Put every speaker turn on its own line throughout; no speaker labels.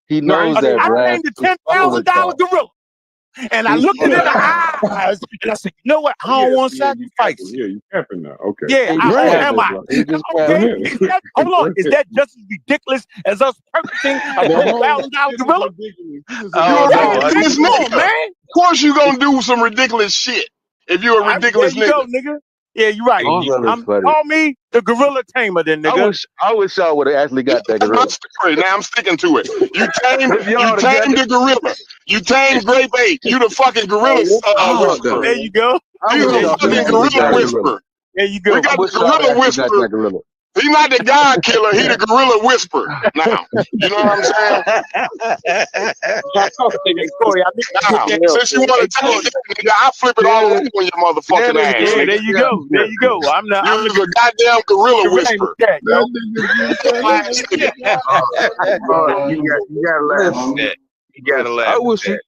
he knows that.
I named the $10,000 gorilla. And I looked it in the eyes and I said, you know what? I don't want to sacrifice.
You capping now. Okay.
Yeah, am I? Okay. Hold on. Is that just as ridiculous as us purchasing a $10,000 gorilla?
No, man. Of course you gonna do some ridiculous shit if you're a ridiculous
nigga. Go, nigga. Yeah, you're right. Call me the gorilla tamer, then, nigga.
I wish y'all would have actually got that gorilla.
Now I'm sticking to it. You tamed the gorilla. You tamed Grape 8. You the fucking gorilla whisperer.
There you go.
You the fucking gorilla whisperer.
There you go.
We got the gorilla whisperer. He's not the God killer. He the gorilla whisperer. Now, you know what I'm saying? Since you want to take it, nigga, I'll flip it all over on your motherfucking ass.
Yeah, there you go. There you go. I'm
a goddamn gorilla whisperer.
You gotta laugh. You gotta laugh.
I wish you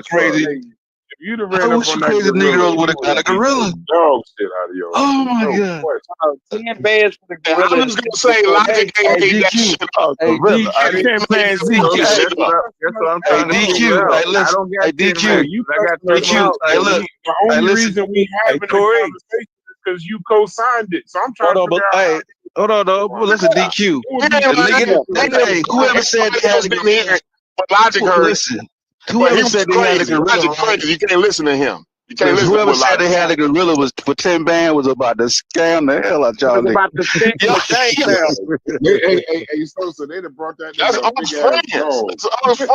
crazy.
You'd have ran up on that
crazy nigga would have got a gorilla.
Dog shit out of your.
Oh my god!
10 bands for the gorilla.
I'm just gonna say, Logic ain't made that shit up.
Hey, DQ. Hey, listen. Hey, DQ.
I got DQ.
Hey, look.
The only reason we having a conversation is because you co-signed it. So I'm trying to figure out.
Hold on, though. Listen, DQ. Whoever said they had a gorilla.
Logic heard.
Listen. Whoever said they had a gorilla,
you can't listen to him. You can't listen.
Whoever said they had a gorilla was for 10 band was about to scam the hell out y'all.
About to stick
Hey, so they done brought that.
That's all friends. That's all friends.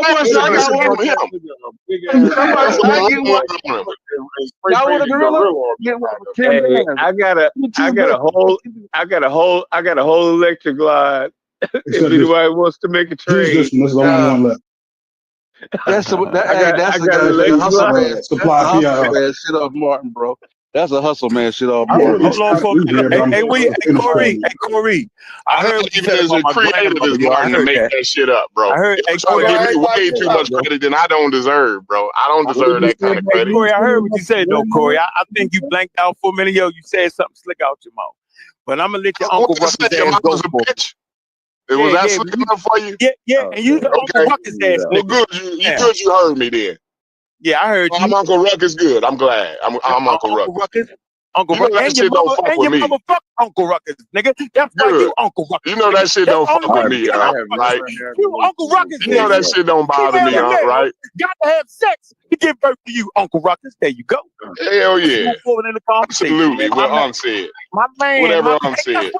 I got a whole electric glide. If anybody wants to make a trade,
that's the only one left.
That's a hustle man. Supply shit off Martin, bro. That's a hustle man shit off Martin.
Hey, Corey. I heard
you said as creative as Martin to make that shit up, bro.
I heard.
You're trying to give me way too much credit than I don't deserve, bro. I don't deserve that kind of credit.
Corey, I heard what you said, though, Corey. I think you blanked out for a minute. You said something slick out your mouth. But I'm gonna let your Uncle Ruckus ass go for it.
Was that slick enough for you?
Yeah, and you the Uncle Ruckus ass.
Well, good. You heard me then.
Yeah, I heard you.
I'm Uncle Ruckus good. I'm glad. I'm Uncle Ruckus.
Uncle Ruckus. And your mother fuck Uncle Ruckus, nigga. That's why you Uncle Ruckus.
You know that shit don't fuck with me, right?
You Uncle Ruckus.
You know that shit don't bother me, right?
Got to have sex to give birth to you, Uncle Ruckus. There you go.
Hell yeah.
Move forward in the conversation.
Absolutely. What unsaid.
My man.
Whatever unsaid.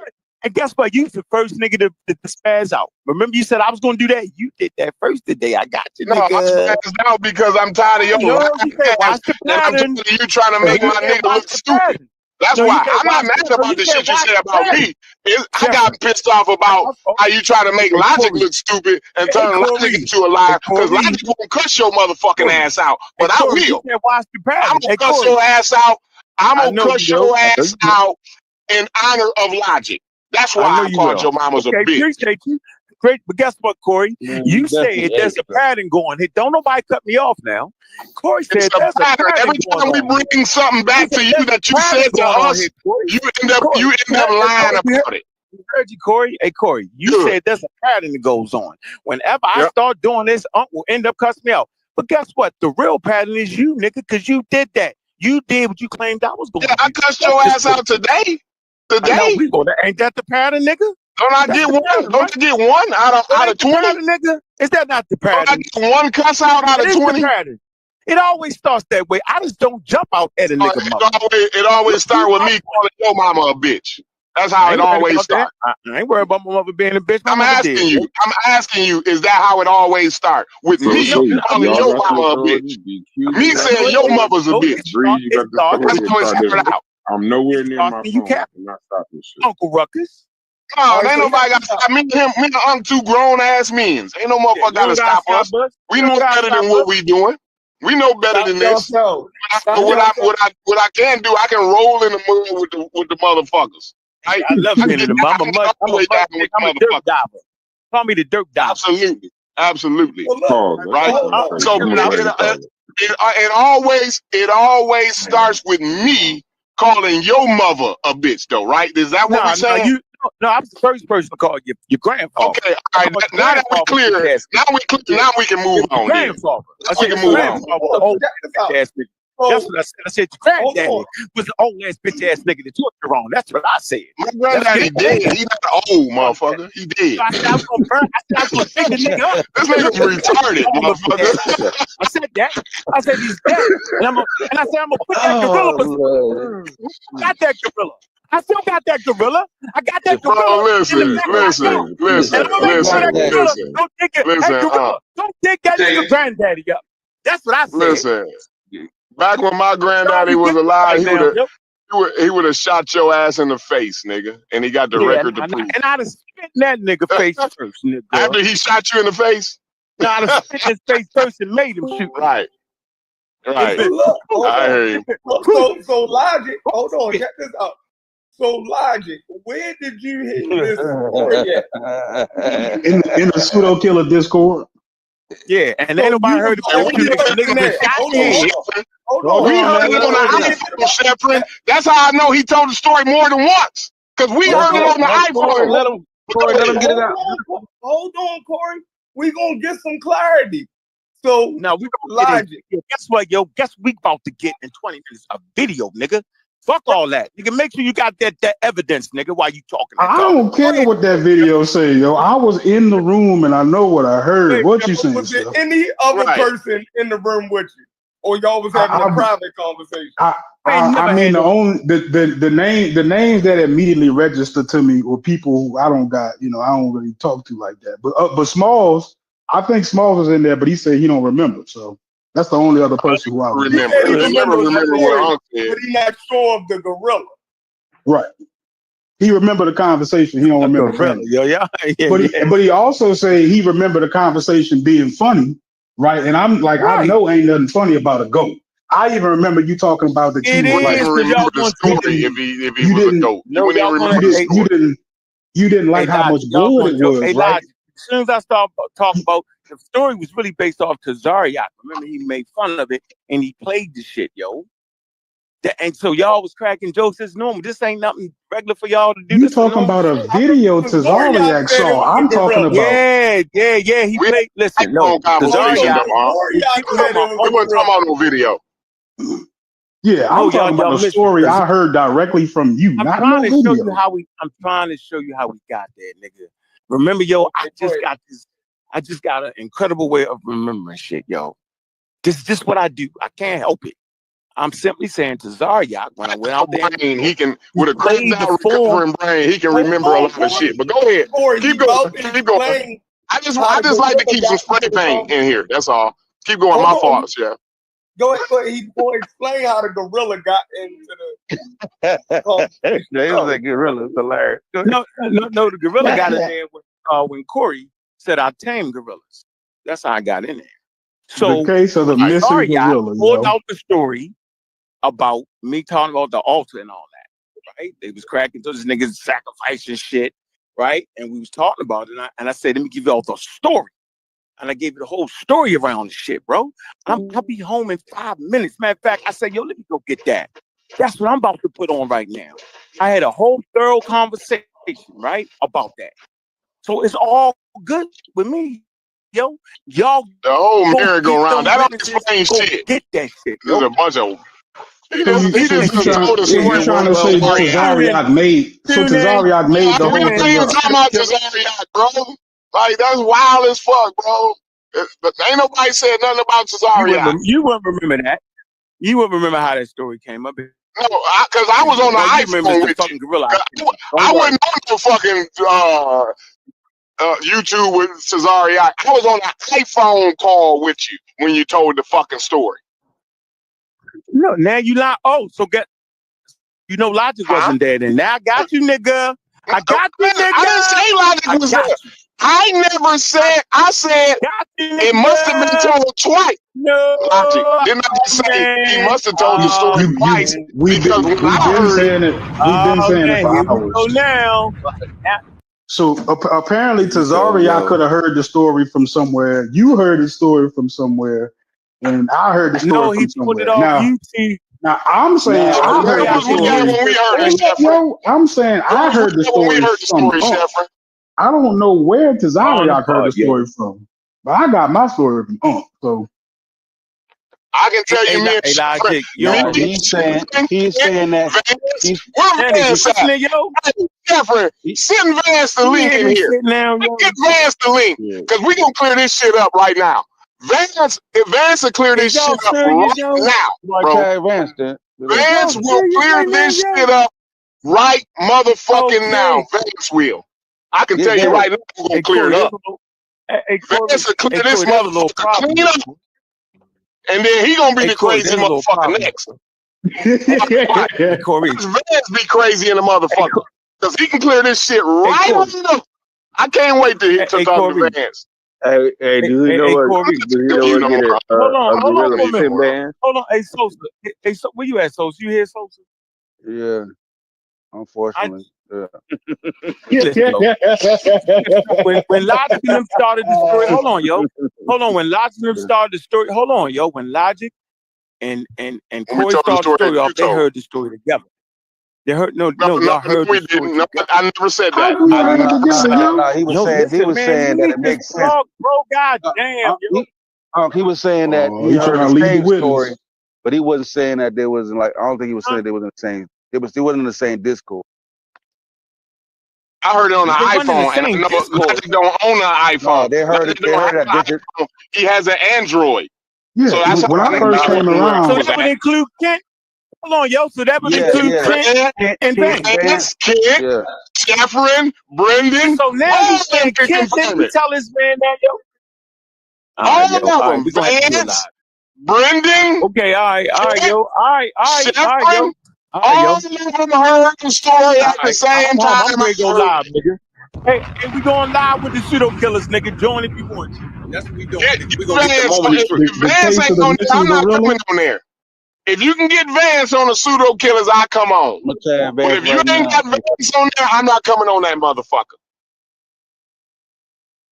And guess what? You the first nigga to spaz out. Remember you said I was going to do that? You did that first today. I got you, nigga.
No, I spazzed out because I'm tired of your life. I'm tired of you trying to make my nigga look stupid. That's why. I'm not mad about the shit you said about me. I got pissed off about how you try to make Logic look stupid and turn Logic into a liar because Logic won't cuss your motherfucking ass out. But I will. I'm going to cuss your ass out. I'm going to cuss your ass out in honor of Logic. That's why I called your mama's a bitch.
Appreciate you. Great, but guess what, Corey? You said there's a pattern going here. Don't nobody cut me off now. Corey said there's a pattern.
Every time we bring something back to you that you said to us, you end up lying about it.
I heard you, Corey. Hey, Corey, you said there's a pattern that goes on. Whenever I start doing this, Uncle will end up cussing me out. But guess what? The real pattern is you, nigga, because you did that. You did what you claimed I was going to do.
I cussed your ass out today. Today?
Ain't that the pattern, nigga?
Don't I get one? Don't I get one out of 20?
Nigga? Is that not the pattern?
Don't I get one cuss out of 20?
It always starts that way. I just don't jump out at a nigga mother.
It always starts with me calling your mama a bitch. That's how it always starts.
I ain't worried about my mother being a bitch.
I'm asking you, is that how it always starts? With me calling your mama a bitch. Me saying your mother's a bitch. That's how it started out.
I'm nowhere near my phone.
You can't
stop this shit.
Uncle Ruckus.
No, ain't nobody got to stop. Me and Unc two grown ass means. Ain't no motherfucker got to stop us. We know better than what we doing. We know better than this. What I can do, I can roll in the mud with the motherfuckers.
Right? I love being in the mud. I'm a dirt diver. Call me the dirt diver.
Absolutely. Right. So it always starts with me calling your mother a bitch, though, right? Is that what we're saying?
No, I was the first person to call your grandfather.
Okay, all right. Now that we're clear, now we can move on.
Grandfather.
I said we can move on.
That's what I said. I said your granddaddy was an old ass bitch ass nigga that took you wrong. That's what I said.
My granddaddy dead. He not old, motherfucker. He dead.
So I said I was gonna pick the nigga up.
This nigga retarded, motherfucker.
I said that. I said he's dead. And I said I'm gonna put that gorilla. Got that gorilla. I still got that gorilla. I got that gorilla.
Listen.
Don't take that nigga granddaddy up. That's what I said.
Listen. Back when my granddaddy was alive, he would have shot your ass in the face, nigga. And he got the record to prove.
And I'd have spit in that nigga face first, nigga.
After he shot you in the face?
No, I'd have spit in his face first and made him shoot.
Right. I hear you.
So Logic, hold on, check this out. So Logic, where did you hear this story at?
In the pseudo killer Discord.
Yeah, and ain't nobody heard about
We heard it on the iPhone, Shepard. That's how I know he told the story more than once. Because we heard it on the iPhone.
Let him get it out.
Hold on, Corey. We gonna get some clarity. So
now we gonna Logic. Guess what, yo? Guess we about to get in 20 minutes a video, nigga. Fuck all that, nigga. Make sure you got that evidence, nigga. While you talking?
I don't care what that video say, yo. I was in the room and I know what I heard. What you saying?
Was there any other person in the room with you, or y'all was having a private conversation?
I mean, the names that immediately registered to me were people who I don't really talk to like that. But Smalls, I think Smalls was in there, but he said he don't remember. So that's the only other person who I
remember. Remember what Unc said.
But he not sure of the gorilla.
Right. He remember the conversation. He don't remember the But he also say he remember the conversation being funny, right? And I'm like, I know ain't nothing funny about a goat. I even remember you talking about the
you wouldn't even remember the story if he was a goat. You wouldn't even remember the story.
You didn't like how much blood it was, right?
As soon as I start talking about the story was really based off Tazariak. Remember, he made fun of it and he played the shit, yo. And so y'all was cracking jokes as normal. This ain't nothing regular for y'all to do.
You talking about a video Tazariak saw? I'm talking about.
Yeah. He played. Listen, no,
Tazariak. We weren't talking about no video.
Yeah, I'm talking about the story I heard directly from you.
I'm trying to show you how we got there, nigga. Remember, yo, I just got an incredible way of remembering shit, yo. This is just what I do. I can't help it. I'm simply saying to Zaryak, when I went out there,
he can, with a crazy recovering brain, he can remember a lot of shit. But go ahead, keep going. I just like to keep some spray paint in here. That's all. Keep going. My fault, yeah.
Go ahead. He will explain how the gorilla got into the.
The gorilla is hilarious.
No, the gorilla got in there when Corey said I tamed gorillas. That's how I got in there. So
the case of the missing gorilla.
Pulled out the story about me talking about the altar and all that. Right? They was cracking those niggas sacrificing shit, right? And we was talking about it, and I said, let me give you all the story. And I gave you the whole story around the shit, bro. I'll be home in 5 minutes. Matter of fact, I said, yo, let me go get that. That's what I'm about to put on right now. I had a whole thorough conversation, right, about that. So it's all good with me, yo. Y'all,
the whole merry-go-round. That don't explain shit.
Get that shit.
There's a bunch of.
He just told us trying to say Tazariak made. So Tazariak made the whole thing.
We ain't even talking about Tazariak, bro. Like, that's wild as fuck, bro. But ain't nobody said nothing about Tazariak.
You wouldn't remember that. You wouldn't remember how that story came up.
No, because I was on the iPhone with you.
Gorilla.
I wasn't on no fucking YouTube with Tazariak. I was on an iPhone call with you when you told the fucking story.
No, now you lie. Oh, so Logic wasn't dead, and now I got you, nigga. I got you, nigga.
I didn't say Logic was there. I never said. I said it must have been told twice.
No,
Logic didn't I just say he must have told the story twice?
We've been saying it. We've been saying it for hours.
So now.
So apparently Tazariak could have heard the story from somewhere. You heard the story from somewhere, and I heard the story from somewhere.
No, he put it on YouTube.
Now I'm saying I heard the story. I'm saying I heard the story from Unc. I don't know where Tazariak heard the story from, but I got my story from Unc. So
I can tell you, me and
Logic,
no, he's saying that
where Vance at? Hey, Jeffrey, send Vance the link in here. Get Vance the link, because we gonna clear this shit up right now. Vance will clear this shit up right now, bro. Vance will clear this shit up right motherfucking now. Vance will. I can tell you right now, we're gonna clear it up. Vance will clear this motherfucker clean up. And then he gonna be the crazy motherfucker next. Vance be crazy in the motherfucker. Because he can clear this shit right up. I can't wait to talk to Vance.
Hey, do you know what? Do you know what?
Hold on for a minute, man. Hold on, hey Sosa. Hey, where you at, Sosa? You here, Sosa?
Yeah, unfortunately.
When Logic and them started the story, hold on. When Logic and them started the story, when Logic and Corey started the story off, they heard the story together. They heard y'all heard the story together.
I never said that.
He was saying that it makes sense.
Bro, goddamn,
he was saying that he heard the same story, but he wasn't saying that there wasn't like. I don't think he was saying they was in the same. They wasn't in the same Discord.
I heard it on the iPhone, and I know Logic don't own an iPhone.
No, they heard it that
he has an Android.
Yeah, so that's when I first came around.
So that would include Kent. Hold on, yo. So that would include Kent and Vance.
Kent, Jeffrey, Brendan.
So now he's saying Kent didn't tell his man that, yo.
All of them. Vance, Brendan.
Okay, all right, yo. All right, yo.
All of them heard the story at the same time.
I'm ready to go live, nigga. Hey, we going live with the pseudo killers, nigga. Join if you want to. That's what we doing. We gonna get the moment of truth.
Vance ain't on there. I'm not coming on there. If you can get Vance on the pseudo killers, I come on. But if you ain't got Vance on there, I'm not coming on that motherfucker.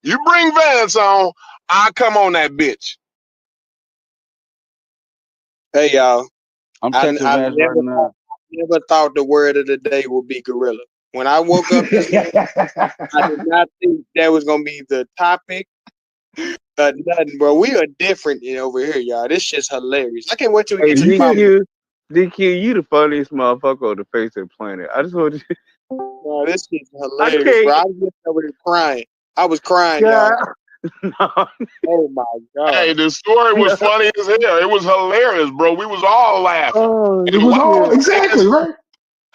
You bring Vance on, I come on that bitch.
Hey y'all,
I
never thought the word of the day would be gorilla. When I woke up this morning, I did not think that was gonna be the topic. Nothing, bro. We are different over here, y'all. This shit's hilarious. I can't wait till we get to
DQ, you the funniest motherfucker on the face of the planet. I just want to.
Bro, this shit's hilarious, bro. I was just over here crying. I was crying, y'all.
No.
Oh my god!
Hey, the story was funny as hell. It was hilarious, bro. We was all laughing.
It was all exactly right.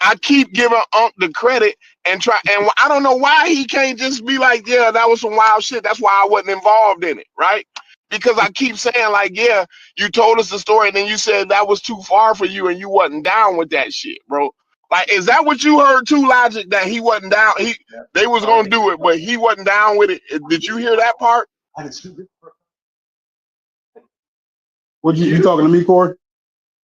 I keep giving Unc the credit and I don't know why he can't just be like, yeah, that was some wild shit. That's why I wasn't involved in it, right? Because I keep saying like, yeah, you told us the story and then you said that was too far for you and you wasn't down with that shit, bro. Like, is that what you heard too, Logic? That he wasn't down? They was gonna do it, but he wasn't down with it. Did you hear that part?
What you talking to me, Corey?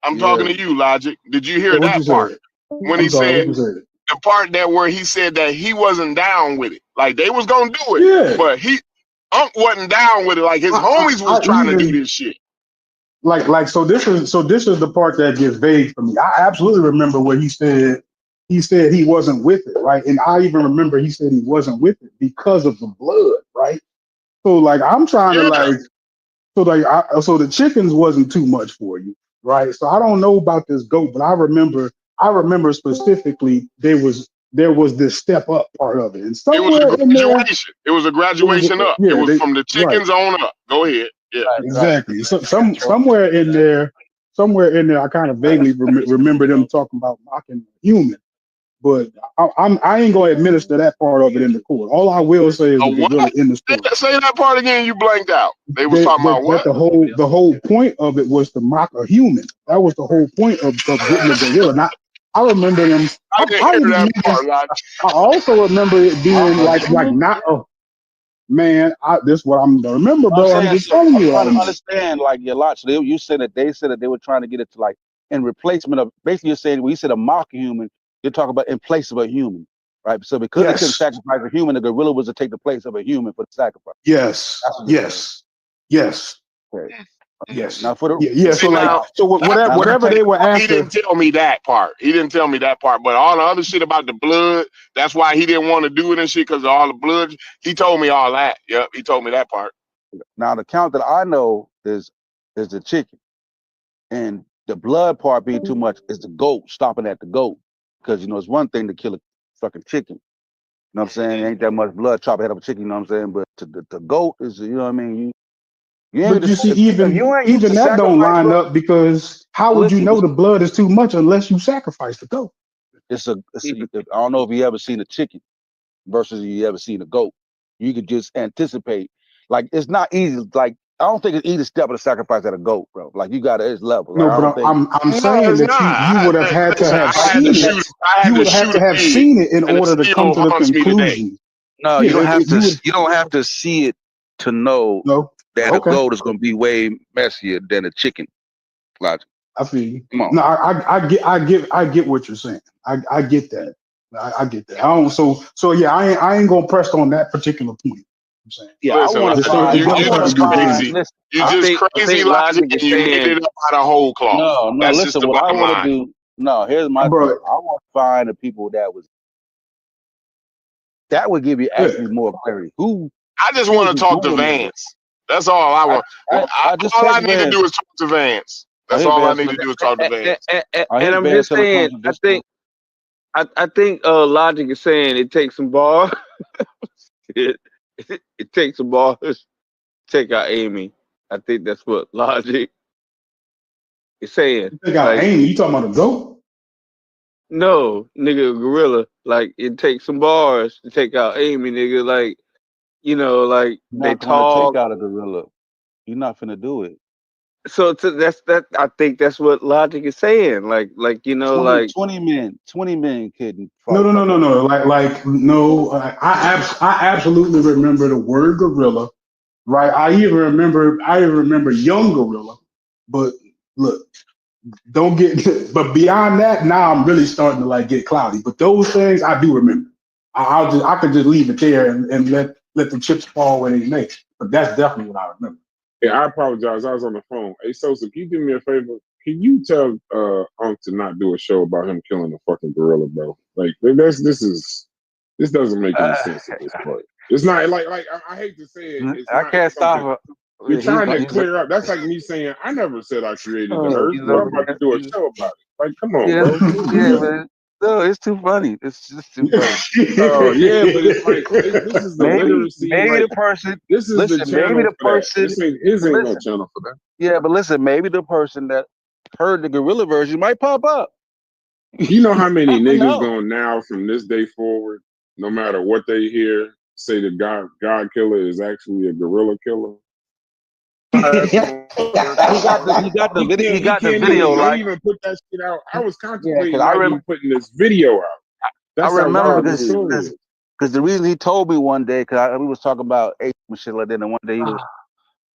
I'm talking to you, Logic. Did you hear that part? When he said the part where he said that he wasn't down with it, like they was gonna do it, but Unc wasn't down with it. Like his homies was trying to do this shit.
So this is the part that gets vague for me. I absolutely remember what he said. He said he wasn't with it, right? And I even remember he said he wasn't with it because of the blood, right? So like I'm trying to so the chickens wasn't too much for you, right? So I don't know about this goat, but I remember specifically there was this step up part of it. And
it was a graduation. It was a graduation up. It was from the chickens on up. Go ahead. Yeah,
exactly. So somewhere in there, I kind of vaguely remember them talking about mocking human, but I ain't gonna administer that part of it in the court. All I will say is the gorilla in the story.
Say that part again. You blanked out. They was talking about what?
The whole point of it was to mock a human. That was the whole point of getting the gorilla. I remember them. I also remember it being like not a man. This is what I'm gonna remember, bro. I'm just telling you.
I understand, like your lot. So you said that they said that they were trying to get it to like in replacement of. Basically, you're saying when you said a mock human, you're talking about in place of a human, right? So because they couldn't sacrifice a human, the gorilla was to take the place of a human for the sacrifice.
Yes. Okay. Yes.
Now for the
yeah. So like, so whatever they were after.
He didn't tell me that part. But all the other shit about the blood, that's why he didn't want to do it and shit because of all the blood. He told me all that. Yep, he told me that part.
Now the count that I know is the chicken, and the blood part being too much is the goat, stopping at the goat, because it's one thing to kill a fucking chicken. You know what I'm saying? Ain't that much blood, chop a head of a chicken. You know what I'm saying? But the goat is, you know what I mean? You ain't.
But you see, even that don't line up, because how would you know the blood is too much unless you sacrifice the goat?
I don't know if you ever seen a chicken versus you ever seen a goat. You could just anticipate. Like, it's not easy. Like, I don't think it's easy to step to sacrifice at a goat, bro. Like, you got its level.
No, but I'm saying that you would have had to have seen it. You would have to have seen it in order to come to the conclusion.
No, you don't have to. You don't have to see it to know that a goat is going to be way messier than a chicken. Logic.
I feel you. Come on. No, I get what you're saying. I get that. I get that. I don't. So yeah, I ain't gonna press on that particular point. I'm saying.
Yeah, listen, you're just crazy logic, and you made it up out of whole cloth.
No, listen. What I want to do. No, here's my thing. I want to find the people that would give you actually more clarity.
I just want to talk to Vance. That's all I want. All I need to do is talk to Vance. That's all I need to do is talk to Vance.
And I'm just saying, I think Logic is saying it takes some balls. it takes some balls to take out Amy. I think that's what Logic is saying.
Take out Amy? You talking about a goat?
No, nigga, gorilla. Like, it takes some bars to take out Amy, nigga. Like, like they talk.
Take out a gorilla. You're not finna do it.
So that's I think that's what Logic is saying. Like 20
men couldn't.
No. Like no. I absolutely remember the word gorilla. Right. I even remember young gorilla. But look, but beyond that, now I'm really starting to get cloudy. But those things I do remember. I could just leave it there and let the chips fall where they may. But that's definitely what I remember.
Yeah, I apologize. I was on the phone. Hey, Sosa, can you do me a favor? Can you tell Unc to not do a show about him killing a fucking gorilla, bro? Like, this doesn't make any sense at this point. It's not like I hate to say it.
I can't stop it.
You're trying to clear up. That's like me saying I never said I created the earth. But I'm about to do a show about it. Like, come on, bro.
Yeah, man. No, it's too funny. It's just too funny.
Oh yeah, but it's like this is the literacy.
Maybe the person.
This is the channel. Maybe the person. This ain't no channel for that.
Yeah, but listen, maybe the person that heard the gorilla version might pop up.
You know how many niggas going now from this day forward, no matter what they hear, say the God killer is actually a gorilla killer.
He got the video.
Like, even put that shit out. I was contemplating putting this video out.
I remember because the reason he told me one day, because we was talking about ape and shit like that, and one day he was,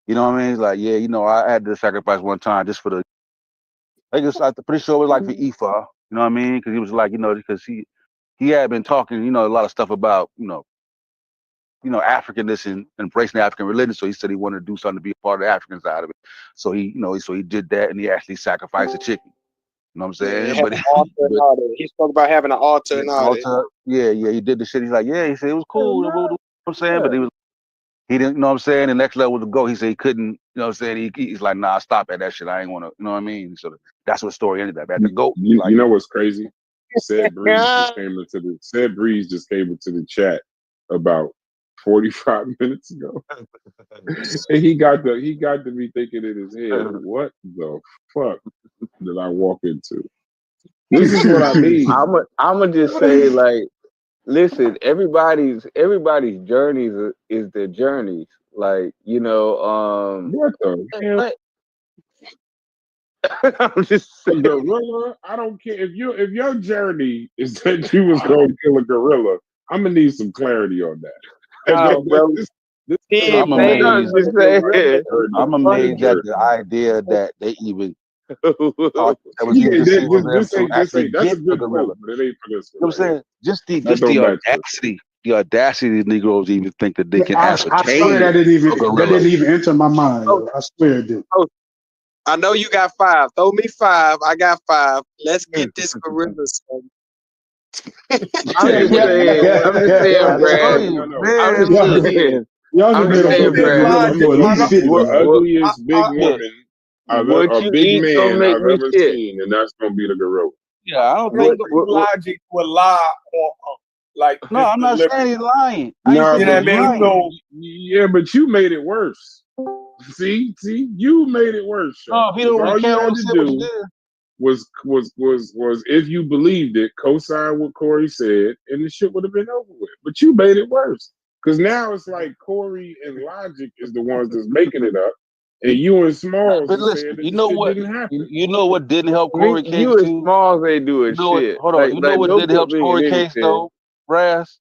you know what I mean? He's like, yeah, I had to sacrifice one time just for the. I'm pretty sure it was like for Ifa. You know what I mean? Because he was like, because he had been talking, a lot of stuff about, Africanness and embracing the African religion. So he said he wanted to do something to be a part of the African side of it. So he did that, and he actually sacrificed a chicken. You know what I'm saying?
He spoke about having an altar and all that.
Yeah, he did the shit. He's like, yeah, he said it was cool. You know what I'm saying? But he didn't, you know what I'm saying? The next level to go, he said he couldn't, you know what I'm saying? He's like, nah, stop at that shit. I ain't want to, you know what I mean? So that's what the story ended up at. The goat.
You know what's crazy? Said Breeze just came into the chat about 45 minutes ago. And he got to be thinking in his head, what the fuck did I walk into? This is what I mean.
I'm gonna just say, like, listen, everybody's journeys is their journeys. Like,
what the hell?
I'm just saying.
Gorilla, I don't care if your journey is that you was going to kill a gorilla. I'm gonna need some clarity on that.
I'm amazed at the idea that they even thought that was
that's a good gorilla, but it ain't for this.
You know what I'm saying? Just the audacity of Negroes even think that they can ascertain.
I swear that didn't even enter my mind. I swear it did.
I know you got 5. Throw me 5. I got 5. Let's get this gorilla.
I'm just saying, Brad. I'm just saying.
Y'all just made a gorilla for at least 50.
The ugliest big woman
What you
big
eat don't
man
make
I've
me
ever
shit.
seen, and that's gonna be the gorilla.
Yeah, I don't
think
think
Logic would lie on like.
No, I'm not saying he's lying.
No,
you know what I mean? So
yeah, but you made it worse. See, you made it worse.
No, if he don't
all you
recant
had
what
to
he said, what he
do
did.
was if you believed it, co-sign what Corey said, and the shit would have been over with. But you made it worse because now it's like Corey and Logic is the ones that's making it up, and you and Smalls
But
are
listen,
saying that
you
the
know
shit
what?
didn't happen.
You know what didn't help Corey Case
You and
too?
Smalls ain't doing
You know
shit.
Hold on. You know what didn't help Corey Case though, Brass?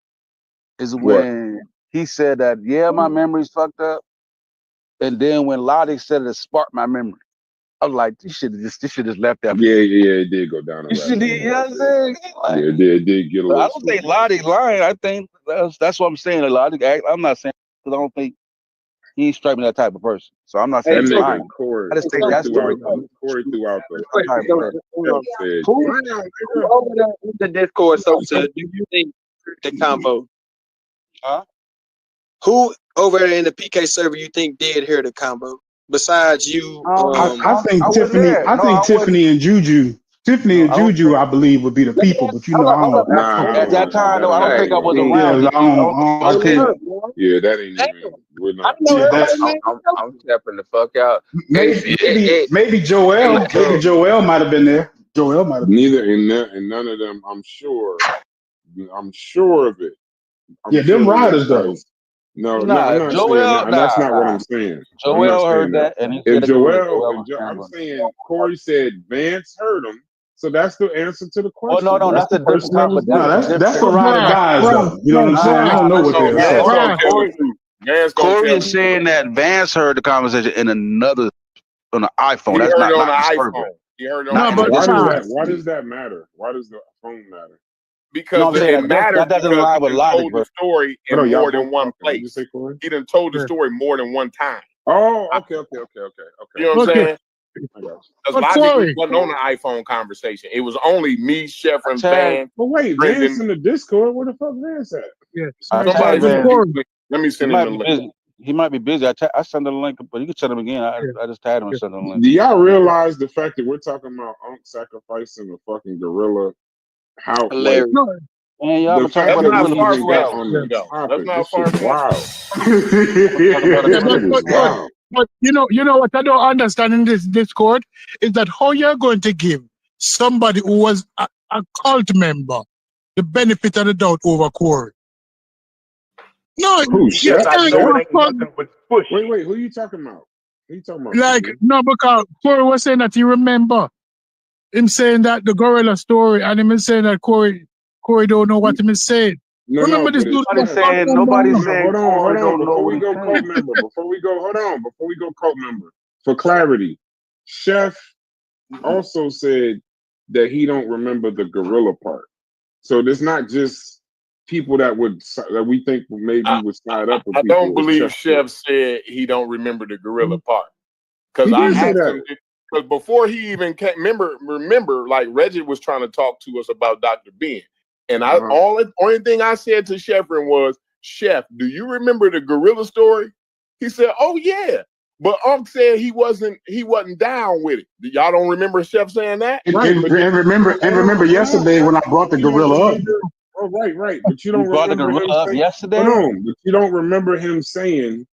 Is when he said that, my memory's fucked up. And then when Logic said it sparked my memory. I was like, this should just left that.
Yeah, it did go down.
You know what I'm saying?
Yeah, it did get a little.
I don't think Logic lying. I think that's what I'm saying. Logic, I'm not saying because I don't think he ain't strike me that type of person. So I'm not saying he's lying.
Corey,
I just think that's
Corey threw out the.
Who over there in the Discord social? Do you think the combo?
Huh?
Who over there in the PK server you think did hear the combo? Besides you,
I think Tiffany. I think Tiffany and Juju. Tiffany and Juju, I believe, would be the people, but I don't know.
At that time, though, I don't think I was around.
Yeah, that ain't even. We're not.
I'm tapping the fuck out.
Maybe Joel. Maybe Joel might have been there. Joel might have.
Neither and none of them. I'm sure of it.
Them riders though.
No, I'm not saying that. That's not what I'm saying.
Joel heard that, and
if I'm saying Corey said Vance heard him, so that's the answer to the question.
Oh no, that's the person.
That's the ride guys though. You know what I'm saying? I don't know what they're saying.
Corey is saying that Vance heard the conversation in another on the iPhone. That's not
on the
iPhone.
He heard it on the
iPhone. Why does that matter? Why does the phone matter?
Because it matters.
That doesn't lie with logic,
the story in more than one place. He done told the story more than one time.
Oh, okay.
You know what I'm saying? Because Logic wasn't on the iPhone conversation. It was only me, Chef, and Van.
But wait, Vance in the Discord. Where the fuck Vance at?
Yeah. Let me send him the link.
He might be busy. I send him the link, but you can send him again. I just tagged him and send him the link.
Do y'all realize the fact that we're talking about Unc sacrificing a fucking gorilla? How
hilarious.
Man, y'all
the fact that we even got on the topic, this shit wow.
But you know what I don't understand in this Discord is that how you're going to give somebody who was a cult member the benefit of the doubt over Corey. No,
wait, who you talking about? Who you talking about?
Like, no, because Corey was saying that he remember him saying that the gorilla story, and him is saying that Corey don't know what him is saying. Remember this dude?
Nobody's saying.
Hold on. Before we go cult member. For clarity, Chef also said that he don't remember the gorilla part. So there's not just people that we think maybe would side up with
I
people.
don't believe Chef said he don't remember the gorilla part. Because I asked him, because before he even came, remember, like Reggie was trying to talk to us about Dr. Ben. And only thing I said to Chefrin was, Chef, do you remember the gorilla story? He said, oh yeah. But Unc said he wasn't down with it. Y'all don't remember Chef saying that?
And remember yesterday when I brought the gorilla up.
Oh, right. But you don't remember him saying,
yesterday?
Hold on, but you don't remember him saying,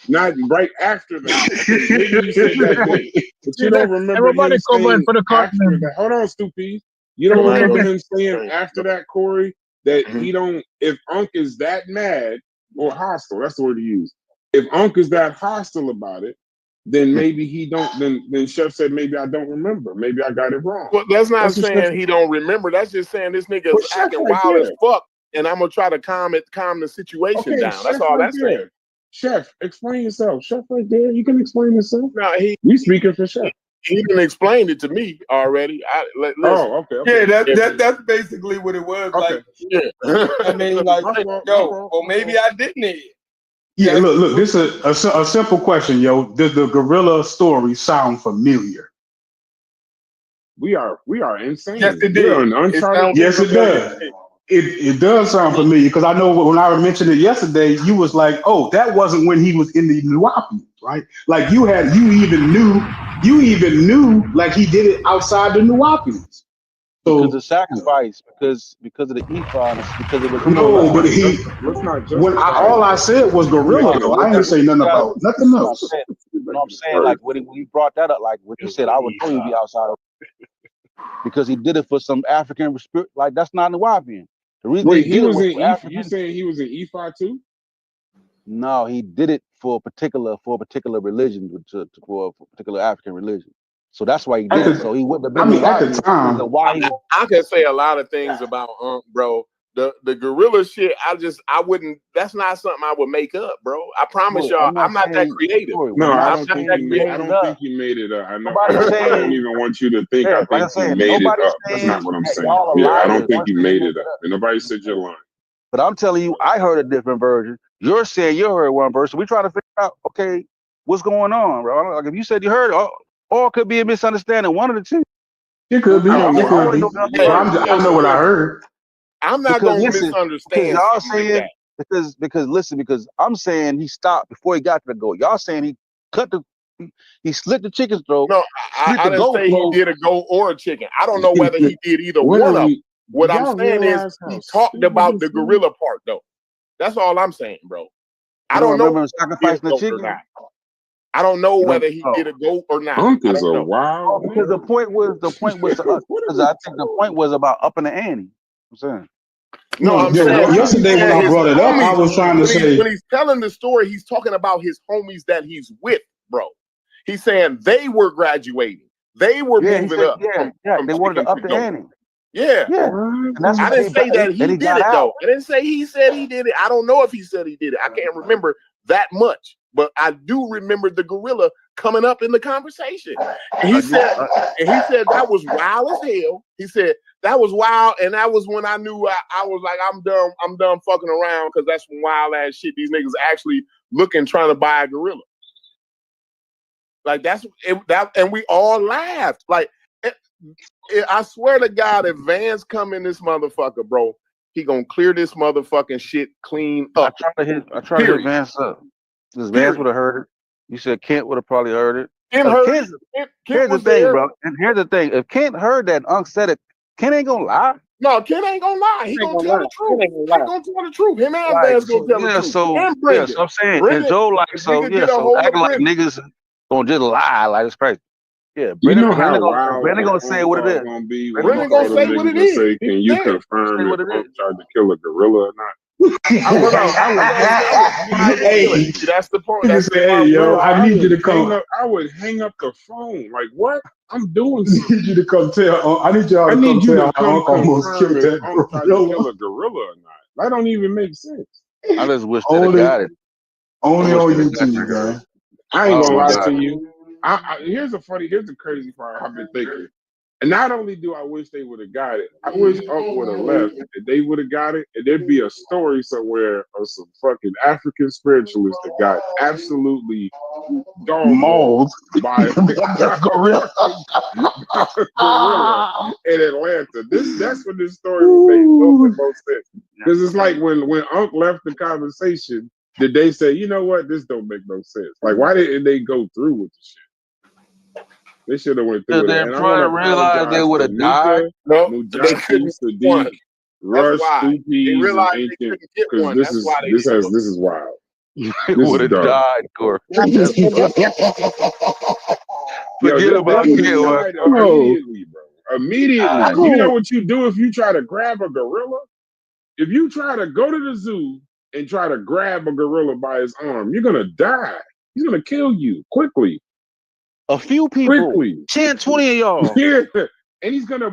not right after that. Maybe you said that day. But you don't remember him saying for the after that. Hold on, Stupid. You don't remember him saying after that, Corey, that he don't, if Unc is that mad or hostile, that's the word to use. If Unc is that hostile about it, then maybe he don't, then Chef said, maybe I don't remember. Maybe I got it wrong.
Well, that's not saying he don't remember. That's just saying this nigga is acting wild as fuck, and I'm going to try to calm the situation down. That's all that's saying.
Chef, explain yourself. Chef right there, you can explain yourself.
No,
you speaking for Chef.
He didn't explain it to me already.
Okay.
Yeah, that's basically what it was.
Okay.
Like, I mean, like, maybe I didn't hear it.
Yeah, look. This is a simple question, yo. Does the gorilla story sound familiar?
We are insane.
Yes, it
We're
did.
on uncharted.
Yes, it does. It does sound familiar because I know when I mentioned it yesterday, you was like, "Oh, that wasn't when he was in the Nuwapi, right?" Like you even knew like he did it outside the Nuwapi.
Because the sacrifice, because of the ephod, because it was
no, but
let's not
when
justify.
all I said was gorilla, though. I ain't say nothing about nothing else.
I'm saying, like when he brought that up, like what you said, I would know he'd be outside of, because he did it for some African spirit. Like that's not Nuwapian. The reason
Wait,
he did it was
in
for African.
You saying he was in ephod too?
No, he did it for a particular religion, for a particular African religion. So that's why he did it. So he wouldn't have been.
I mean, at the time,
I can say a lot of things about bro. The gorilla shit, I wouldn't. That's not something I would make up, bro. I promise y'all, I'm not that creative.
No, I don't think you made it up. I know. I don't even want you to think. I think you made it up. That's not what I'm saying. Yeah, I don't think you made it up. And nobody said you're lying.
But I'm telling you, I heard a different version. You're saying you heard one version. We try to figure out, okay, what's going on, bro? Like if you said you heard it, or it could be a misunderstanding. One of the two.
It could be. I don't know what I heard.
I'm not going to misunderstand.
Y'all saying because I'm saying he stopped before he got to the goat. Y'all saying he slit the chicken's throat.
No, I didn't say he did a goat or a chicken. I don't know whether he did either one of them. What I'm saying is he talked about the gorilla part though. That's all I'm saying, bro. I don't know
sacrificing the chicken.
I don't know whether he did a goat or not.
Because
the point was because I think the point was about upping the ante. I'm saying.
No, I'm saying
yesterday when I brought it up, I was trying to say
when he's telling the story, he's talking about his homies that he's with, bro. He's saying they were graduating, they were moving up.
They wanted to up the ante.
Yeah. I didn't say that he did it though. I didn't say he said he did it. I don't know if he said he did it. I can't remember that much, but I do remember the gorilla coming up in the conversation. And he said that was wild as hell. He said that was wild, and that was when I knew I was like, I'm done fucking around, because that's some wild ass shit. These niggas actually trying to buy a gorilla. Like and we all laughed. Like I swear to God, if Vance come in this motherfucker, bro, he gonna clear this motherfucking shit clean up.
I try to hit Vance up. Because Vance would have heard it. You said Kent would have probably heard it. Here's the thing, bro. And here's the thing. If Kent heard that Unc said it, Kent ain't gonna lie.
No, Kent ain't gonna lie. He gonna tell the truth. He gonna tell the truth. Him and Vance gonna tell the truth. So
I'm saying, and Joe so acting like niggas gonna just lie like it's crazy. Yeah, Brandon gonna say what it is.
Brandon gonna say what it is.
Can you confirm if Unc tried to kill a gorilla or not?
Hey, that's the point.
Hey, yo, I need you to come.
I would hang up the phone. Like, what? I'm doing
something. I need you to come tell. I need y'all to come tell how Unc almost killed that
kill a gorilla or not. That don't even make sense.
I just wish they got it.
Only on YouTube, guys.
I ain't gonna lie to you. Here's the crazy part I've been thinking. And not only do I wish they would have got it, I wish Unc would have left and they would have got it, and there'd be a story somewhere of some fucking African spiritualist that got absolutely mauled by a gorilla in Atlanta. That's when this story would make the most sense. Because it's like when Unc left the conversation, did they say, you know what, this don't make no sense? Like, why didn't they go through with the shit? They should have went through it.
They're trying to realize they would have died.
No, they couldn't.
Rush, Stoopies, and Ancient. Because this is wild.
They would have died, Corey. Forget about it,
immediately, bro. Immediately. You know what you do if you try to grab a gorilla? If you try to go to the zoo and try to grab a gorilla by his arm, you're gonna die. He's gonna kill you quickly.
A few people, 10, 20 of y'all.
Yeah, and he's gonna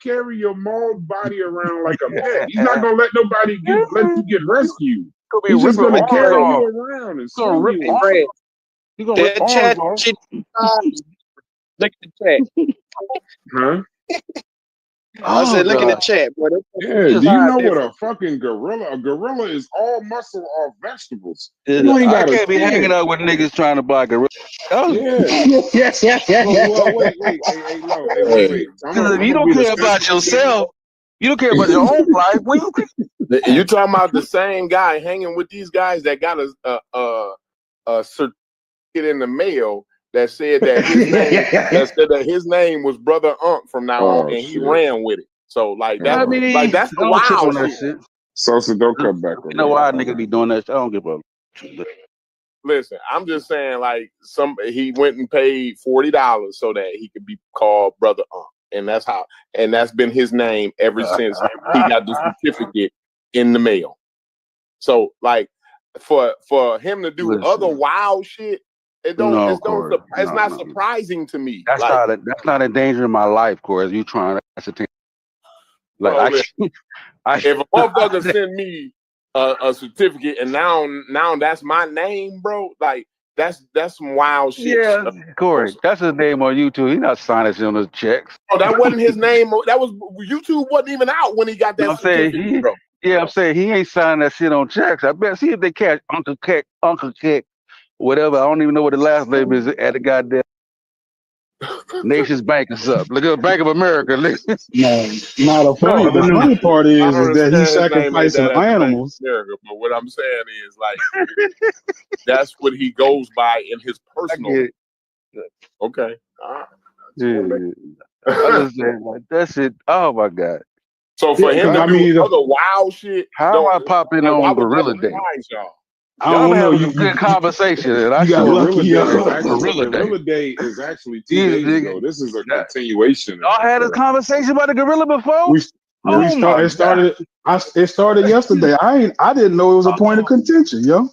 carry your mauled body around like a pet. He's not gonna let nobody let you get rescued. He's just gonna carry you around and swing you.
He's gonna rip arms off. Look at the chat.
Huh?
I said, look in the chat, boy.
Yeah, do you know what a fucking gorilla? A gorilla is all muscle or vegetables. You ain't
I
got
can't be hanging out with niggas trying to buy gorilla.
Yeah. Well, wait. Hey, low. Hey, wait.
Because if you don't care about yourself, you don't care about your own life. What you think?
You talking about the same guy hanging with these guys that got a certificate in the mail that said that his name was Brother Unc from now on, and he ran with it. So like that, like that's the wild shit.
Sosa, don't come back.
You know why niggas be doing that? I don't give a.
Listen, I'm just saying, like he went and paid $40 so that he could be called Brother Unc, and that's been his name ever since he got the certificate in the mail. So like for him to do other wild shit, it's not surprising to me.
That's not endangering my life, Corey. You trying to ascertain? Like
if a motherfucker send me a certificate and now that's my name, bro. Like that's some wild shit.
Yeah, Corey, that's his name on YouTube. He's not signing on the checks.
Oh, that wasn't his name. That was YouTube wasn't even out when he got that certificate, bro.
Yeah, I'm saying he ain't signing that shit on checks. I bet see if they catch Uncle Keck, whatever. I don't even know what the last name is at the goddamn Nations Bank or something. Look at Bank of America.
No, the funny part is that he's sacrificing animals.
America, but what I'm saying is like that's what he goes by in his personal. Okay, all right.
I was saying like that shit. Oh my god.
So for him to do other wild shit,
how am I popping on Gorilla Day?
I don't know.
You good conversation. And I
got lucky.
Gorilla Day is actually 2 days ago. This is a continuation.
Y'all had a conversation about the gorilla before?
It started yesterday. I didn't know it was a point of contention, yo.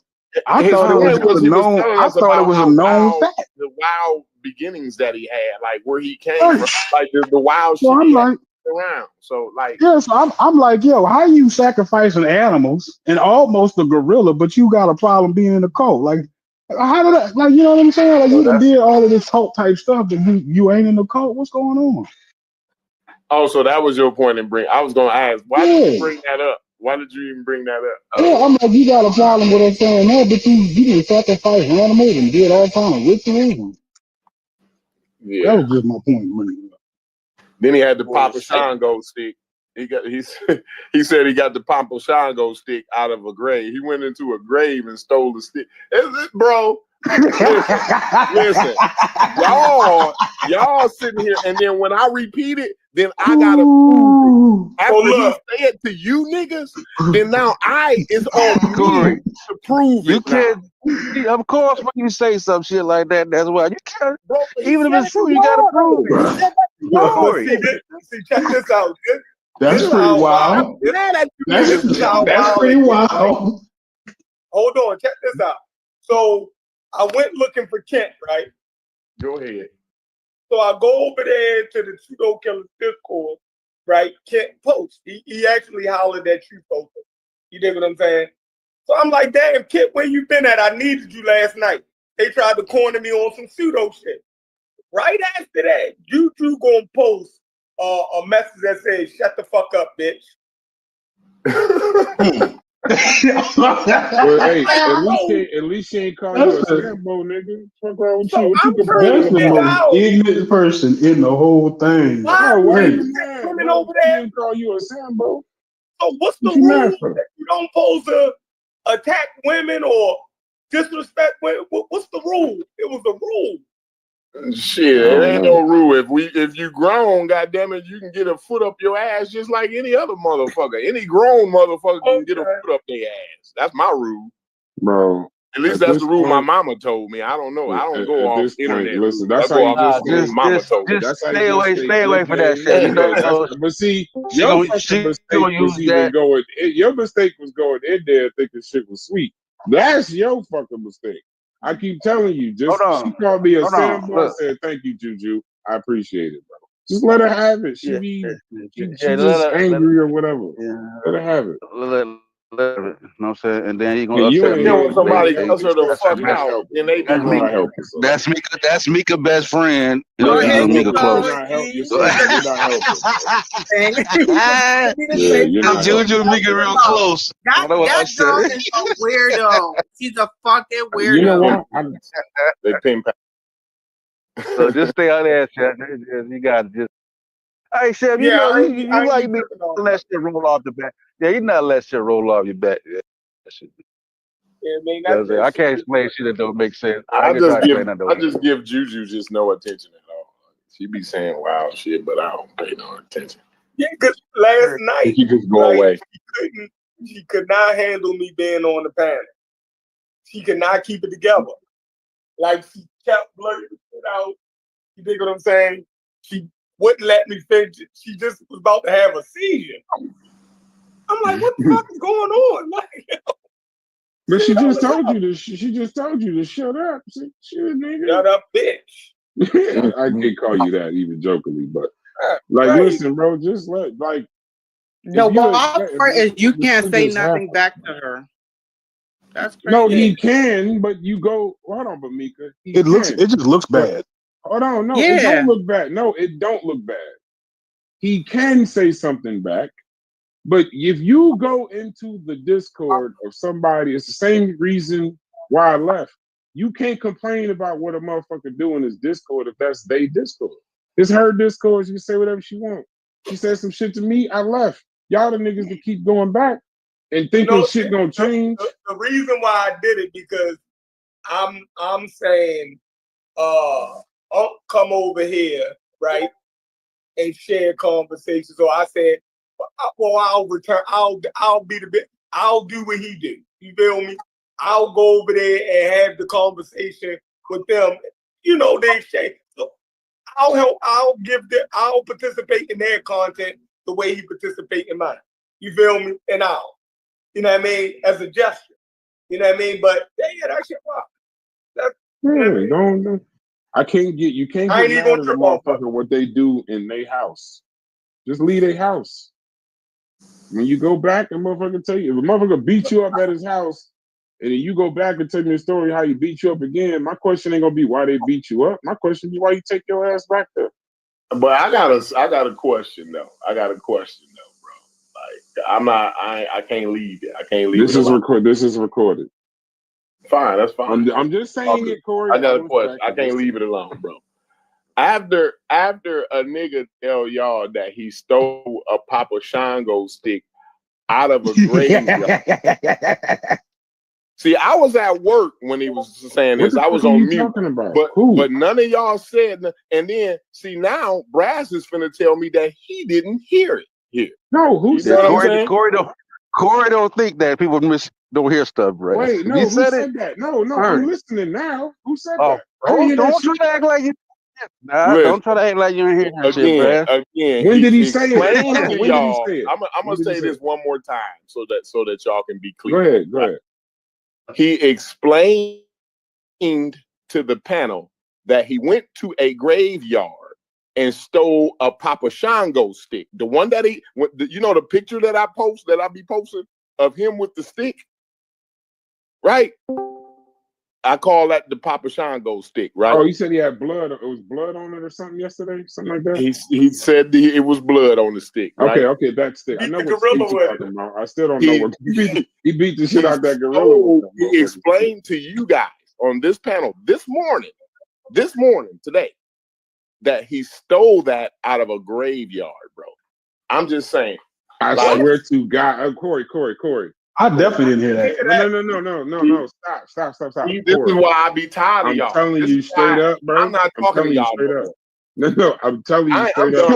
I thought it was a known fact.
The wild beginnings that he had, like where he came from, like the wild shit he had around. So like,
so I'm like, yo, how you sacrificing animals and almost a gorilla, but you got a problem being in the cult? Like, how did that? Like, you know what I'm saying? Like, you did all of this cult type stuff, but you ain't in the cult. What's going on?
Oh, so that was your point in bring. I was gonna ask, why did you bring that up? Why did you even bring that up?
Yeah, I'm like, you got a problem with us saying that, but you didn't sacrifice animals and did all kind of rituals.
Yeah,
that was just my point.
Then he had the Papa Shango stick. He said he got the Papa Shango stick out of a grave. He went into a grave and stole the stick. Bro, listen, y'all sitting here, and then when I repeat it, then I gotta prove it. After he said to you niggas, then now it's on me to prove it.
You can't. Of course, when you say some shit like that, that's why you can't. Bro, even if it's true, you gotta prove it.
See, check this out.
That's pretty wild. That's pretty wild.
Hold on, check this out. So I went looking for Kent, right?
Go ahead.
So I go over there to the Pseudo Killers Discord, right? Kent post. He actually hollered at you folks. You dig what I'm saying? So I'm like, damn, Kent, where you been at? I needed you last night. They tried to corner me on some pseudo shit. Right after that, you two gonna post a message that says, shut the fuck up, bitch.
Well, hey, at least she ain't call you a Sambo, nigga. Fuck wrong with you? What you
That's the most ignorant person in the whole thing.
Why women over there
call you a Sambo?
So what's the rule that you don't supposed to attack women or disrespect women? What's the rule? It was a rule.
Shit, it ain't no rule. If you grown, goddammit, you can get a foot up your ass just like any other motherfucker. Any grown motherfucker can get a foot up their ass. That's my rule,
bro.
At least that's the rule my mama told me. I don't know. I don't go off internet.
Listen, that's how you
mama told me.
Just stay away from that shit. You know,
but see, your fucking mistake was even going. Your mistake was going in there thinking shit was sweet. That's your fucking mistake. I keep telling you, she called me a Sambo. I said, thank you, Juju. I appreciate it, bro. Just let her have it. She's just angry or whatever. Let her have it.
You know what I'm saying? And then he gonna
And you
upset
ain't
me.
Then when somebody
that-
cuss her the
that's
fuck
not
out,
helping.
then they
That's
be
not
mad.
helping. So.
That's Mika best friend. You
Go
know,
ahead,
Juju Mika
Mika.
close.
You're not helping. You're saying that you're not helping.
Yeah, you're not
Juju Mika real close.
That girl is a weirdo. She's a fucking weirdo.
You know what?
They pin pack.
So just stay on that shit. You got to just. Hey, Chef, you know you like me to let shit roll off the back. Yeah, you not let shit roll off your back. Yeah, that shit. I can't explain shit that don't make sense.
I just give Juju just no attention at all. She be saying wild shit, but I don't pay no attention.
Yeah, because last night
she just go away.
She could not handle me being on the panel. She could not keep it together. Like she kept blurting it out. You dig what I'm saying? She wouldn't let me finish it. She just was about to have a seizure. I'm like, what the fuck is going on? Like,
but she just told you to. She just told you to shut up. Shit, nigga.
Shut up, bitch.
I did call you that even jokingly, but like, listen, bro, just let like.
The wild part is you can't say nothing back to her. That's crazy.
No, he can, but you go. Hold on, but Mika,
it just looks bad.
Hold on, no, it don't look bad. No, it don't look bad. He can say something back, but if you go into the Discord of somebody, it's the same reason why I left. You can't complain about what a motherfucker do in his Discord if that's their Discord. It's her Discord. She can say whatever she wants. She said some shit to me. I left. Y'all the niggas that keep going back and thinking shit gonna change.
The reason why I did it because I'm saying, come over here, right, and share conversations. So I said, well, I'll return. I'll be the bit. I'll do what he do. You feel me? I'll go over there and have the conversation with them. You know, they say, so I'll help. I'll participate in their content the way he participate in mine. You feel me? And you know what I mean, as a gesture. You know what I mean? But yeah, that shit wow.
Don't. I can't get you can't get mad at a motherfucker what they do in their house. Just leave their house. When you go back, a motherfucker tell you if a motherfucker beat you up at his house, and then you go back and tell me a story how he beat you up again. My question ain't gonna be why they beat you up. My question is why you take your ass back there.
But I got a question though. Bro. Like I can't leave it. I can't leave
this
it.
This is recorded.
Fine, that's fine.
I'm just saying it, Corey.
I got a question. I can't leave it alone, bro. After a nigga tell y'all that he stole a Papa Shango stick out of a graveyard. See, I was at work when he was saying this. I was on mute. But none of y'all said. And then see now, Brass is finna tell me that he didn't hear it here.
No, who said
that? Corey don't think that people don't hear stuff, right?
Wait, no, who said that? No, I'm listening now. Who said that?
Don't try to act like you. Nah, don't try to act like you ain't hearing that shit, Brad.
Again,
when did he say it?
I'm gonna say this one more time so that y'all can be clear.
Go ahead.
He explained to the panel that he went to a graveyard and stole a Papa Shango stick. The one that the picture that I be posting of him with the stick, right? I call that the Papa Shango stick, right?
Oh, he said he had blood. It was blood on it or something yesterday, something like that.
He said it was blood on the stick. Right?
Okay, that stick. I know what stick you're talking about. I still don't know what he beat the shit out that gorilla.
He explained to you guys on this panel this morning, today, that he stole that out of a graveyard, bro. I'm just saying.
I swear to God, Corey.
I definitely didn't hear that.
No. Stop.
This is why I be tired of y'all.
I'm telling you straight up, bro.
I'm not talking to y'all
straight up. No, I'm telling you straight
up.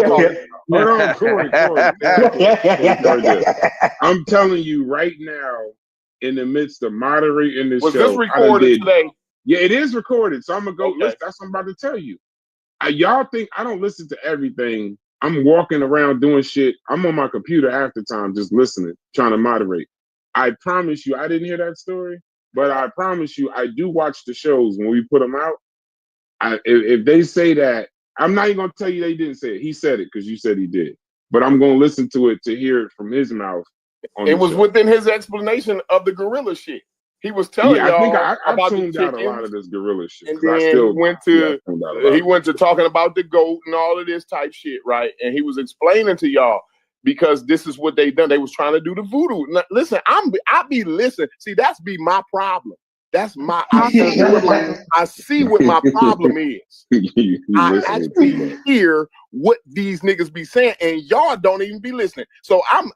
Hold on, Corey. I'm telling you right now, in the midst of moderating this show.
Was this recorded today?
Yeah, it is recorded. So I'm gonna go. Listen, that's what I'm about to tell you. Y'all think I don't listen to everything? I'm walking around doing shit. I'm on my computer half the time, just listening, trying to moderate. I promise you, I didn't hear that story, but I promise you, I do watch the shows when we put them out. If they say that, I'm not even gonna tell you they didn't say it. He said it because you said he did. But I'm gonna listen to it to hear it from his mouth
It was within his explanation of the gorilla shit. He was telling y'all
I think I
about
tuned
the
out a lot of this gorilla shit.
and then he went to talking about the goat and all of this type shit, right? And he was explaining to y'all because this is what they done. They was trying to do the voodoo. Now, listen, I be listening. See, that's be my problem. That's my I see what my problem is. I actually hear what these niggas be saying, and y'all don't even be listening. So I'm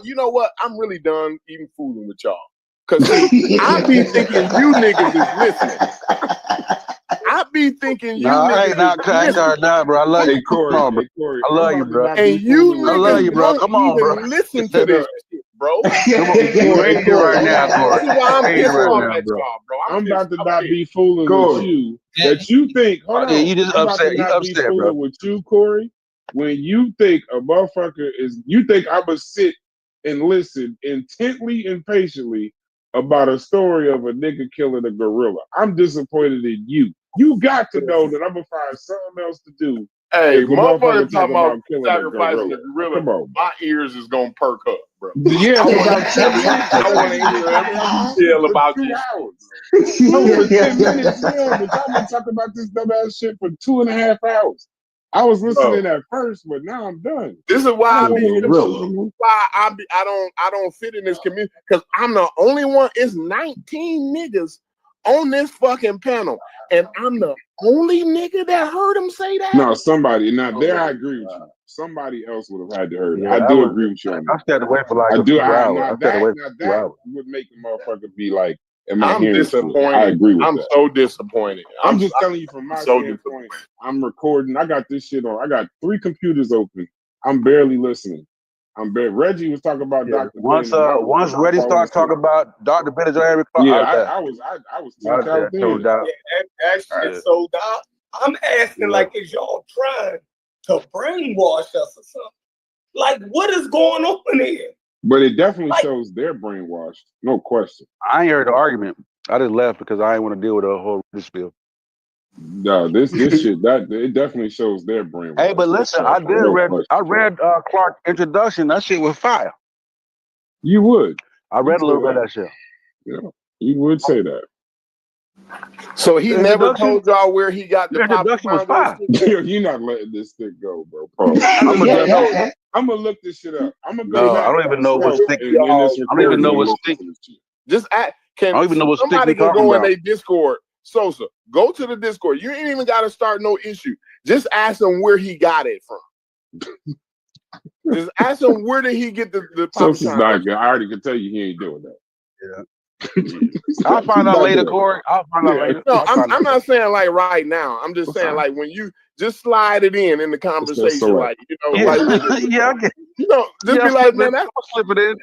you know what? I'm really done even fooling with y'all. Cause see, I be thinking you niggas is listening. I be thinking you niggas is listening.
Nah, bro. I love you, Corey. Come on, bro. I love you, bro.
And you niggas
I love you, bro. Come on, bro.
Listen to this shit, bro.
Come on, you ain't here right now, Corey.
This is why I'm pissed off at y'all, bro.
I'm about to not be fooling with you. That you think, hold on.
You just
I'm
upset.
about to
You
not be
upset,
fooling
bro.
with you, Corey. When you think a motherfucker is, you think I'm gonna sit and listen intently and patiently about a story of a nigga killing a gorilla. I'm disappointed in you. You got to know that I'm gonna find something else to do.
Hey, motherfucker talking about
killing
sacrificing
a
a gorilla.
Come on,
my ears is gonna perk up, bro.
Yeah,
I want to hear every detail about this.
No, for 10 minutes, yeah, but y'all been talking about this dumbass shit for 2.5 hours. I was listening at first, but now I'm done.
This is why I
I
don't fit in this community, because I'm the only one. It's 19 niggas on this fucking panel, and I'm the only nigga that heard him say that.
No, somebody. Now there, I agree with you. Somebody else would have had to heard it. I do agree with you on that.
I stayed away for like
I
a
do.
few hours.
Now
I stayed away for a few
that
hours.
would make the motherfucker be like,
I'm disappointed.
I agree with
I'm
that.
so disappointed.
I'm just telling you from my standpoint. I'm recording. I got this shit on. I got 3 computers open. I'm barely listening. Reggie was talking about Dr.
Once Reggie started talking about Dr. Bennett, I
was tuned out then.
Actually, so I'm asking, like, is y'all trying to brainwash us or something? Like, what is going on here?
But it definitely shows they're brainwashed, no question.
I ain't heard the argument. I just left because I ain't want to deal with the whole spiel.
No, this shit it definitely shows their brainwashed.
Hey, but listen, I read Clark's introduction. That shit was fire.
You would.
I read a little bit of that shit.
Yeah, you would say that.
So he never told y'all where he got the
introduction was fire.
You're not letting this thing go, bro. I'm gonna look this shit up. I'm gonna go.
No, I don't even know what stick. I don't even know what stick.
Just I don't even know what somebody can go in their Discord. Sosa, go to the Discord. You ain't even got to start no issue. Just ask him where he got it from. Just ask him where did he get the
Sosa's not good. I already can tell you he ain't doing that.
Yeah. I'll find out later, Corey. I'll find out later.
No, I'm not saying like right now. I'm just saying like when you just slide it in the conversation, like like
okay.
Just be like, man, that's
slip it in.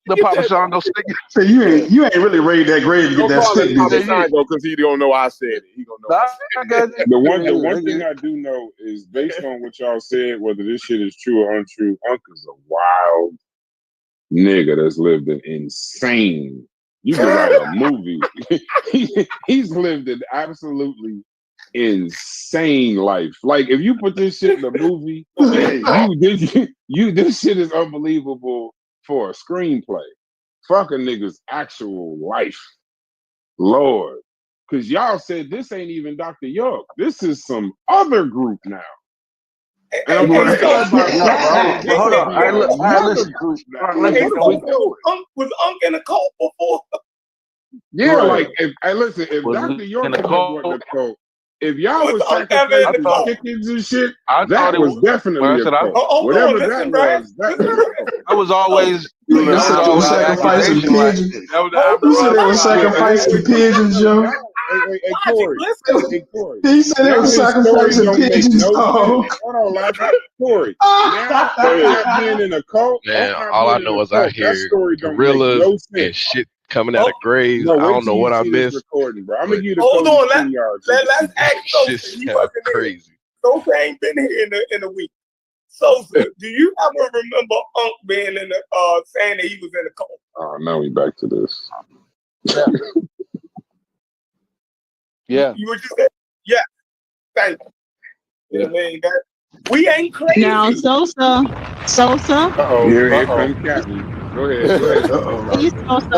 The Papa Sean go stick it.
So you ain't really raided that grave to get that stick.
Papa Sean go because he don't know I said it. He gonna know.
The one thing I do know is based on what y'all said, whether this shit is true or untrue, Uncle's a wild nigga that's lived an insane. You can write a movie. He's lived an absolutely insane life. Like if you put this shit in a movie, this shit is unbelievable for a screenplay. Fuck a nigga's actual life, Lord. Because y'all said this ain't even Dr. York. This is some other group now. And I'm going to talk about
hold on. Listen. Was Unc in a cult before?
Yeah, like if Dr. York was in a cult, if y'all was sacrificing chickens and shit, that was definitely a cult. Whatever that was,
I was always
sacrificing pigeons. You said they were sacrificing pigeons, Joe.
Hey, Corey.
He said they were sacrificing pigeons.
Hold on, Logic. Corey. Now not being in a cult.
Man, all I know is I hear gorillas and shit coming out of graves. I don't know what I missed.
Recording, bro. I'm gonna give you the
hold on. Let's ask
Shit's crazy.
Sosa ain't been here in a week. Sosa, do you ever remember Unc being in the saying that he was in a cult?
Oh, now we back to this.
Yeah.
Yeah.
You were just saying, yeah. Thank you. Yeah. I mean, we ain't crazy.
Now, Sosa.
Here comes Captain. Go ahead.
Please, Sosa.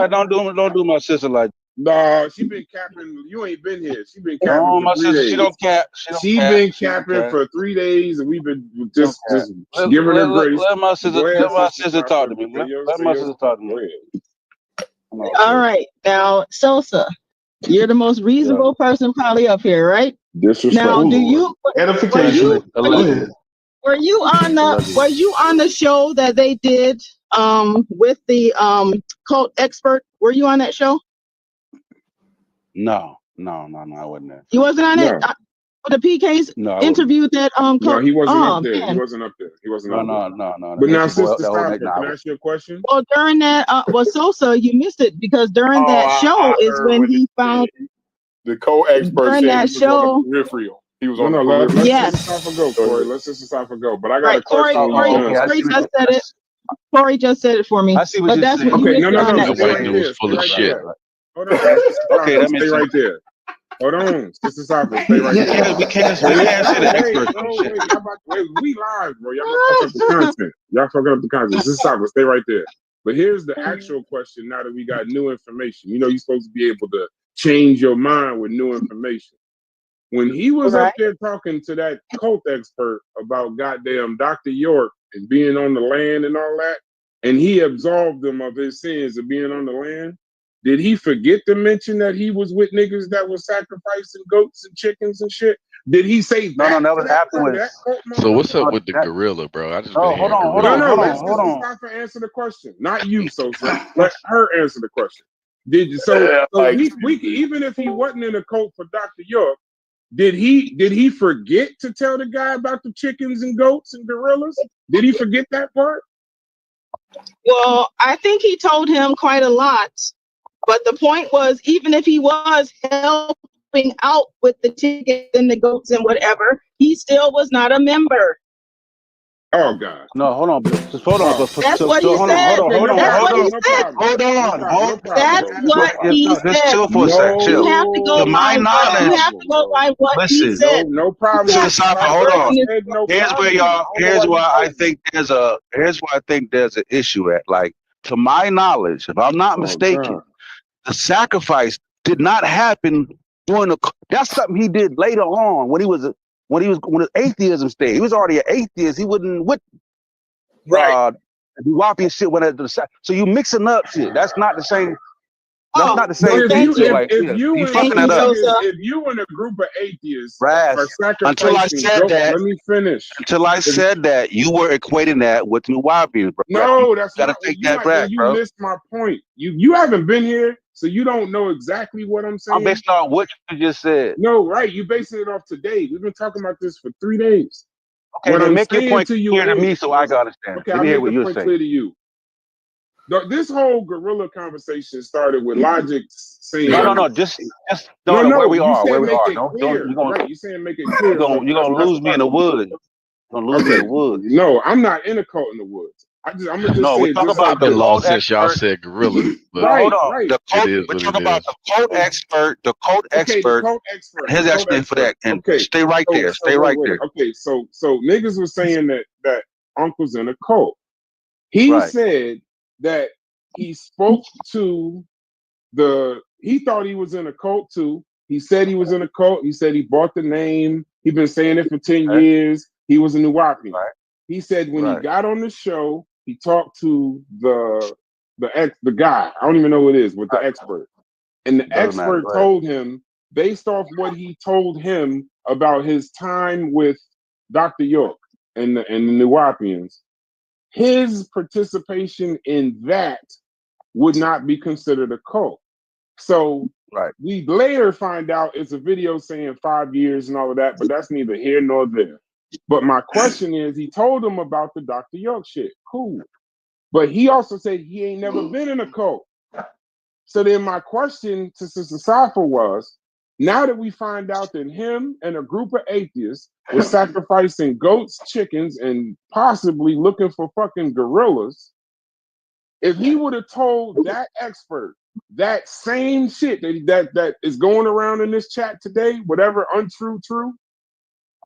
Don't do my sister like.
Nah, she been capping. You ain't been here. She been capping
No,
for
my
3
sister.
days.
She don't cap.
She been capping for 3 days, and we've been just giving her grace.
Let my sister talk to me. Let my sister talk to me.
Go ahead.
All right, now Sosa, you're the most reasonable person probably up here, right?
Disrespectful.
Now, do you?
Edification.
Were you on the show that they did with the cult expert? Were you on that show?
No, I wasn't there.
You wasn't on it? The PKs interviewed that cult.
No, he wasn't up there.
Man.
He wasn't up there.
No.
But now, Sister Stopper, can I ask you a question?
Well, during that, Sosa, you missed it because during that show is when he found
the co-expert
during
said
that
he was
show.
on the peripheral. He was on the
Let's
peripheral.
Sister Stopper go, Corey. Let's Sister Stopper go. But I got a question.
Corey just said it. Corey just said it for me.
I see what
but that's what you
okay,
missed
no.
on that
Stay right
It
there.
was full of shit.
Hold on. Okay, that makes right there. Hold on, Sister Stopper, stay right there.
We can't say the expert.
We live, bro. Y'all gonna fuck up the content. Y'all fucking up the content. Sister Stopper, stay right there. But here's the actual question. Now that we got new information, you know, you're supposed to be able to change your mind with new information. When he was up there talking to that cult expert about goddamn Dr. York and being on the land and all that, and he absolved them of his sins of being on the land, did he forget to mention that he was with niggas that was sacrificing goats and chickens and shit? Did he say that?
No, that was afterwards.
So what's up with the gorilla, bro? I just been
hold on.
Let Sister Stopper answer the question, not you, Sosa. Let her answer the question. Even if he wasn't in a cult for Dr. York, did he forget to tell the guy about the chickens and goats and gorillas? Did he forget that part?
Well, I think he told him quite a lot. But the point was, even if he was helping out with the chickens and the goats and whatever, he still was not a member.
Oh God!
No, hold on. Just hold on.
That's what he said. That's what he said.
Hold on.
That's what he said.
Just chill for a second. Chill.
You have to go by what you have to go by what he said.
No problem.
Hold on. Here's why I think there's an issue at. Like, to my knowledge, if I'm not mistaken, the sacrifice did not happen during that's something he did later on when his atheism stayed. He was already an atheist. He wouldn't Nuwapian shit went at the side. So you mixing up shit. That's not the same. That's not the same thing.
If you and a group of atheists are sacrificing
until I said that,
let me finish.
Until I said that, you were equating that with Nuwapians, bro.
No, that's
gotta take that back, bro.
You missed my point. You haven't been here, so you don't know exactly what I'm saying.
I'm based on what you just said.
No, right? You basing it off today. We've been talking about this for 3 days.
Okay, then make your point clear to me so I can understand.
Okay,
let me hear what you're saying.
Clear to you. This whole gorilla conversation started with Logic saying,
"No, just where we are.
You're saying make it clear.
You're gonna lose me in the woods.
No, I'm not in a cult in the woods. I'm gonna just say.
We talk about
the law since y'all said gorilla.
Right.
We talk about the cult expert. The cult expert. His explanation for that. And stay right there. Stay right there.
Okay, so niggas was saying that Uncle's in a cult. He said that he spoke to he thought he was in a cult too. He said he was in a cult. He said he bought the name. He'd been saying it for 10 years. He was a Nuwapian. He said when he got on the show, he talked to the guy. I don't even know who it is, but the expert. And the expert told him, based off what he told him about his time with Dr. York and the Nuwapians, his participation in that would not be considered a cult. So we later find out it's a video saying 5 years and all of that, but that's neither here nor there. But my question is, he told him about the Dr. York shit. Cool. But he also said he ain't never been in a cult. So then my question to Sister Safa was, now that we find out that him and a group of atheists were sacrificing goats, chickens, and possibly looking for fucking gorillas, if he would have told that expert that same shit that is going around in this chat today, whatever untrue, true,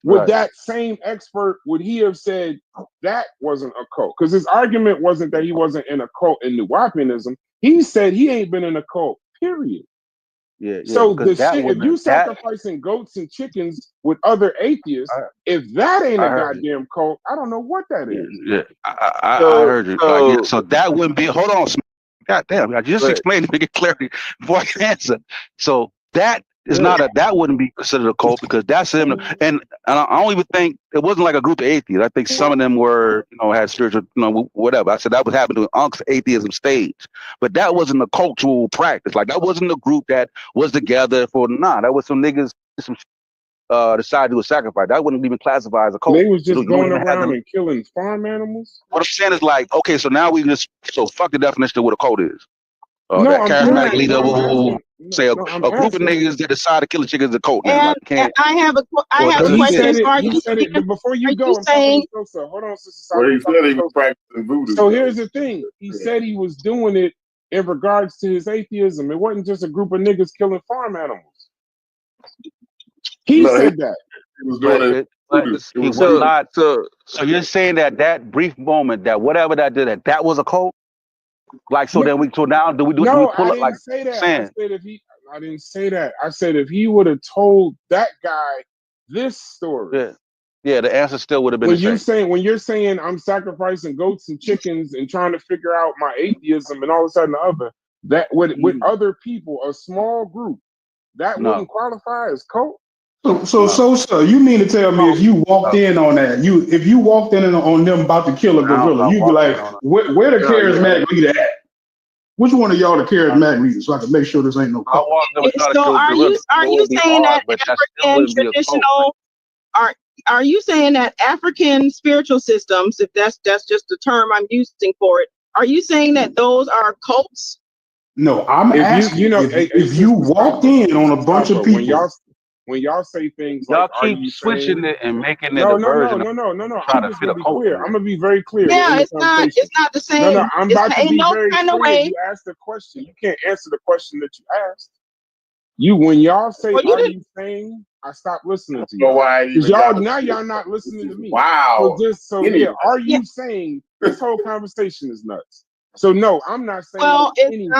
would that same expert, would he have said that wasn't a cult? Because his argument wasn't that he wasn't in a cult in Nuwapianism. He said he ain't been in a cult, period.
Yeah.
So the shit, if you sacrificing goats and chickens with other atheists, if that ain't a goddamn cult, I don't know what that is.
Yeah, I heard you. So that wouldn't be. Hold on, God damn! I just explained to get clarity before I answer. So that is not that wouldn't be considered a cult because that's him. And I don't even think it wasn't like a group of atheists. I think some of them were, had spiritual, whatever. I said that was happening to Unc's atheism stage, but that wasn't a cultural practice. Like that wasn't a group that was together for that was some niggas decided to do a sacrifice. That wouldn't even classify as a cult.
They was just going around and killing farm animals.
What I'm saying is like, okay, so now we fuck the definition of what a cult is.
No,
that
I'm
charismatic
asking,
leader
no,
say a group of niggas that decide to kill a chicken is a cult.
And I have a question. Are you saying,
before you go, I'm
saying,
talking to Sosa. Hold on, Sister
Well, he said he was practicing voodoo.
So here's the thing. He said he was doing it in regards to his atheism. It wasn't just a group of niggas killing farm animals. He said that.
He was doing it.
He was not. So you're saying that brief moment, that whatever that did, that was a cult? Like, so then so now do we pull up like
say that.
Saying?
I didn't say that. I said if he would have told that guy this story.
Yeah, the answer still would have been the same.
When you're saying I'm sacrificing goats and chickens and trying to figure out my atheism and all of a sudden the other, that with other people, a small group, that wouldn't qualify as cult.
So you mean to tell me if you walked in on that, if you walked in on them about to kill a gorilla, you'd be like, where the charismatic leader at? Which one of y'all the charismatic leader, so I can make sure this ain't no cult?
So are you saying that African traditional are you saying that African spiritual systems, if that's just the term I'm using for it, are you saying that those are cults?
No, I'm asking if you walked in on a bunch of people.
When y'all say things
y'all
like,
keep switching it and making it
a
version.
No. I'm just gonna be clear. I'm gonna be very clear.
Yeah, it's not the same.
No, I'm about to be very clear.
Way.
You asked the question. You can't answer the question that you asked. When y'all say, are you saying? I stopped listening to you. Because y'all not listening to me.
Wow.
Are you saying this whole conversation is nuts? So no, I'm not saying.
Well, it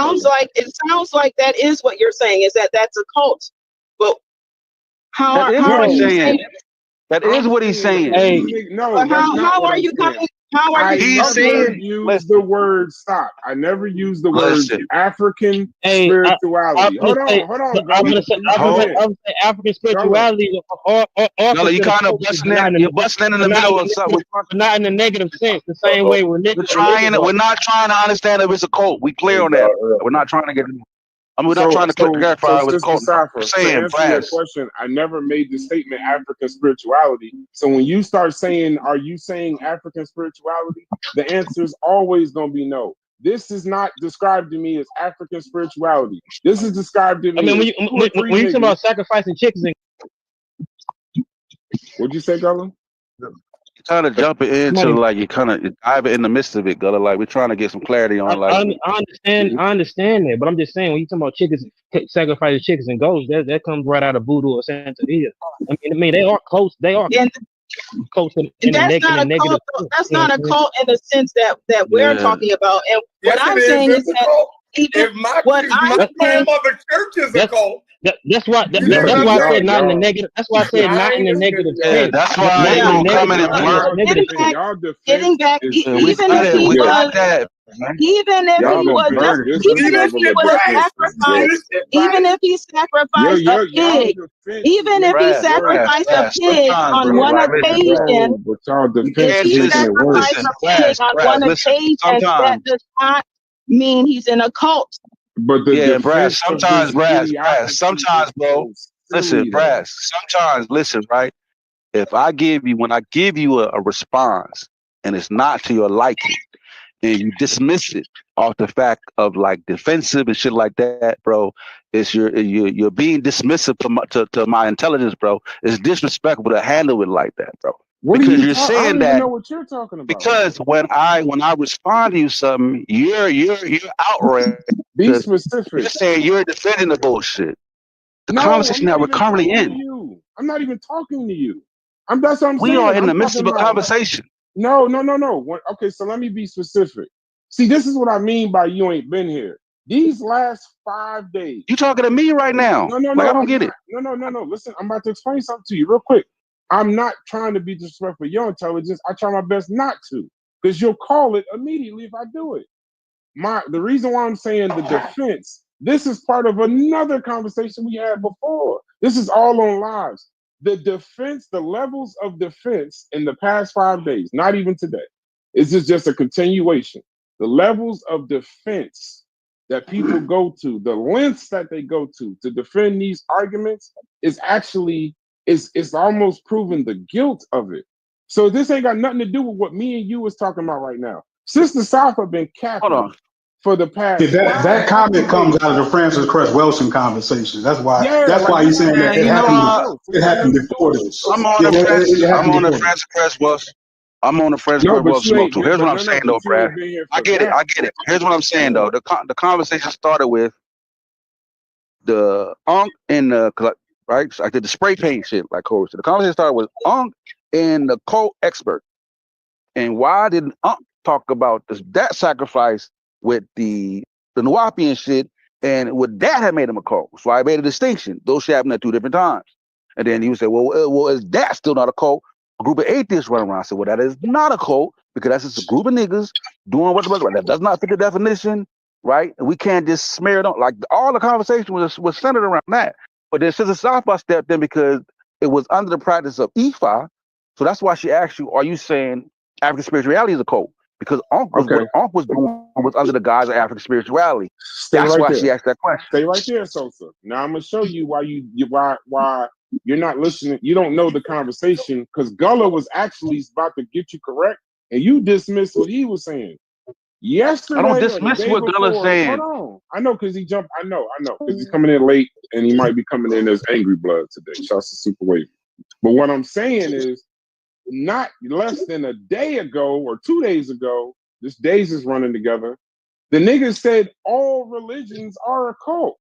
sounds like that is what you're saying. Is that's a cult? But how are you saying?
That is what he's saying.
Hey, no,
how are you coming? How are you?
I never used the word stop. I never used the word African spirituality. Hold on.
I'm gonna say African spirituality.
You kind of you're busting in the middle of something.
Not in a negative sense. The same way we're not trying
to understand if it's a cult. We clear on that. We're not trying to get. We're not trying to clarify with cult.
Saying, to answer your question, I never made the statement African spirituality. So when you start saying, are you saying African spirituality? The answer is always going to be no. This is not described to me as African spirituality. This is described to me.
I mean, when you talk about sacrificing chickens,
what'd you say, Gullah?
Kind of jumping into you kind of dive in the midst of it, Gullah. Like we're trying to get some clarity on
I understand that, but I'm just saying when you talk about chickens, sacrificing chickens and goats, that comes right out of voodoo or Santeria. I mean they are close. They are close in the negative.
That's not a cult in the sense that we're talking about. And what I'm saying is that even what I'm saying,
grandmother church is a cult.
That's why I said not in the negative. That's why I said not in the negative sense.
That's why you don't come in and learn.
Getting back, even if he sacrificed a pig, even if he sacrificed a pig on one occasion, that does not mean he's in a cult.
But
sometimes, bro. Listen, Brass. Sometimes, listen, right? When I give you a response and it's not to your liking, and you dismiss it off the fact of like defensive and shit like that, bro, you're being dismissive to my intelligence, bro. It's disrespectful to handle it like that, bro. Because you're saying that.
I don't know what you're talking about.
Because when I respond to you something, you're outraged.
Be specific.
You're saying you're defending the bullshit. The conversation that we're currently in.
I'm not even talking to you. That's what I'm saying.
We are in the
I'm
midst of
talking
a
about
conversation.
no. Okay, so let me be specific. See, this is what I mean by you ain't been here. These last 5 days.
You talking to me right now?
No.
Like, I don't get it.
No. Listen, I'm about to explain something to you real quick. I'm not trying to be disrespectful for your intelligence. I try my best not to, because you'll call it immediately if I do it. The reason why I'm saying the defense, this is part of another conversation we had before. This is all on lives. The defense, the levels of defense in the past 5 days, not even today. It's just a continuation. The levels of defense that people go to, the lengths that they go to defend these arguments is actually, it's almost proving the guilt of it. So this ain't got nothing to do with what me and you was talking about right now. Sister South have been capping for the past.
That comment comes out of the Francis Cress Wilson conversation. That's why. That's why he's saying that it happened. It happened before this.
I'm on the Francis Cress Wilson. I'm on the Francis Cress Wilson smoke too. Here's what I'm saying though, Brad. I get it. Here's what I'm saying though. The conversation started with the Unk and the right. So I did the spray paint shit, like Corey said. The conversation started with Unk and the cult expert. And why didn't Unk talk about that sacrifice with the Nuwapian shit, and what that had made him a cult? So I made a distinction. Those shit happened at 2 different times. And then you say, well, is that still not a cult? A group of atheists running around. I said, well, that is not a cult, because that's just a group of niggas doing what that does not fit the definition, right? And we can't just smear it on. Like, all the conversation was centered around that. But then Sister Southpaw stepped in because it was under the practice of Ifa. So that's why she asked you, are you saying African spirituality is a cult? Because Unk was what Unk was doing was under the guise of African spirituality. That's why she asked that question.
Stay right there, Sosa. Now I'm gonna show you why why you're not listening. You don't know the conversation, because Gullah was actually about to get you correct, and you dismissed what he was saying. Yesterday,
I don't dismiss what Gullah's saying.
Hold on. I know, because he jumped. I know, because he's coming in late, and he might be coming in as angry blood today. Shouts to Super Wavy. But what I'm saying is, not less than a day ago or 2 days ago, this days is running together, the niggas said all religions are a cult.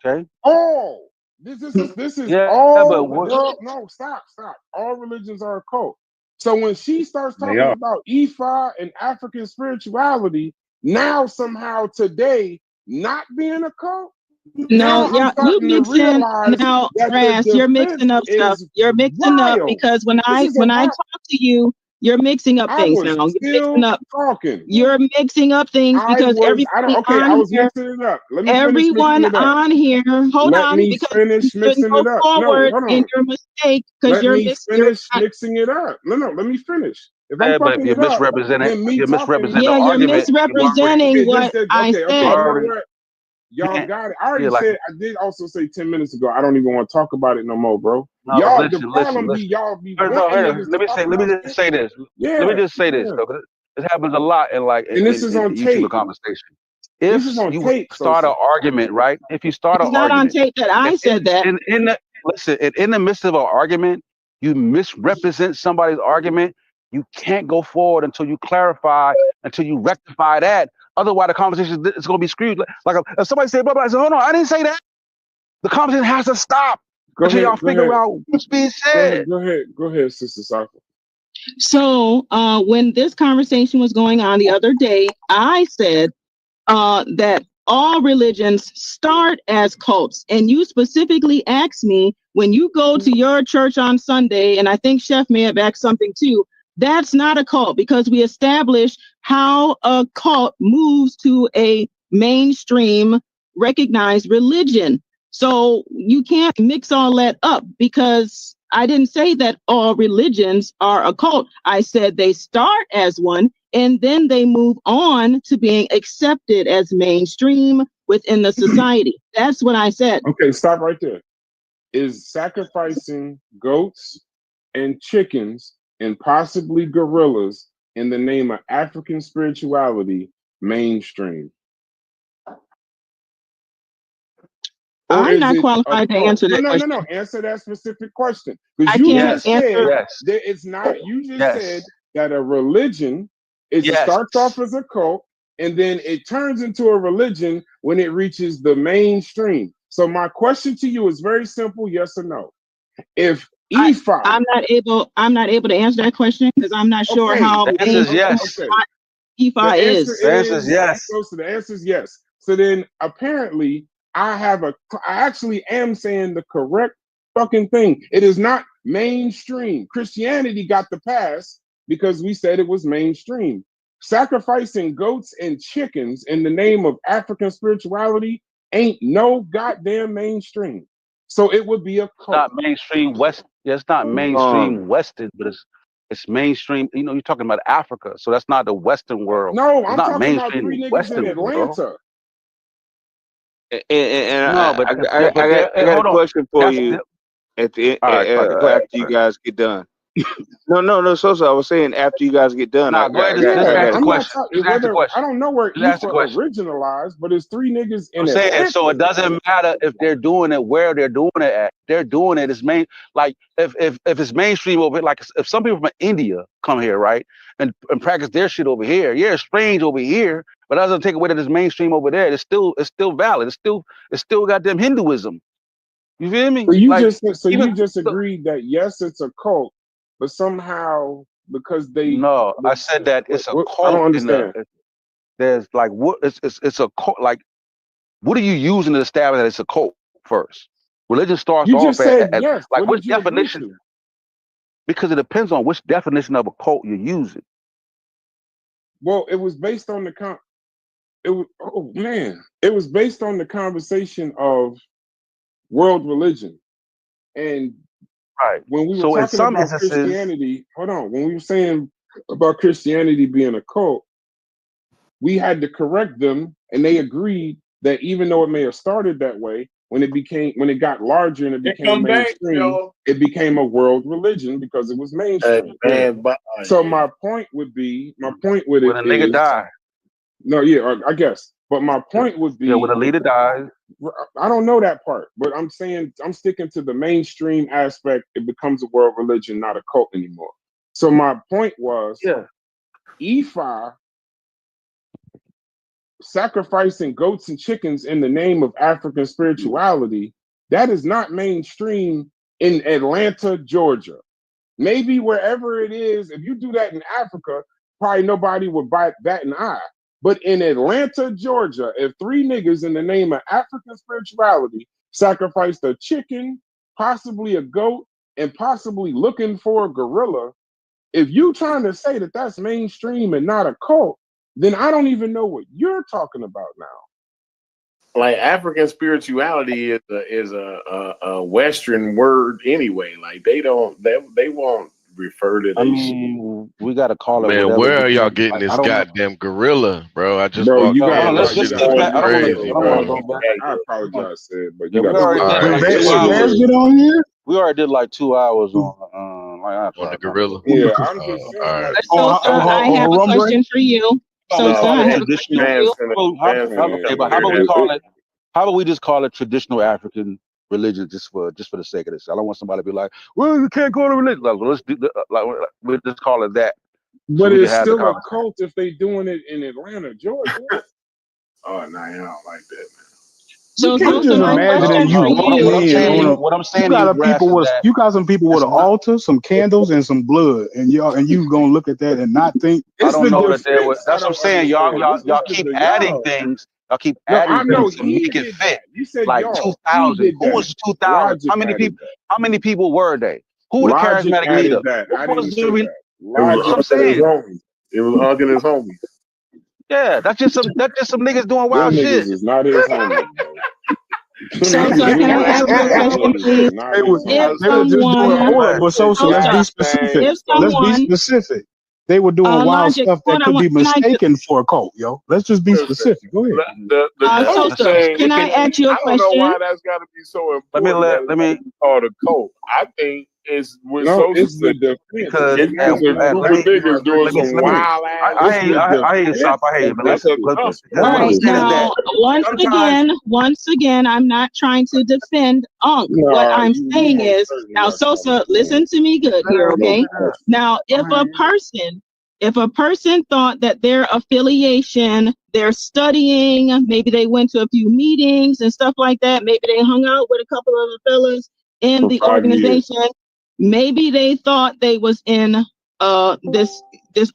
Okay.
All. This is all. No, stop. All religions are a cult. So when she starts talking about Ifa and African spirituality, now somehow today not being a cult.
No, yeah, you mixing now, Brass. You're mixing up stuff. You're mixing up, because when I talk to you, you're mixing up things now. You're mixing up. You're mixing up things because everyone on here. Hold on, because
finish mixing it up.
Forward in your mistake, because you're
mixing it up. No, let me finish. If I'm
but you're misrepresenting. You're misrepresenting the
you're
argument.
misrepresenting what I said.
Y'all got it. I already said. I did also say 10 minutes ago. I don't even want to talk about it no more, bro.
No,
y'all,
listen. Let me just say this.
Yeah,
let me just say this. Though, this happens a lot in
this is on tape.
YouTube conversation. If you start an argument, right? If you start an argument,
not on tape that I said that.
In the midst of an argument, you misrepresent somebody's argument. You can't go forward until you clarify, until you rectify that. Otherwise, the conversation is going to be screwed. Like if somebody said, blah, blah, I said, hold on, I didn't say that. The conversation has to stop until y'all figure out what's being said.
Go ahead, Sister Saka.
So when this conversation was going on the other day, I said that all religions start as cults. And you specifically asked me, when you go to your church on Sunday, and I think Chef may have asked something too, that's not a cult, because we established how a cult moves to a mainstream recognized religion. So you can't mix all that up, because I didn't say that all religions are a cult. I said they start as one, and then they move on to being accepted as mainstream within the society. That's what I said.
Okay, stop right there. Is sacrificing goats and chickens and possibly gorillas in the name of African spirituality mainstream?
I'm not qualified to answer that question.
No. Answer that specific question. Because you just said that it's not. You just said that a religion starts off as a cult, and then it turns into a religion when it reaches the mainstream. So my question to you is very simple: yes or no? If E5.
I'm not able to answer that question because I'm not sure how
the answer is yes.
E5 is.
The answer is yes.
So the answer is yes. So then apparently I actually am saying the correct fucking thing. It is not mainstream. Christianity got the pass because we said it was mainstream. Sacrificing goats and chickens in the name of African spirituality ain't no goddamn mainstream. So it would be a cult.
Not mainstream West. Yeah, it's not mainstream Western, but it's mainstream. You know, you're talking about Africa, so that's not the Western world.
No,
it's
I'm
not
talking about
mainstream
3 niggas
Western
in Atlanta.
World.
I got a question for you after you guys get done. No, Sosa. I was saying after you guys get done.
Go ahead. Just ask the question.
I don't know where Ifa originalized, but it's 3 niggas in Atlanta.
Saying, so it doesn't matter if they're doing it where they're doing it at. They're doing it. It's main, like if it's mainstream over here, like if some people from India come here, right, and practice their shit over here, yeah, it's strange over here, but that doesn't take away that it's mainstream over there. It's still valid. It's still goddamn Hinduism. You feel me?
So you just agreed that yes, it's a cult, but somehow because they
I said that it's a cult.
I don't understand.
There's like what it's a cult. Like what are you using to establish that it's a cult first? Religion starts off
at
yes. Like which definition? Because it depends on which definition of a cult you're using.
Well, it was based on it was based on the conversation of world religion. And when we were talking about Christianity, when we were saying about Christianity being a cult, we had to correct them, and they agreed that even though it may have started that way, when it got larger and it became mainstream, it became a world religion because it was mainstream. So my point with it
when a nigga die.
No, yeah, I guess. But my point would be
when a leader dies.
I don't know that part, but I'm saying I'm sticking to the mainstream aspect. It becomes a world religion, not a cult anymore. So my point was, Ifa sacrificing goats and chickens in the name of African spirituality, that is not mainstream in Atlanta, Georgia. Maybe wherever it is, if you do that in Africa, probably nobody would bat an eye. But in Atlanta, Georgia, if 3 niggas in the name of African spirituality sacrificed a chicken, possibly a goat, and possibly looking for a gorilla, if you trying to say that that's mainstream and not a cult, then I don't even know what you're talking about now.
Like African spirituality is a Western word anyway. Like they won't refer to.
I mean, we gotta call it.
Man, where are y'all getting this goddamn gorilla, bro? I just walked
you
in.
let's
shit
just
crazy, bro.
I apologize, Sid, but
we already did like 2 hours on
the gorilla.
Yeah, I'm just saying.
I have a question for you. So I have a question for you.
But how about we call it? How about we just call it traditional African religion, just for the sake of this? I don't want somebody to be like, "Well, you can't go to religion." Like, well, let's do we'll just call it that.
But it's still a cult if they doing it in Atlanta, Georgia.
Oh, no, I don't like that, man.
So just imagine if
what I'm saying.
You got some people with an altar, some candles, and some blood, and you gonna look at that and not think.
I don't know that there was. That's what I'm saying. Y'all keep adding things. Y'all keep adding things to make it fit.
You said
like 2,000. Who was 2,000? How many people were they? Who were the charismatic leader?
What I'm saying. It was Ugg and his homies.
Yeah, that's just some niggas doing wild shit.
Is not his homies.
So can I ask you a question, please?
Let's be specific. Let's be specific. They were doing wild stuff that could be mistaken for a cult, yo. Let's just be specific. Go ahead.
Can I ask you a question?
I don't know why that's got to be so important.
Let me
call the cult. I think it's
the
because
niggas doing some wild ass.
I hear you, Shop. I hear you.
But once again, I'm not trying to defend Unc. What I'm saying is, now, Sosa, listen to me good here, okay? Now, if a person thought that their affiliation, they're studying, maybe they went to a few meetings and stuff like that, maybe they hung out with a couple of the fellas in the organization. maybe they thought they was in this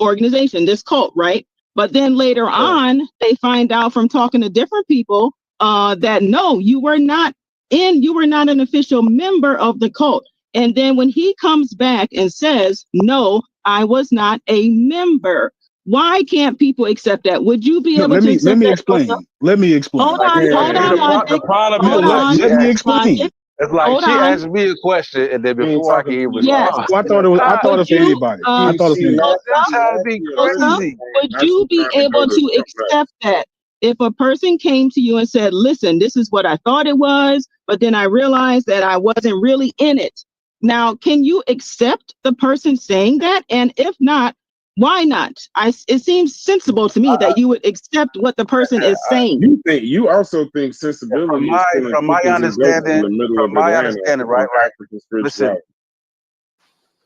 organization, this cult, right? But then later on, they find out from talking to different people that no, you were not an official member of the cult. And then when he comes back and says, no, I was not a member. Why can't people accept that? Would you be able to accept that?
Let me explain.
Hold on,
The problem is,
let me explain.
It's like she asked me a question, and then before I can even respond,
I thought it was for anybody. I thought it was
crazy.
Would you be able to accept that if a person came to you and said, listen, this is what I thought it was, but then I realized that I wasn't really in it. Now, can you accept the person saying that? And if not, why not? It seems sensible to me that you would accept what the person is saying.
You also think sensibility
from my understanding, right?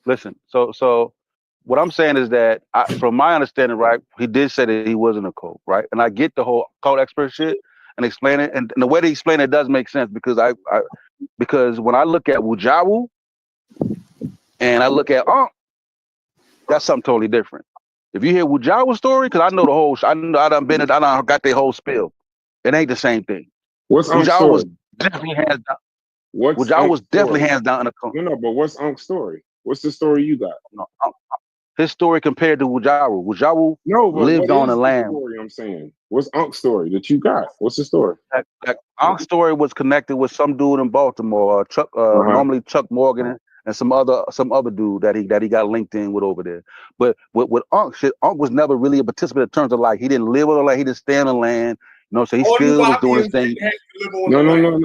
Listen. So what I'm saying is that from my understanding, right, he did say that he wasn't a cult, right? And I get the whole cult expert shit and explain it, and the way they explain it does make sense because because when I look at Wujawu and I look at that's something totally different. If you hear Wujawu's story, because I know the whole, I done got their whole spill. It ain't the same thing. Wujawu was definitely hands down. Wujawu was definitely hands down in the cult.
No, but what's Unk's story? What's the story you got?
No, his story compared to Wujawu. Wujawu lived on the land.
Story I'm saying. What's Unk's story that you got? What's the story?
Unk's story was connected with some dude in Baltimore, Chuck, normally Chuck Morgan, and some other dude that he got linked in with over there. But with Unk, Unk was never really a participant in terms of like he didn't live on the land, he didn't stay on the land. You know, so he still was doing his thing.
No.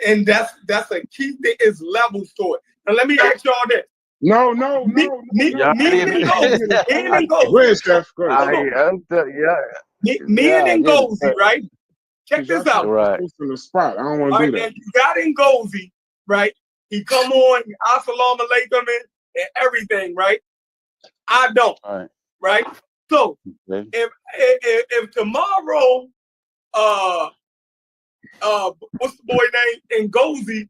And that's a key thing is levels to it. Now let me ask y'all this.
No.
Me and Ngozi, right? Check this out.
Right. In the spot. I don't want to do that.
You got Ngozi, right? He come on, assalamu alaikum and everything, right? I don't. Right? So if tomorrow what's the boy name? Ngozi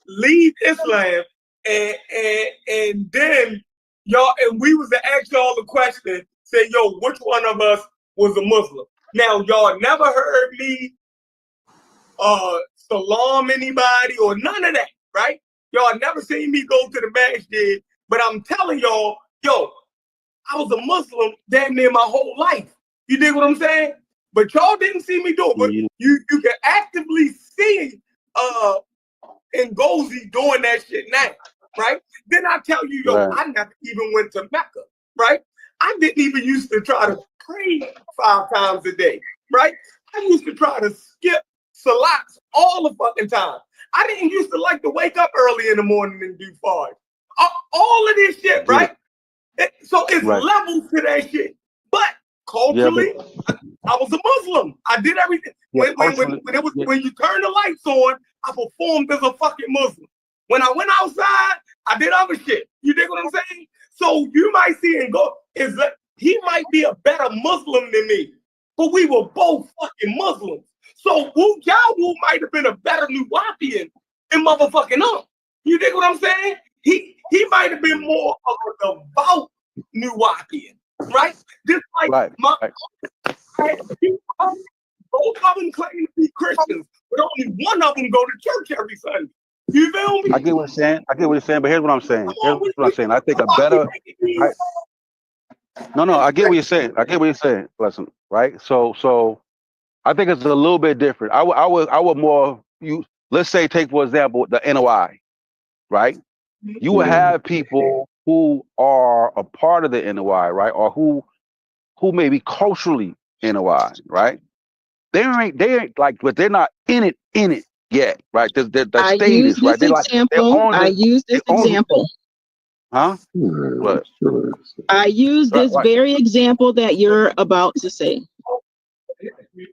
leave Islam and then y'all and we was to ask y'all the question, say, yo, which one of us was a Muslim? Now y'all never heard me salam anybody or none of that, right? Y'all never seen me go to the masjid, but I'm telling y'all, yo, I was a Muslim damn near my whole life. You dig what I'm saying? But y'all didn't see me do it. But you can actively see Ngozi doing that shit now, right? Then I tell you, yo, I never even went to Mecca, right? I didn't even used to try to pray 5 times a day, right? I used to try to skip salats all the fucking time. I didn't used to like to wake up early in the morning and do 5. All of this shit, right? So it's levels to that shit. But culturally, I was a Muslim. I did everything. When you turn the lights on, I performed as a fucking Muslim. When I went outside, I did other shit. You dig what I'm saying? So you might see and go, he might be a better Muslim than me, but we were both fucking Muslims. So Wujawu might have been a better Nuwapian than motherfucking Unk. You dig what I'm saying? He might have been more of a devout Nuwapian, right? Just like both of them claim to be Christians, but only one of them go to church every Sunday. You feel me?
I get what you're saying, but here's what I'm saying. I think a better. I get what you're saying. Listen, right? So I think it's a little bit different. I would more let's say take for example the NOI, right? You would have people who are a part of the NOI, right? Or who may be culturally NOI, right? They ain't like, but they're not in it yet, right? The status, right?
I use this example.
Huh? What?
I use this very example that you're about to say.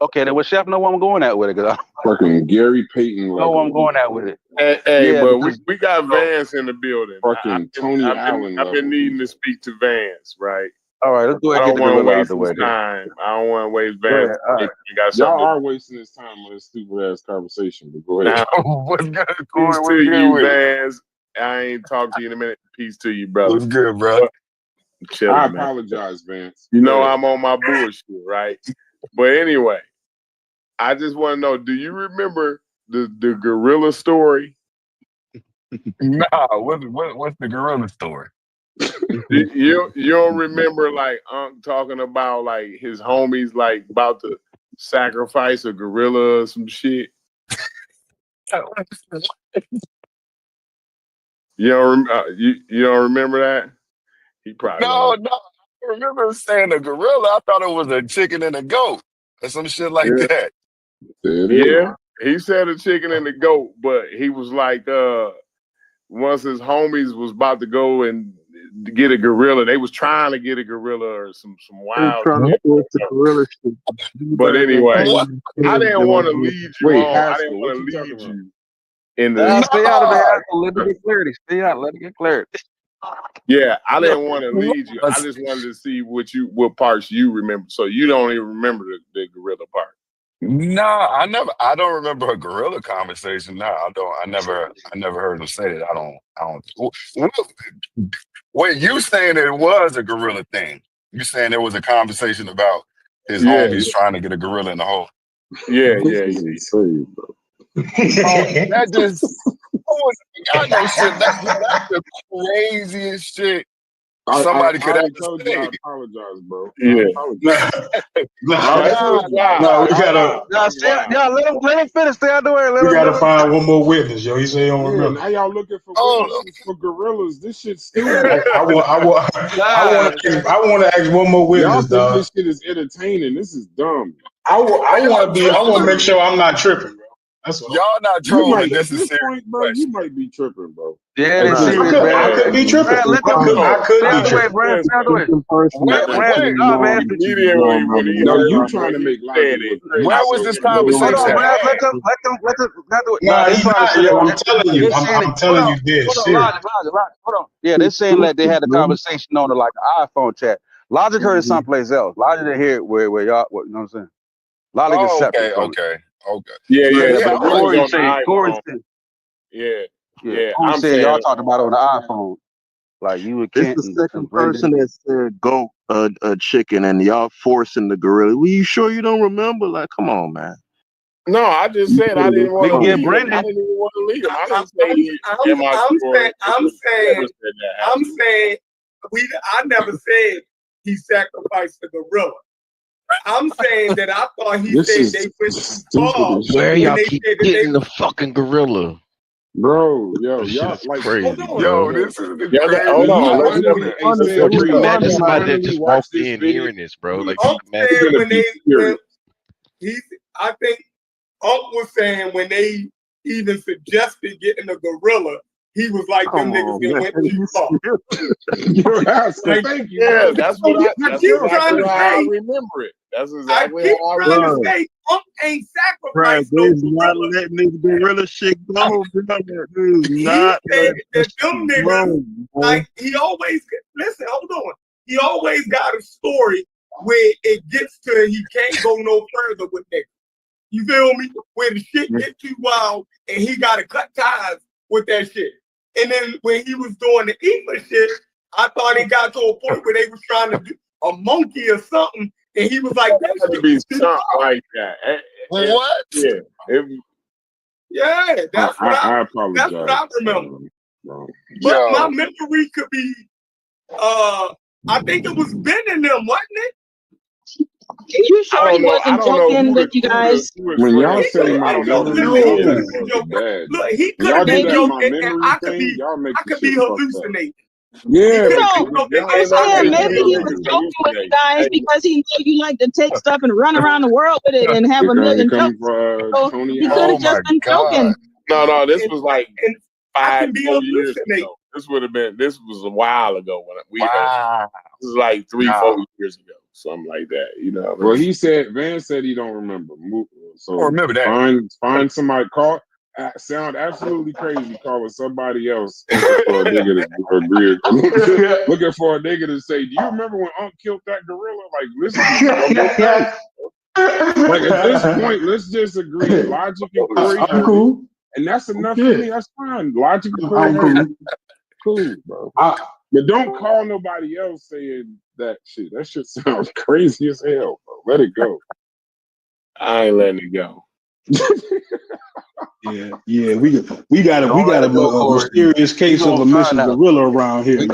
Okay, then Chef know where I'm going at with it, because
fucking Gary Payton.
Know where I'm going at with it.
Hey, but we got Vance in the building.
Fucking Tony Allen.
I've been needing to speak to Vance, right?
All right, let's go ahead and get the
waste
out the way.
Time. I don't want to waste Vance.
Y'all are wasting his time with this stupid ass conversation. But go ahead.
Now, what's going to you, Vance? I ain't talked to you in a minute. Peace to you, brother.
What's good, bro?
Chilling,
I
man.
apologize, Vance.
You know I'm on my bullshit, right? But anyway, I just want to know, do you remember the gorilla story?
Nah, what's the gorilla story?
You don't remember like Unc talking about like his homies like about to sacrifice a gorilla or some shit? You don't remember that? He probably
No. I remember saying a gorilla. I thought it was a chicken and a goat or some shit like that.
Yeah, he said a chicken and a goat, but he was like, once his homies was about to go and get a gorilla, they was trying to get a gorilla or some wild shit. But anyway, I didn't want to lead you on. I didn't want to lead you in the.
Stay out of there. Let it get clarity. Stay out. Let it get clarity.
Yeah, I didn't want to lead you. I just wanted to see what parts you remember. So you don't even remember the gorilla part.
No, I don't remember a gorilla conversation. No, I don't. I never heard him say that. I don't. Wait, you saying it was a gorilla thing? You saying there was a conversation about his homies trying to get a gorilla in the hole?
Yeah.
Insane, bro.
That just. I know shit. That's the craziest shit somebody could ever say.
I apologize, bro.
Yeah.
No, we gotta.
Let him finish. Stay out the way.
We gotta find one more witness, yo. He say he don't remember.
Now y'all looking for witnesses for gorillas. This shit's stupid.
I want to ask one more witness,
Y'all think
dog.
this shit is entertaining. This is dumb.
I want to make sure I'm not tripping, bro. That's what
y'all not trolling necessarily.
Bro, you might be tripping, bro.
Yeah,
I could be tripping. I could be tripping.
No, you trying to make logic.
Where was this conversation?
Let them.
I'm telling you this.
Hold on. Yeah, they're saying that they had a conversation on like an iPhone chat. Logic heard it someplace else. Logic didn't hear it where y'all. You know what I'm saying? Logic is separate.
Okay.
Yeah. Corey said.
Yeah.
I'm saying y'all talked about it on the iPhone. Like you would.
It's the second person that said goat, a chicken, and y'all forcing the gorilla. Well, you sure you don't remember? Like, come on, man.
No, I just said I didn't want to leave him.
Brendan.
I didn't even want to leave him. I didn't say
I'm saying I never said he sacrificed the gorilla. I'm saying that I thought he said they went too far.
Where y'all keep getting the fucking gorilla?
Bro, y'all
like crazy.
This is the
crazy. Hold on.
Imagine somebody that just walked in hearing this, bro. Like,
I think Unc was saying when they even suggested getting a gorilla, he was like, them niggas went too far.
You're asking. Thank you.
Yeah, that's exactly how I remember it. That's exactly how I remember it.
Say, Unc ain't sacrificed no
not letting this gorilla shit go, brother. Not
that them niggas, like, he always, listen, hold on. He always got a story where it gets to he can't go no further with niggas. You feel me? Where the shit get too wild and he got to cut ties with that shit. And then when he was doing the English shit, I thought it got to a point where they was trying to do a monkey or something, and he was like, "That should be something
like that."
What?
Yeah, that's what I
apologize.
That's what I remember. But my memory could be. I think it was Ben and them, wasn't it?
Can you sure he wasn't joking with you guys?
When y'all say my memory,
look, he could have been joking, and I could be hallucinating.
Yeah,
I'm saying maybe he was joking with you guys because he knew you like to take stuff and run around the world with it and have a million jokes. So he could have just been joking.
No, this was like 5 years ago. This was a while ago when this was like 3-4 years ago, something like that. You know.
Well, Vance said he don't remember. So
I remember that.
Find somebody. Sound absolutely crazy calling somebody else looking for a nigga to agree. Looking for a nigga to say, "Do you remember when Unc killed that gorilla?" Like, listen. Like at this point, let's just agree. Logic and Corey.
I'm cool.
And that's enough for me. That's fine. Logic is cool, bro. But don't call nobody else saying that shit. That shit sounds crazy as hell, bro. Let it go.
I ain't letting it go.
Yeah, we got a mysterious case of a missing gorilla around here. I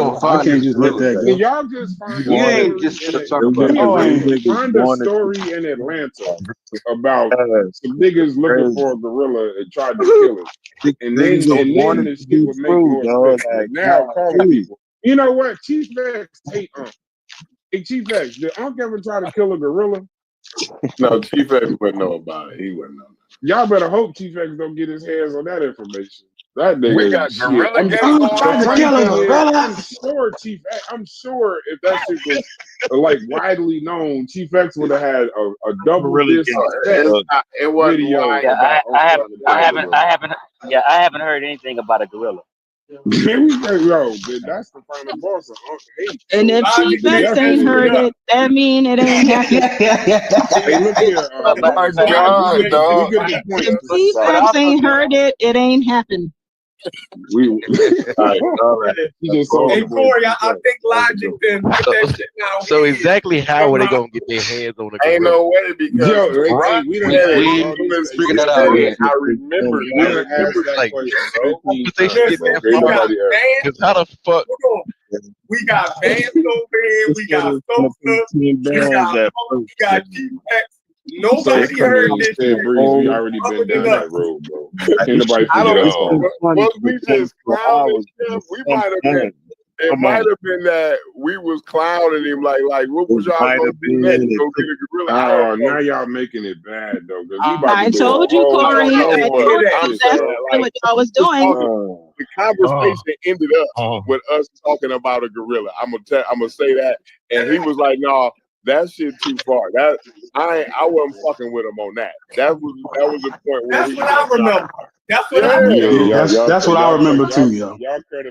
can't just let that go.
Y'all just find
You ain't just
find a story in Atlanta about some niggas looking for a gorilla and tried to kill it. And then the shit would make more sense. But now calling people. You know what? Chief X hate Unc. Hey, Chief X, did Unc ever try to kill a gorilla?
No, Chief X wouldn't know about it. He wouldn't know.
Y'all better hope Chief X don't get his hands on that information. That nigga.
We got gorilla
I'm
trying
to kill a gorilla. I'm sure if that shit was like widely known, Chief X would have had a double disc video.
I haven't heard anything about a gorilla.
Here we go, yo. That's the final boss of Unc hate.
And if Chief X ain't heard it, that mean it ain't happening.
Hey, look here.
If Chief X ain't heard it, it ain't happened.
All right.
Hey Corey, I think Logic then put that shit down.
So exactly how are they gonna get their hands on the gorilla?
Ain't no way because
we
figure that out.
I remember
like
Vance,
because how the fuck?
We got Vance over here. We got Sosa. We got Chief X. Nobody heard this shit.
We already been down that road, bro. Can't nobody figure it out.
Was we just clowning him? We might have been. It might have been that we was clowning him, like what was y'all gonna do next? Go get a gorilla.
Oh, now y'all making it bad though.
I told you, Corey. I told you that's what y'all was doing.
The conversation ended up with us talking about a gorilla. I'm gonna say that, and he was like, "No, that shit too far. That I wasn't fucking with him on that. That was the point where
that's what I remember. That's what I remember.
That's what I remember too, yo.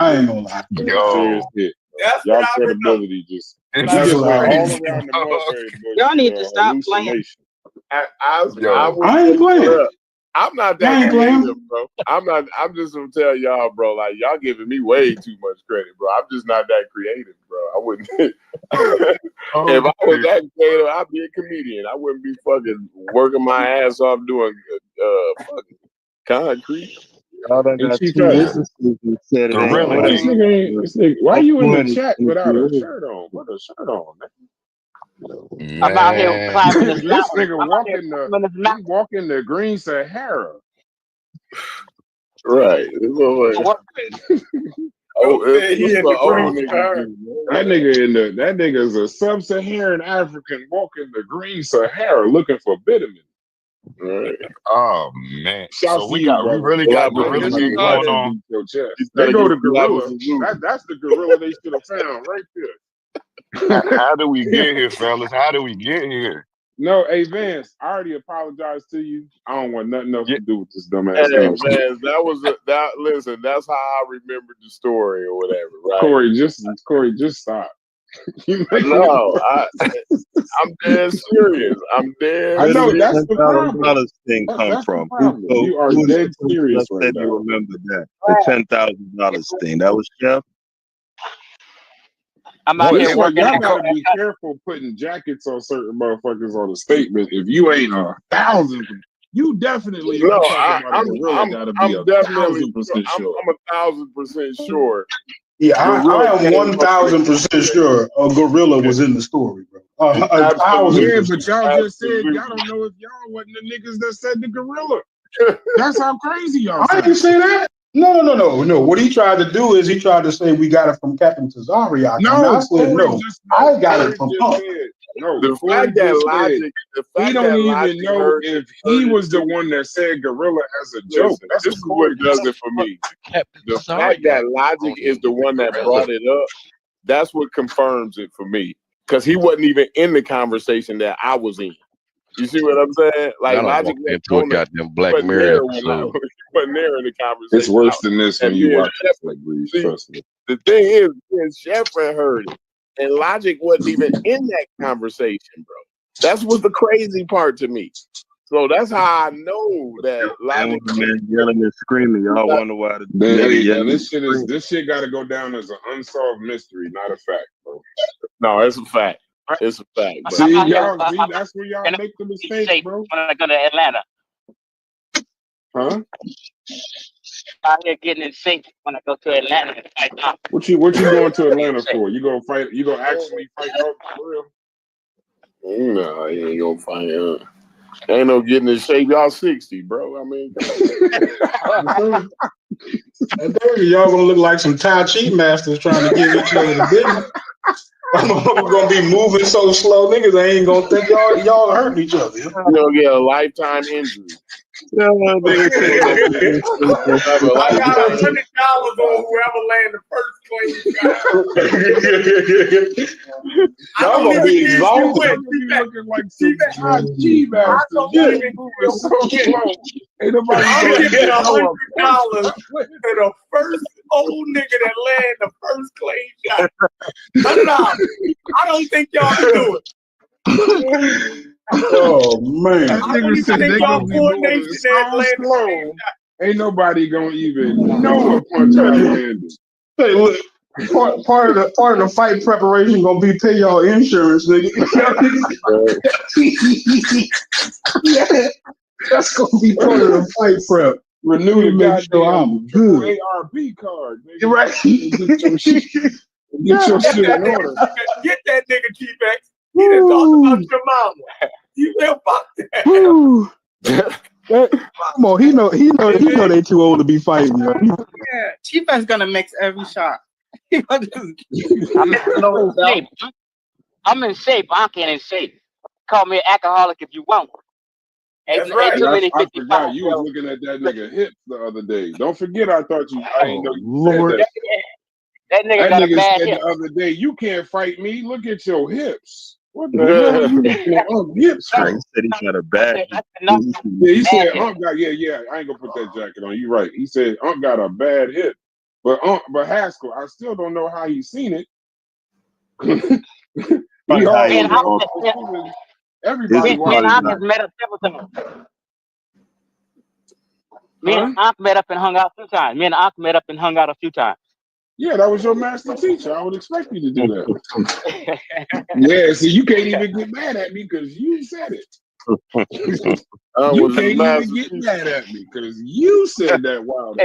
I ain't gonna lie.
That's
y'all
what I
credibility just
that's what I
all
remember.
around the military.
Y'all need to stop playing.
I ain't playing.
I'm not that creative, bro. I'm just gonna tell y'all, bro. Like y'all giving me way too much credit, bro. I'm just not that creative, bro. I wouldn't. If I was that creative, I'd be a comedian. I wouldn't be fucking working my ass off doing fucking concrete.
Why are you in the chat without a shirt on? Put a shirt on, man.
I'm out here climbing this
This nigga walking the Green Sahara.
Right. That
nigga's a sub-Saharan African walking the Green Sahara looking for vitamin.
Right.
Oh man. So we really got gorilla shit going on.
They go to gorilla. That's the gorilla they should have found right there.
How do we get here, fellas? How do we get here?
No, hey Vance, I already apologized to you. I don't want nothing else to do with this dumbass.
Hey, Vance, listen, that's how I remembered the story or whatever, right?
Corey, just stop.
No, I'm dead serious. I'm dead.
I know that's the problem.
How does thing come from?
You are dead serious right now.
You remember that the $10,000 thing? That was Chef.
I'm out here working.
Y'all gotta be careful putting jackets on certain motherfuckers on a statement. If you ain't 1,000, you definitely.
No,
I'm definitely 1,000% sure.
I'm 1,000% sure.
Yeah, I am 1,000% sure a gorilla was in the story, bro. 1,000%.
Yeah, but y'all just said y'all don't know if y'all wasn't the niggas that said the gorilla. That's how crazy y'all.
I didn't say that. No. What he tried to do is he tried to say we got it from Captain Tazariak.
No,
I said no. I got it from Punk.
No,
the fact that Logic,
he don't even know if he was the one that said gorilla as a joke. That's
what does it for me. The fact that Logic is the one that brought it up, that's what confirms it for me. Because he wasn't even in the conversation that I was in. You see what I'm saying? Like Logic
into a goddamn Black Mirror episode.
Wasn't there in the conversation.
It's worse than this when you watch it. Like, trust me.
The thing is, Sheffrin heard it, and Logic wasn't even in that conversation, bro. That's what's the crazy part to me. So that's how I know that Logic
man yelling and screaming. Y'all wonder why the
this shit got to go down as an unsolved mystery, not a fact, bro.
No, it's a fact. It's a fact. But
see, that's where y'all make the mistake, bro.
When I go to Atlanta.
Huh?
Out here getting in shape when I go to Atlanta.
What you going to Atlanta for? You gonna fight? You gonna actually fight out for real?
No, you ain't gonna find out. Ain't no getting in shape. Y'all 60, bro. I mean,
y'all gonna look like some Tai Chi masters trying to give each other the business. I'm gonna be moving so slow, niggas. I ain't gonna think y'all hurting each other.
You're gonna get a lifetime injury.
I got $100 on whoever land the first clean shot.
Y'all gonna be exhausted.
Looking like some IG masters. Ain't nobody
I'm giving $100 to the first old nigga that land the first clean shot. $100. I don't think y'all can do it.
Oh man!
I don't even think y'all coordination
slow. Ain't nobody gonna even know what punch I landed.
Hey, look. Part of the fight preparation gonna be pay y'all insurance, nigga. Yeah, that's gonna be part of the fight prep.
Renew the
goddamn good
ARB card. Nigga.
You're right.
Get your shit in order.
Get that nigga T-Bex. He done talked about your mama. You will fuck that.
Come on, he know they too old to be fighting. Right?
Yeah, T-Bex gonna mix every shot.
I'm in shape. I'm in shape. Call me an alcoholic if you want.
That's right.
I forgot you was looking at that nigga hips the other day. Don't forget, I didn't know you said that.
That nigga got a bad
said
hip.
the other day, you can't fight me. Look at your hips. What the hell are you looking at? Hips.
He said he got a bad.
Yeah, he said Unc got I ain't gonna put that jacket on. You right. He said Unc got a bad hip. But Haskell, I still don't know how he's seen it. Everybody
met up several times. Me and Unc met up and hung out a few times.
Yeah, that was your master teacher. I would expect you to do that. Yeah, so you can't even get mad at me because you said it. You can't even get mad at me because you said that wild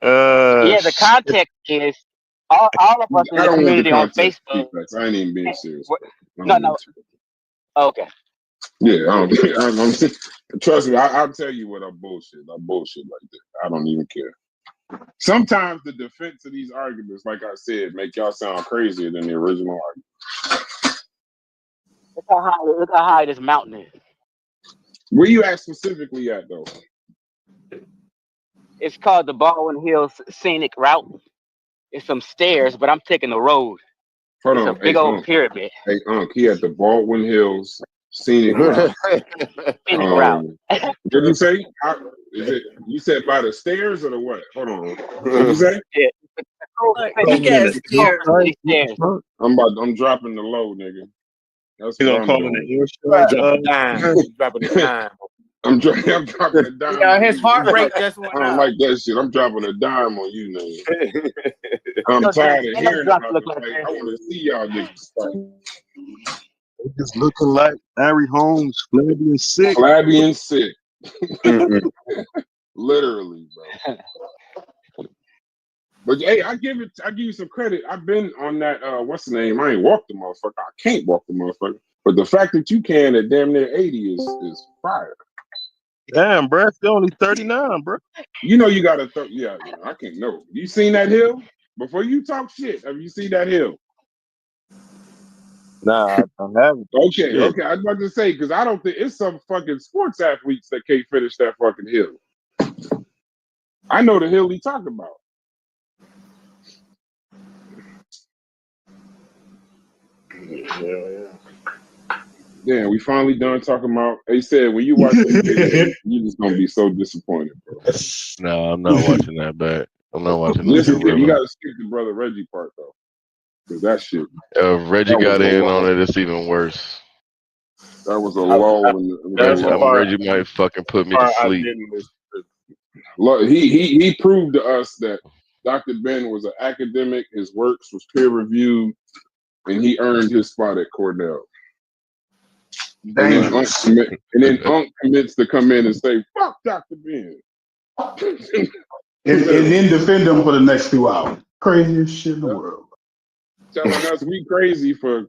the context is all of us in the community on Facebook.
I ain't even being serious.
No. Okay.
Yeah, trust me, I'll tell you what I bullshit. I bullshit like that. I don't even care. Sometimes the defense of these arguments, like I said, make y'all sound crazier than the original argument.
Look how high this mountain is.
Where you at specifically at, though?
It's called the Baldwin Hills Scenic Route. It's some stairs, but I'm taking the road.
Hold
it's
on.
a big old pyramid.
Hey, Unc, he at the Baldwin Hills Scenic Route. What did you say? You said by the stairs or the what? Hold on. What did you say?
Yeah.
I'm dropping the low, nigga. That's what I'm doing.
Dropping the dime.
I'm dropping a dime.
Yeah, his heart rate just went
I don't like that shit. I'm dropping a dime on you, nigga. I'm tired of hearing about this. I want to see y'all niggas fight.
Just looking like Harry Holmes, flabby and sick.
Literally, bro. But hey, I give you some credit. I've been on that. What's the name? I ain't walked the motherfucker. I can't walk the motherfucker. But the fact that you can at damn near 80 is fire.
Damn, bro, it's only 39, bro.
You know you got to. Yeah, I can't know. You seen that hill? Before you talk shit, have you seen that hill?
Nah, I haven't.
Okay. I was about to say, because I don't think it's some fucking sports athletes that can't finish that fucking hill. I know the hill he talking about. Yeah, we finally done talking about. He said, when you watch this video, you just gonna be so disappointed, bro.
No, I'm not watching that back. I'm not watching that.
Listen, you gotta skip the brother Reggie part though, because that shit.
Reggie got in on it. It's even worse.
That was a lull in the
Reggie might fucking put me to sleep.
Look, he proved to us that Dr. Ben was an academic. His works was peer reviewed, and he earned his spot at Cornell. And then Unc commits to come in and say, "Fuck Dr. Ben,"
and then defend him for the next 2 hours. Craziest shit in the world.
Telling us we crazy to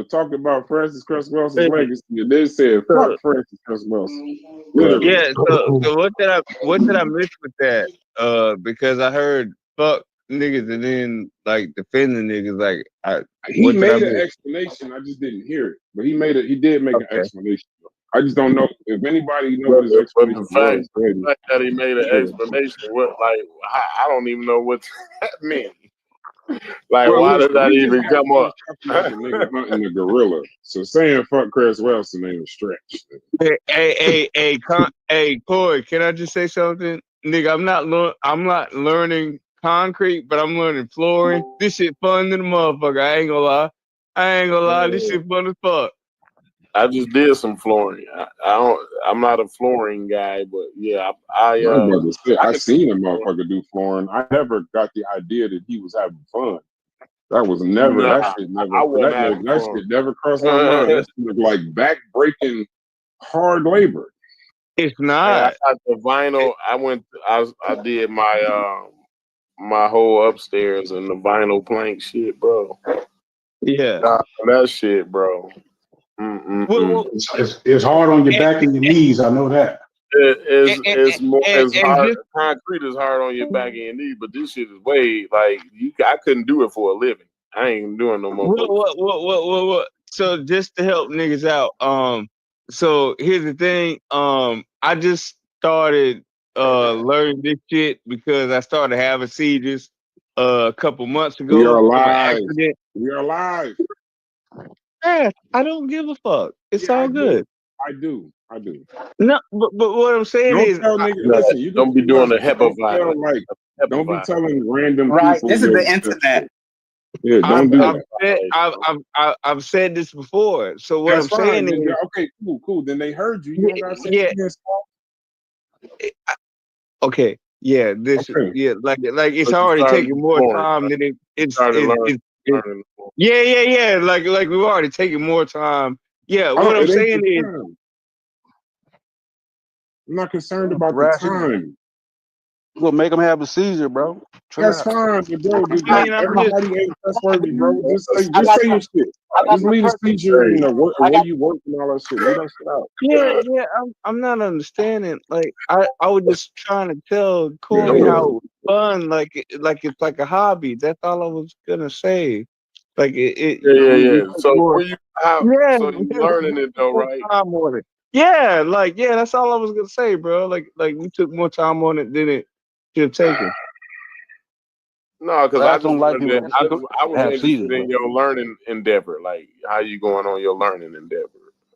talk about Francis Cress Welson's legacy, and then said, "Fuck Francis Cress Wilson." Literally.
Yeah. So what did I miss with that? Because I heard fuck niggas and then like defending niggas. Like
he made an explanation. I just didn't hear it, but he did make an explanation. I just don't know if anybody knows what his explanation was.
The fact that he made an explanation, I don't even know what that means. Like, why did that even come up?
Nigga hunting a gorilla. So saying fuck Chris Wilson ain't a stretch.
Hey, Corey, can I just say something? Nigga, I'm not learning concrete, but I'm learning flooring. This shit fun to the motherfucker. I ain't gonna lie. This shit fun as fuck.
I just did some flooring. I'm not a flooring guy, but yeah, I
seen a motherfucker do flooring. I never got the idea that he was having fun. That was never that shit never crossed my mind. That shit was like back-breaking hard labor.
It's not.
I got the vinyl. I did my my whole upstairs and the vinyl plank shit, bro.
Yeah,
that shit, bro.
It's hard on your back and your knees. I know that.
It's hard. Concrete is hard on your back and your knees, but this shit is way like I couldn't do it for a living. I ain't doing no more.
What? So just to help niggas out, so here's the thing. I just started learning this shit because I started having seizures a couple months ago.
We are alive. We are alive.
Yeah, I don't give a fuck. It's all good.
I do.
No, but what I'm saying is,
listen, you
don't be doing the HEPA violence.
Don't be telling random people.
This is the internet.
Yeah, don't do that.
I've said this before. So what I'm saying is,
okay, cool. Then they heard you. You don't gotta say it again.
Okay. Yeah. Yeah. Like it's already taking more time than it's. Yeah. Like we've already taken more time. Yeah. What I'm saying is,
I'm not concerned about the time.
We'll make them have a seizure, bro.
That's fine, but bro, everybody ain't trustworthy, bro. Just say your shit. Just leave the seizure and the way you work and all that shit. Leave that shit out.
Yeah. I'm not understanding. Like I was just trying to tell Corey how fun, like it's like a hobby. That's all I was gonna say. Like it.
So so you learning it though, right?
Yeah, that's all I was gonna say, bro. Like we took more time on it than it should have taken.
No, because I
don't like people.
I was interested in your learning endeavor, like how you going on your learning endeavor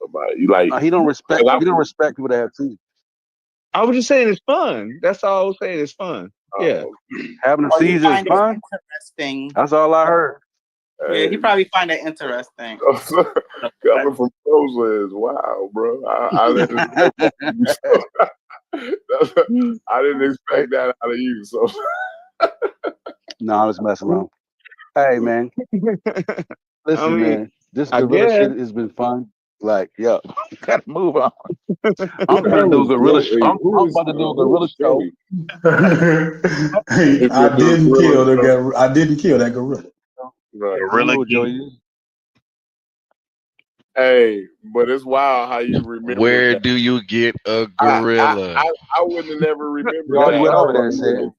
about it. You like
he don't respect people that have seizures.
I was just saying it's fun. That's all I was saying. It's fun. Yeah,
having a seizure is fun.
Interesting.
That's all I heard.
Yeah, he probably find it interesting.
Coming from Rosa is wow, bro. I didn't expect that out of you. So
no, I was messing around. Hey, man. Listen, man. This gorilla shit has been fun. Like, yo, gotta move on. I'm gonna do a gorilla show. I'm about to do a gorilla show.
I didn't kill that gorilla.
Right. Hey, but it's wild how you remember.
Where do you get a gorilla?
I wouldn't have never remembered
that. Went over there and said,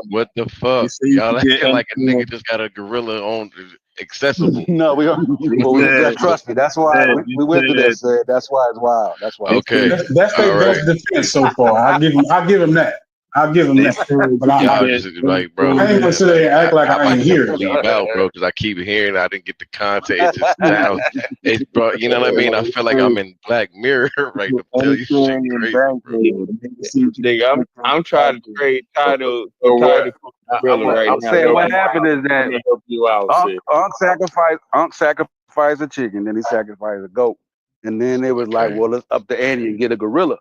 what the fuck? Y'all acting like a nigga just got a gorilla on accessible.
No, we are. Well, trust me. That's why we went through that. Said that's why it's wild. That's why.
Okay.
That's their best defense so far. I'll give him that. I'll give him that. But
y'all just like, bro.
I ain't gonna sit there and act like I ain't here.
Leave out, bro, because I keep hearing I didn't get the content. It just sounds, bro. You know what I mean? I feel like I'm in Black Mirror right to tell you shit crazy, bro.
I'm trying to create title right
I'm
now.
saying what happened is that Unc sacrificed a chicken, then he sacrificed a goat. And then they was like, well, let's up the ante and get a gorilla.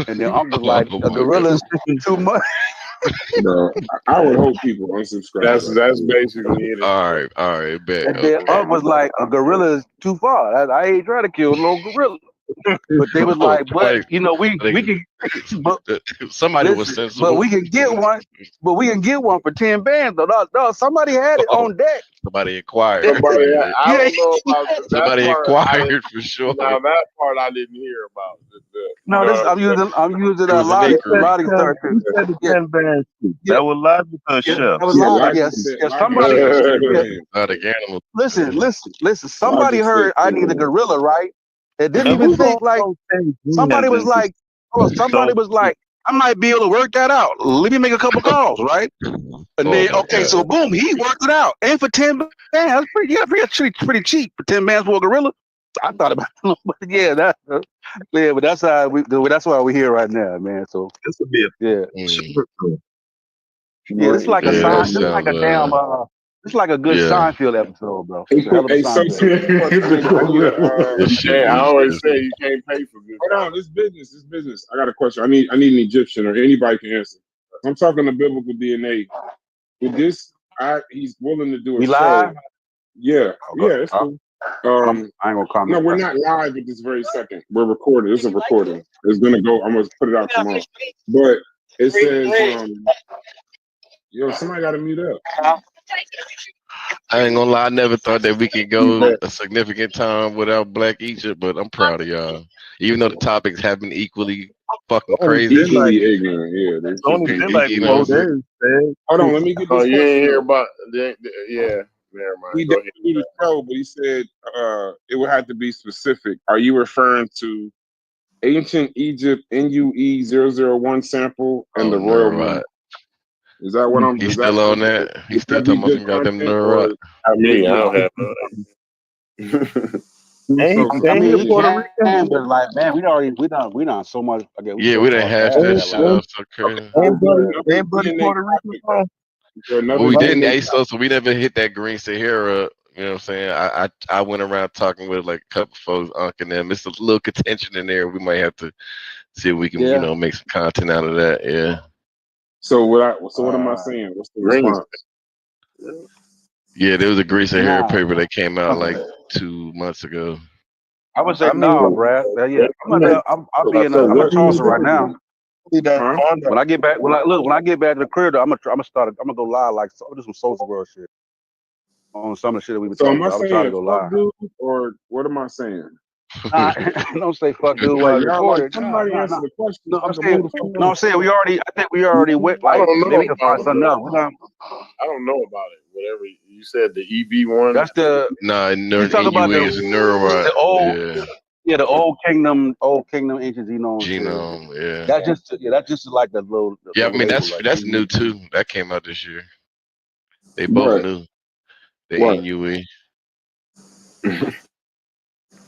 And then Unc was like, a gorilla's too much.
Bro, I would hope people unsubscribe.
That's basically it.
All right, bet.
And then Unc was like, a gorilla is too far. I ain't trying to kill no gorilla. But they was like, but you know, we can. But,
somebody
listen,
was sensible.
But we can get one. But we can get one for 10 bands. Though, no, somebody had it on deck.
Somebody acquired.
Somebody, I don't know about that.
Somebody
part,
acquired for sure.
Now that part I didn't hear about.
No, this I'm using a logic start.
You said the 10 bands. That was logic or chef?
That was logic. Yes. Somebody. Listen. Somebody heard I need a gorilla, right? It didn't even think like somebody was like, I might be able to work that out. Let me make a couple calls, right? And then so boom, he worked it out. And for 10 bands, that's pretty cheap for 10 bands for a gorilla. I thought about it, but but that's why we're here right now, man. So
this would be
it's like a sign, it's like a damn it's like a good Seinfeld episode, bro. Hey,
I always say you can't pay for this.
Hold on, this business. I got a question. I need an Egyptian or anybody can answer. I'm talking to biblical DNA. With this, he's willing to do a show.
Live?
Yeah, it's cool.
I ain't gonna comment.
No, we're not live at this very second. We're recording. It's a recording. It's gonna go. I'm gonna put it out tomorrow. But it says, somebody got to mute up.
I ain't gonna lie, I never thought that we could go a significant time without Black Egypt, but I'm proud of y'all. Even though the topics have been equally fucking crazy.
Equally ignorant, yeah.
It's only been like 4 days, man.
Hold on, let me get this.
You ain't hear about never mind.
He didn't do the show, but he said it would have to be specific. Are you referring to ancient Egypt NUE 001 sample and the Royal Mummy? Is that what I'm?
He's still on that. He's still talking about some goddamn neural.
I don't have
but like, man, we done so much. Okay,
we done hashed that shit up so crazy.
Anybody Puerto Rican?
Well, we didn't, so we never hit that Green Sahara. You know what I'm saying? I went around talking with like a couple folks, Unc and them. It's a little contention in there. We might have to see if we can, make some content out of that. Yeah.
So what am I saying? What's the response?
Yeah, there was a Green Sahara paper that came out like 2 months ago.
I would say Brad. Yeah, I'll be in Tulsa right now. When I get back, when I get back to the crib, I'm gonna go live like do some social world shit on some of the shit that we been talking about. I'm trying to go live.
Or what am I saying?
Don't say fuck dude while you're recording.
Somebody answer the question.
I'm saying I think we already went like maybe we can find something else.
I don't know about it. Whatever you said, the EB one.
That's the
you talk about
the old. Yeah, the old kingdom ancient genome.
Yeah.
That's just like the little.
I mean that's new too. That came out this year. They both new. The NUE.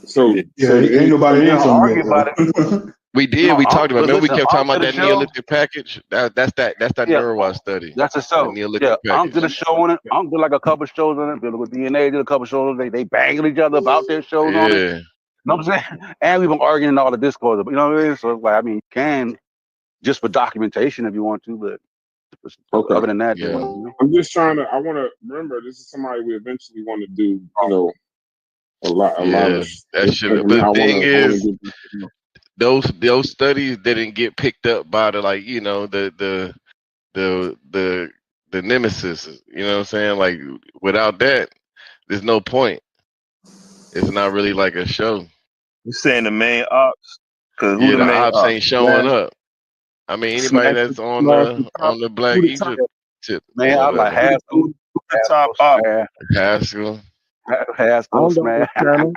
So
ain't nobody answering about it.
We did. We talked about. Remember, we kept talking about that Neolithic package. That's that Nuance study.
That's a show. I'm did a show on it. I'm did like a couple shows on it. Biblical DNA did a couple shows. They banging each other about their shows on it. You know what I'm saying? And we've been arguing in all the Discord. You know what I mean? So like, you can just for documentation if you want to, but other than that,
I'm just trying to. I want to remember this is somebody we eventually want to do. A lot of
that shit. But the thing is, those studies didn't get picked up by the the nemesis. You know what I'm saying? Like without that, there's no point. It's not really like a show.
You saying the main ops?
Because the main ops ain't showing up. I mean, anybody that's on the Black Egypt tip.
Man, I'm like Haskell.
Top op.
Haskell.
Haskell, man.
I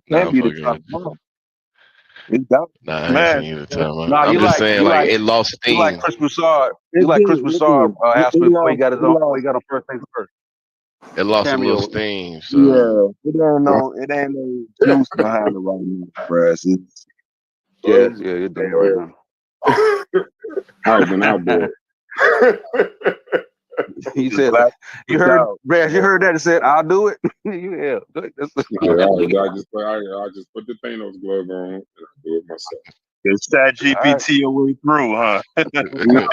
can't be the top op.
I ain't seen the time. I'm just saying, like it lost steam.
You like Chris Broussard. You like Chris Broussard. Haskell before he got his own. He got on first things first.
It lost a little steam. So.
Yeah, it ain't no juice behind it right now, Brass.
You're damn right now.
I've been out there.
He said, "You heard, Brad? You heard that? It said, I'll do it." Yeah,
I just put the Thanos glove on and I do it myself.
It's that GPT your way through, huh?
No,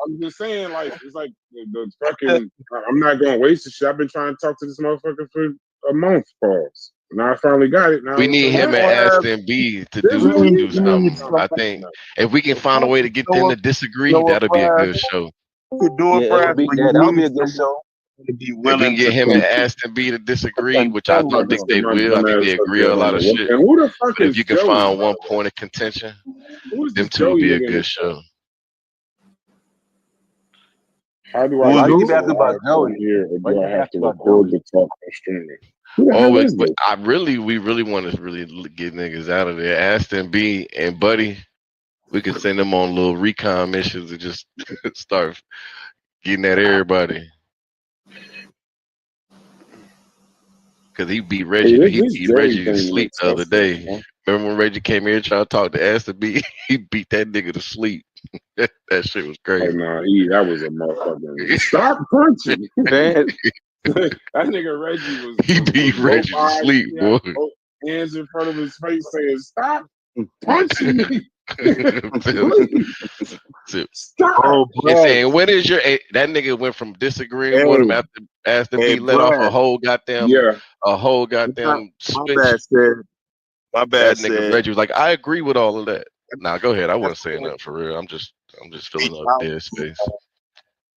I'm just saying, like, it's like the fucking. I'm not gonna waste the shit. I've been trying to talk to this motherfucker for a month. Pause. Now I finally got it. Now
We need him and Aston B to do something. I think if we can find a way to get them to disagree, that'll be a good show.
Do it,
that'll be a good show.
To be
If we can get him and Aston B to disagree, which I don't think they will, I think they agree on a lot of shit.
And who the fuck
But
is
if you can
Joey,
find
by
one
the way?
point of contention,
Who is
them
this
two would be
Joey
a
nigga?
good show.
How do
Why
I
you
get
keep asking about Joey?
here, or
Why
do
you
I
keep
have
asking
to
about
record
Joey?
the talk on streaming? Who the
Oh,
hell is this?
we really want to really get niggas out of there. Aston B and Buddy, we can send them on little recon missions and just start getting at everybody. Cause he beat Reggie.
Hey,
He
this
beat
Joey
Reggie to
thing
sleep
looks
the other
suspect,
day.
huh?
Remember when Reggie came here trying to talk to Aston B? He beat that nigga to sleep. That shit was
Oh
crazy.
no, that was a motherfucker. Stop punching.
Man,
That nigga Reggie was
He beat
both
Reggie to
eyes,
sleep,
he had
boy.
both hands in front of his face saying, "Stop punching me." Stop.
Oh,
And
Brad.
saying, "What is your?" That nigga went from disagreeing with him after Aston B let off
Brad.
a whole goddamn switch.
My
That
bad
nigga
said.
Reggie was like, "I agree with all of that." Nah, go ahead. I wasn't saying nothing for real. I'm just filling up dead space.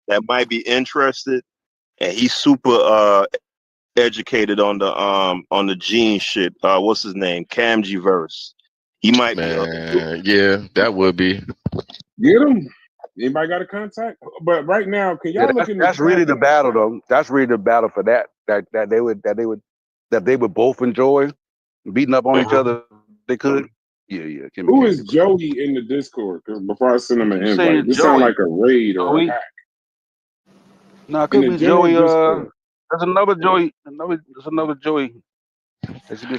That might be interested, and he's super educated on the gene shit. What's his name? Camji verse. He might be.
Yeah, that would be.
Get him. Anybody got a contact? But right now, can y'all look in the
that's
chat?
really the battle, though. That's really the battle for that they would both enjoy beating up on each other. They could. Yeah.
Who is Joey in the Discord? Because before I send him an
You
invite,
saying
this sound
Joey?
like a raid or a
Joey?
hack.
No, it
In
could
the
be
general
Joey.
Discord.
There's another Joey. There's another Joey.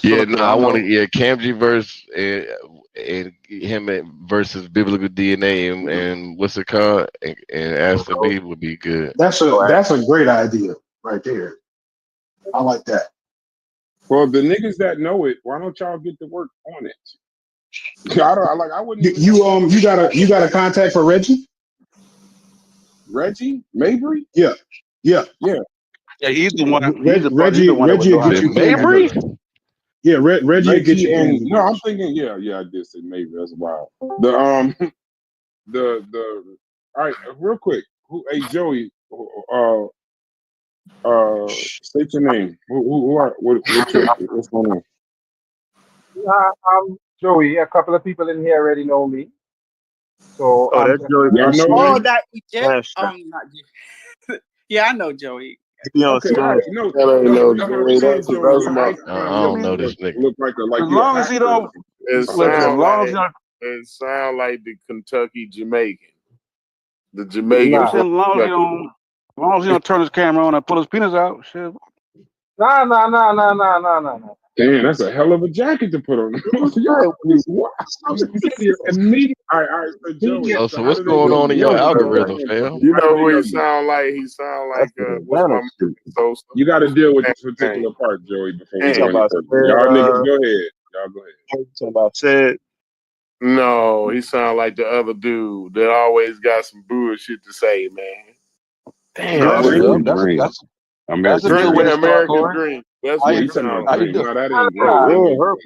Yeah, no, I want to. Yeah, Camji verse and him versus biblical DNA and what's it called? And Aston B would be good.
That's a great idea right there. I like that.
Well, the niggas that know it, why don't y'all get to work on it? I wouldn't.
You got a contact for Reggie?
Reggie Mabry?
Yeah.
Yeah, he's the one.
Reggie will get you
Mabry?
Yeah, Reggie will get you
and
Candy.
no, I'm thinking, yeah, I did say Mabry. That's wild. The all right, real quick. Hey Joey, state your name. What's going on?
I'm Joey. A couple of people in here already know me. So
that's Joey.
Oh,
that Jeff? Not Jeff. Yeah, I know Joey.
Okay, all right. No,
That's my.
I don't know this nigga.
Look like
as long as he don't.
It sound like the Kentucky Jamaican. The Jamaican.
As long as he don't turn his camera on and pull his penis out, shit.
No.
Damn, that's a hell of a jacket to put on. Immediately. All right. So Joey,
so what's going on in your algorithm, fam?
You know who he sound like? He sound like
you got to deal with this particular part, Joey. Before we go any further. Y'all niggas, go ahead.
Talking about said.
No, he sound like the other dude that always got some bullshit to say, man.
Damn,
that's a good way to start, Corey.
Dream. That's what he sound
like.
No, that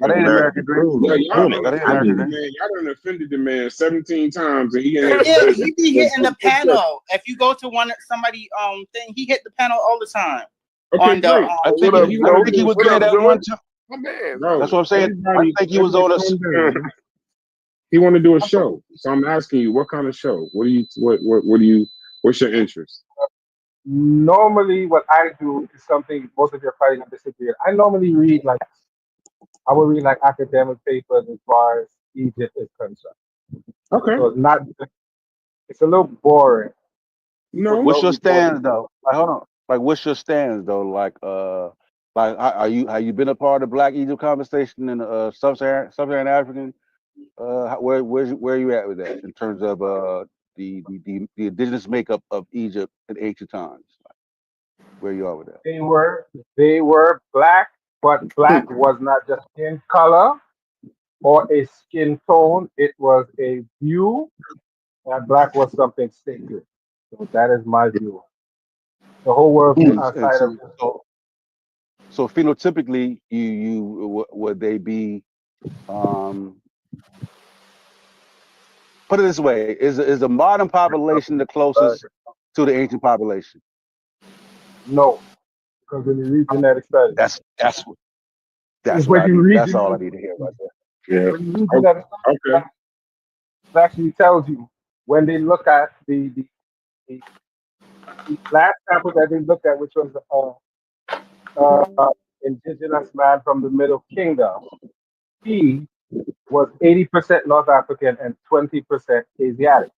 ain't American Dream. Y'all done offended the man 17 times, and he ain't.
Yeah, he be hitting the panel. If you go to somebody thing, he hit the panel all the time.
Okay, great.
I think he was getting that one time.
My man,
bro,
that's what I'm saying. I think he was on a.
He want to do a show, so I'm asking you, what kind of show? What's your interest?
Normally, what I do is something most of your probably not disagree. I normally read I will read academic papers as far as Egypt is concerned.
Okay.
So it's a little boring.
No.
What's your stance though? Hold on. What's your stance though? Have you been a part of Black Egypt conversation in sub-Saharan African? Where are you at with that in terms of the indigenous makeup of Egypt in ancient times? Where you are with that?
They were black, but black was not just skin color or a skin tone. It was a view that black was something sacred. So that is my view. The whole world view outside of this.
So phenotypically, would they be? Put it this way: is the modern population the closest to the ancient population?
No, because when you read genetic studies,
That's what
when
I
you
need.
read
That's all I need to hear right there.
Yeah.
when you read genetic studies,
Okay.
it actually tells you when they look at the last sample that they looked at, which was indigenous man from the Middle Kingdom, he was 80% North African and 20% Asiatic.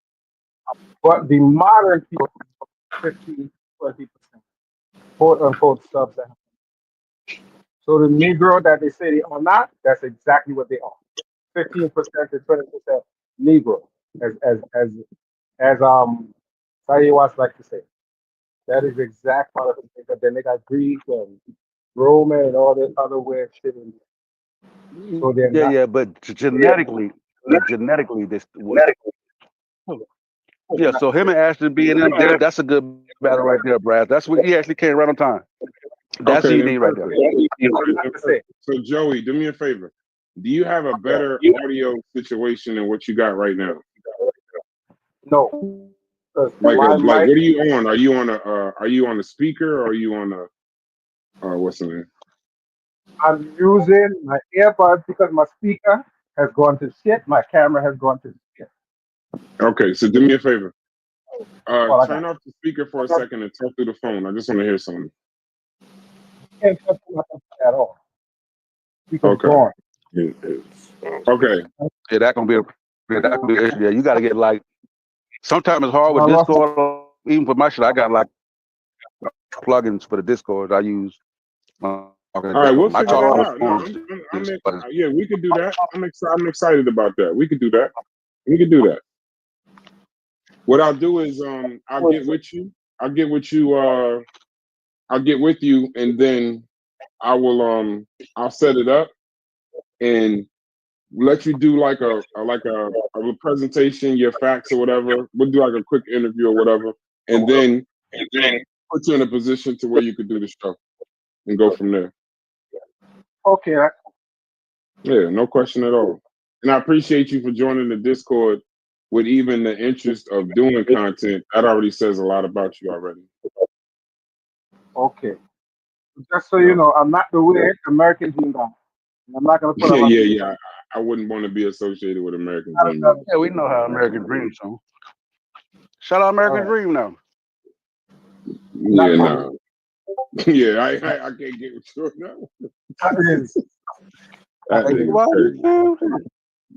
But the modern people, 15, 20%, quote unquote, sub-Saharan. So the Negro that they say they are not, that's exactly what they are. 15% to 20% Negro, as Saiwas like to say. That is exact part of the thing. But then they got Greek and Roman and all this other weird shit in there. So they're not.
Yeah, but genetically, this. Yeah, so him and Ashton being in there, that's a good battle right there, Brad. That's what he actually came right on time. That's
Okay,
GD right there.
So Joey, do me a favor. Do you have a better audio situation than what you got right now?
No.
Like what are you on? Are you on a speaker or are you on a what's the name?
I'm using my earbuds because my speaker has gone to shit. My camera has gone to shit.
Okay, so do me a favor. Turn off the speaker for a second and talk through the phone. I just want to hear something.
Can't touch nothing at all.
Okay. Okay.
Yeah, that gonna be an issue. Yeah, you gotta get like. Sometimes it's hard with Discord. Even for my shit, I got like plugins for the Discord I use.
All right, we'll figure that out. No, yeah, we could do that. I'm excited about that. We could do that. What I'll do is I'll get with you. I'll get with you, and then I will I'll set it up and let you do like a presentation, your facts or whatever. We'll do like a quick interview or whatever, and then put you in a position to where you could do the show and go from there.
Okay.
Yeah, no question at all. And I appreciate you for joining the Discord with even the interest of doing content. That already says a lot about you already.
Okay. Just so you know, I'm not the weird American Dream guy. I'm not gonna put
Yeah. I wouldn't want to be associated with American Dream.
Yeah, we know how American Dream song. Shout out American Dream now.
Yeah, no. Yeah, I can't get with you now. That is crazy.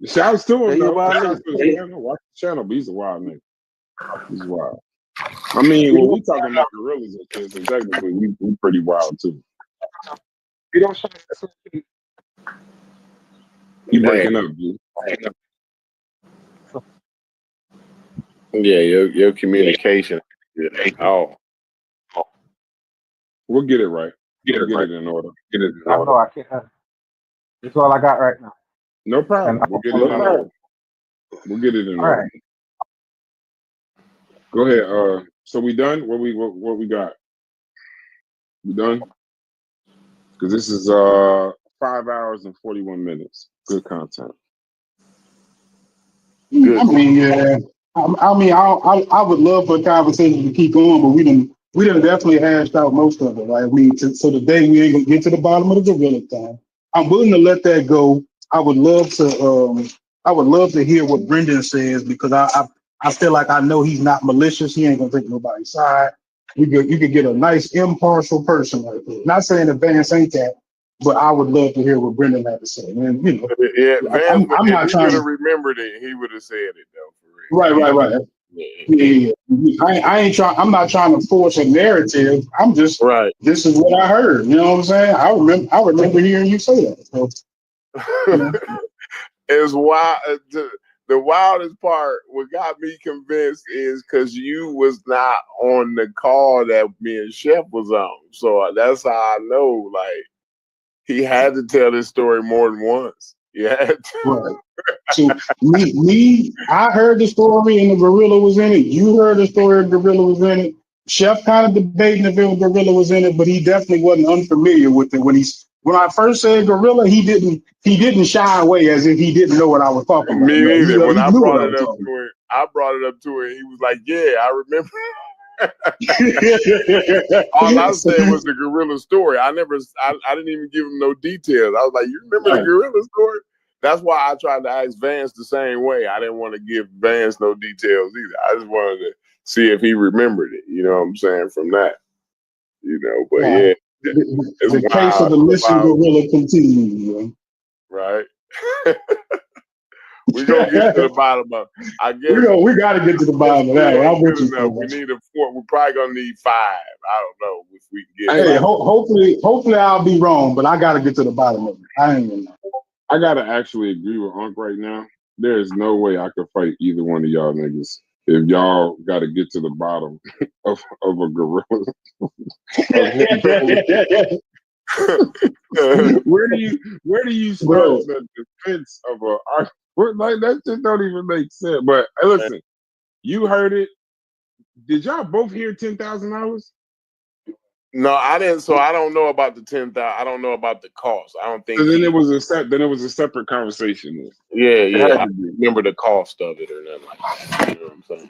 Shouts to him though. Shouts to the channel. Watch the channel, but he's a wild nigga. He's wild. I mean, when we talking about gorillas and shit, so technically we pretty wild too.
You don't show
You breaking up, dude.
Yeah, your communication. Oh.
We'll get it right. Get it in order.
I know I can't. That's all I got right now.
No problem. We'll get it in order. All
right.
Go ahead. So we done? What we got? We done? Because this is 5 hours and 41 minutes. Good content.
Good. I mean, yeah. I would love for a conversation to keep going, but we done definitely hashed out most of it, right? So today we ain't gonna get to the bottom of the gorilla thing. I'm willing to let that go. I would love to hear what Brendan says because I feel like I know he's not malicious. He ain't gonna take nobody's side. You could get a nice impartial person like that. Not saying that Vance ain't that, but I would love to hear what Brendan had to say. And you know,
yeah, Vance,
I'm not
if he would have remembered it, he would have said it though. For real.
Right. Yeah. I ain't trying. I'm not trying to force a narrative. I'm just
right.
This is what I heard. You know what I'm saying? I remember hearing you say that. So,
It's why the the wildest part, what got me convinced is because you was not on the call that me and Chef was on. So that's how I know, like, he had to tell this story more than once. Yeah.
Right. So I heard the story and the gorilla was in it. You heard the story and the gorilla was in it. Chef kind of debating if the gorilla was in it, but he definitely wasn't unfamiliar with it. When I first said gorilla, he didn't shy away as if he didn't know what I was talking about.
Me neither. When I
knew
brought
what
it up to him, I brought it up to him. He was like, "Yeah, I remember." All I said was the gorilla story. I didn't even give him no details. I was like, "You remember the gorilla story?" That's why I tried to ask Vance the same way. I didn't want to give Vance no details either. I just wanted to see if he remembered it. You know what I'm saying? From that, But yeah, it's
the case of the missing gorilla continues.
Right. We're gonna get to the bottom of it. I guess
we gotta get to the bottom of that. I'm with you.
We need a 4. We're probably gonna need 5. I don't know if we can get.
Hey, hopefully I'll be wrong, but I gotta get to the bottom of it. I ain't gonna know.
I gotta actually agree with Unc right now. There is no way I could fight either one of y'all niggas if y'all gotta get to the bottom of a gorilla. Where do you start the defense of a like that shit don't even make sense. But hey, listen, you heard it. Did y'all both hear $10,000?
No, I didn't. So I don't know about the 10,000. I don't know about the cost. I don't think.
So then it was a separate conversation.
Yeah. I don't remember the cost of it or nothing like that. You know what I'm saying?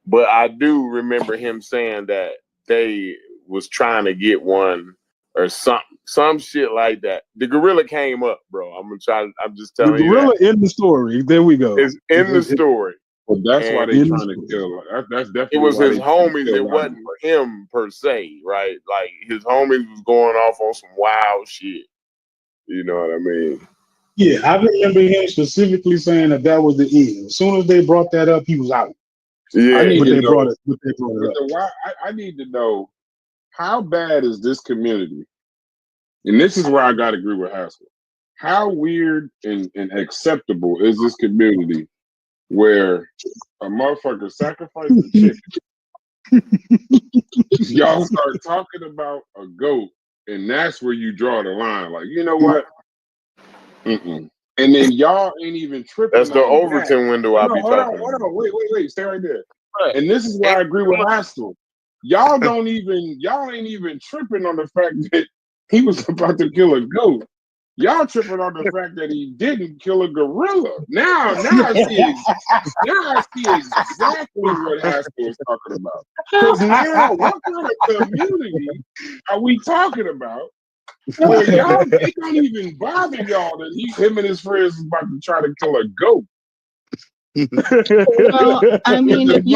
But I do remember him saying that they was trying to get one or some shit like that. The gorilla came up, bro. I'm just telling you.
The gorilla in the story. There we go.
It's in the story.
Well, that's why they trying to kill. That's definitely.
It was his homies. It wasn't for him per se, right? Like his homies was going off on some wild shit. You know what I mean?
Yeah, I remember him specifically saying that was the end. As soon as they brought that up, he was out.
Yeah, I need to know.
I
need to know how bad is this community, and this is where I got to agree with Haskell. How weird and acceptable is this community where a motherfucker sacrificed a chicken? Y'all start talking about a goat, and that's where you draw the line. Like, you know what? And then y'all ain't even tripping.
That's the Overton window I'll be talking about.
Hold on. Wait. Stay right there. Right. And this is why I agree with Haskell. Y'all ain't even tripping on the fact that he was about to kill a goat. Y'all tripping on the fact that he didn't kill a gorilla. Now I see exactly what Haskell was talking about. Because now, what kind of community are we talking about? Where y'all, it don't even bother y'all that him and his friends was about to try to kill a goat.
Well, I mean, if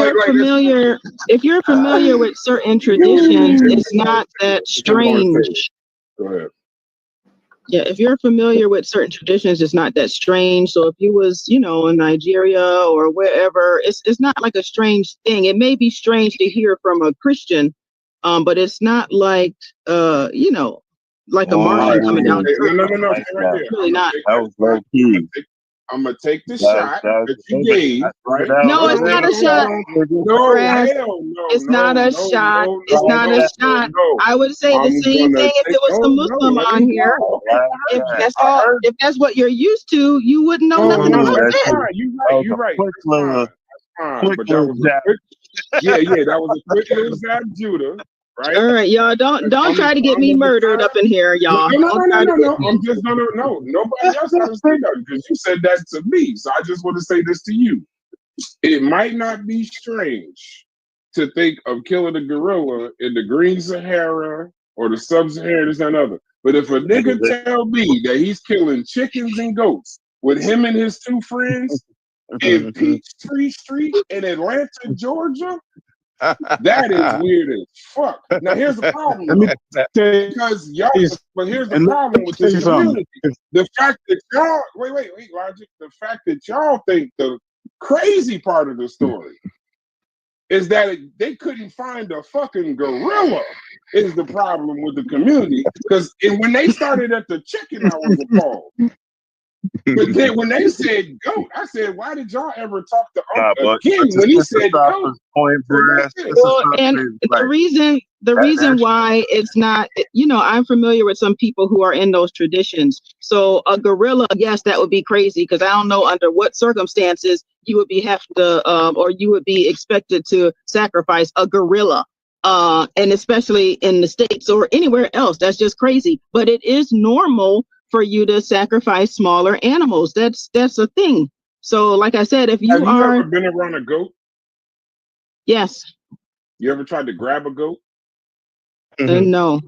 you're familiar with certain traditions, it's not that strange.
Go ahead.
Yeah, if you're familiar with certain traditions, it's not that strange. So if you was, in Nigeria or wherever, it's not like a strange thing. It may be strange to hear from a Christian, but it's not like like a Martian coming down.
No.
Really not.
That was low key.
I'm gonna take the shot that you gave. Right?
No, it's not a shot.
No, hell no.
It's not a shot. It's not a shot. I would say the same thing if it was some Muslim on here. If that's what you're used to, you wouldn't know nothing about that.
You're right. But that was a quick, that was a quick little zap Judah. Right?
All right, y'all. Don't try to get me murdered up in here, y'all.
No. I'm just gonna nobody else has to say that because you said that to me. So I just want to say this to you. It might not be strange to think of killing a gorilla in the Green Sahara or the Sub-Saharan, this and other. But if a nigga tell me that he's killing chickens and goats with him and his two friends in Peachtree Street in Atlanta, Georgia. That is weird as fuck. Now here's the problem, because y'all. But here's the problem with this community: the fact that y'all wait, Logic. The fact that y'all think the crazy part of the story is that they couldn't find a fucking gorilla. Is the problem with the community? Because when they started at the chicken, I was appalled. But then when they said goat, I said, why did y'all ever talk to
Nah,
Unc
but
again
to
when he said
synthesize
goat?
his point,
So
Brad,
that's it.
Well, and
synthesize
the
like
reason
that
why it's not, I'm familiar with some people who are in those traditions. So a gorilla, yes, that would be crazy because I don't know under what circumstances you would or you would be expected to sacrifice a gorilla. And especially in the States or anywhere else, that's just crazy. But it is normal for you to sacrifice smaller animals. That's a thing. So, like I said, if
Have you ever been around a goat?
Yes.
You ever tried to grab a goat?
No,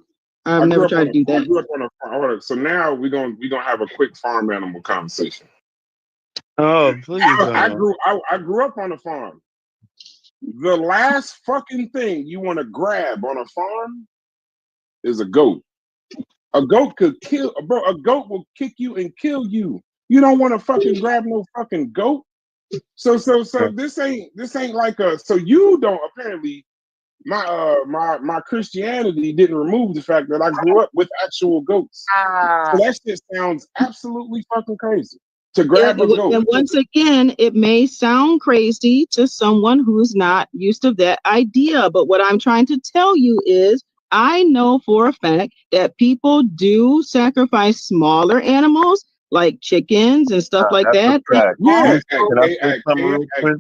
I've never tried to do that.
I grew up on a farm. So now we're gonna have a quick farm animal conversation.
Oh, please.
I grew up on a farm. The last fucking thing you want to grab on a farm is a goat. A goat could kill, bro. A goat will kick you and kill you. You don't want to fucking grab no fucking goat. So this ain't like a. So you don't apparently. My Christianity didn't remove the fact that I grew up with actual goats. So that shit sounds absolutely fucking crazy. To grab a goat.
And once again, it may sound crazy to someone who's not used to that idea. But what I'm trying to tell you is I know for a fact that people do sacrifice smaller animals like chickens and stuff like that.
Yeah,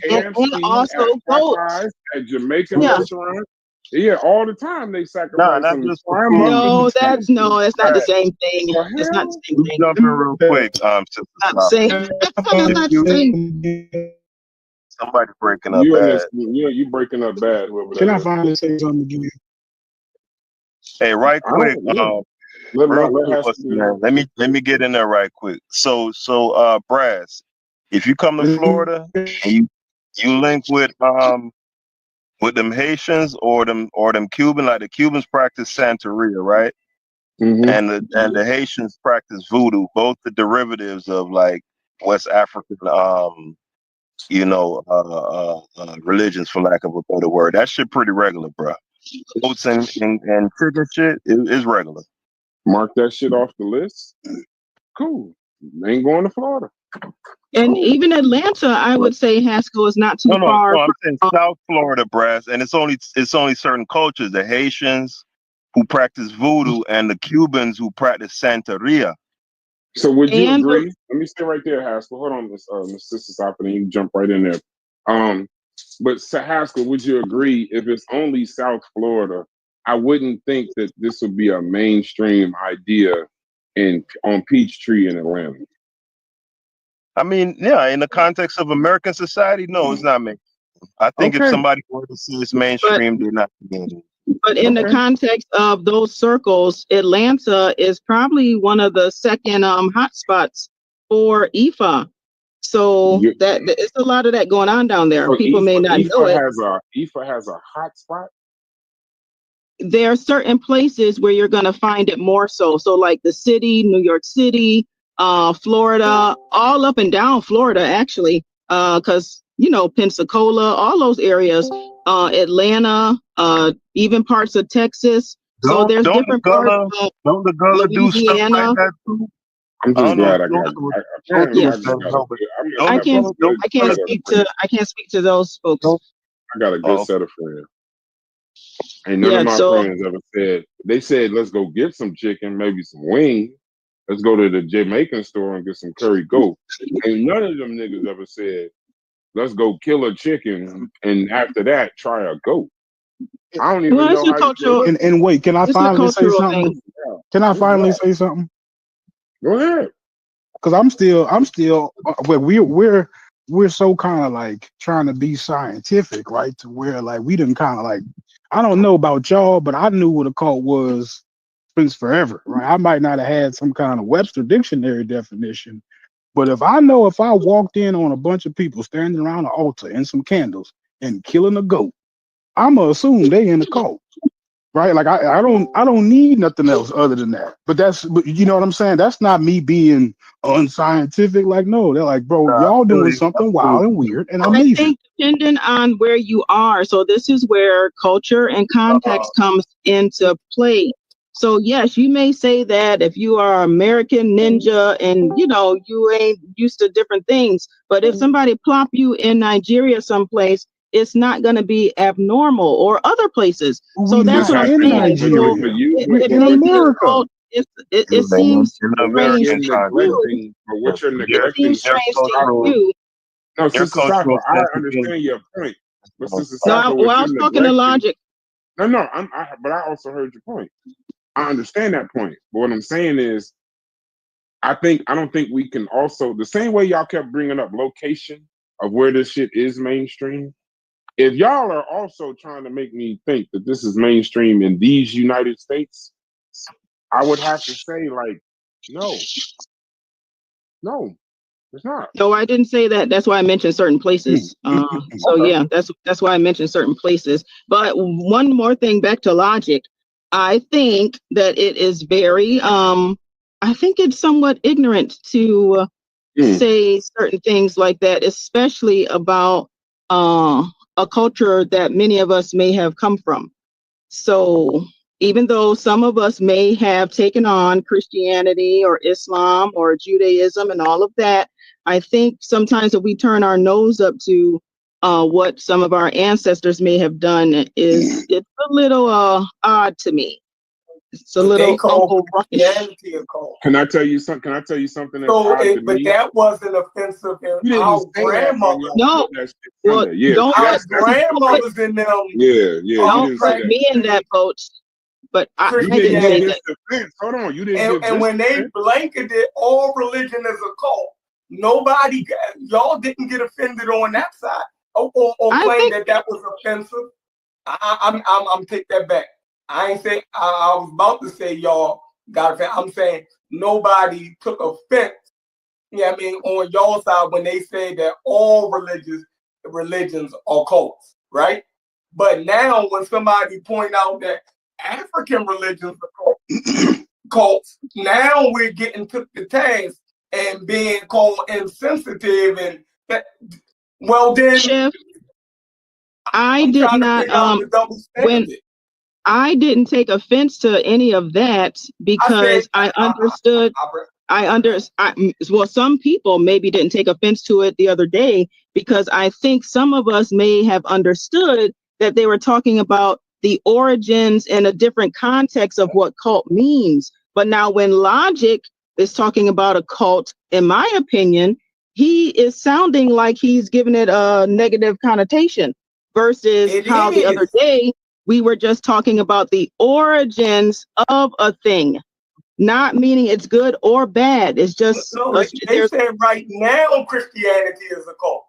and also goats.
at Jamaican restaurants. Yeah, all the time they sacrifice them.
No, that's not the same thing. It's not the same thing.
Jump in real quick.
Not the same.
Somebody breaking up bad.
You breaking up bad.
Can I finally say something again?
Hey, right quick. Let me get in there right quick. So Brass, if you come to Florida and you link with them Haitians or them Cuban, like the Cubans practice Santeria, right? And the Haitians practice voodoo, both the derivatives of like West African religions, for lack of a better word. That shit pretty regular, bro. Goats and chicken shit is regular.
Mark that shit off the list. Cool. Ain't going to Florida.
And even Atlanta, I would say Haskell is not too far.
No, I'm saying South Florida, Brass, and it's only certain cultures, the Haitians who practice voodoo and the Cubans who practice Santeria.
So would you agree? Let me stay right there, Haskell. Hold on, Miss Sister Soppin, and you can jump right in there. But Haskell, would you agree if it's only South Florida, I wouldn't think that this would be a mainstream idea on Peachtree in Atlanta?
I mean, yeah, in the context of American society, no, it's not mainstream. I think if somebody were to see it's mainstream, they're not getting it.
But in the context of those circles, Atlanta is probably one of the second hotspots for IFA. So that it's a lot of that going on down there.
So
People may not know it.
IFA has a hot spot?
There are certain places where you're going to find it more so. So like the city, New York City, Florida, all up and down Florida, actually, because, Pensacola, all those areas, Atlanta, even parts of Texas. So there's different parts of
don't the Gullah do stuff like that too?
I'm just glad I
can't speak to those folks.
I got a good set of friends. And none of my friends ever said, they said, let's go get some chicken, maybe some wings. Let's go to the Jamaican store and get some curry goat. And none of them niggas ever said, let's go kill a chicken and after that, try a goat. I don't even know how
to. And wait, can I finally say something? Can I finally say something?
Go ahead.
Because I'm still. We're so kind of like trying to be scientific, right? To where like we didn't kind of like. I don't know about y'all, but I knew what a cult was since forever, right? I might not have had some kind of Webster dictionary definition, but if I walked in on a bunch of people standing around an altar and some candles and killing a goat, I'ma assume they in the cult, right? Like I don't need nothing else other than that. But you know what I'm saying? That's not me being unscientific. Like no, they're like, bro, y'all doing something wild and weird, and I'm leaving.
I think depending on where you are. So this is where culture and context comes into play. So yes, you may say that if you are American ninja and you ain't used to different things, but if somebody plop you in Nigeria someplace, it's not going to be abnormal, or other places. So that's what I'm saying. So it may be a cult. It seems strange to you.
But what you're
It seems
neglecting,
strange to you.
no, Sister Saka, I understand your point. But Sister
No,
Saka,
well, I was talking to Logic.
No, but I also heard your point. I understand that point. But what I'm saying is, I don't think we can also, the same way y'all kept bringing up location of where this shit is mainstream. If y'all are also trying to make me think that this is mainstream in these United States, I would have to say, like, no, it's not.
No, I didn't say that. That's why I mentioned certain places. So yeah, that's why I mentioned certain places. But one more thing, back to Logic. I think that it is very, I think it's somewhat ignorant to say certain things like that, especially about a culture that many of us may have come from. So even though some of us may have taken on Christianity or Islam or Judaism and all of that, I think sometimes if we turn our nose up to what some of our ancestors may have done, it's a little odd to me. It's a little Uncle
Christianity a cult.
Can I tell you something? That's
So, but that wasn't offensive. And our grandmothers.
No, well, don't
our
let
grandmothers in them.
Don't put me in that boat. But I didn't say that.
Hold on, you didn't.
And when they blanketed all religion as a cult, nobody, y'all didn't get offended on that side or claim that was offensive. I'm take that back. I ain't say I was about to say y'all got offended. I'm saying nobody took offense. I mean, on y'all side when they say that all religions are cults, right? But now when somebody point out that African religions are cults, now we're getting took the task and being called insensitive and that. Well then,
Chef, I did not when I didn't take offense to any of that because I understood. Well, some people maybe didn't take offense to it the other day because I think some of us may have understood that they were talking about the origins and a different context of what cult means. But now when Logic is talking about a cult, in my opinion, he is sounding like he's giving it a negative connotation versus how the other day we were just talking about the origins of a thing. Not meaning it's good or bad. It's just
they said right now Christianity is a cult.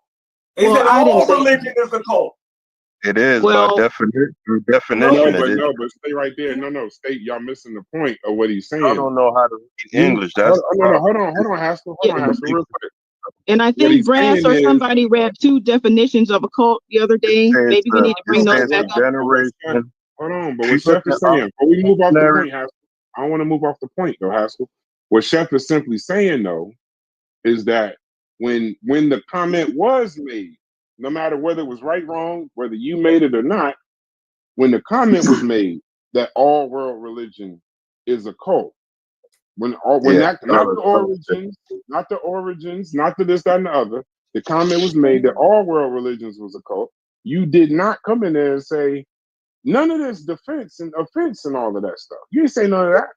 They said all religion is a cult.
It is by definition.
But stay right there. No, stay. Y'all missing the point of what he's saying.
I don't know how to read English. That's
hold on, Haskell. Hold on, Haskell, real quick.
And I think Vance or somebody read 2 definitions of a cult the other day. Maybe we need to bring those back up.
Hold on, but what Chef is saying, before we move off the point, Haskell, I don't want to move off the point though, Haskell. What Chef is simply saying though, is that when the comment was made, no matter whether it was right, wrong, whether you made it or not, when the comment was made that all world religion is a cult, not the origins, not the this, that, and the other, the comment was made that all world religions was a cult. You did not come in there and say none of this defense and offense and all of that stuff. You didn't say none of that.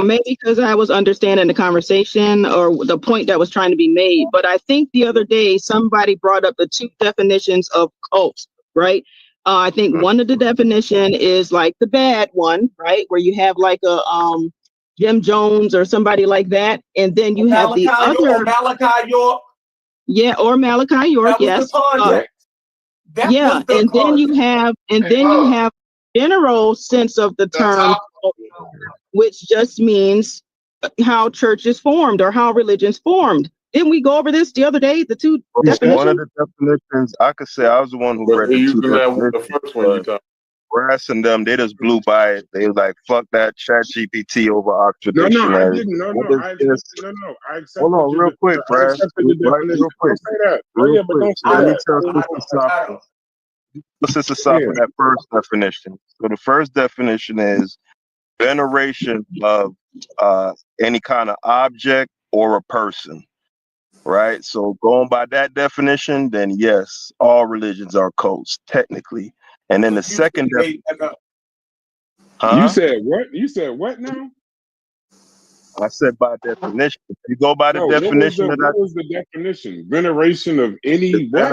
Maybe because I was understanding the conversation or the point that was trying to be made. But I think the other day somebody brought up the 2 definitions of cults, right? I think one of the definition is like the bad one, right? Where you have like a Jim Jones or somebody like that. And then you have the other
Malachi York.
Yeah, or Malachi York, yes. Yeah, and then you have general sense of the term, which just means how churches formed or how religions formed. Didn't we go over this the other day? The 2 definitions.
One of the definitions, I could say I was the one who read the 2 definitions.
The first one you talked.
Brass and them, they just blew by it. They was like, "Fuck that, Chat GPT over Oxford
No,
Dictionary."
I didn't. I accept.
Hold on, real quick, Brass. Real quick. Let me tell Sister Saka. emphasis aside for that first definition. So the first definition is veneration of any kind of object or a person, right? So going by that definition, then yes, all religions are cults technically. And then the second definition.
You said what? You said what now?
I said by definition. If you go by the definition
what was the definition? Veneration of any what?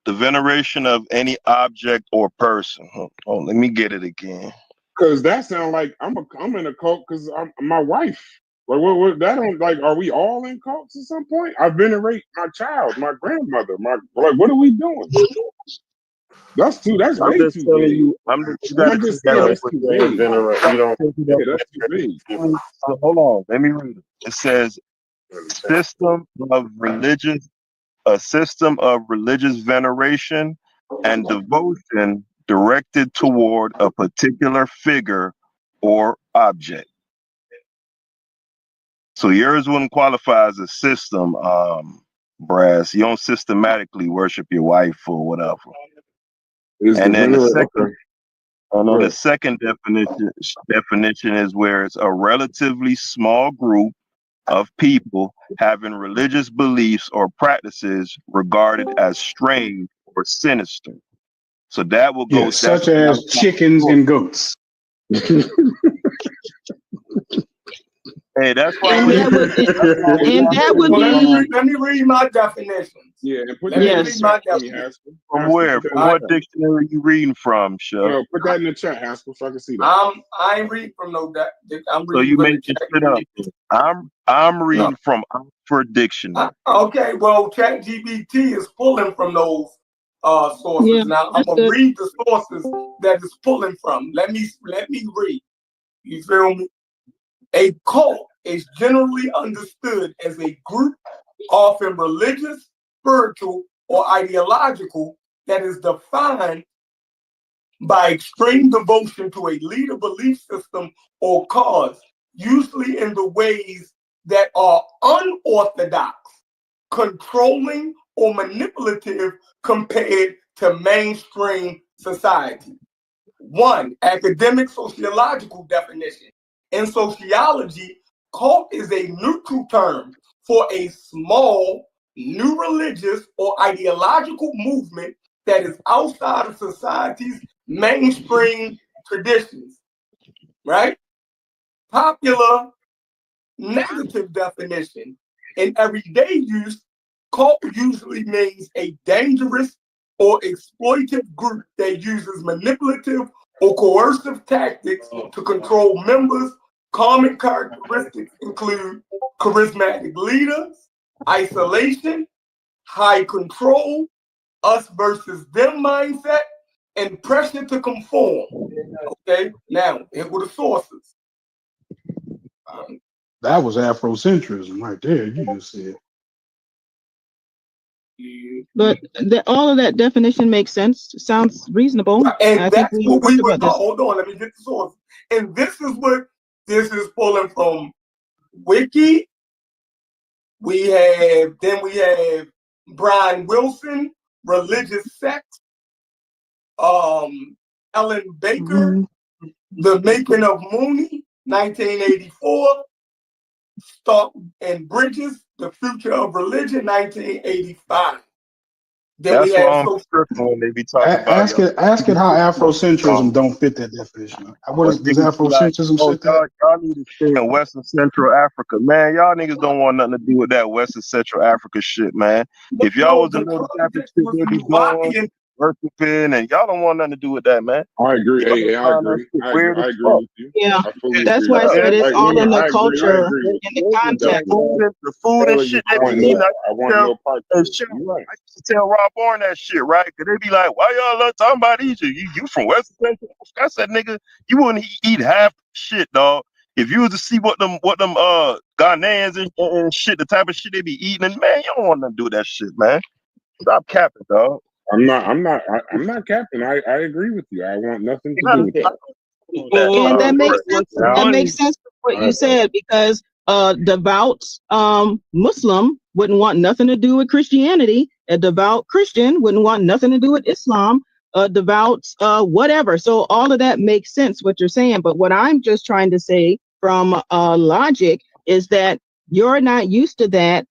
The veneration of any object or person. Oh, let me get it again.
Because that sounds like I'm in a cult because I'm my wife. Like what that don't like are we all in cults at some point? I venerate my child, my grandmother, what are we doing? That's way too vague.
I'm just saying that's too vague. That's too vague. Hold on, let me read it. It says a system of religious veneration and devotion directed toward a particular figure or object. So yours wouldn't qualify as a system, Brass. You don't systematically worship your wife or whatever. And then the second definition is where it's a relatively small group of people having religious beliefs or practices regarded as strange or sinister. So that will go
such as chickens and goats.
Hey, that's why.
Let me read my definitions.
Yeah, and put
that in the chat.
From where? From what dictionary are you reading from, Chef?
No, put that in the chat, Haskell, so I can see that.
I ain't reading from no that.
So you make it shit up. I'm reading from Oxford Dictionary.
Okay, well, ChatGPT is pulling from those sources.
Yeah,
now I'm gonna read the sources that it's pulling from. Let me read. You feel me? A cult is generally understood as a group, often religious, spiritual, or ideological, that is defined by extreme devotion to a leader, belief system, or cause, usually in the ways that are unorthodox, controlling, or manipulative compared to mainstream society. 1. Academic sociological definition. In sociology, cult is a neutral term for a small, new religious or ideological movement that is outside of society's mainstream traditions, right? Popular negative definition. In everyday use, cult usually means a dangerous or exploitive group that uses manipulative or coercive tactics to control members. Common characteristics include charismatic leaders, isolation, high control, us versus them mindset, and pressure to conform. Okay, now here were the sources.
That was Afrocentrism right there. You just said.
But all of that definition makes sense. Sounds reasonable.
And that's what we were. Hold on, let me get the source. And this is what this is pulling from Wiki. We have Brian Wilson, Religious Sects. Ellen Baker, The Making of Mooney, 1984. Stark and Bridges, The Future of Religion, 1985.
That's why I'm tripping when they be talking about.
Ask it how Afrocentrism don't fit that definition. What does Afrocentrism fit that?
Y'all need to stay in Western Central Africa, man. Y'all niggas don't want nothing to do with that Western Central Africa shit, man. If y'all was in the African shit, they'd be going worshiping, and y'all don't want nothing to do with that, man.
I agree. I agree with you.
Yeah, that's why I said it's all in the culture, in the context.
The food and shit they be eating. I used to tell Rob Bourne that shit, right? Because they be like, why y'all love talking about Egypt? You from Western Central? I said, nigga, you wouldn't eat half the shit, dog. If you was to see what them Ghanaians and shit, the type of shit they be eating, and man, you don't want nothing to do with that shit, man. Stop capping, dog.
I'm not capping. I agree with you. I want nothing to do with that.
And that makes sense. That makes sense for what you said, because devout Muslim wouldn't want nothing to do with Christianity, A devout Christian wouldn't want nothing to do with Islam. A devout whatever. So all of that makes sense what you're saying. But what I'm just trying to say from logic is that you're not used to that.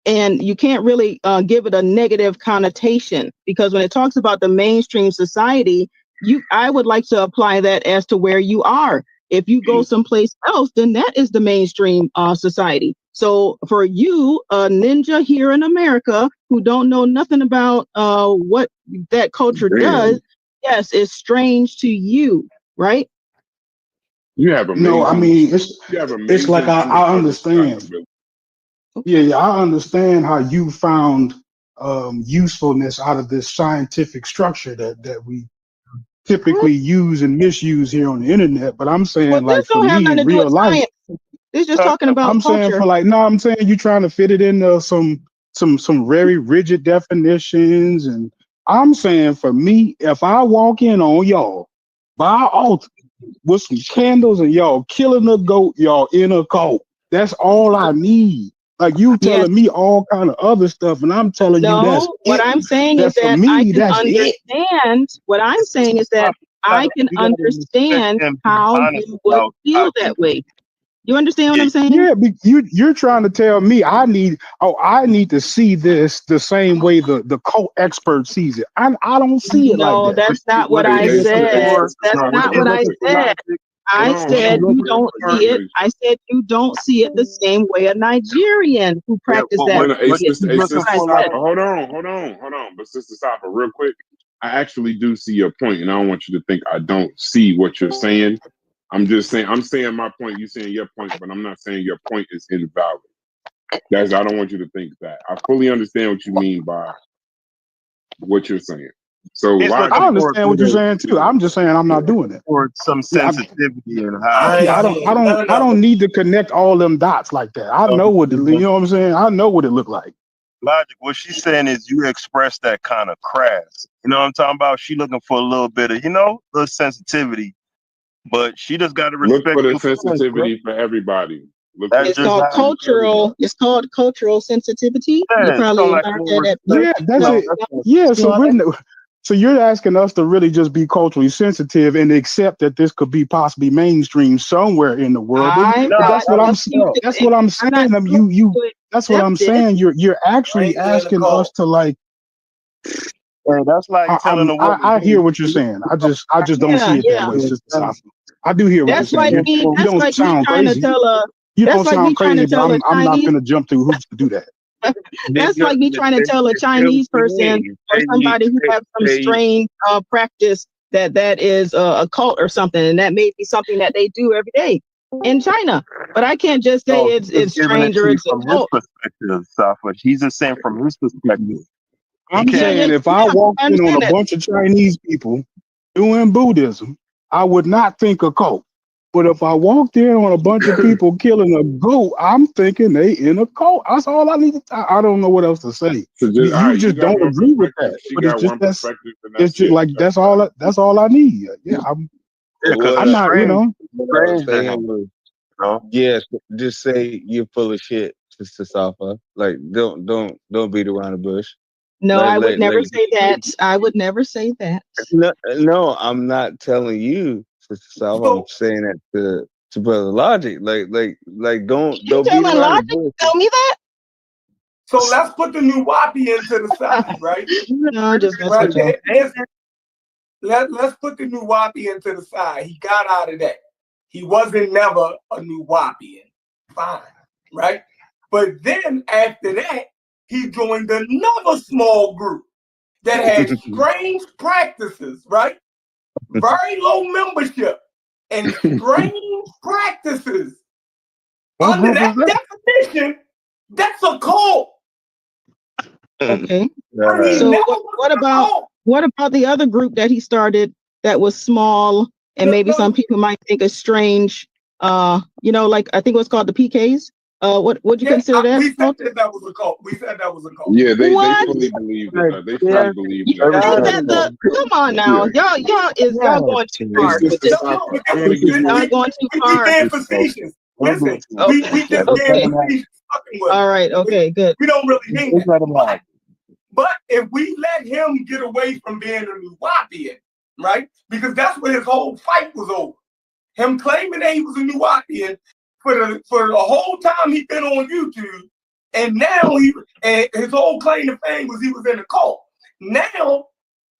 And you can't really give it a negative connotation, because when it talks about the mainstream society, I would like to apply that as to where you are. If you go someplace else, then that is the mainstream society. So for you, a ninja here in America who don't know nothing about what that culture does, yes, it's strange to you, right?
You have amazing.
No, I mean it's like I understand. Yeah, I understand how you found usefulness out of this scientific structure that we typically use and misuse here on the internet. But I'm saying, like, for me in real life,
it's just talking about
I'm
culture.
saying for like, no, I'm saying you trying to fit it into some very rigid definitions. And I'm saying for me, if I walk in on y'all by altar with some candles and y'all killing a goat, y'all in a cult, that's all I need. Like, you telling me all kind of other stuff, and I'm telling you that's
what I'm saying is that I can understand. What I'm saying is that I can understand how you would feel that way. You understand what I'm saying?
Yeah, but you're trying to tell me I need to see this the same way the cult expert sees it. I don't see it like that.
No, that's not what I said. That's not what I said. I said you don't see it. I said you don't see it the same way a Nigerian who practices that.
Hold on. But Sister Safa, real quick, I actually do see your point, and I don't want you to think I don't see what you're saying. I'm just saying, I'm saying my point, you saying your point, but I'm not saying your point is invalid. I don't want you to think that. I fully understand what you mean by what you're saying. So
I understand what you're saying too. I'm just saying I'm not doing it.
Or some sensitivity and how
I don't need to connect all them dots like that. I know what you know what I'm saying? I know what it looked like.
Logic, what she's saying is you express that kind of crass. You know what I'm talking about? She looking for a little bit of, little sensitivity. But she just got to respect.
Look for the sensitivity for everybody.
It's called cultural. It's called cultural sensitivity. You probably learned that.
That's it. Yeah. So you're asking us to really just be culturally sensitive and accept that this could be possibly mainstream somewhere in the world. That's what I'm saying. That's what I'm saying. You're actually asking us to like.
That's like telling a woman.
I hear what you're saying. I just don't see it that way. I do hear what you're saying. You don't sound crazy. You don't sound crazy, but I'm not going to jump through hoops to do that.
That's like me trying to tell a Chinese person or somebody who has some strange practice that is a cult or something, and that may be something that they do every day in China. But I can't just say it's strange or it's a cult.
He's just saying from his perspective.
I'm saying if I walked in on a bunch of Chinese people doing Buddhism, I would not think a cult. But if I walked in on a bunch of people killing a goat, I'm thinking they in a cult. That's all I need to. I don't know what else to say. So you just don't agree with that. But it's just it's just like that's all I need. Yeah, I'm not.
Yes, just say you're full of shit, Sister Safa. Like don't beat around the bush.
No, I would never say that. I would never say that.
No, I'm not telling you, Sister Safa. I'm saying that to Brother Logic. Like don't beat around
Logic
the bush.
tell me that.
So let's put the new Wapi into the side, right?
No, just
right. Let's put the new Wapi into the side. He got out of that. He wasn't never a new Wapian. Fine, right? But then after that, he joined another small group that had strange practices, right? Very low membership and strange practices. Under that definition, that's a cult.
Okay. So what about the other group that he started that was small and maybe some people might think is strange? Like I think it was called the PKs. What would you consider that?
We said that was a cult.
Yeah, they fully believe that. They fully believe that.
Come on now, y'all going too far. Y'all going too far.
We being facetious. Listen, we just being facetious.
All right. Okay. Good.
We don't really mean that. But if we let him get away from being a Nuwapian, right? Because that's what his whole fight was over. Him claiming that he was a Nuwapian for the whole time he'd been on YouTube, and now his whole claim to fame was he was in a cult. Now,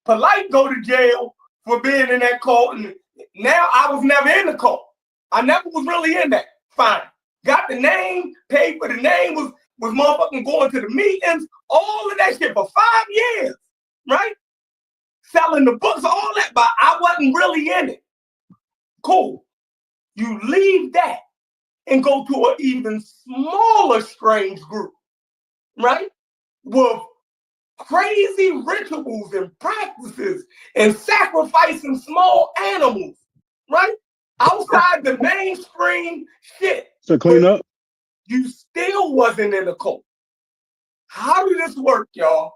Polite go to jail for being in that cult, and now I was never in the cult. I never was really in that. Fine. Got the name, paid for the name, was motherfucking going to the meetings, all of that shit for 5 years, right? Selling the books, all that, but I wasn't really in it. Cool. You leave that and go to an even smaller strange group, right? With crazy rituals and practices and sacrificing small animals, right? Outside the mainstream shit.
So clean up.
You still wasn't in a cult. How did this work, y'all?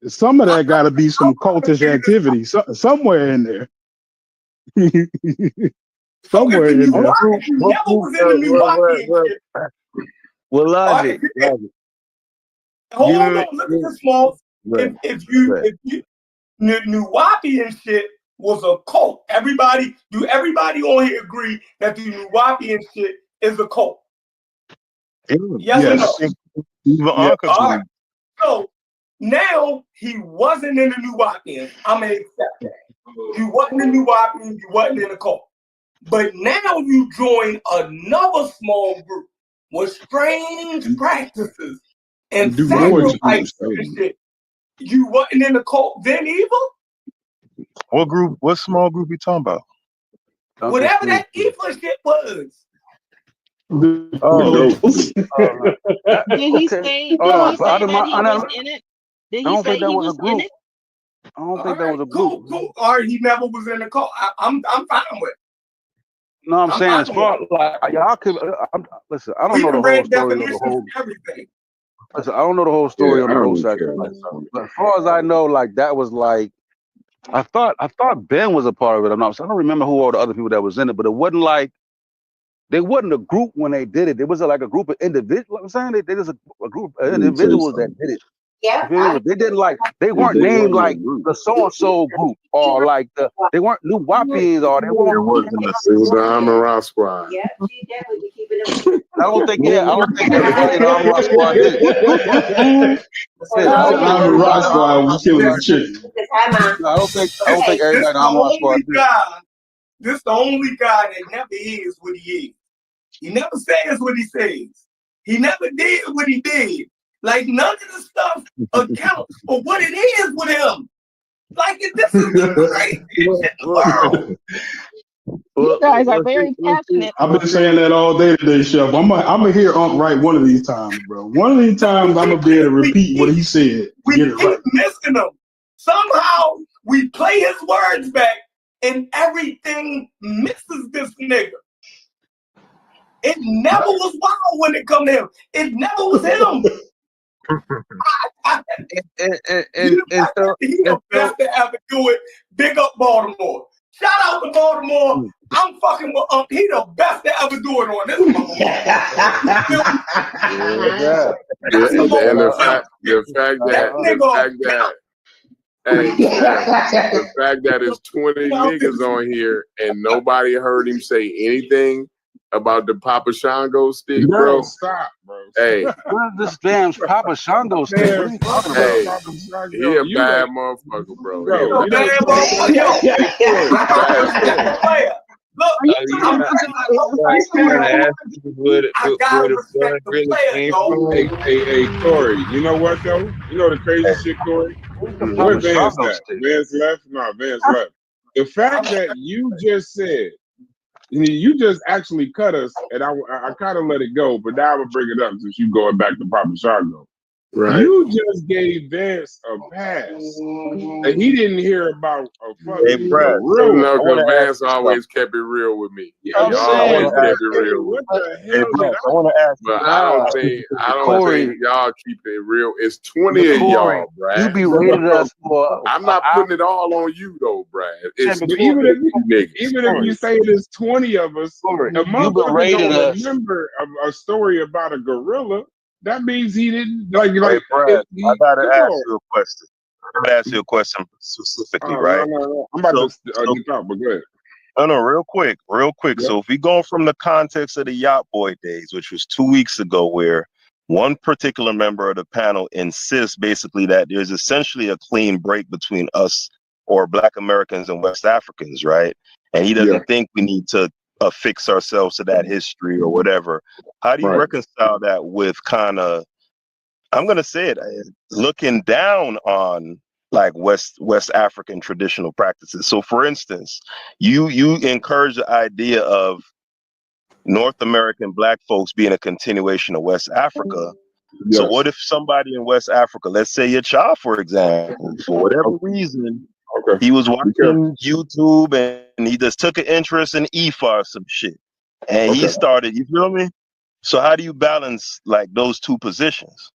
Some of that got to be some cultish activity somewhere in there. Somewhere in there.
You never was in the Nuwapian.
Well, logic.
Hold on, look at this, Smalls. If you Nuwapian shit was a cult. Everybody on here agree that the Nuwapian shit is a cult. Yes or no?
Yeah.
All right. So now he wasn't in the Nuwapian. I'm gonna accept that. You wasn't in the Nuwapian, you wasn't in a cult. But now you join another small group with strange practices and sacrifices and shit. You wasn't in the cult then either?
What group? What small group you talking about?
Whatever that evil shit was.
Did he say that he was in it? Did he say he was in it?
I don't think that was a group.
Cool. All right, he never was in the cult. I'm fine with it.
No, I'm saying as far like y'all could listen. I don't know the whole story of the whole. Listen, I don't know the whole story on the whole sacrifice. But as far as I know, like that was like I thought Ben was a part of it. I don't remember who all the other people that was in it, but it wasn't like they wasn't a group when they did it. It was like a group of individuals. I'm saying they just a group of individuals that did it. Yeah, they didn't like they weren't named like the so and so group or like they weren't Nuwapians or they weren't.
It was the Armor Rock Squad.
Yeah, she definitely be keeping them. I don't think everybody in the Armor Rock Squad did it.
Armor Rock Squad was killing the chicken.
I don't think everybody in the Armor Rock Squad did it.
This the only guy that never is what he is. He never says what he says. He never did what he did. Like none of the stuff accounts for what it is with him. Like this is the craziest shit in the world.
You guys are very passionate.
I've been saying that all day today, Chef. I'm gonna hear Unc right one of these times, bro. One of these times I'm gonna be able to repeat what he said.
We keep missing him. Somehow we play his words back and everything misses this nigga. It never was wild when it come to him. It never was him. He's the best to ever do it. Big up Baltimore. Shout out to Baltimore. I'm fucking with he the best to ever do it on this motherfucker.
And the fact that it's 20 niggas on here and nobody heard him say anything about the Papa Shango stick, bro.
Stop, bro.
Hey,
this damn Papa Shango stick. What are you talking about?
He a bad motherfucker, bro.
Look,
I'm trying to ask you where the blood really came from.
Hey, Corey, you know what though? You know the crazy shit, Corey? Where Vance at? Vance left? No, Vance left. The fact that you just said, you just actually cut us, and I kind of let it go, but now I'm gonna bring it up since you going back to Papa Shango.
Right.
You just gave Vance a pass, and he didn't hear about a fucking
real.
real.
You know, because Vance always kept it real with me. Y'all always kept it real with me.
I want to ask,
but I don't think y'all keep it real. It's 20 of y'all, Brad.
You be rated us for.
I'm not putting it all on you though, Brad. It's
even if you say there's 20 of us, a motherfucker don't remember a story about a gorilla. That means he didn't like.
Hey, Brad, I gotta
come
ask
on.
you a question. I gotta ask you a question specifically, right?
No. I'm about to dip out, but go ahead.
No, real quick.
Yep.
So if we go from the context of the Yacht Boy days, which was 2 weeks ago, where one particular member of the panel insists basically that there's essentially a clean break between us or Black Americans and West Africans, right? And he doesn't think we need to affix ourselves to that history or whatever. How do you reconcile that with kind of, I'm going to say it, looking down on like West African traditional practices? So for instance, you encourage the idea of North American Black folks being a continuation of West Africa. Yes. So what if somebody in West Africa, let's say your child, for example, for whatever reason, he was watching YouTube and he just took an interest in IFA or some shit. And he started, you feel me? So how do you balance like those two positions?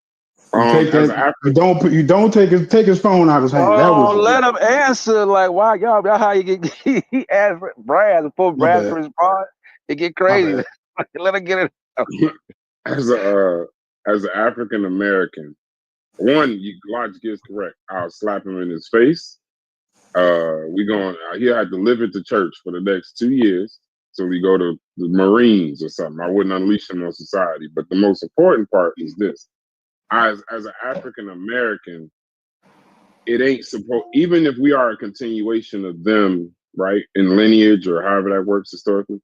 You don't take his phone out of his hand.
Let him answer. Like, why y'all? That's how you get. He asked Brad before Brad respond. It get crazy. Let him get it.
As an African American, logic is correct. I'll slap him in his face. He'll have to live at the church for the next 2 years. So we go to the Marines or something. I wouldn't unleash him on society. But the most important part is this. As an African American, it ain't supposed, even if we are a continuation of them, right, in lineage or however that works historically,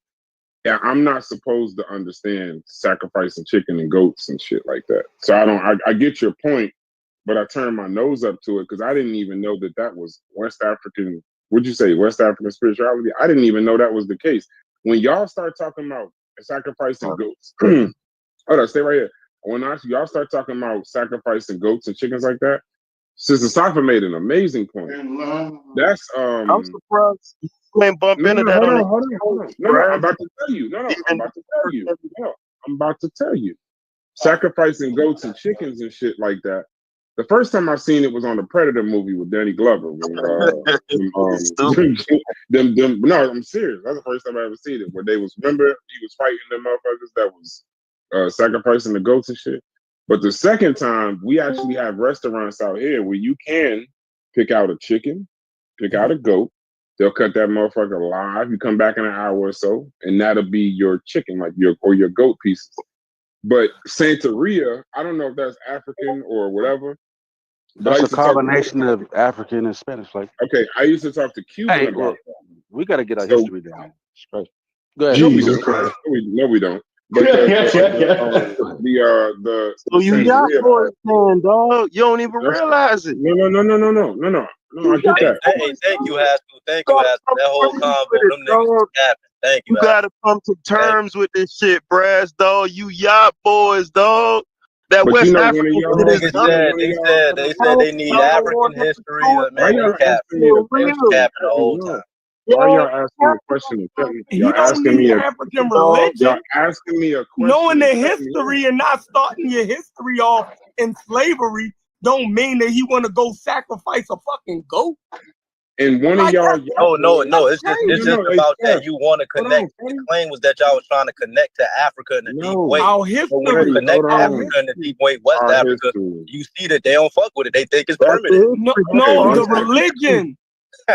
I'm not supposed to understand sacrificing chicken and goats and shit like that. So I get your point, but I turned my nose up to it because I didn't even know that was West African, would you say West African spirituality? I didn't even know that was the case. When y'all start talking about sacrificing goats, hold on, stay right here. When y'all start talking about sacrificing goats and chickens like that, Sister Safa made an amazing point. That's
I'm surprised you ain't bump into that.
Hold on. No, I'm about to tell you. I'm about to tell you. Sacrificing goats and chickens and shit like that. The first time I seen it was on the Predator movie with Danny Glover. No, I'm serious. That's the first time I ever seen it. Where they was, remember, he was fighting them motherfuckers that was sacrificing the goats and shit. But the second time, we actually have restaurants out here where you can pick out a chicken, pick out a goat. They'll cut that motherfucker live. You come back in an hour or so, and that'll be your chicken, like your goat pieces. But Santeria, I don't know if that's African or whatever.
That's a combination of African and Spanish. Like,
okay, I used to talk to Cuban about that.
We got to get our history down. Go ahead.
Jesus Christ. No, we don't. But
so you Yacht Boy fan, dog. You don't even realize it.
No. I get that.
Hey, thank you, Haskell. Thank you, Haskell. That whole combo, them niggas capping. Thank you.
You gotta come to terms with this shit, Brass, dog. You Yacht Boys, dog. That
but
West
African
they said they need African history. Man, they capping. They was capping the whole time.
Why are y'all asking a question?
You don't need African religion.
Y'all asking me a question.
Knowing the history and not starting your history off in slavery don't mean that he want to go sacrifice a fucking goat.
And one of y'all,
no, it's just about that you want to connect. The claim was that y'all was trying to connect to Africa in a deep way.
Our history,
connect to Africa in a deep way. West Africa, you see that they don't fuck with it. They think it's permanent.
No, the religion.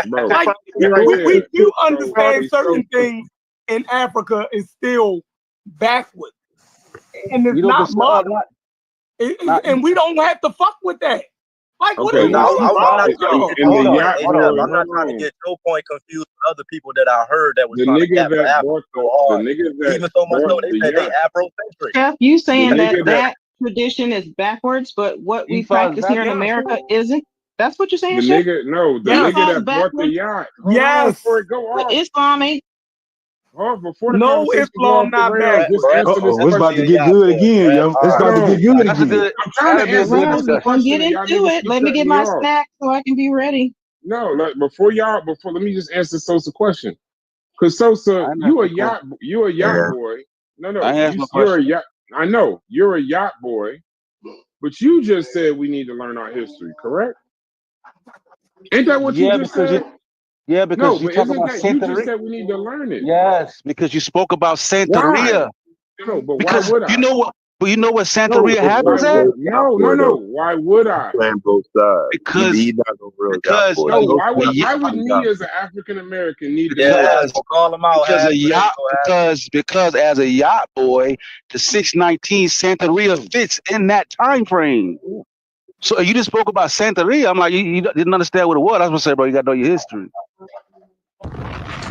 Bro,
like, we do understand certain things in Africa is still backwards, and it's not modern. And we don't have to fuck with that. Like, what are you
I'm not trying to get your point confused with other people that I heard that was trying to capture Africa. Even so much so they said they Afrocentric.
Jeff, you saying that tradition is backwards, but what we practice here in America isn't? That's what you're saying,
the nigga that bought the yacht.
Yes.
Before it go off.
Islam ain't.
No, Islam not bad.
It's about to get good again, yo. It's about to get good again.
I'm trying to answer this question.
Get into it. Let me get my snack so I can be ready.
No, let me just answer Sosa's question. Because Sosa, you a yacht boy. No, you're a yacht. I know you're a yacht boy, but you just said we need to learn our history, correct? Ain't that what you just said?
Because you talk about
Santeria. You just said we need to learn it.
Yes, because you spoke about Santeria.
No, but
because
why would I?
You know what? But you know what Santeria happens at?
No. Why would I?
Playing both sides.
Because
he's not a real yacht boy.
No, why would me as an African American need to
call him out?
Because as a yacht boy, the 619 Santeria fits in that time frame. So you just spoke about Santeria. I'm like, you didn't understand what it was. I was gonna say, bro, you gotta know your history.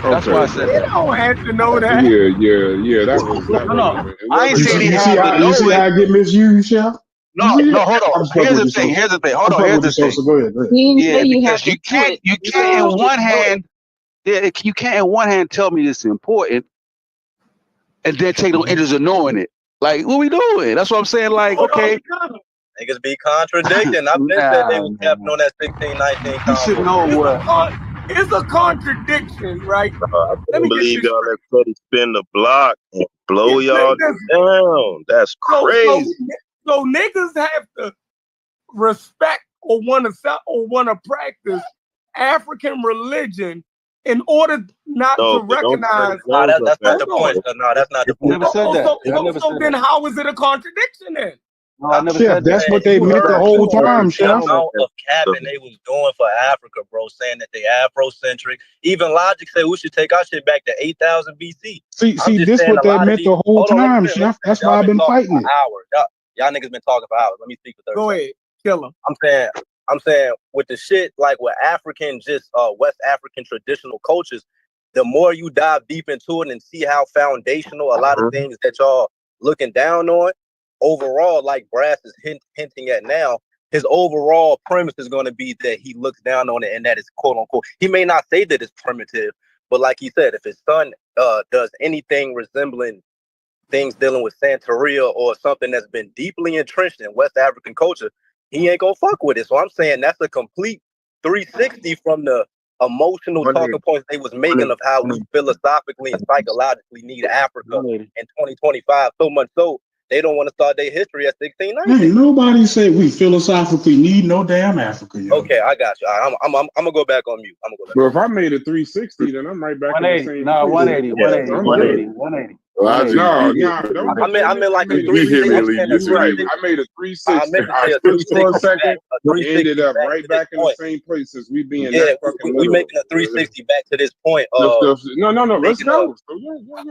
That's why I said
You
that.
don't have to know that.
Yeah. That was
no. I ain't saying he
You
had
see
to
how
know
you see
it.
how I get misused, Chef?
No, hold on. Here's the thing. Hold on. Here's the thing.
So go ahead.
Yeah, because you can't in one hand, you can't in one hand tell me it's important, and then take no interest in knowing it. Like, what we doing? That's what I'm saying. Like, okay.
Niggas be contradicting. I've been said they was capping on that 16-19
You should know what.
It's a contradiction, right?
I can't believe y'all let Freddie spin the block and blow y'all down. That's crazy.
So niggas have to respect or want to practice African religion in order not to recognize.
That's not the point. No, that's not the point.
Never said that.
So then how is it a contradiction then?
No, I never
Chef,
said
that's
that.
what they meant the whole time, Chef.
The amount of capping they was doing for Africa, bro, saying that they Afrocentric. Even Logic said we should take our shit back to 8,000 BC.
See, this what they meant the whole time, Chef. That's why I've been fighting it.
Y'all niggas been talking for hours. Let me speak for 30
Go
seconds.
ahead, kill him.
I'm saying with the shit, like with African, just West African traditional cultures, the more you dive deep into it and see how foundational a lot of things that y'all looking down on, overall, like Brass is hinting at now, his overall premise is going to be that he looks down on it and that is quote unquote. He may not say that it's primitive, but like he said, if his son does anything resembling things dealing with Santeria or something that's been deeply entrenched in West African culture, he ain't gonna fuck with it. So I'm saying that's a complete 360 from the emotional talking points they was making of how we philosophically and psychologically need Africa in 2025. So much so they don't want to start their history at 1690.
Hey, nobody said we philosophically need no damn Africa. Yo.
Okay, I got you. I'm gonna go back on mute.
But if I made a 360, then I'm right back in the same.
No, 180.
I mean like a 360. You're right. I made a 360. I switched for a second. Ended up right back in the same place as we being that fucking.
We making a 360 back to this point.
No. Let's go.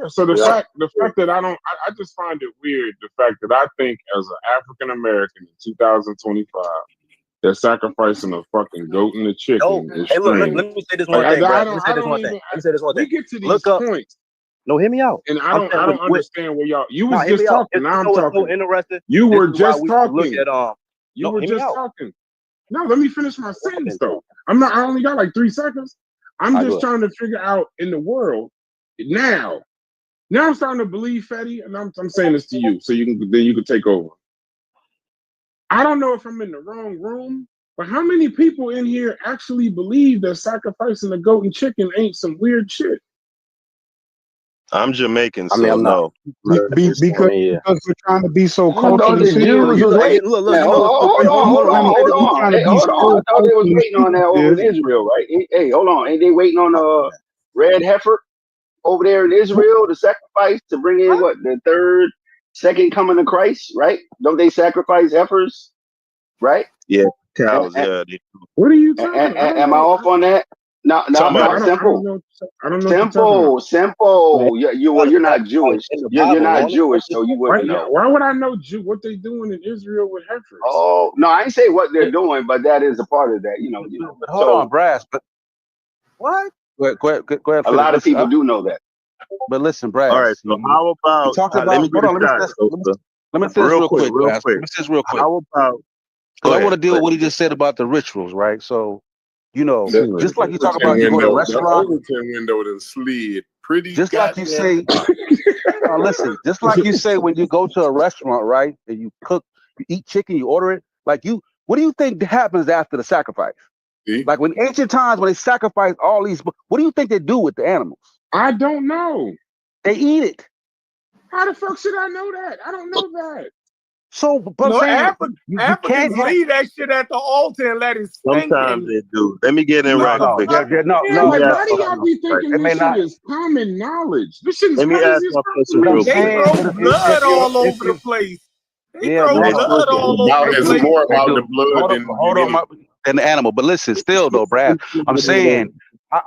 So the fact that I just find it weird. The fact that I think as an African American in 2025. They're sacrificing a fucking goat and a chicken.
Hey, look, let me say this one thing. Let me say this one thing.
We get to these points.
No, hear me out.
And I don't understand where y'all. You was just talking. Now I'm talking.
So interesting.
You were just talking.
You were
just talking. No, let me finish my sentence though. I only got like 3 seconds. I'm just trying to figure out in the world now. Now I'm starting to believe Fetty, and I'm saying this to you, so you can take over. I don't know if I'm in the wrong room, but how many people in here actually believe that sacrificing a goat and chicken ain't some weird shit?
I'm Jamaican, so I'm no.
Because we're trying to be so culturally
serious. Hold on. I thought they was waiting on that over in Israel, right? Hey, hold on. Ain't they waiting on red heifer over there in Israel to sacrifice to bring in the second coming of Christ, right? Don't they sacrifice heifers, right?
Yeah, cows.
What are you talking about?
Am I off on that? No, simple. Simple. You're not Jewish. You're not Jewish, so you wouldn't know.
Why would I know what they doing in Israel with heifers?
Oh no, I ain't say what they're doing, but that is a part of that.
Hold on, Brass. But what? Go ahead.
A lot of people do know that.
But listen, Brass.
All right. So how about? Let me
say this real quick. Let me say this real quick.
How about?
Because I want to deal with what he just said about the rituals, right? So, just like you talk about you go to a restaurant.
The Overton window that slid pretty.
Just like you say. Listen, just like you say when you go to a restaurant, right? And you eat chicken, you order it. Like what do you think happens after the sacrifice? Like when ancient times when they sacrifice all these, what do you think they do with the animals?
I don't know.
They eat it.
How the fuck should I know that? I don't know that.
So, but
Africans leave that shit at the altar and let it stink.
Sometimes they do. Let me get in right quick.
Why do y'all be thinking this shit is common knowledge? This shit is
Let me ask my question real quick.
They throw blood all over the place.
Yeah,
throw
man.
blood all over the
It's
place.
more about the
Dude,
blood than
hold on, than the animal. But listen, still though, Brad, I'm saying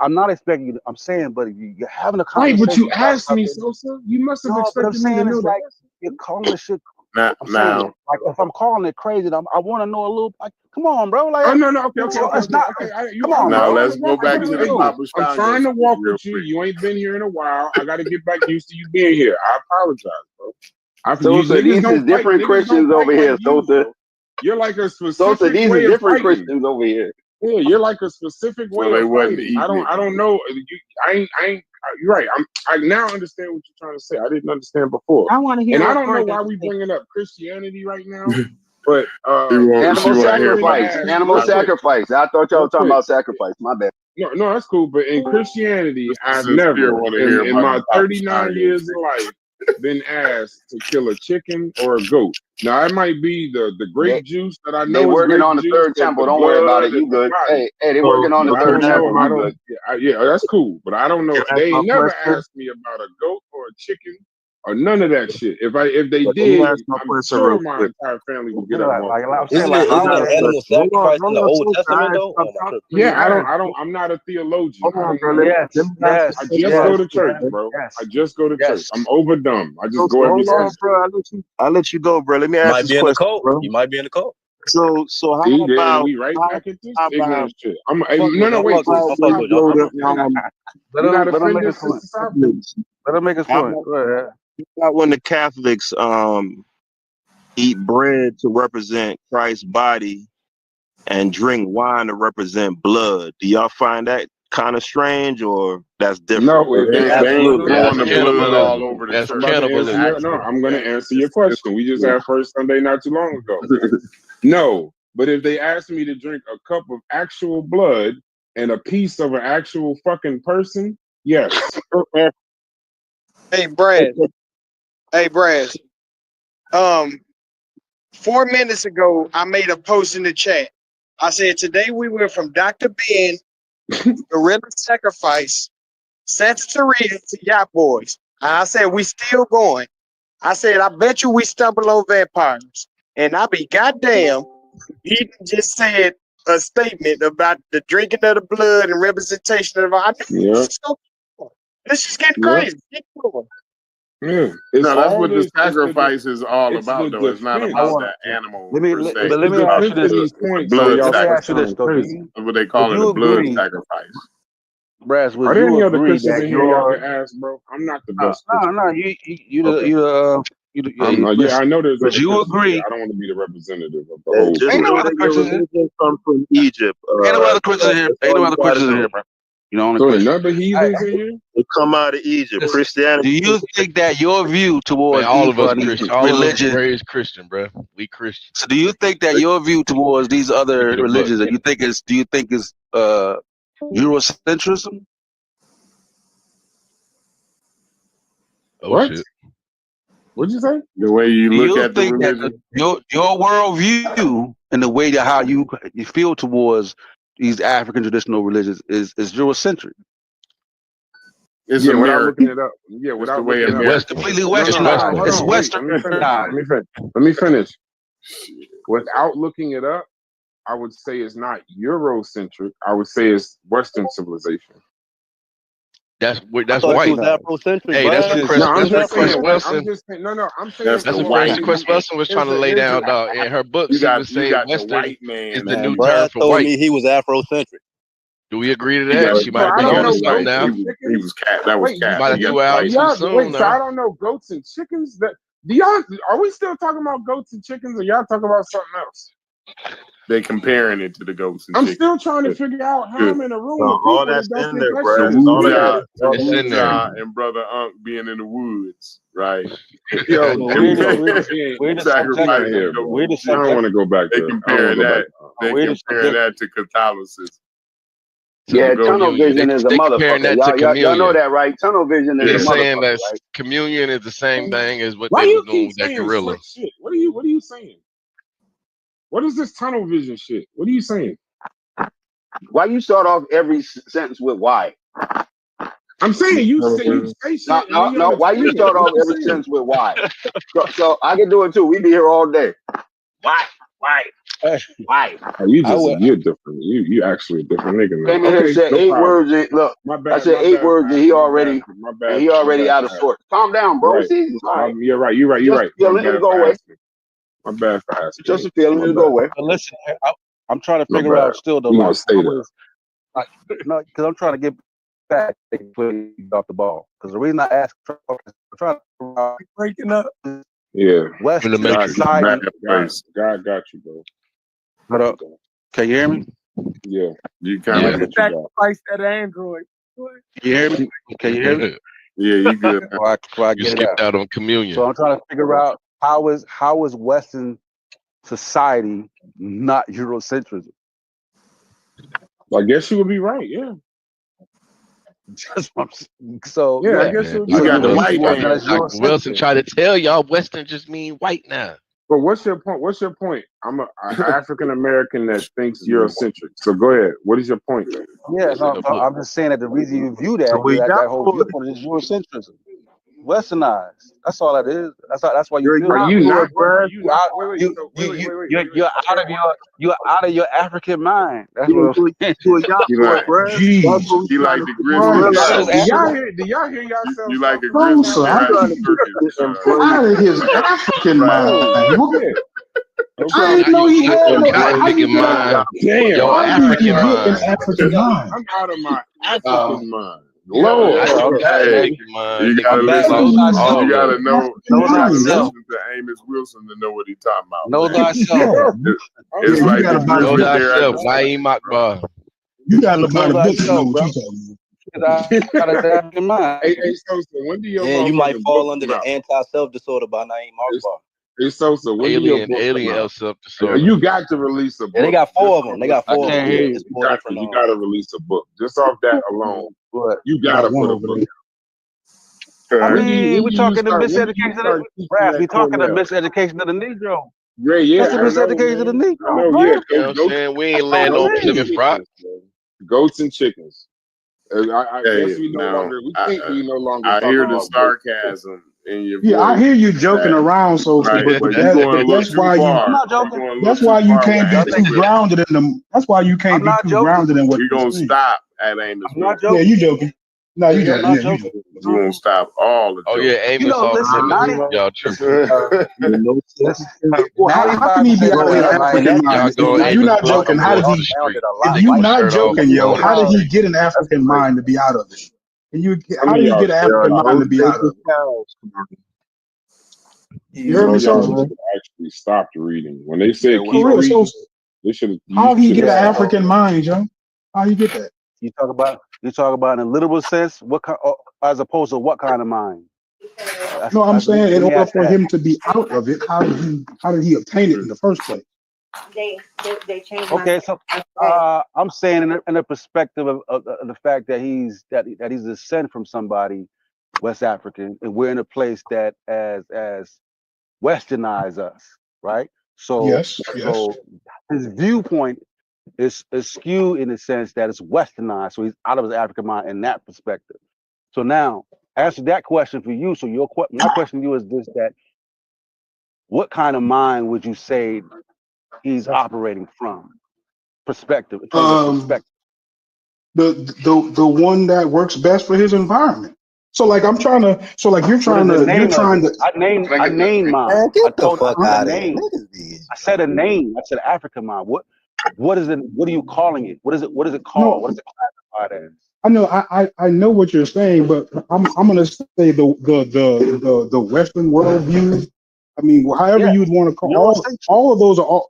I'm not expecting you. I'm saying, but you're having a
Right, but you
conversation
asked
about
me,
this.
Sosa. You must have
No, but I'm
expected me to
saying
know
it's
that.
like you're calling the shit. I'm saying, like, if I'm calling it crazy, I want to know a little. Like, come on, bro. Like,
Oh no, okay.
it's not. Come on,
Now
bro.
let's go back to the Papa
I'm trying
Stallion
to walk
real
with you.
quick.
You ain't been here in a while. I got to get back used to you being here. I apologize, bro.
Sosa, these is different Christians over here, Sosa.
You're like a
Sosa,
specific
these
way
is
of
different
fighting.
Christians over here.
Yeah, you're like a specific way
they
of
wasn't
fighting.
eating
I don't know. I ain't. You're right. I now understand what you're trying to say. I didn't understand before.
I want to hear
And I
what
don't know
Corey
why
got to
we
say.
bringing up Christianity right now, but
Animal sacrifice. Animal sacrifice. I thought y'all were talking about sacrifice. My bad.
No, that's cool. But in Christianity, I've
Sincere
never,
want to hear
in
about
my
the Papa
39
Stallion.
years of life, been asked to kill a chicken or a goat. Now, it might be the grape juice that I
They
know is
working
grape
on the
juice,
third
the
temple. Don't worry about
blood
it.
and
You
the
good.
body.
Hey, they working on the
But I
third
don't know.
temple. You good.
Yeah, that's cool. But I don't know. They ain't never asked me about a goat or a chicken or none of that shit. If they
But let me
did,
ask my
I'm
question
sure
real
my
quick.
entire family would get up and walk away.
Isn't animal sacrifice in the Old Testament though? Oh, my goodness.
Yeah, I'm not a theologian. I don't know. I just
yes,
go to church, bro. I just go to church. I'm over dumb. I just go every
Hold on,
Sunday.
bro. I'll let you go, bro. Let me ask
Might
this
be in the
question,
cult.
bro.
You might be in the cult.
So how
See, then
about
we right back at this ignorant shit.
I'm fucking with you.
Wait.
I'm fucking with you.
You're not
let him make
offended,
his point.
Sister Soph?
Let him make his
How
point. Go ahead.
about when the Catholics eat bread to represent Christ's body and drink wine to represent blood? Do y'all find that kind of strange, or that's different?
No, if they ain't
Throwing the blood all
Cannibalism.
over the
That's
church.
cannibalism.
I'm going to answer your question. We just had first Sunday not too long ago. No, but if they asked me to drink a cup of actual blood and a piece of an actual fucking person, yes.
Hey, Brad. 4 minutes ago, I made a post in the chat. I said, today we went from Dr. Ben, Gorilla Sacrifice, Santeria to Yacht Boys. And I said, we still going. I said, I bet you we stumble on vampires. And I be goddamn, he just said a statement about the drinking of the blood and representation of our.
Yeah.
This is getting
Yeah.
crazy. Get going.
Yeah.
No, that's what the sacrifice is all about, though. It's not about that animal
Let me
per se.
let me ask you this.
The blood
Let me ask
sacrifice.
you this though.
That's what they call it,
you
a blood
agree,
sacrifice.
Brass,
Are
would
there
you
any other
agree
Christians
that
in here y'all
your
can ask, bro? I'm not the best Christian.
no,
Yeah, I know there's
would
other
you
Christians
agree?
here. I don't want to be the representative of the whole
Just
Ain't no
know
other
that your
Christians here.
religion comes from Egypt.
Ain't no other Christians in here.
That's
Ain't
all
no
you
other
gotta
Christians in
know.
here, bro. You know, only
So
Christian.
another heathens in here?
It come out of Egypt.
Do
Christianity.
you think that your view
Man,
towards
all
these
of us Christian. All of us
religions?
raised Christian, bro. We Christian.
So, do you think that your view towards these other
Keep it a buck.
religions that do you think is Eurocentrism?
Oh
What?
shit.
What'd you say?
The way you
Do
look
you
at the
think that
religion.
your worldview and the way that how you feel towards these African traditional religions is Eurocentric?
It's
Yeah, without
American.
looking it up. Yeah,
It's
without
the way
looking it up.
West.
Completely
No,
westernized.
hold
It's
on. Wait, let me finish.
westernized.
Let me finish. Without looking it up, I would say it's not Eurocentric. I would say it's Western civilization.
I
That's
thought you
white.
was Afrocentric.
Hey, that's what Chris.
No, I'm
That's what
just
Chris
saying.
Wilson.
No. I'm saying.
That's
That's
the
what
white
Chris
man.
Wilson was trying to lay down, dog. In her book,
You
she
got
would say
the
Western
white man.
is the
Man,
new term
Brad
for
told
white.
me he was Afrocentric.
Do we agree to
You
that?
got
She might
So I
be
don't
on to
know
something
goats
now.
and
he
chickens.
was cat. That was
Wait,
cat.
About
You
a
got
few
the
hours
white
too
man.
soon
So I
now.
don't know goats and chickens. Are we still talking about goats and chickens, or y'all talking about something else?
They comparing it to the goats and
I'm
chickens.
still trying to figure out how I'm in a room with
all
people
that's
that don't
in
think
there,
that
Brad.
shit is
All
weird.
that
It's in there.
And brother Unc being in the woods, right?
Yo,
We're the
Sacrifice.
subject. We're the
I don't want
subject.
to go back
They
there. I don't want
comparing
to go back.
that. They
We're the
comparing
subject.
that to Catholicism.
Yeah, tunnel
Communion.
vision is a
They comparing
motherfucker.
that to
Y'all know
communion.
that, right? Tunnel vision is
They're
a
saying
motherfucker,
that
right?
communion is the same thing as what
Why
they was
you
doing
keep
with that
saying
gorilla.
slick shit? What are you saying? What is this tunnel vision shit? What are you saying?
Why you start off every sentence with why?
I'm saying you say shit.
No. Why you start off every sentence with why? So I can do it too. We be here all day. Why?
Oh, you're different. You actually a different nigga now.
Came in here said 8 words. Look,
my bad.
I said 8 words, and he already out of sorts. Calm down, bro.
Right.
See,
You're right. You're right.
Feeling it go away.
My bad for asking.
Just a feeling it go away.
But listen, I'm trying to figure out still though.
You gonna stay there?
No, because I'm trying to get back off the ball. Because the reason I asked, I'm trying to
breaking up.
Yeah.
West
God got you, bro.
Hold up. Can you hear me?
Yeah. You kind of
sacrifice that Android.
Can you hear me? Can you hear me?
Yeah, you good.
Before I
You
get it
skipped out on communion.
So I'm trying to figure out how is Western society not Eurocentrism?
I guess you would be right. Yeah.
So
yeah, I guess you got the white man.
Wilson tried to tell y'all Western just mean white now.
But what's your point? I'm an African American that thinks Eurocentric. So go ahead. What is your point?
Yeah, no, I'm just saying that the reason you view that, that whole viewpoint is Eurocentrism. Westernized. That's all that is. That's why you feel you're out of your African mind. That's what I'm saying.
You like the grizzly. Do y'all hear yourself? You like the grizzly?
Out of his African mind. I didn't know he had no
African mind.
Damn,
your African mind.
I'm out of my African mind. Lord, you gotta know listen to Amos Wilson to know what he's talking about.
Know thyself.
It's like the
know thyself. Naeem Akbar.
You gotta look at the book to know what you're talking
about. Hey, Sosa, when do your
you might fall under the anti-self disorder by Naeem Akbar.
Hey, Sosa, when
alien self disorder.
You got to release a book.
They got 4 of them. You got
you got to release a book. Just off that alone, you got to put a book out.
I mean, we're talking the miseducation of the we're talking the miseducation of the Negro.
Yeah,
that's the miseducation of the Negro.
Yeah,
you know what I'm saying? We ain't laying no Plymouth Rock.
Goats and chickens. I guess we no longer. We think we no longer. I hear the sarcasm in your voice.
Yeah, I hear you joking around, so but that's why
I'm not joking.
That's why you can't be too grounded in them. That's why you can't be too grounded in what
you're gonna stop at Amos.
Yeah, you joking. No, you joking. Yeah, you joking.
You won't stop all the.
Oh yeah, Amos. Y'all tripping.
How can he be out of his African mind? If you're not joking, how did he? If you're not joking, yo, how did he get an African mind to be out of it? How did he get an African mind to be out of it? You heard me, Sosa?
Actually stopped reading when they said keep reading. They should.
How he get an African mind, Joe? How he get that?
You talk about in a literal sense, as opposed to what kind of mind?
No, I'm saying in order for him to be out of it, how did he obtain it in the first place?
They changed.
Okay, so I'm saying in the perspective of the fact that he's descended from somebody West African, and we're in a place that as westernized us, right? So
yes.
So his viewpoint is skewed in the sense that it's westernized, so he's out of his African mind in that perspective. So now, answer that question for you. So my question to you is this: that what kind of mind would you say he's operating from? Perspective. In terms of perspective.
The one that works best for his environment. So like you're trying to.
I named mine.
Get the fuck out of here.
I said a name. I said African mind. What is it? What are you calling it? What is it called?
No,
what is it classified as?
I know I know what you're saying, but I'm gonna say the Western worldview. I mean, however you'd want to call all of those are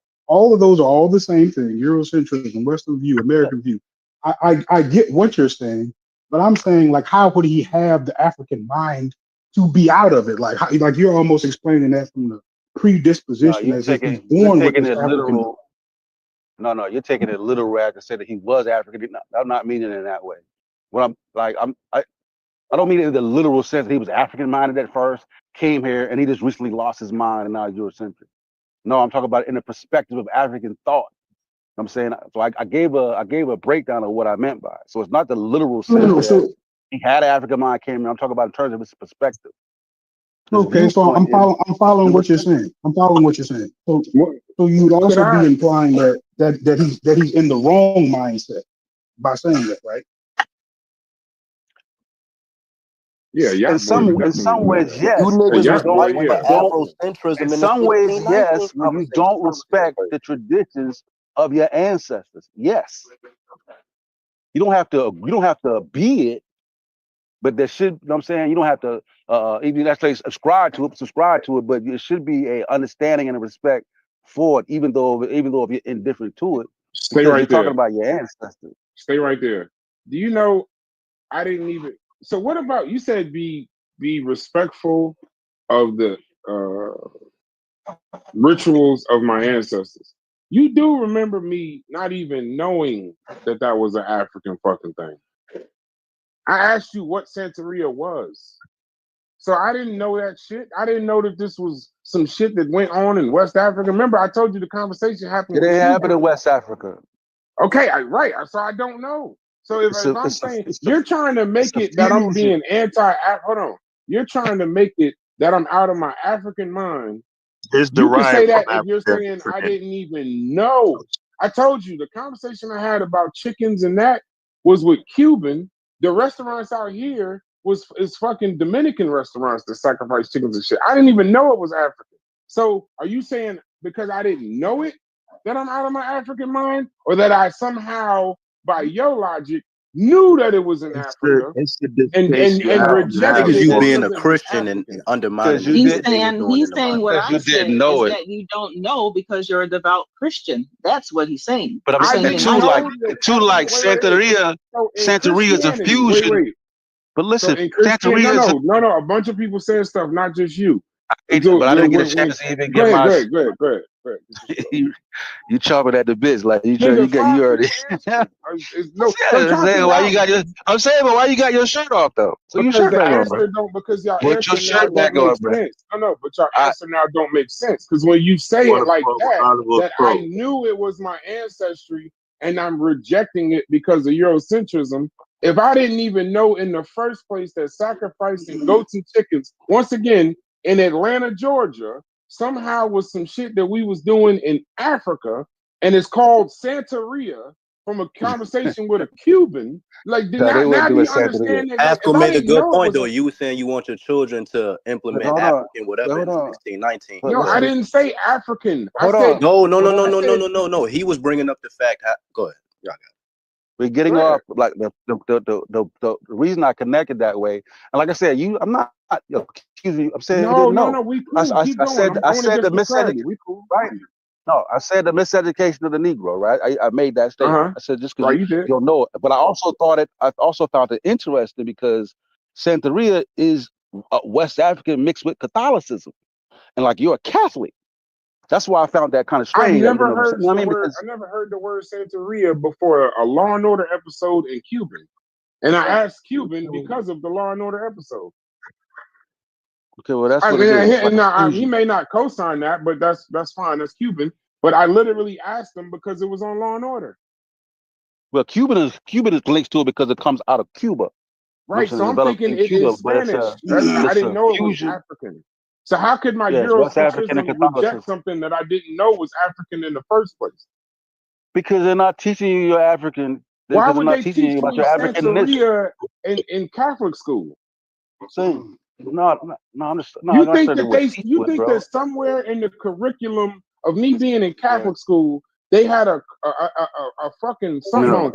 all the same thing. Eurocentrism, Western view, American view. I get what you're saying, but I'm saying like how would he have the African mind to be out of it? Like you're almost explaining that from the predisposition as if he's born with this African.
No, you're taking it literal to say that he was African. I'm not meaning it in that way. I don't mean it in the literal sense that he was African minded at first, came here, and he just recently lost his mind and now he's Eurocentric. No, I'm talking about it in the perspective of African thought. I'm saying, so I gave a breakdown of what I meant by it. So it's not the literal sense. He had an African mind came in. I'm talking about in terms of his perspective. His
Okay, so I'm following what you're saying. I'm following what you're saying. So you'd also be implying that he's in the wrong mindset by saying that, right?
Yeah,
in some ways, yes.
You niggas was
Don't,
fighting for
don't,
Afrocentrism
in
in the
some ways,
1690s.
yes, when you don't respect the traditions of your ancestors. Yes. You don't have to be it, but there should, you know what I'm saying? You don't have to even necessarily subscribe to it, but it should be a understanding and a respect for it, even though if you're indifferent to it,
Stay
because
right
you're
there.
talking about your ancestors.
Stay right there. Do you know I didn't even so what about you said be respectful of the rituals of my ancestors. You do remember me not even knowing that was an African fucking thing. I asked you what Santeria was. So I didn't know that shit. I didn't know that this was some shit that went on in West Africa. Remember, I told you the conversation happened.
It didn't happen in West Africa.
Okay, right. So I don't know. So if I'm saying you're trying to make it that I'm being hold on. You're trying to make it that I'm out of my African mind.
It's
You can say that
derived
if you're saying I didn't even know. I told you the conversation I had about chickens and that was with Cuban. The restaurants out here is fucking Dominican restaurants that sacrifice chickens and shit. I didn't even know it was African. So are you saying because I didn't know it that I'm out of my African mind, or that I somehow, by your logic, knew that it was in Africa and rejected it?
You being
because
a
it was
Christian and undermining
He's saying what I said is that you don't know because you're a devout Christian. That's what he's saying.
But I'm saying like Santeria is a fusion.
Wait.
But listen,
so in Christian, no, a bunch of people saying stuff, not just you.
But I didn't get a chance to even get my.
Go ahead.
You chopping at the bits like you already. I'm saying, but why you got your shirt off though? So your shirt back on, bro.
Because y'all answer now don't make sense. No, but y'all answer now don't make sense. Because when you say it like that I knew it was my ancestry and I'm rejecting it because of Eurocentrism. If I didn't even know in the first place that sacrificing goats and chickens, once again, in Atlanta, Georgia, somehow was some shit that we was doing in Africa, and it's called Santeria from a conversation with a Cuban. Like, now do you understand that?
Afro made a good point, though. You were saying you want your children to implement African whatever in 1619.
No, I didn't say African. I
said no. He was bringing up the fact. Go ahead. Y'all got it.
We're getting off like the reason I connected that way, and like I said, I'm not excuse me. I'm saying
no. We cool.
I said the miseducation, right? No, I said the miseducation of the Negro, right? I made that statement. I said just because you don't know it, but I also found it interesting because Santeria is West African mixed with Catholicism, and like you're a Catholic. That's why I found that kind of strange.
I never heard the word Santeria before a Law and Order episode in Cuban, and I asked Cuban because of the Law and Order episode.
Okay, well that's what it is.
He may not co-sign that, but that's fine. That's Cuban. But I literally asked him because it was on Law and Order.
Well, Cuban is linked to it because it comes out of Cuba.
Right. So I'm thinking it is Spanish. I didn't know it was African. So how could my Eurocentrism reject something that I didn't know was African in the first place?
Because they're not teaching you you're African.
Why would they teach you about your Africanness in Catholic school?
You
think that somewhere in the curriculum of me being in Catholic school, they had a fucking something
on.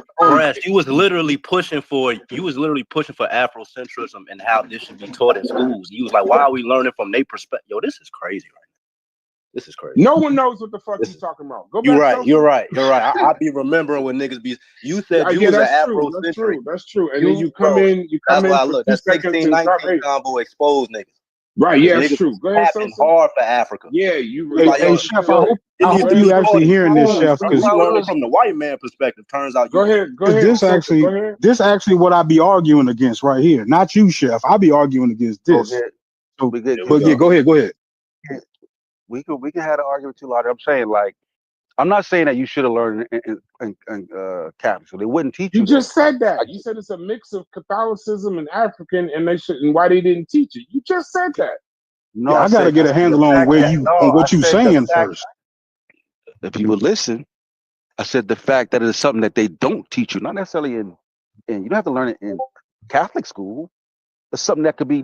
You was literally pushing for Afrocentrism and how this should be taught in schools. You was like, why are we learning from their perspective? Yo, this is crazy right now. This is crazy.
No one knows what the fuck you're talking about. Go back.
You're right. I be remembering when niggas be. You said you was an Afrocentric.
That's true. And then you come in.
That's why I look. That 1619 combo exposed niggas.
Right, yeah, that's true. Go ahead,
hard for Africa.
Yeah, you.
Hey, Chef, I hope you actually hearing this, Chef, because
from the white man perspective, turns out.
Go ahead.
This actually what I be arguing against right here. Not you, Chef. I be arguing against this. Go ahead.
We can have an argument too, Lottie. I'm saying like I'm not saying that you should have learned in Catholic, so they wouldn't teach you.
You just said that. You said it's a mix of Catholicism and African, and they shouldn't. Why they didn't teach it? You just said that.
No,
I gotta get a handle on what you saying first.
If you would listen, I said the fact that it is something that they don't teach you, not necessarily in you don't have to learn it in Catholic school. It's something that could be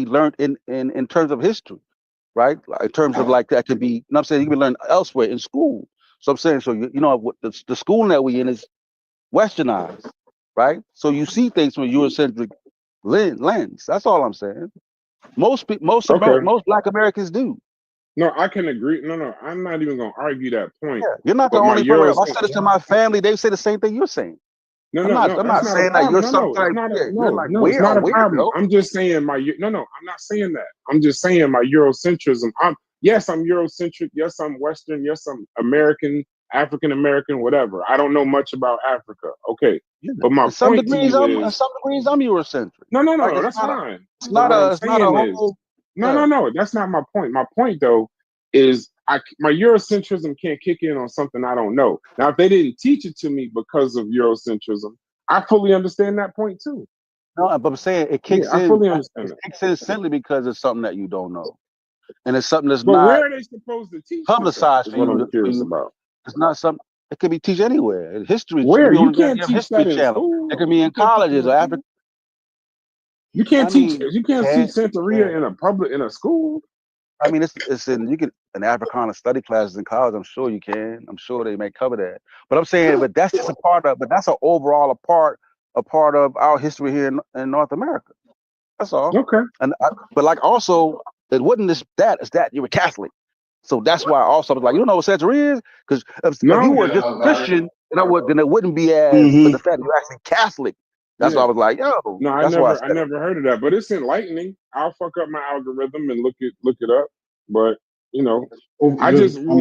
learned in terms of history, right? Like, in terms of like that could be. You know what I'm saying? You can learn elsewhere in school. So I'm saying, so you know what the school that we in is westernized, right? So you see things from a Eurocentric lens. That's all I'm saying. Most Black Americans do.
No, I can agree. No, I'm not even gonna argue that point.
Yeah, you're not the only person. If I said this to my family, they say the same thing you're saying.
No,
I'm not saying that you're some type.
It's not a problem. I'm just saying I'm not saying that. I'm just saying my Eurocentrism. I'm Eurocentric. Yes, I'm Western. Yes, I'm American, African American, whatever. I don't know much about Africa. Okay, but my point to you is,
in some degrees, I'm Eurocentric.
No, that's fine.
It's not a whole.
No, that's not my point. My point though is my Eurocentrism can't kick in on something I don't know. Now, if they didn't teach it to me because of Eurocentrism, I fully understand that point too.
No, but I'm saying it kicks in.
I fully understand
it kicks in simply because it's something that you don't know, and it's something that's
but
not.
Where are they supposed to teach?
Publicized
for you. What I'm curious about.
It's not something. It can be taught anywhere. History.
Where you can't teach that in school.
It can be in colleges or Africa.
You can't teach Santeria in a school.
I mean, it's in Africana study classes in college. I'm sure you can. I'm sure they may cover that. But I'm saying, but that's just a part of. But that's an overall a part of our history here in North America. That's all.
Okay.
But like also, it wasn't it's that you were Catholic. So that's why also I was like, you know what Santeria is? Because if you were just Christian, then it wouldn't be as. But the fact that you're actually Catholic. That's why I was like, yo.
No, I never heard of that, but it's enlightening. I'll fuck up my algorithm and look it up. But when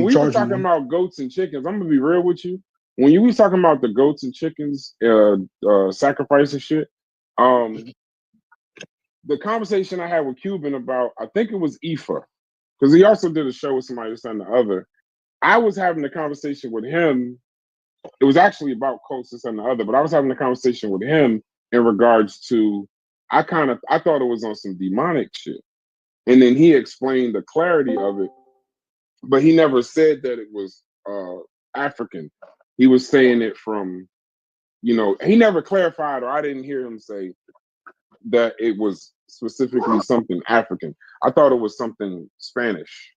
we were talking about goats and chickens, I'm gonna be real with you. When you was talking about the goats and chickens sacrifice and shit, the conversation I had with Cuban about, I think it was Ifa, because he also did a show with somebody this and the other. I was having a conversation with him. It was actually about cults this and the other, but I was having a conversation with him in regards to, I thought it was on some demonic shit. And then he explained the clarity of it, but he never said that it was African. He was saying it from, he never clarified, or I didn't hear him say that it was specifically something African. I thought it was something Spanish.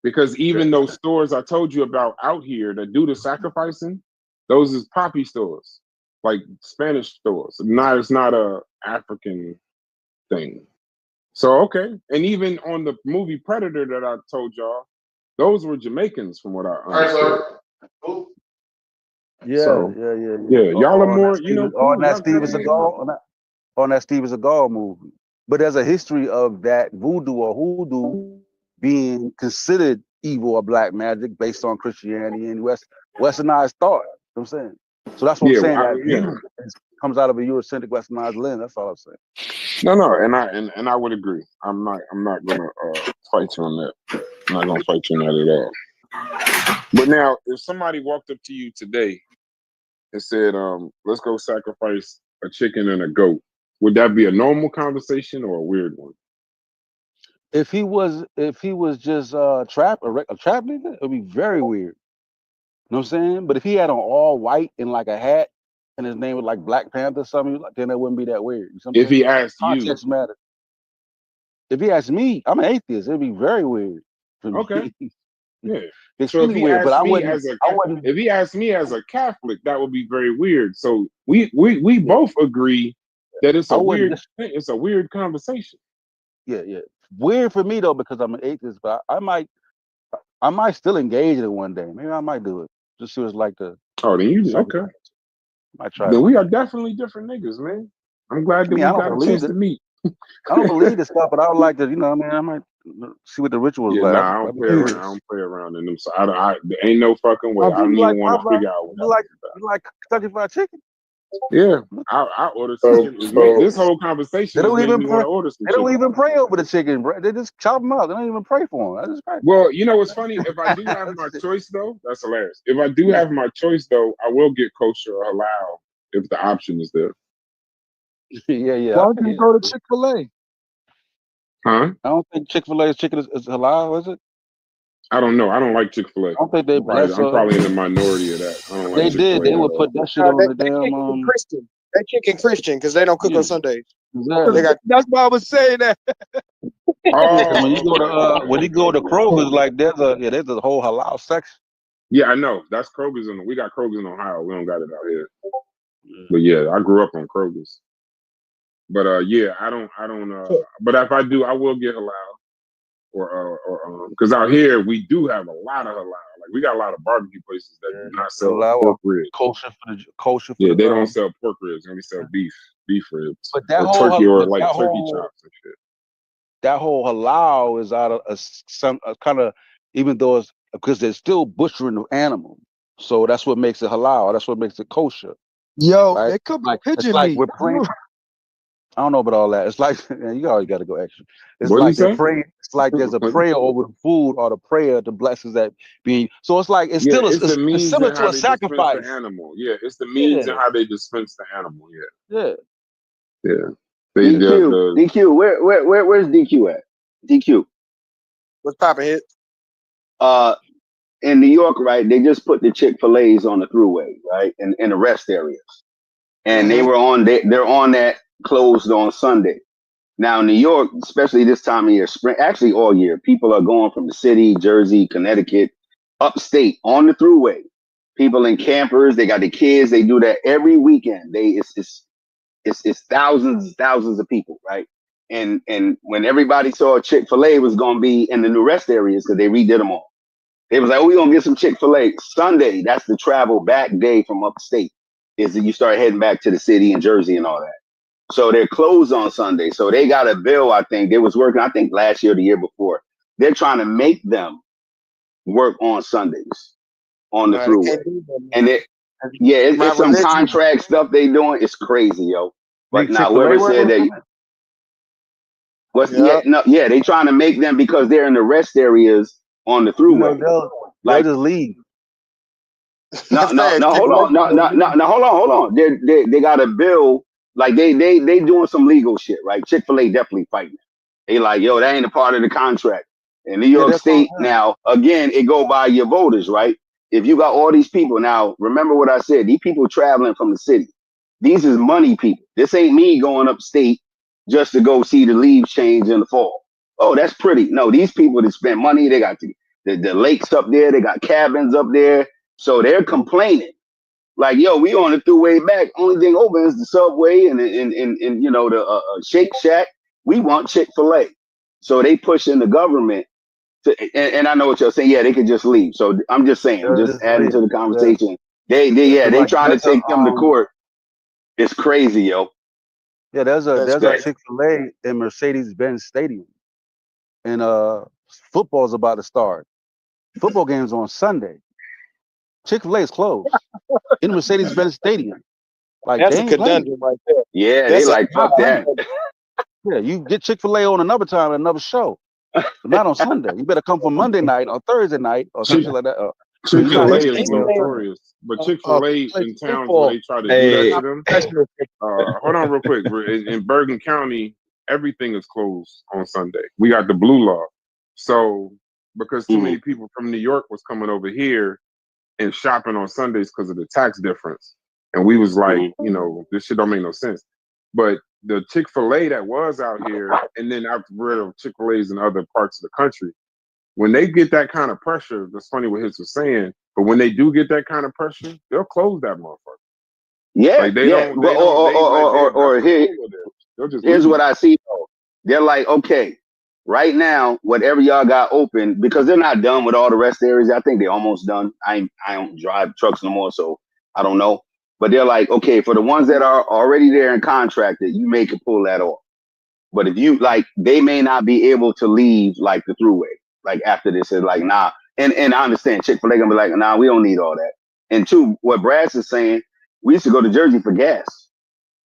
Because even those stores I told you about out here that do the sacrificing, those is poppy stores, like Spanish stores. It's not a African thing. So, okay. And even on the movie Predator that I told y'all, those were Jamaicans from what I understood. Yeah. Y'all are more,
on that Steven Seagal movie. But there's a history of that voodoo or hoodoo being considered evil or black magic based on Christianity and westernized thought. You know what I'm saying? So that's what I'm saying. That view comes out of a Eurocentric westernized lens. That's all I'm saying.
No, and I would agree. I'm not gonna fight you on that. I'm not gonna fight you on that at all. But now, if somebody walked up to you today and said, let's go sacrifice a chicken and a goat, would that be a normal conversation or a weird one?
If he was just a trap nigga, it would be very weird. You know what I'm saying? But if he had on all white and like a hat and his name was like Black Panther or something, then it wouldn't be that weird. You know
if he asked
context matters. If he asked me, I'm an atheist. It'd be very weird for me.
Okay. Yeah.
It's
so
really weird, but
if he asked me as a Catholic, that would be very weird. So we both agree that it's a weird conversation.
Yeah. Weird for me though, because I'm an atheist, but I might still engage in it one day. Maybe I might do it. Just see what it's like to.
Oh, then you okay?
Might try.
Then we are definitely different niggas, man. I'm glad that we got a chance to meet.
I don't believe this stuff, but I would like to, I might see what the ritual is like.
Nah, I don't play around in them. So there ain't no fucking way. I don't even want to figure out what
you like Kentucky Fried Chicken.
Yeah, I order chicken. This whole conversation has made me want to order some
chicken. They don't even pray over the chicken, bro. They just chop them up. They don't even pray for them. That's just crazy.
Well, you know what's funny? If I do have my choice, though, that's hilarious. If I do have my choice, though, I will get kosher or halal if the option is there.
Yeah.
Why don't you go to Chick-fil-A?
Huh?
I don't think Chick-fil-A's chicken is halal, is it?
I don't know. I don't like Chick-fil-A.
I don't think they.
I'm probably in the minority of that. I don't like Chick-fil-A.
They would put that shit on the damn.
Christian. They chicken Christian because they don't cook on Sundays.
Exactly.
That's why I was saying that.
When you go to Kroger's, like there's a whole halal section.
Yeah, I know. That's Kroger's we got Kroger's in Ohio. We don't got it out here. But yeah, I grew up on Kroger's. But yeah, I don't but if I do, I will get halal or because out here we do have a lot of halal. Like we got a lot of barbecue places that do not sell pork ribs.
Kosher for
they don't sell pork ribs, and we sell beef ribs.
But that
or
whole
turkey or
but
like
that
turkey
whole,
chops and shit.
That whole halal is out of some kind of, even though it's because they're still butchering the animal, so that's what makes it halal. That's what makes it kosher.
Yo,
right?
they cook
It's
pigeon
like
meat.
we're praying. I don't know about all that. It's like you always got to go extra. It's
What
like
do you
they're
say?
praying. It's like there's a prayer over the food or the prayer, the blessings that being. So it's like it's still
it's the means
similar
and
to
how
a
they
sacrifice.
dispense the animal. Yeah, it's the means and how they dispense the animal.
Yeah.
DQ. Where's DQ at? DQ.
What's popping hit?
In New York, right? They just put the Chick-fil-A's on the thruway, right, in the rest areas, and they're on that closed on Sunday. Now, New York, especially this time of year, spring, actually all year, people are going from the city, Jersey, Connecticut, upstate on the thruway. People in campers, they got the kids. They do that every weekend. It's thousands of people, right? And when everybody saw Chick-fil-A was going to be in the new rest areas because they redid them all, they was like, "Oh, we're gonna get some Chick-fil-A Sunday." That's the travel back day from upstate. Is that you start heading back to the city and Jersey and all that. So they're closed on Sunday. So they got a bill. I think they was working. I think last year, or the year before, they're trying to make them work on Sundays on the thruway. And it's some contract stuff they doing. It's crazy, yo. But now whoever said that. They trying to make them because they're in the rest areas on the thruway.
They'll just leave.
No, hold on. They got a bill, like they doing some legal shit, right? Chick-fil-A definitely fighting. They like, yo, that ain't a part of the contract. In New York State, now, again, it go by your voters, right? If you got all these people, now, remember what I said, these people traveling from the city. These is money people. This ain't me going upstate just to go see the leaves change in the fall. Oh, that's pretty. No, these people that spend money, they got the lakes up there, they got cabins up there. So they're complaining. Like, yo, we on the throughway back. Only thing open is the Subway and you know, the Shake Shack. We want Chick-fil-A. So they pushing the government to, and I know what you're saying. Yeah, they could just leave. So I'm just saying, just adding to the conversation. They trying to take them to court. It's crazy, yo.
Yeah, there's a Chick-fil-A in Mercedes-Benz Stadium, and football's about to start. Football games on Sunday. Chick-fil-A is closed in Mercedes-Benz Stadium. Like,
that's a conundrum right there.
Yeah, they like fuck that.
Yeah, you get Chick-fil-A on another time, another show, but not on Sunday. You better come for Monday night or Thursday night or something like that.
Chick-fil-A is notorious, but Chick-fil-A in towns where they try to do that to them. Hold on real quick. In Bergen County, everything is closed on Sunday. We got the blue law. So because too many people from New York was coming over here and shopping on Sundays because of the tax difference. And we was like, you know, this shit don't make no sense. But the Chick-fil-A that was out here, and then I've read of Chick-fil-A's in other parts of the country, when they get that kind of pressure, that's funny what Hitz was saying, but when they do get that kind of pressure, they'll close that motherfucker.
Yeah,
like they don't.
Here's what I see. They're like, okay, right now, whatever y'all got open, because they're not done with all the rest areas. I think they're almost done. I don't drive trucks no more, so I don't know. But they're like, okay, for the ones that are already there and contracted, you may could pull that off. But if you like, they may not be able to leave like the throughway. Like after this, is like, nah. And I understand Chick-fil-A gonna be like, nah, we don't need all that. And two, what Brass is saying, We used to go to Jersey for gas.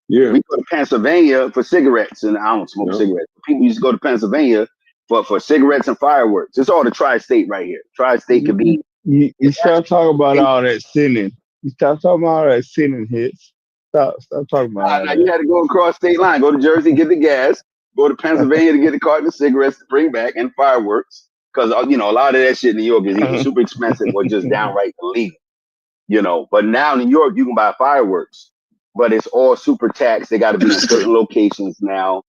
Yeah.
We go to Pennsylvania for cigarettes, and I don't smoke cigarettes. People used to go to Pennsylvania for cigarettes and fireworks. It's all the tri-state right here. Tri-state could be.
You stop talking about all that sinning. You stop talking about all that sinning hits. Stop talking about all that.
You had to go across state line. Go to Jersey, get the gas. Go to Pennsylvania to get a carton of cigarettes to bring back and fireworks. Because, a lot of that shit in New York is either super expensive or just downright illegal. But now in New York, you can buy fireworks. But it's all super taxed. They got to be in certain locations now,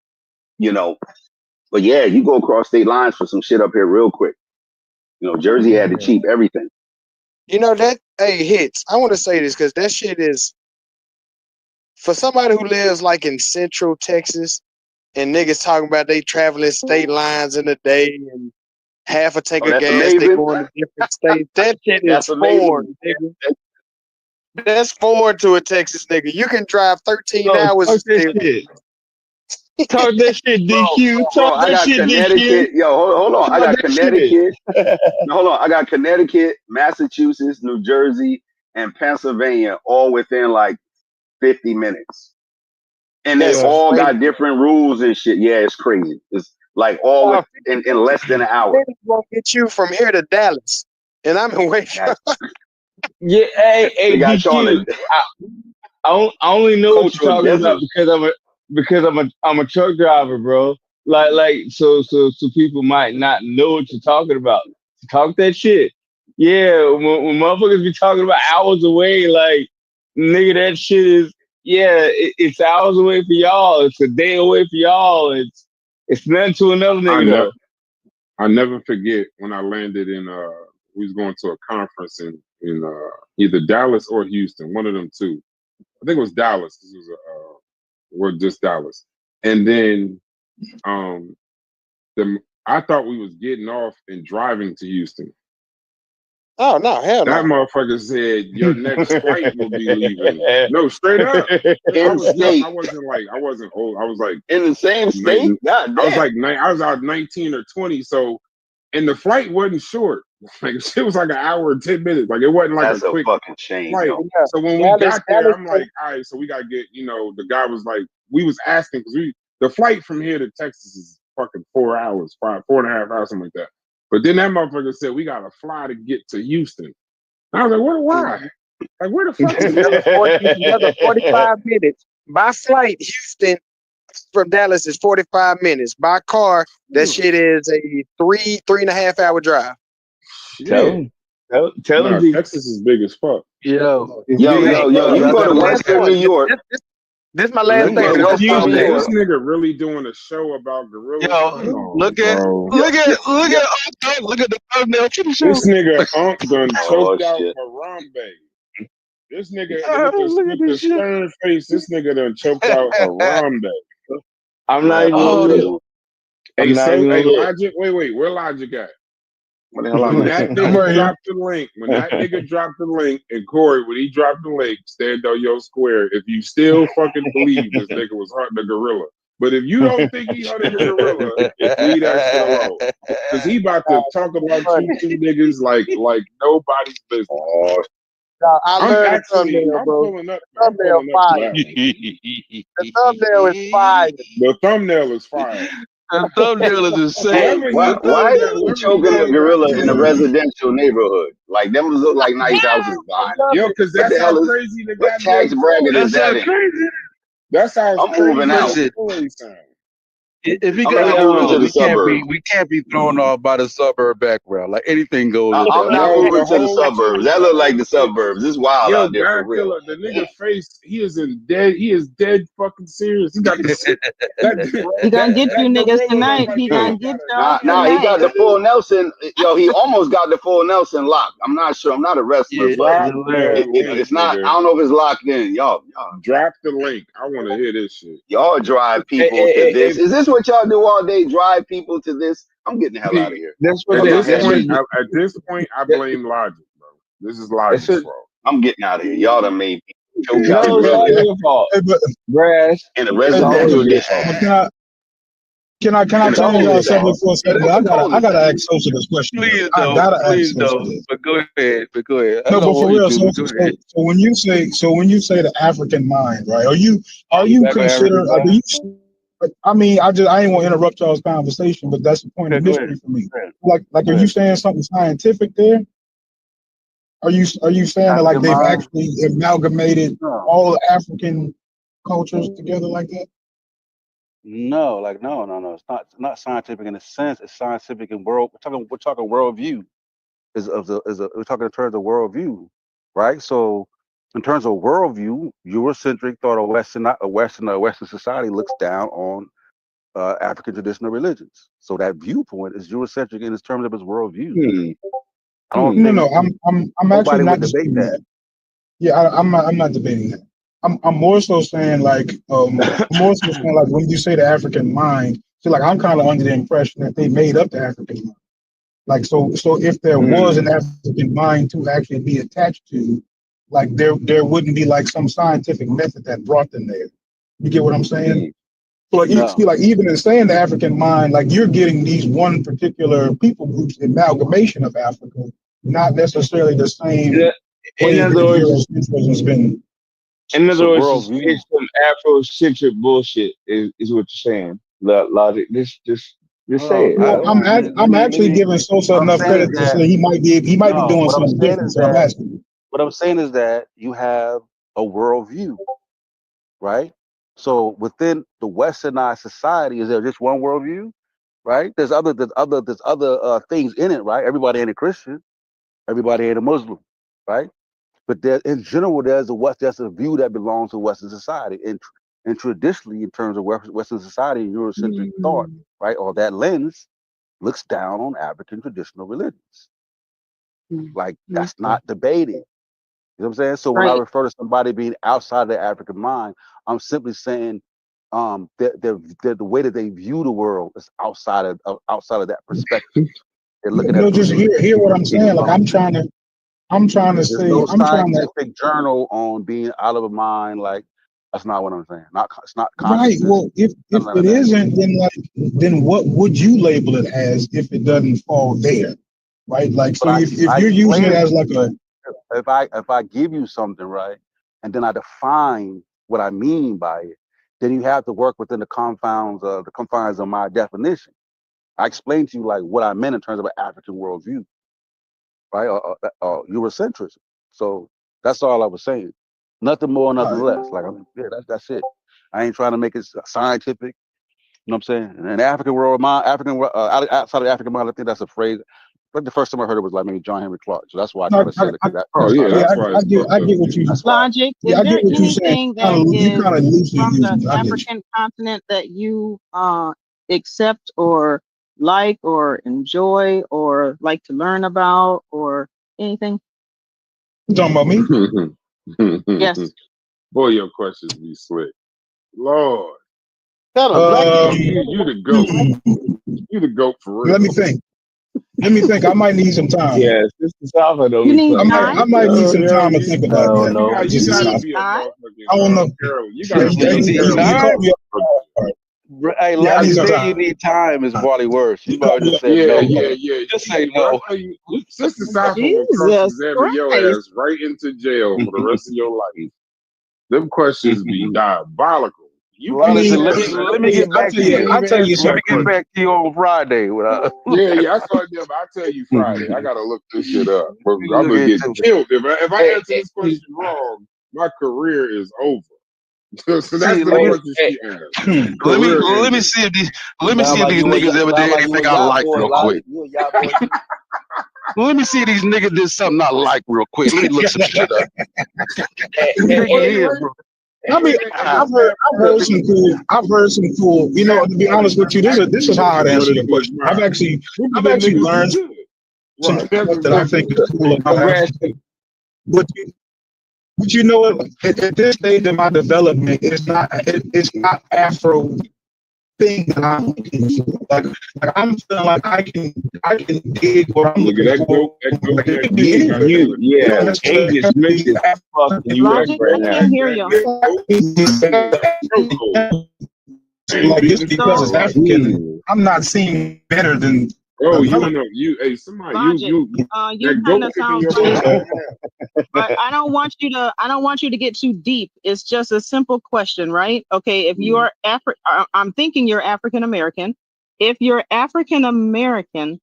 But yeah, you go across state lines for some shit up here real quick. Jersey had to cheap everything.
Hits. I want to say this because that shit is, for somebody who lives like in Central Texas and niggas talking about they traveling state lines in a day and half a tank of gas,
amazing.
they going to different states. That shit is foreign, nigga. That's foreign to a Texas nigga. You can drive 13 hours.
Talk that shit. Talk that shit, DQ. Talk that shit,
Connecticut.
DQ.
Yo, hold on. I got Connecticut. Hold on. I got Connecticut, Massachusetts, New Jersey, and Pennsylvania all within like 50 minutes. And they all got different rules and shit. Yeah, it's crazy. It's like all in less than an hour.
Won't get you from here to Dallas. And I'm away from
Yeah, hey, DQ. I only know what you're talking about because I'm a truck driver, bro. So people might not know what you're talking about. Talk that shit. Yeah, when motherfuckers be talking about hours away, like nigga, that shit is it's hours away for y'all. It's a day away for y'all. It's nothing to another nigga though.
I never forget when I landed in we was going to a conference in either Dallas or Houston, one of them two. I think it was Dallas. This was just Dallas. And then I thought we was getting off and driving to Houston.
Oh no, hell no.
That motherfucker said your next flight will be leaving. No, straight up. I wasn't old. I was like
in the same state. God damn.
I was out 19 or 20. So, and the flight wasn't short. Like it was like an hour and 10 minutes. Like it wasn't like
That's
a quick
fucking shame.
flight.
Yeah.
So when we got there, I'm like, all right, so we gotta get. The guy was like, we was asking because the flight from here to Texas is fucking 4 hours, 4.5 hours, something like that. But then that motherfucker said we gotta fly to get to Houston. And I was like, why? Like, where the fuck is
another 45 minutes. By flight, Houston from Dallas is 45 minutes. By car, that shit is a 3.5 hour drive.
Tell him.
Texas is big as fuck.
Yo, you can go to Western New York.
This is my last thing.
This nigga really doing a show about gorillas.
Yo, look at the thumbnail.
This nigga done choked out Harambe. This nigga with the stern face. This nigga done choked out Harambe.
I'm not even gonna look.
Hey, Logic. Wait, where Logic at? When that nigga dropped the link, and Corey, when he dropped the link, stand on your square. If you still fucking believe this nigga was hunting a gorilla, but if you don't think he hunted a gorilla, leave that shit alone. Because he about to talk about you two niggas like nobody's business.
I learned thumbnail, bro. Thumbnail fire. The thumbnail is fire.
The thumbnail is fire.
The thumbnail is insane.
Why is he choking a gorilla in a residential neighborhood? Like them look like nice houses behind.
Yo, because that's how crazy the
what tax bracket is that in?
That's how
I'm moving out.
If he got a gorilla, we can't be thrown off by the suburb background. Like anything goes.
I'm not moving to the suburbs. That look like the suburbs. It's wild out there. For real.
The nigga face, he is dead fucking serious. He got
He gonna get you niggas tonight. He gonna get y'all
tonight. He got the full Nelson. Yo, he almost got the full Nelson locked. I'm not sure. I'm not a wrestler, but it's not. I don't know if it's locked in. Y'all
drop the link. I want to hear this shit.
Y'all drive people to this. Is this what y'all do all day? Drive people to this? I'm getting the hell out of here.
At this point, I blame Logic, bro. This is Logic's fault.
I'm getting out of here. Y'all done made me choke
out. It's your fault. Brass.
In a residential district.
Can I turn y'all subject for a second? I gotta ask Sosa this question.
Please
I
don't.
gotta ask
Please
Sosa
don't.
this.
But go ahead. I
No,
don't
but for
want you
real,
to. But go ahead.
so when you say the African mind, right? Are you
Back on
consider?
African
Do you? I mean, I ain't want to interrupt y'all's conversation, but that's the point of
Go ahead.
mystery for me.
Go ahead.
Like,
Go
are you
ahead.
saying something scientific there? Are you saying that like
African
they've
mind?
actually amalgamated
No.
all African cultures together like that?
No, like no. It's not scientific in a sense. It's scientific in world. We're talking worldview. We're talking in terms of worldview, right? So, in terms of worldview, Eurocentric thought a Western society looks down on African traditional religions. So that viewpoint is Eurocentric in terms of its worldview. I don't think
No. I'm actually
nobody
not
would debate
disputing
that.
that. Yeah, I'm not debating that. I'm more so saying like when you say the African mind, so like I'm kind of under the impression that they made up the African mind. Like so if there was an African mind to actually be attached to, like there wouldn't be like some scientific method that brought them there. You get what I'm saying? So like you see, like even in saying the African mind, like you're getting these one particular people groups amalgamation of Africa, not necessarily the same way
In
that
other words,
Eurocentrism has been.
in other words, it's some Afrocentric bullshit. Is what you're saying? Logic. Just say it.
Well, I'm actually giving Sosa
What I'm
enough
saying is
credit to
that
say he might be doing
what I'm
something
saying
different.
is
So I'm
that
asking.
what I'm saying is that you have a worldview, right? So within the westernized society, is there just one worldview, right? There's other things in it, right? Everybody ain't a Christian, everybody ain't a Muslim, right? But there, in general, there's a view that belongs to Western society, and traditionally, in terms of Western society and Eurocentric thought, right, or that lens looks down on African traditional religions. Like that's not debated. You know what I'm saying? So when I
Right.
refer to somebody being outside of the African mind, I'm simply saying the way that they view the world is outside of that perspective. They're looking at it from
Just hear what I'm saying. Like I'm trying to
there's no scientific journal on being out of a mind. Like that's not what I'm saying. It's not
Right.
consciousness.
Well, if it isn't, then what would you label it as if it doesn't fall there? Right. Like so, if you're using it as like
if I give you something, right, and then I define what I mean by it, then you have to work within the confines of my definition. I explained to you like what I meant in terms of an African worldview, right, or Eurocentrism. So that's all I was saying. Nothing more, nothing less. Like that's it. I ain't trying to make it scientific. You know what I'm saying? And the African world, outside of the African mind, I think that's a phrase. But the first time I heard it was like maybe John Henry Clark. So that's why I try to say that.
I get what you.
Logic.
Yeah,
Is
I
there
get what you're saying.
anything that
You kind of
is
loosely
from
using
the
it. I get you.
African continent that you accept or like or enjoy or like to learn about or anything?
You talking about me?
Yes.
Boy, your questions be slick. Lord.
Tell him,
you the goat. You the goat for real.
Let me think. I might need some time.
Yes, this is Alpha.
You need time?
I might need some time to think about that.
You gotta be a
time?
motherfucking
I don't know.
Carol. You gotta be
You
a
caught
Carol.
me Hey, Logic said you need time is probably worse. You might have just said no. Just say no.
Sister South will cross-examine your ass right into jail for the rest of your life. Them questions be diabolical.
Let me get back to you.
I'll tell you
Let me
something.
get back to you on Friday.
I saw them. I'll tell you Friday. I gotta look this shit up. But I'm gonna get killed. If I answer this question wrong, my career is over. So that's the question she asked.
Let me see if these niggas ever did anything I like real quick. Let me see if these niggas did something I like real quick. Let me look some shit up.
I mean, I've heard some cool. You know, to be honest with you, this is how I'd answer your question. I've actually learned some stuff that I think is cool about Africa. But you know what? At this stage of my development, it's not Afro thing that I'm looking for. Like I'm feeling like I can dig what I'm looking for. Like it could be anything.
Age is mixed as fuck in the US
Logic,
right
I
now.
can't hear you.
Like just because it's
So,
African, I'm not seeing better than
Oh, you
another.
know, hey, somebody,
Logic,
you
you
that
kind
goat
of
kicking
sound
your
like
butt.
I don't want you to. I don't want you to get too deep. It's just a simple question, right? Okay, if you are I'm thinking you're African American. If you're African American,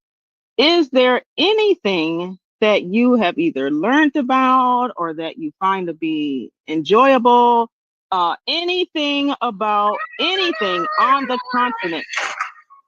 is there anything that you have either learned about or that you find to be enjoyable? Anything about anything on the continent?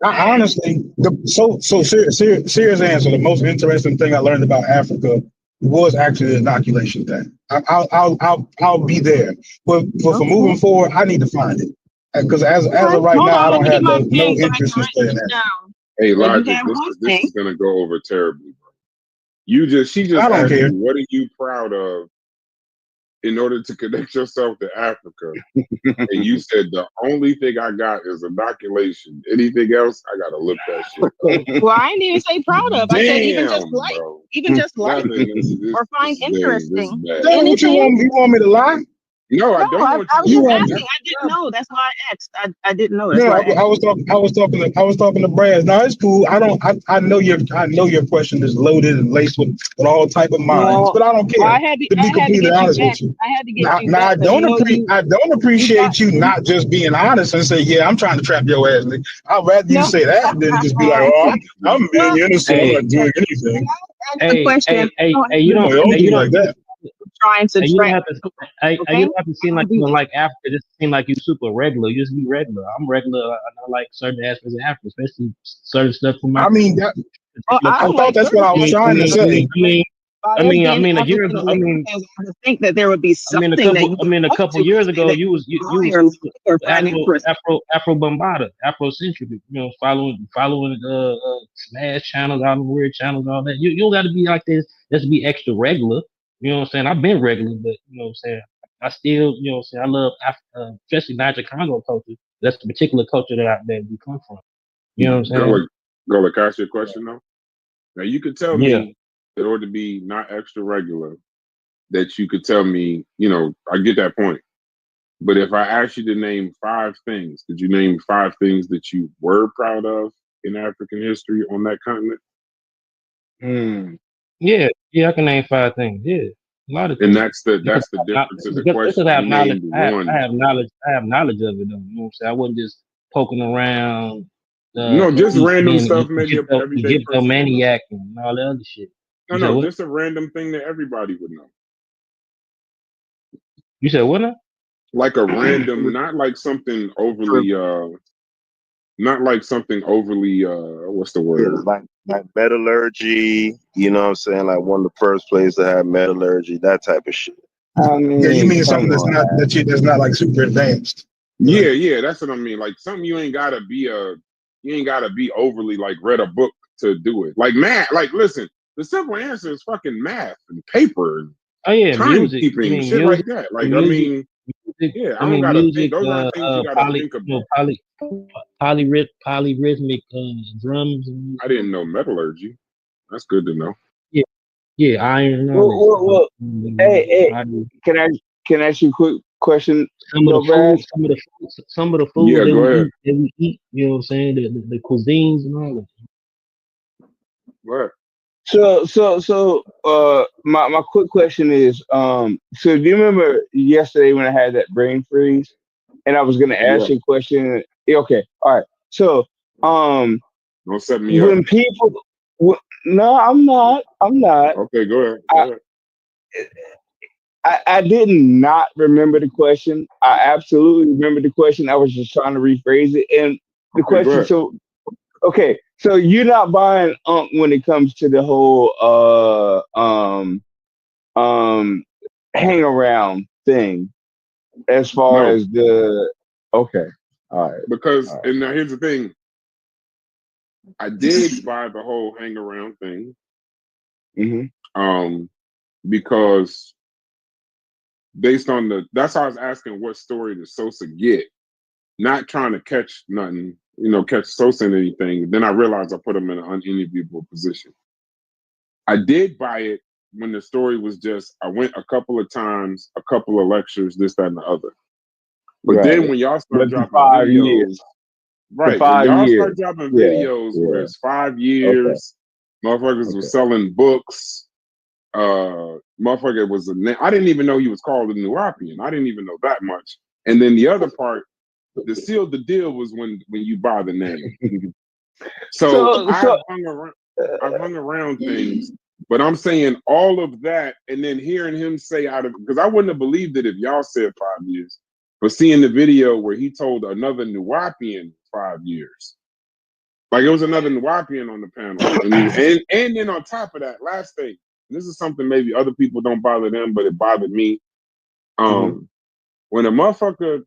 I honestly, serious answer. The most interesting thing I learned about Africa was actually the inoculation thing. I'll be there, but for moving forward, I need to find it because as of right
Hold
now,
on,
I
let
don't
me get
have
my
no
pen so I
interest
can
in
write
studying
this
that.
down.
Hey,
So you
Logic,
have
this
hosting.
is gonna go over terribly, bro. She just
I don't
asked
care.
you, what are you proud of in order to connect yourself to Africa? And you said the only thing I got is inoculation. Anything else, I gotta look that shit up.
Well, I didn't even say proud of. I said even just
Damn,
like,
bro.
even just like,
Nothing. This
or find
is dang. This is
interesting.
bad.
Tell me what you
Anything?
want. You want me to lie?
No, I
No,
don't want
I was
you
just
to lie.
asking. I didn't know. That's why I asked. I didn't know. That's
No,
why I asked.
I was talking to Brad. No, it's cool. I know your question is loaded and laced with all type of minds,
Well,
but I don't care.
I
To
had
be
to
completely
get you
honest
back.
with you.
I had to get
Now,
you back
I
because
I don't appreciate you not just being honest and say, yeah, I'm trying to trap your ass. Nigga. I'd rather you
no.
say that than just be like, oh, I'm being
Well,
innocent. I'm not doing anything.
when I asked the question,
You don't do me like that.
trying to
You don't
trap.
have to. You
Okay,
don't have to seem like you don't like Africa. Just seem like you super regular. You just be regular. I'm regular. I like certain aspects of Africa, especially certain stuff from my.
I mean, that,
I
I
don't
thought
like
that's what I
certain
was
aspects
trying to
of
say.
Africa. By us being
a year
African
ago.
Americans, I would think that there would be something that you could
a
point
couple
to
years
and say
ago,
that
you was
admire or find interesting.
Afro Bombada, Afrocentric. You know, following Smash channels, all the weird channels, all that. You don't got to be like this. Just be extra regular. You know what I'm saying? I've been regular, but you know what I'm saying. I still, you know what I'm saying. I love especially Niger Congo culture. That's the particular culture that we come from. You know what I'm saying?
Go, can I ask you a question though? Now you could tell
Yeah.
me, in order to be not extra regular, that you could tell me, I get that point. But if I asked you to name 5 things, could you name 5 things that you were proud of in African history on that continent?
Yeah, I can name 5 things. Yeah, a lot of
And
things.
that's the difference in the question.
I have
You
knowledge.
named
I
one.
have knowledge. I have knowledge of it. Though, you know what I'm saying? I wasn't just poking around.
Just random
Being
stuff, maybe an everyday person would know.
maniac and all that other shit.
No, just a random thing that everybody would know.
You said what now?
Like a random, not like something overly what's the word?
Yeah, like metallurgy, you know what I'm saying? Like one of the first places that had metallurgy, that type of shit.
Yeah, you mean something that's not like super advanced.
Yeah, that's what I mean. Like something you ain't gotta be overly like read a book to do it. Like math, like listen, the simple answer is fucking math and paper and
music.
timekeeping and shit like that. Like I mean, yeah, I don't gotta think. Those aren't things you gotta think about.
Polyrhythmic drums.
I didn't know metallurgy. That's good to know.
Yeah, iron.
Well, hey, can I ask you a quick question?
Some of the food
Yeah, go ahead.
that we eat. You know what I'm saying? The cuisines and all that.
Right.
So, my quick question is, so do you remember yesterday when I had that brain freeze, and I was gonna ask you a question? Okay, all right. So,
don't set me
when
up.
people, no, I'm not.
Okay, go ahead.
I did not remember the question. I absolutely remember the question. I was just trying to rephrase it, and the question. So, okay, so you're not buying when it comes to the whole hang around thing, as far as the all right.
Because and now here's the thing. I did buy the whole hang around thing. Because based on that's how I was asking what story did Sosa get, not trying to catch nothing, catch Sosa in anything. Then I realized I put him in an unenviable position. I did buy it when the story was just I went a couple of times, a couple of lectures, this, that, and the other. But then when y'all start
But the
dropping
5
videos,
years.
right?
The
When
5
y'all
years.
start dropping
Yeah.
videos where it's 5
Okay.
years, motherfuckers was selling books. Motherfucker was I didn't even know he was called a Nuwapian. I didn't even know that much. And then the other part, the seal the deal was when you buy the name. So I've hung around things, but I'm saying all of that, and then hearing him say because I wouldn't have believed it if y'all said 5 years, but seeing the video where he told another Nuwapian 5 years, like it was another Nuwapian on the panel, and then on top of that, last thing, and this is something maybe other people don't bother them, but it bothered me. When a motherfucker,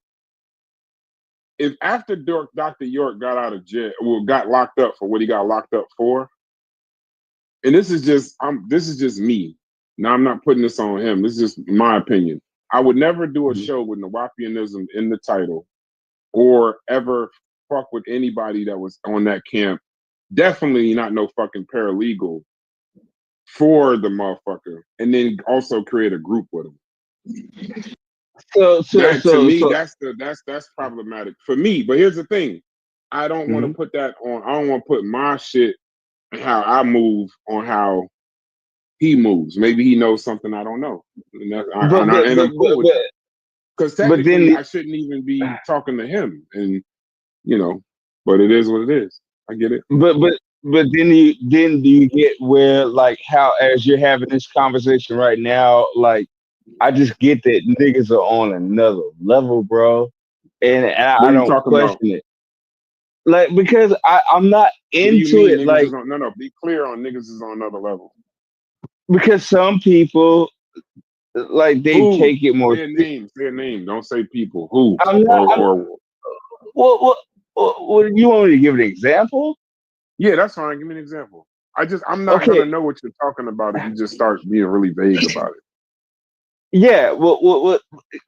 if after Dr. York got out of jail, got locked up for what he got locked up for, and this is just me. Now I'm not putting this on him. This is just my opinion. I would never do a show with Nuwapianism in the title, or ever fuck with anybody that was on that camp. Definitely not no fucking paralegal for the motherfucker, and then also create a group with him. To me, that's problematic for me. But here's the thing: I don't want to put that on. I don't want to put my shit and how I move on how he moves. Maybe he knows something I don't know, and I'm cool with that. Because technically, I shouldn't even be talking to him, and but it is what it is. I get it.
But then do you get where, like, how as you're having this conversation right now, like, I just get that niggas are on another level, bro, and I don't question it. Like, because I'm not into it. Like,
be clear on niggas is on another level.
Because some people, like, they take it more.
Say a name. Don't say people. Who?
What you want me to give an example?
Yeah, that's fine. Give me an example. I'm not gonna know what you're talking about if you just start being really vague about it.
Yeah. All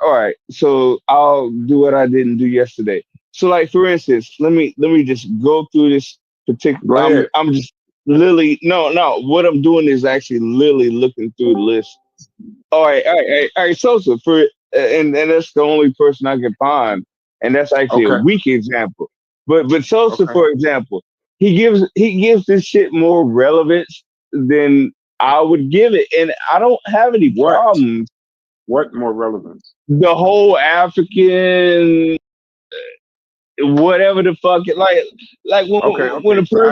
right. So I'll do what I didn't do yesterday. So, like, for instance, let me just go through this particular. I'm just literally no. What I'm doing is actually literally looking through the list. All right. Sosa and that's the only person I can find, and that's actually a weak example. But Sosa, for example, he gives this shit more relevance than I would give it, and I don't have any problems.
What more relevance?
The whole African, whatever the fuck, like when a person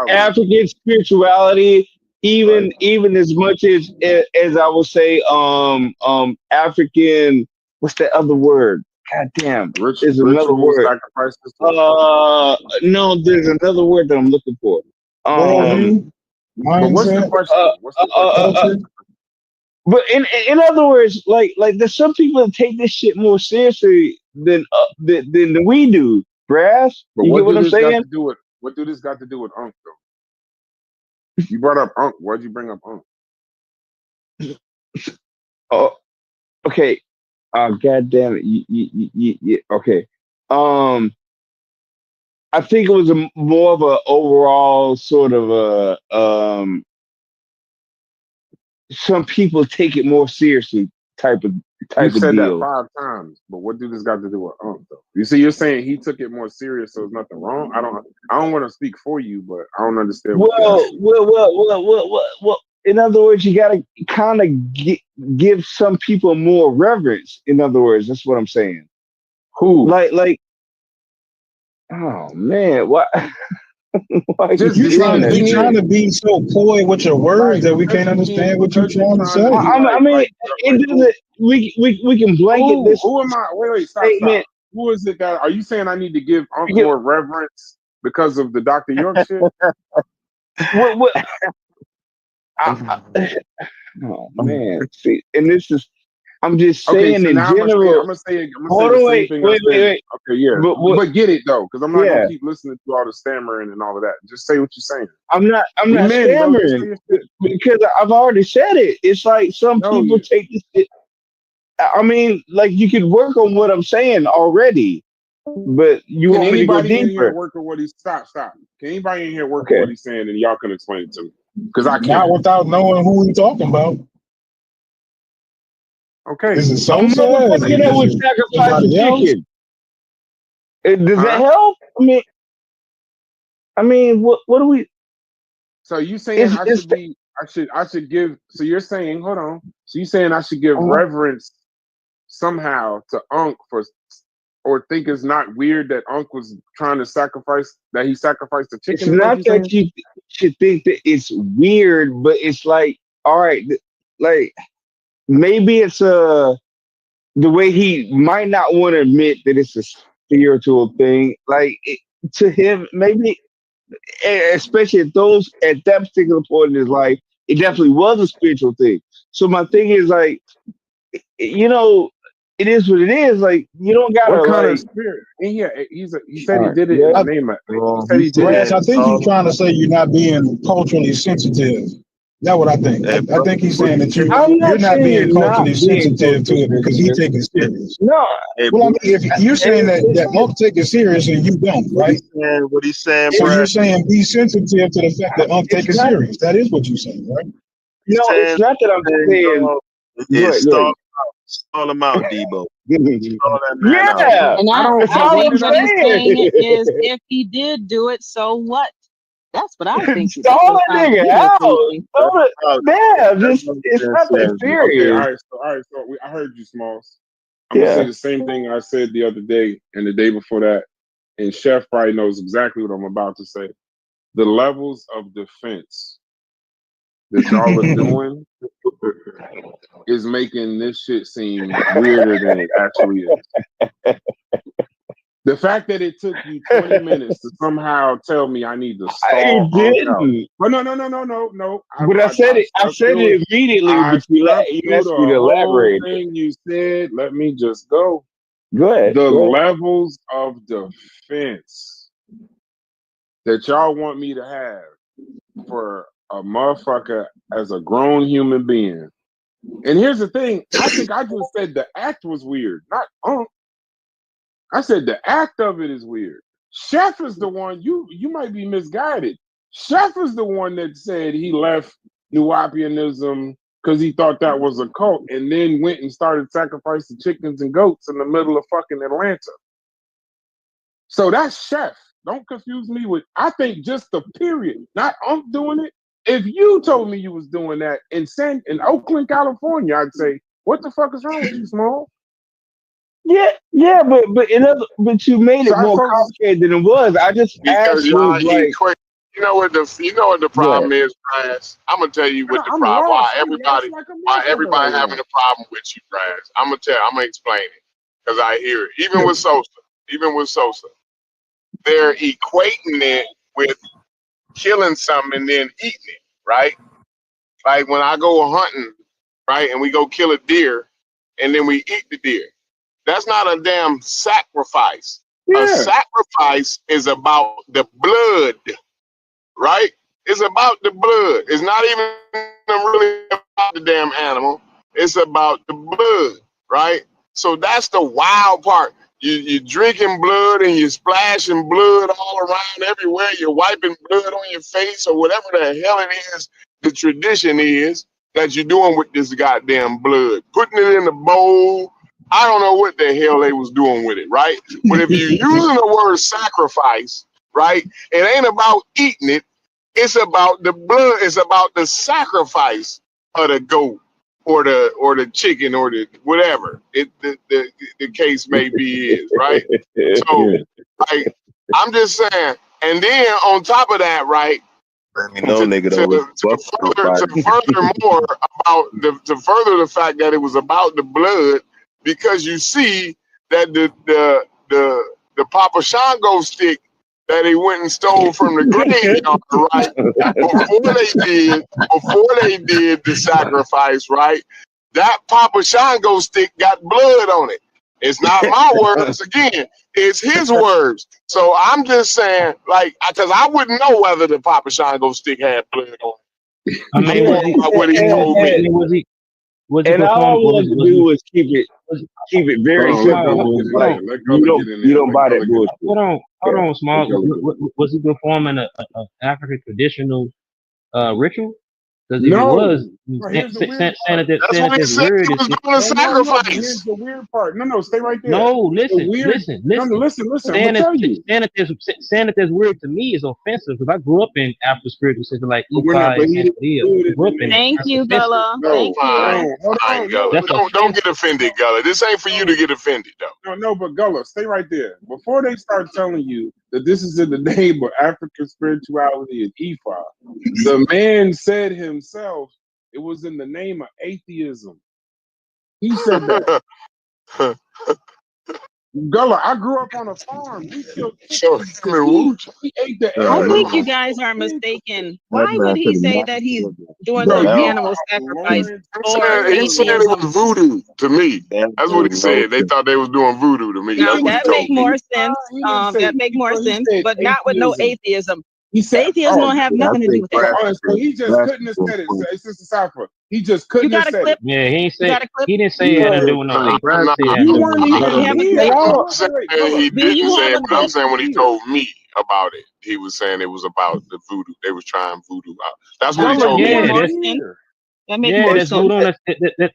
African spirituality. Even as much as I would say, African. What's the other word? God damn, there's another word.
Sacrifices.
No, there's another word that I'm looking for.
But what's the question? What's the question?
But in other words, like there's some people that take this shit more seriously than we do, Brass.
But
you get what I'm saying?
What do this got to do with Unc though? You brought up Unc. Why'd you bring up Unc?
Oh, okay. God damn it. You, okay. I think it was more of a overall sort of a some people take it more seriously type of
You said
deal.
that 5 times, but what do this got to do with Unc though? You see, you're saying he took it more serious, so there's nothing wrong. I don't want to speak for you, but I don't understand.
Well. In other words, you gotta kind of give some people more reverence. In other words, that's what I'm saying.
Who?
Like. Oh man, what?
You're trying to be so coy with your words that we can't understand what you're trying to say.
I mean, it doesn't. We can blanket this.
Who am I? Wait, stop. Who is it that? Are you saying I need to give Unc more reverence because of the Dr. York shit?
What? Oh man, see, and this is. I'm just saying in general.
I'm gonna say the same thing. Wait. Okay, yeah, but get it though, because I'm not gonna keep listening to all the stammering and all of that. Just say what you're saying.
I'm not stammering because I've already said it. It's like some people take this shit. I mean, like you could work on what I'm saying already, but you want me to go deeper.
In here work on what he's stop? Can anybody in here work on what he's saying, and y'all can explain it to me? Because I can't.
Not without knowing who we're talking about.
Okay.
Is it
I'm
Sosa? Is
motherfucking that would sacrifice the
somebody else?
chicken. Does that
Huh?
help? I mean, what do we?
So you saying I
It's
should give? So you're saying, hold on. So you saying I should give reverence somehow to Unc or think it's not weird that Unc was trying to sacrifice that he sacrificed the
it's
chicken? Is what
not
you
that
saying?
you should think that it's weird, but it's like, all right, like maybe it's the way he might not want to admit that it's a spiritual thing. Like to him, maybe, especially at that particular point in his life, it definitely was a spiritual thing. So my thing is like, it is what it is. Like you don't gotta
What kind of
like.
spirit? And yeah, he said
All
he
right,
did it in
yeah.
the name of. He said
He
he did it.
Brass, I
said,
think he's trying to say you're not being culturally sensitive. That's what I think.
hey,
I
bro,
think he's
what
saying
he
that
said,
I'm
you're
not
not
saying
being
you're not
culturally
being
sensitive to
culturally
it because he
sensitive.
take it serious.
No,
hey,
Well, I
bro,
mean, if you're saying that Monk take it serious and you don't, right?
what he saying,
So you're
Brad?
saying be sensitive to the fact that Monk take
it's
it
not.
serious. That is what you're saying, right?
He's
No, it's
saying,
not that I'm saying.
dog,
Go
is
ahead, go ahead.
stall him out, Debo. Stall that man out.
Yeah,
And
I don't
that's
I
all
follow
think
I'm
that.
what he's saying
saying.
is, if he did do it, so what? That's what I think. That's
Stall
what it
that
sounds like
nigga
he was
out.
thinking.
Stall it.
Oh,
Yeah,
that's
just
what
it's
I'm
not that
saying.
Okay,
serious.
all right. So I heard you, Smalls. I'm gonna say
Yeah.
the same thing I said the other day and the day before that. And Chef probably knows exactly what I'm about to say. The levels of defense that y'all are doing is making this shit seem weirder than it actually is. The fact that it took you 20 minutes to somehow tell me I need to
I
stall Unc out.
didn't.
But no.
But I said it. I
stuck
said
through it.
it immediately.
I
But
stuck
you
through
asked me to
the whole
elaborate.
thing you said. Let me just go.
Go ahead.
The
Go ahead.
levels of defense that y'all want me to have for a motherfucker as a grown human being. And here's the thing. I think I just said the act was weird, not Unc. I said the act of it is weird. Chef is the one, you might be misguided. Chef is the one that said he left Nuwapianism because he thought that was a cult and then went and started sacrificing chickens and goats in the middle of fucking Atlanta. So that's Chef. Don't confuse me with, I think just the period, not Unc doing it. If you told me you was doing that in Oakland, California, I'd say, what the fuck is wrong with you, Small?
Yeah, but you made it more complicated than it was. I just
Because
asked
y'all
was like,
equate. You know what the
yeah.
problem is, Brian? I'm gonna tell you what the
I'm
problem.
lost. I'm lost like a
Why
motherfucker
everybody
right
having
now.
a problem with you, Brian? I'm gonna explain it because I hear it. Even with Sosa, they're equating it with killing something and then eating it, right? Like when I go hunting, right, and we go kill a deer, and then we eat the deer. That's not a damn sacrifice. A
Yeah.
sacrifice is about the blood, right? It's about the blood. It's not even really about the damn animal. It's about the blood, right? So that's the wild part. You're drinking blood and you're splashing blood all around everywhere. You're wiping blood on your face or whatever the hell it is the tradition is that you're doing with this goddamn blood. Putting it in a bowl. I don't know what the hell they was doing with it, right? But if you're using the word sacrifice, right, it ain't about eating it. It's about the blood. It's about the sacrifice of the goat or the chicken or the whatever the case may be is, right? So, like, I'm just saying. And then on top of that, right?
Let me know, nigga, though.
To further the fact that it was about the blood, because you see that the Papa Shango stick that he went and stole from the graveyard, right? Before they did the sacrifice, right? That Papa Shango stick got blood on it. It's not my words again. It's his words. So I'm just saying, like, because I wouldn't know whether the Papa Shango stick had blood on it.
I mean,
I'm going by what he told me.
Was he
and all I
performing?
wanted to do was keep it very
Hold on,
simple. It was
let
like
Gullah get in
you
there.
don't
Let
buy
Gullah
that
get in
bullshit.
Hold on,
there.
Small. Was he performing a African traditional ritual? Because if it was,
But here's the weird
saying
part.
that this word is
No, but here's the weird part. No, stay right there.
no. Listen.
Listen. I'm gonna tell you.
Saying that this word to me is offensive because I grew up in after spiritual system like
But we're not.
Ephai
But he
and
didn't
Santeria.
do it
Grew up in it.
Thank
That's
you,
offensive.
Gullah.
No,
Thank you.
fine, Gullah.
That's
Don't get
offensive.
offended, Gullah. This ain't for you to get offended, though.
No, but Gullah, stay right there. Before they start telling you that this is in the name of African spirituality and Ephah, the man said himself it was in the name of atheism. He said that. Gullah, I grew up on a farm. We killed chickens to eat. We ate the
I
eggs.
think you guys are mistaken. Why would he say that he's doing
Bro,
some
you
animal
are
sacrifice
ignorant.
or
He said it
atheism?
was voodoo to me. That's what he said. They thought they was doing voodoo to me.
Now
That's what he
that make
told me.
more sense.
He didn't say
That make more
Ephah, he
sense,
said
but not with no
atheism.
atheism.
He said,
Atheism don't have nothing to do with that.
So he just couldn't have said it, Sister Safa. He just couldn't
You
have
got a
said
clip?
it.
Yeah, he ain't
You
say
got a clip?
he didn't say it had to do with no atheist.
I'm not,
He said it had to
You
do
weren't
with
even
Do you have a
here.
clip?
he
Do you
didn't say
have
it,
a
but I'm
clip?
saying when he told me about it, he was saying it was about the voodoo. They was trying voodoo out. That's what he
That
told me.
make
Yeah,
more
that's
sense. That make
yeah,
more
that's
sense.
voodoo.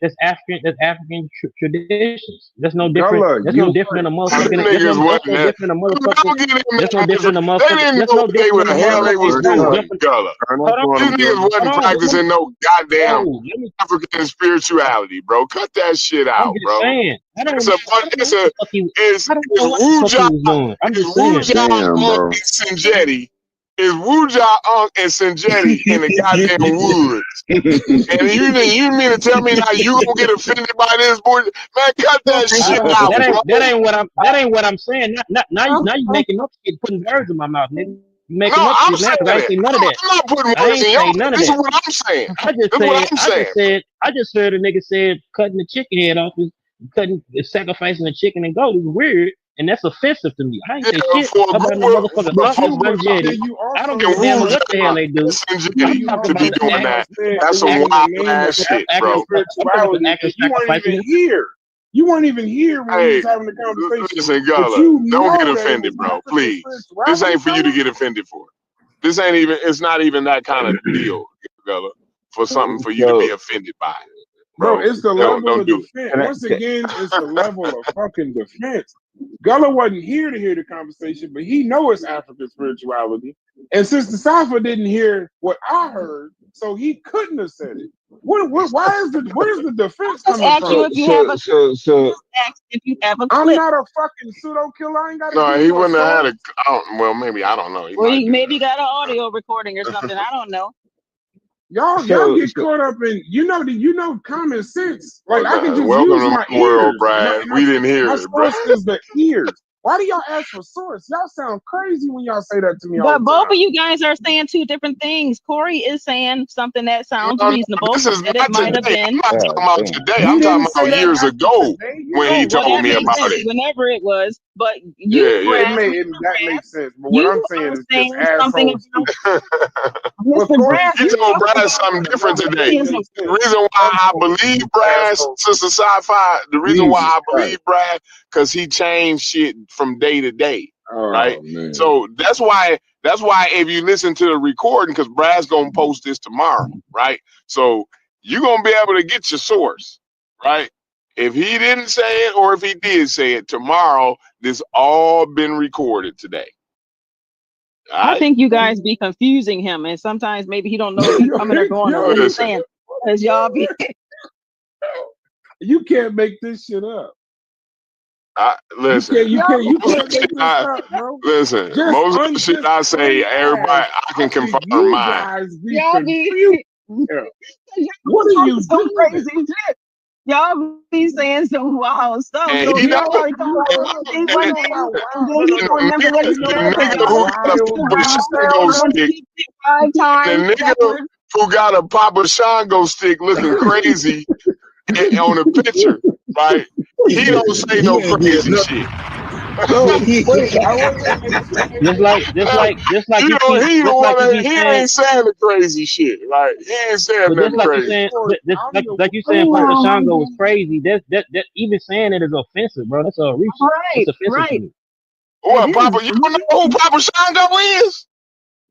That's African traditions. That's no different.
Gullah,
That's no different than a
Them
motherfucking.
niggas
That's no
wasn't that.
different than a
Don't
motherfucking.
get in
That's no
that.
different than a
They
motherfucking.
didn't
That's
know
no
what they
different
were
than
the
a
hell they was
motherfucking. That's no
doing,
different.
Gullah.
Hold
These
on.
niggas wasn't
Hold on.
practicing no goddamn
No, let me.
African spirituality, bro. Cut that shit
I'm
out,
just
bro.
saying. I don't know
It's
what the fuck he.
it's
I don't know what the fuck he
Wuja,
was doing. I'm
it's
just saying.
Wuja Unk and Sinjetti. It's Wuja Unk and Sinjetti in the goddamn woods. And you mean to tell me now you gonna get offended by this boy? Man, cut that shit out, bro.
That ain't what I'm saying. Now you making up shit, putting words in my mouth, nigga. You
No,
making up
I'm
shit now because I
saying
ain't
it.
say none of that.
I'm not putting
I
words
ain't
in your
say
mouth.
none of
This is
that.
what I'm saying.
I just
This is what I'm saying.
I just heard a nigga said cutting the chicken head off is sacrificing the chicken and goat is weird, and that's offensive to me. I ain't say shit
For a
about no
group
motherfucking
But
Uncas
you
Bunjetti.
you
I don't
also
give a damn what the hell they do. I'm
you
talking
to be
about
also
doing that. That's
said it
some
was in
wild
the name
ass
of
shit,
African
bro.
I'm talking about
spirituality,
active
and you weren't even
sacrificing.
here. You weren't even here when we
Hey,
was having the conversation.
listen,
But
Gullah,
you
don't get
know that it
offended,
was
bro.
African
Please. This
spirituality,
ain't for you to get offended for. This ain't even, it's not even that kind of deal, Gullah, for something for you to be offended by,
Bro,
bro.
it's the
Don't
level of
do
defense.
it.
Once again, it's the level of fucking defense. Gullah wasn't here to hear the conversation, but he know it's African spirituality. And since the Safa didn't hear what I heard, so he couldn't have said it. Where's the defense
Just
coming
ask you
from?
if you have a just ask if you have a
I'm
clip.
not a fucking pseudo killer. I ain't got to
No,
give
he
you a
wouldn't have had
source.
well, maybe, I don't know. He
Or
might
you
do.
maybe got an audio recording or something. I don't know.
Y'all get caught up in common sense. Like I can just
Welcome
use
to
my
my world,
ears.
Brad. We didn't hear
My
it, Brad.
source is the ears. Why do y'all ask for source? Y'all sound crazy when y'all say that to me all
But
the
both
time.
of you guys are saying two different things. Corey is saying something that sounds reasonable.
This is
That
not
it might have
today.
been.
I'm not talking about today.
He
I'm talking
didn't say
about
that
years
after
ago
today.
when he
Well,
told
that
me
makes
about
sense
it.
whenever it was. But
Yeah,
you,
yeah.
Brad,
That makes sense. But what I'm
you
saying
are
is this
saying something
asshole
about
stupid. Well,
Mr.
Corey,
Brad.
You
You're
told
talking
Brad
about
something different today.
atheism.
The reason why I believe Brad, Sister Sci-Fi, the reason why I believe Brad, because he changed shit from day to day, right?
Man.
So that's why if you listen to the recording, because Brad's gonna post this tomorrow, right? So you're gonna be able to get your source, right? If he didn't say it or if he did say it tomorrow, this all been recorded today.
I think you guys be confusing him, and sometimes maybe he don't know if he's coming or going or what he's saying. Because y'all be.
You can't make this shit up.
Listen,
You can't make this up, bro.
Listen,
Just
most of the shit I say, everybody, I can confirm mine.
Guys be
Y'all be.
What are you
some
doing?
crazy shit. Y'all be saying some wild stuff.
And
So
he
y'all
don't.
like come up with these one day, and then you don't remember what he said because
The
y'all
nigga who got a Papa Shango stick looking crazy on a picture, right? He don't say no crazy shit.
Just like
you
you keep,
he
just like you keep
he
saying.
ain't saying the crazy shit, right? He ain't saying
But just
nothing
like you
crazy.
saying, like you saying, Papa Shango was crazy. That even saying it is offensive, bro. That's a reach. It's offensive to me.
What, Papa? You don't know who Papa Shango is?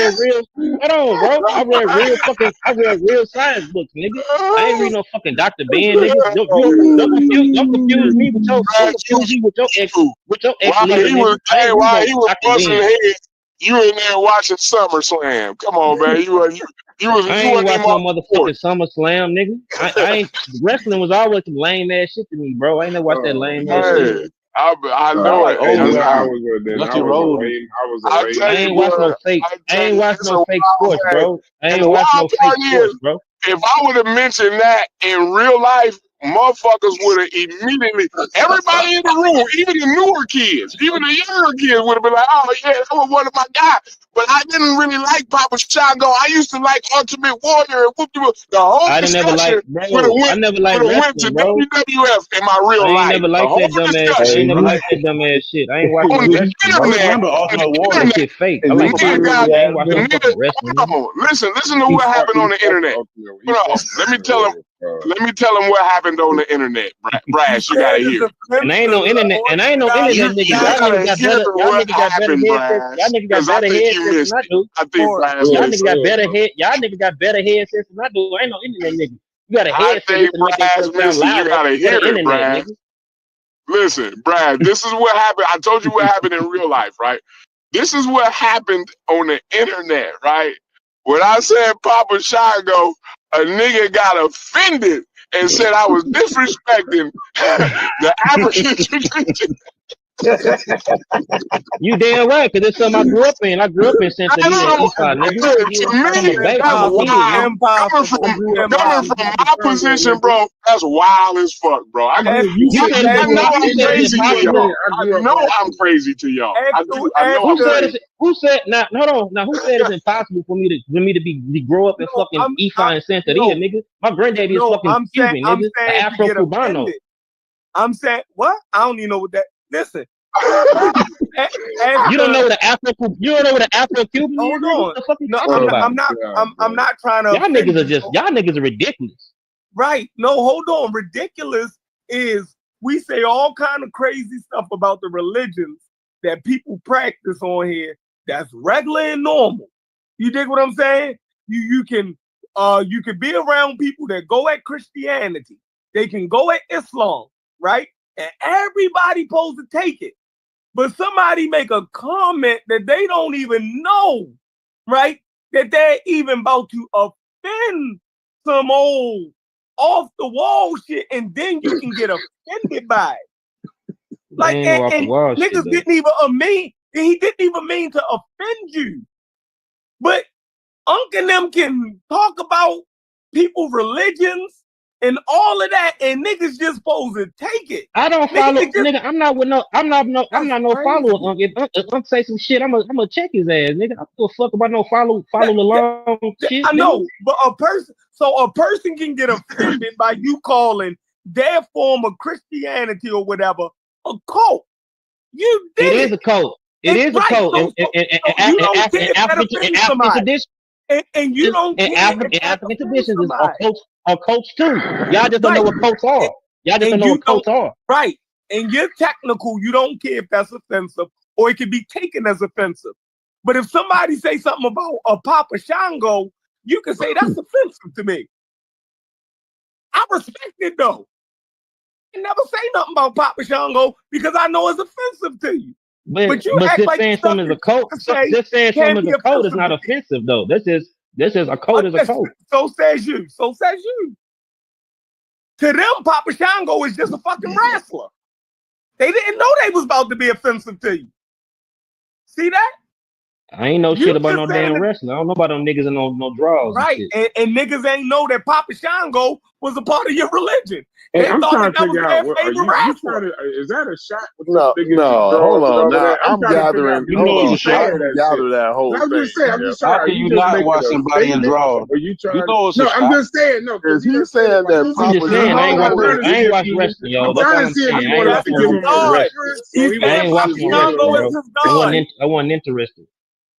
read real. Hold on, bro. I read real science books, nigga. I ain't read no fucking Dr. Ben, nigga. Don't confuse me with your
While
ex-nigga,
he was,
nigga. I ain't read
while
no
he was
Dr.
busting
Ben.
heads, you in there watching SummerSlam. Come on, man. You
I ain't
wasn't
watch no
motherfucker.
motherfucking SummerSlam, nigga. I ain't wrestling was always some lame ass shit to me, bro. I ain't never watched that lame ass shit.
I
I
know
like
it.
old
And
wrestling. Dusty Rhodes.
I tell
I
you
ain't watch no
what,
fake. I ain't watch
it's a
no fake
wild
sports,
thing.
bro. I
And
ain't
the
watch no
wild
fake
part
sports,
is,
bro.
if I would have mentioned that in real life, motherfuckers would have immediately, everybody in the room, even the newer kids, even the younger kids would have been like, oh yeah, that was one of my guys. But I didn't really like Papa Shango. I used to like Ultimate Warrior and whoop-de-whoop. The whole
I didn't never like,
discussion would have
bro. I never liked
went to
wrestling, bro.
WWF in my
I
real
ain't
life.
never
The
liked
whole
that dumbass. I ain't
discussion
never liked that dumbass shit. I ain't watch
on
no
the
wrestling,
I
bro.
internet,
remember
on
Ultimate
the
Warrior.
That
internet,
shit fake. I
the
like
nigga
boxing.
got
I ain't watch no
the
fucking
nigga.
wrestling,
Hold
nigga.
on, listen to what happened on the internet. Hold on, let me tell him. Let me tell him what happened on the internet. Brass, you gotta hear.
And I ain't no internet. And I ain't no internet nigga.
You
Y'all niggas
gotta
got
hear
better. Y'all
what
niggas got better
happened,
headsets. Y'all
Brass,
niggas got
because I
better
think you
headsets
missed
than I
it.
do.
I think Brass
Y'all
missed
niggas got
it.
better head. Y'all niggas got better headsets than I do. I ain't no internet nigga. You got a
I
headset
think
just to make
Brass
yourself sound
missed it. You
louder
gotta
for
hear
the
it,
internet,
Brass.
nigga.
Listen, Brad, this is what happened. I told you what happened in real life, right? This is what happened on the internet, right? When I said Papa Shango, a nigga got offended and said I was disrespecting the African tradition.
You damn right, cause it's something I grew up in. I grew up in
I
Santeria and
know.
Eastside, nigga.
To
I'm a
me,
baby.
that's
I'm a kid,
wild.
nigga. I grew up.
Coming from my position, bro, that's wild as fuck, bro. I
You said
know I'm
it's
crazy to
impossible.
y'all. I know I'm crazy to y'all. I know
Who
I'm
said
crazy.
it's who said now hold on now who said it's impossible for me to be grow up in fucking Eastside and Santeria, nigga? My granddaddy is fucking Cuban, nigga. An Afro Cubano.
I'm saying what? I don't even know what that. Listen,
You don't know what an Afro you don't know what an Afro Cuban is,
hold
nigga? What
on.
the fuck you
No,
talking about?
I'm not trying to.
Y'all niggas are
you.
just y'all niggas are ridiculous.
Right. No, hold on. Ridiculous is we say all kind of crazy stuff about the religions that people practice on here that's regular and normal. You dig what I'm saying? You can be around people that go at Christianity. They can go at Islam, right? And everybody supposed to take it. But somebody make a comment that they don't even know, right? That they're even about to offend some old off the wall shit, and then you can get offended by it. Like, and niggas didn't even mean, he didn't even mean to offend you. But Unc and them can talk about people's religions and all of that, and niggas just supposed to take it.
I don't follow, nigga. I'm not no follower. If Unc say some shit, I'm gonna check his ass, nigga. I don't give a fuck about no follow along shit.
I know, but a person can get offended by you calling their form of Christianity or whatever a cult. You did
it. It is a cult. It is a cult. In African tradition.
And you don't
in
care
African traditions are cults too. Y'all just don't know what cults are. Y'all just don't know what cults are.
Right. And you're technical, you don't care if that's offensive or it can be taken as offensive. But if somebody say something about a Papa Shango, you can say that's offensive to me. I respect it though. I never say nothing about Papa Shango because I know it's offensive to you.
But
you act
just
like
saying something is a cult. Just saying something is a cult is not offensive though. This is a cult is a cult.
So says you. So says you. To them, Papa Shango is just a fucking wrestler. They didn't know they was about to be offensive to you. See that?
I ain't know shit about no damn wrestling. I don't know about them niggas and no draws.
Right. And niggas ain't know that Papa Shango was a part of your religion.
Hey,
they
I'm
thought
trying
that
to
was
figure
their
out,
favorite
you
wrestler.
trying to, is that a shot?
No, hold on. Now I'm gathering. Hold on, so I can gather that whole thing.
I'm just saying. I'm just
How
trying.
can you not watch somebody in draws?
You
know it's a shot.
I'm just saying. No,
because he's saying that.
I'm just saying. I ain't watch wrestling, yo.
I'm
That's all
trying to
I'm
see if
saying.
you
I ain't
wanted to give him a reference.
I ain't watching no wrestling, bro. I wasn't interested.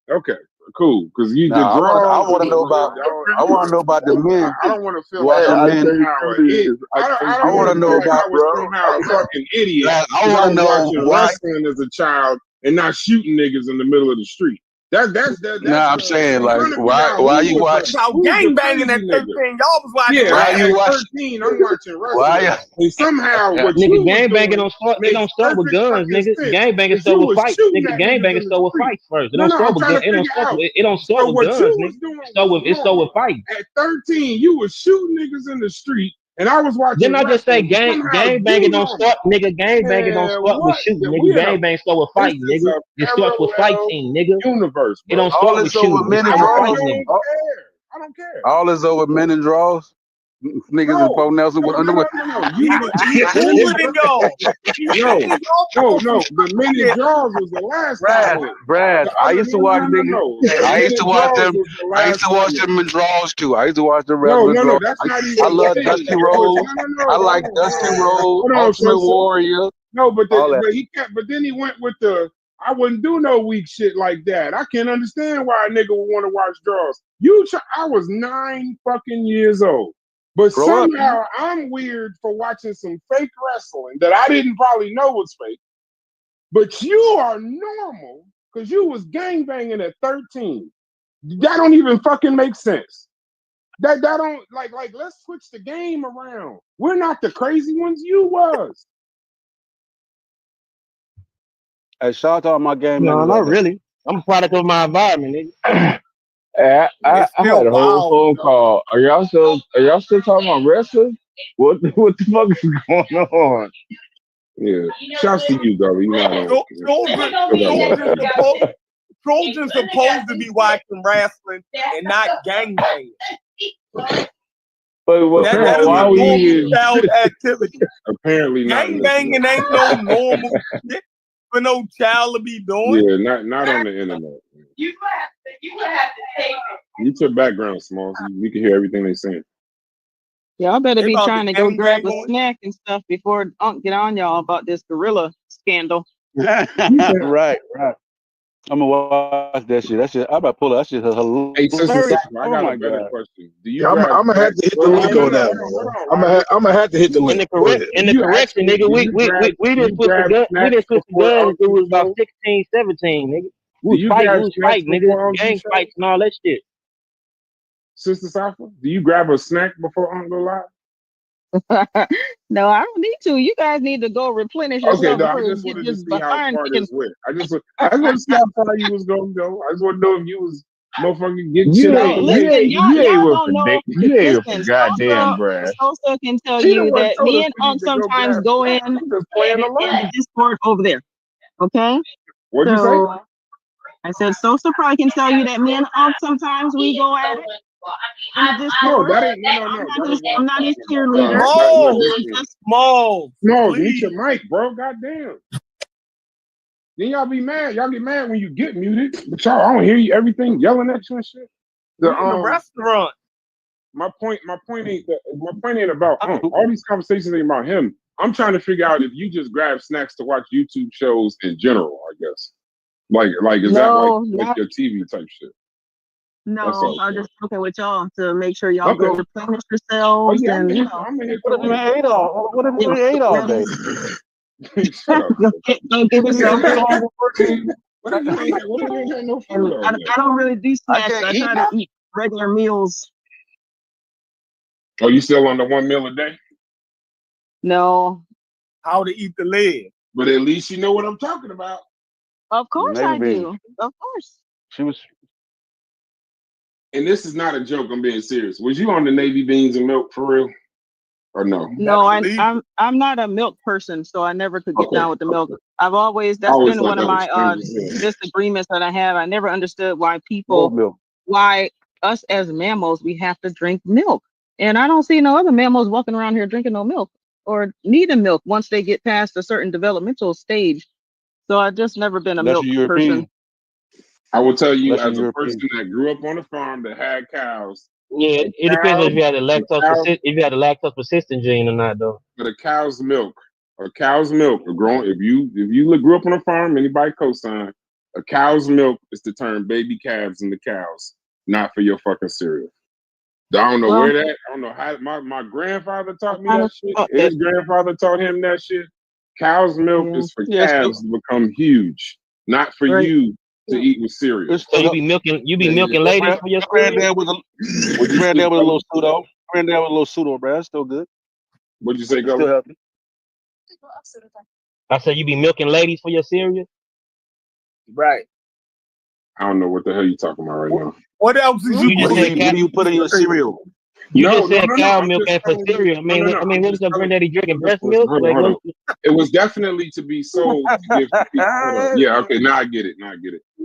Okay, cool. Because you the
I
draws.
want to know about. I want to know about the men.
I don't want to feel
Watch
like
the men.
I
want to know about, bro.
Somehow a fucking idiot.
I want to know
watching
why.
wrestling as a child and not shooting niggas in the middle of the street.
I'm saying like, why you watch?
Y'all gang banging at 13. Y'all was watching.
Yeah,
Why you watch?
13, I'm watching
Why
wrestling. And somehow what you
Nigga,
was
gang banging
doing
it don't start with guns, nigga. Gang banging
start
start with fights. Nigga, gang banging start with fights first. It don't start with guns. It don't start with guns, nigga. It start with fights.
At 13, you was shooting niggas in the street, and I was watching.
Didn't I just say gang banging don't start, nigga? Gang banging don't start with shooting, nigga. Gang banging start with fighting, nigga. It starts with fighting, nigga.
Universe,
it don't
All
start with
this over
shooting.
men and
It starts with
draws.
fighting.
I don't care.
All this over men and draws. Niggas in Bo Nelson with underwear.
No. The men in draws was the last time.
Brad, I used to watch niggas. I used to watch them. I used to watch them in draws too. I used to watch them regular draws.
That's not even.
I love Dusty Rhodes. I like Dusty Rhodes, Ultimate Warrior.
No, but then he went with the. I wouldn't do no weak shit like that. I can't understand why a nigga would want to watch draws. I was 9 fucking years old. But somehow I'm weird for watching some fake wrestling that I didn't probably know was fake. But you are normal because you was gangbanging at 13. That don't even fucking make sense. That don't like let's switch the game around. We're not the crazy ones. You was.
Hey, shout out my game.
No, not really. I'm a product of my environment, nigga.
I had a whole phone call. Are y'all still talking about wrestling? What the fuck is going on?
Yeah. Shouts to you, though. You know,
Trojans supposed to be watching wrestling and not gangbanging.
But
that is a normal child activity.
Apparently not.
Gangbanging ain't no normal shit for no child to be doing.
Yeah, not on the internet. You would have to take it. Mute your background, Smalls. We can hear everything they're saying.
Y'all better be trying to go grab a snack and stuff before Unc get on y'all about this gorilla scandal.
Right. I'm gonna watch that shit. I'm about to pull that shit.
Hey,
Hilarious.
I got a better question. Do you?
I'm gonna have to hit the link on that one. I'm gonna have to hit the link.
In the correction, nigga, we didn't switch the gun. We didn't switch the gun until we was about 16, 17, nigga. We was fighting, nigga. Gang fights and all that shit.
Sister Safa, do you grab a snack before Uncle Live?
No, I don't need to. You guys need to go replenish yourself before you get this behind chicken.
I just want to see how far you was gonna go. I just want to know if you was motherfucking getting shit out.
You ain't with goddamn Brad. Sosa can tell you that me and Unc sometimes go in the Discord over there. Okay?
What'd you say?
I said Sosa probably can tell you that me and Unc sometimes we go at it.
No, that ain't no.
I'm not his cheerleader.
Small.
No, mute your mic, bro. Goddamn. Then y'all be mad. Y'all get mad when you get muted. But y'all, I don't hear you. Everything yelling at you and shit.
The restaurant.
My point ain't about all these conversations ain't about him. I'm trying to figure out if you just grab snacks to watch YouTube shows in general. I guess. Like is that like your TV type shit?
No, I'm just talking with y'all to make sure y'all go replenish yourselves and you know.
What if we ate all day?
Don't give yourself. I don't really do snacks. I try to eat regular meals.
Oh, you still on the 1 meal a day?
No.
How to eat the leg?
But at least you know what I'm talking about.
Of course I do. Of course.
She was.
And this is not a joke. I'm being serious. Was you on the Navy beans and milk for real, or no?
No, I'm not a milk person, so I never could get down with the milk. I've always that's been one of my disagreements that I have. I never understood why why us as mammals we have to drink milk, and I don't see no other mammals walking around here drinking no milk or needing milk once they get past a certain developmental stage. So I've just never been a milk person.
I will tell you, as a person that grew up on a farm that had cows.
Yeah, it depends if you had a lactose persistent gene or not, though.
But a cow's milk, if you grew up on a farm, anybody co-sign, a cow's milk is to turn baby calves into cows, not for your fucking cereal. I don't know where that. I don't know how. My grandfather taught me that shit. His grandfather taught him that shit. Cow's milk is for calves to become huge, not for you to eat with cereal.
So you be milking ladies for your
Granddad with a granddad with a little pseudo. Granddad with a little pseudo, bro. That's still good.
What'd you say,
Still
Go?
healthy.
I said you be milking ladies for your cereal.
Right.
I don't know what the hell you talking about right now.
What else did you
What do you put in your cereal?
You just said cow milk and for cereal. I mean, what was your granddaddy drinking breast milk?
Hold on. It was definitely to be sold to give to people. Yeah, okay, now I get it.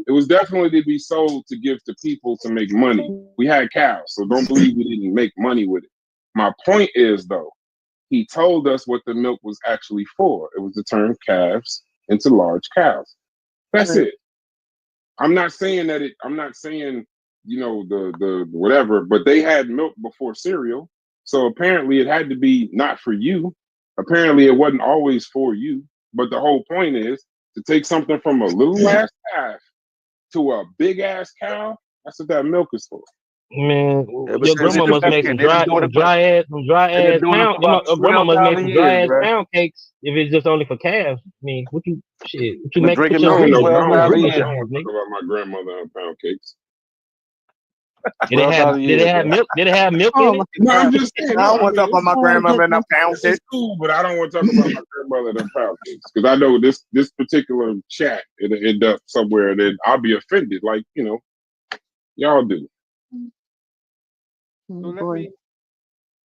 It was definitely to be sold to give to people to make money. We had cows, so don't believe we didn't make money with it. My point is, though, he told us what the milk was actually for. It was to turn calves into large cows. That's it. I'm not saying, you know, the whatever, but they had milk before cereal. So apparently it had to be not for you. Apparently it wasn't always for you. But the whole point is to take something from a little ass calf to a big ass cow. That's what that milk is for.
Man, your grandma must make some dry ass pound. Your grandma must make some dry ass pound cakes if it's just only for calves. I mean, what you make with your
I don't know
grandma?
about my grandmother and pound cakes.
Did it have milk? Did it have milk in it?
No, I'm just saying.
I don't want to talk about my grandmother and pound
cakes.
cakes.
It's cool, but I don't want to talk about my grandmother and pound cakes because I know this particular chat it'll end up somewhere and then I'll be offended, like you know, y'all do.
So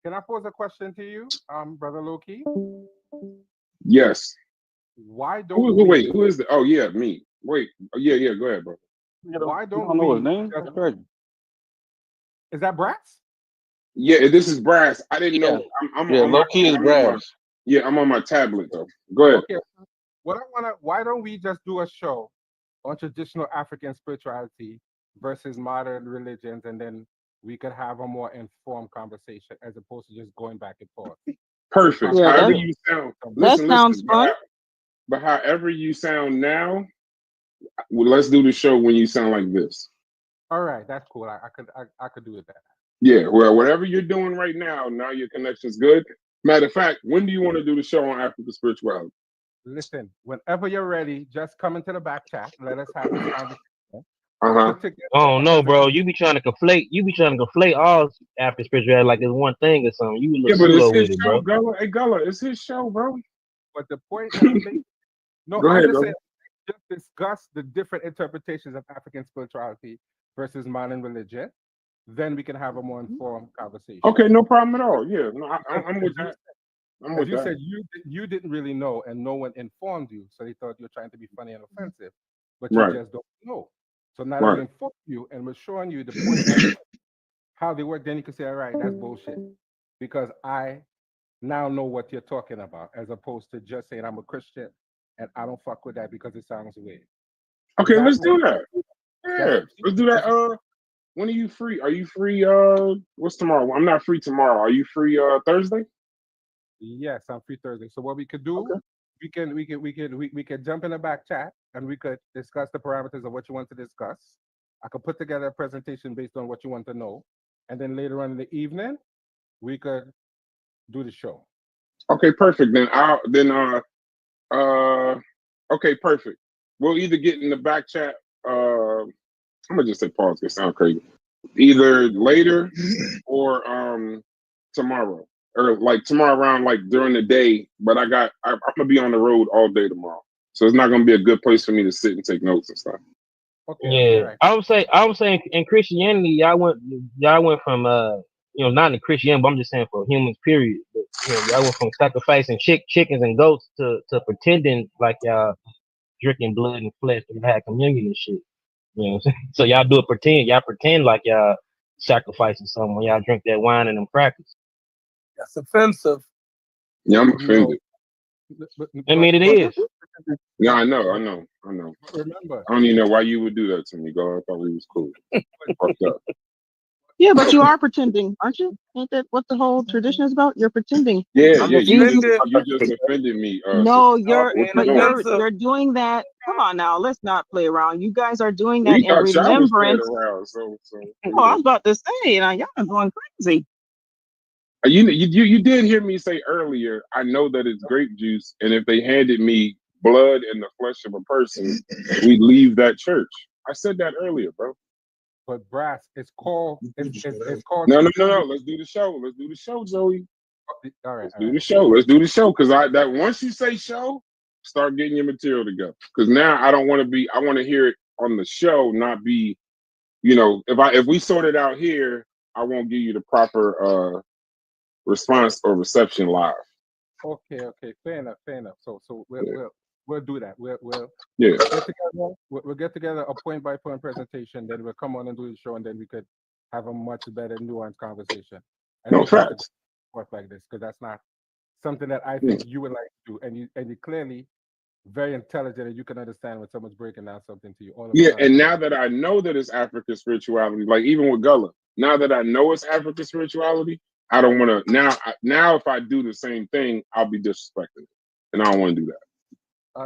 can I pose a question to you, Brother Loki?
Yes.
Why don't we?
Wait, who is that? Oh yeah, me. Wait, yeah. Go ahead, bro.
Why don't
I don't know his name. That's crazy.
Is that Brass?
Yeah, this is Brass. I didn't know.
Low key is Brass.
I'm on my tablet though. Go ahead.
Okay. Why don't we just do a show on traditional African spirituality versus modern religions, and then we could have a more informed conversation as opposed to just going back and forth.
Perfect.
Yeah,
however you sound.
That sounds fun.
But however you sound now, well, let's do the show when you sound like this.
All right, that's cool. I could do it that.
Yeah, well, whatever you're doing right now your connection's good. Matter of fact, when do you want to do the show on African spirituality?
Listen, whenever you're ready, just come into the back chat. Let us have this conversation.
Oh no, bro! You be trying to conflate all after spirituality like it's one thing or something. You look slow with it, bro.
Hey, Gullah, it's his show, bro.
But the point that I'm making,
Go ahead,
just saying, just discuss the different interpretations of African spirituality versus modern religion. Then we can have a more informed conversation.
Okay, no problem at all. Yeah, no, I'm with that.
You said you didn't really know, and no one informed you, so they thought you were trying to be funny and offensive, but you just don't know. So now that we informed you and we're showing you the point how they work, then you can say, all right, that's bullshit. Because I now know what you're talking about, as opposed to just saying I'm a Christian and I don't fuck with that because it sounds weird.
Okay, let's do that. Yeah, let's do that. When are you free? Are you free? What's tomorrow? I'm not free tomorrow. Are you free Thursday?
Yes, I'm free Thursday. So what we could do, we can jump in the back chat and we could discuss the parameters of what you want to discuss. I could put together a presentation based on what you want to know, and then later on in the evening, we could do the show.
Okay, perfect. Okay, perfect. We'll either get in the back chat. I'm gonna just say pause. It sound crazy. Either later or tomorrow, or like tomorrow around like during the day. But I'm gonna be on the road all day tomorrow, so it's not gonna be a good place for me to sit and take notes and stuff.
Okay.
Yeah, I would say in Christianity, y'all went from not in Christianity, but I'm just saying for humans, period. But, y'all went from sacrificing chickens and goats to pretending like y'all drinking blood and flesh and had communion and shit. You know what I'm saying? So y'all do it y'all pretend like y'all sacrificing something when y'all drink that wine and them crackers.
That's offensive.
Yeah, I'm offended.
I mean, it is.
Yeah, I know.
Remember,
I don't even know why you would do that to me, God. I thought we was cool. Fucked up.
Yeah, but you are pretending, aren't you? Ain't that what the whole tradition is about? You're pretending.
Yeah, you just offended me.
No, you're doing that. Come on now, let's not play around. You guys are doing that in remembrance.
So
Oh, I was about to say, now y'all are going crazy.
You did hear me say earlier, I know that it's grape juice, and if they handed me blood and the flesh of a person, we'd leave that church. I said that earlier, bro.
But Brass, it's called. It's called.
No. Let's do the show. Let's do the show, Joey.
All right.
Let's do the show. Let's do the show. Because that once you say show, start getting your material together. Because now I don't want to be. I want to hear it on the show, not be. If we sort it out here, I won't give you the proper response or reception live.
Okay. Fair enough. So we'll do that. We'll get together. We'll get together a point by point presentation. Then we'll come on and do the show, and then we could have a much better nuanced conversation.
No facts.
Work like this, because that's not something that I think you would like to do, and you're clearly very intelligent, and you can understand when someone's breaking down something to you.
And now that I know that it's African spirituality, like even with Gullah, now that I know it's African spirituality, I don't want to now. If I do the same thing, I'll be disrespecting it, and I don't want to do that.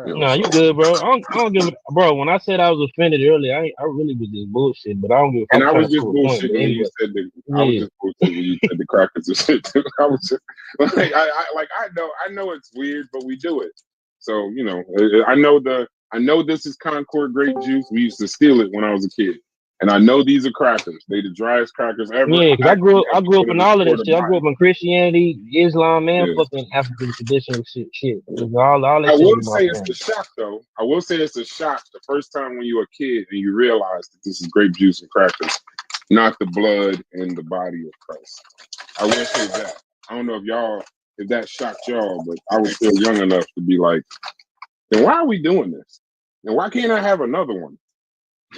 No, you good, bro. I don't give a bro. When I said I was offended earlier, I really was just bullshit. But I don't give.
And I was just bullshit when you said that. I was just bullshit when you said the crackers and shit too. I was just like, I know it's weird, but we do it. So I know this is Concord grape juice. We used to steal it when I was a kid. And I know these are crackers. They the driest crackers ever.
Yeah, because I grew up in all of this shit. I grew up in Christianity, Islam, and fucking African traditional shit. All that
I
shit
will
was my
say it's
family.
a shock, though. I will say it's a shock the first time when you're a kid and you realize that this is grape juice and crackers, not the blood and the body of Christ. I will say that. I don't know if that shocked y'all, but I was still young enough to be like, then why are we doing this? And why can't I have another one?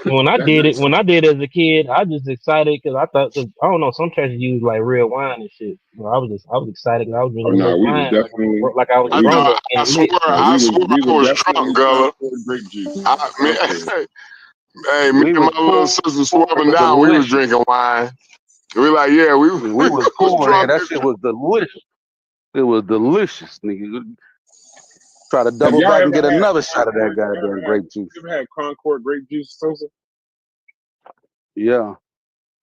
When I did it as a kid, I just excited because I thought, I don't know, some churches use like real wine and shit. I was excited because I was drinking wine like I was grown.
I swear I was drunk, Gullah. Hey, me and my little sister swapping down. We was drinking wine. We like, we
was cool. That shit was delicious. It was delicious, nigga. Try to double back and get another shot of that goddamn grape juice.
You ever had Concord grape juice, Sosa?
Yeah.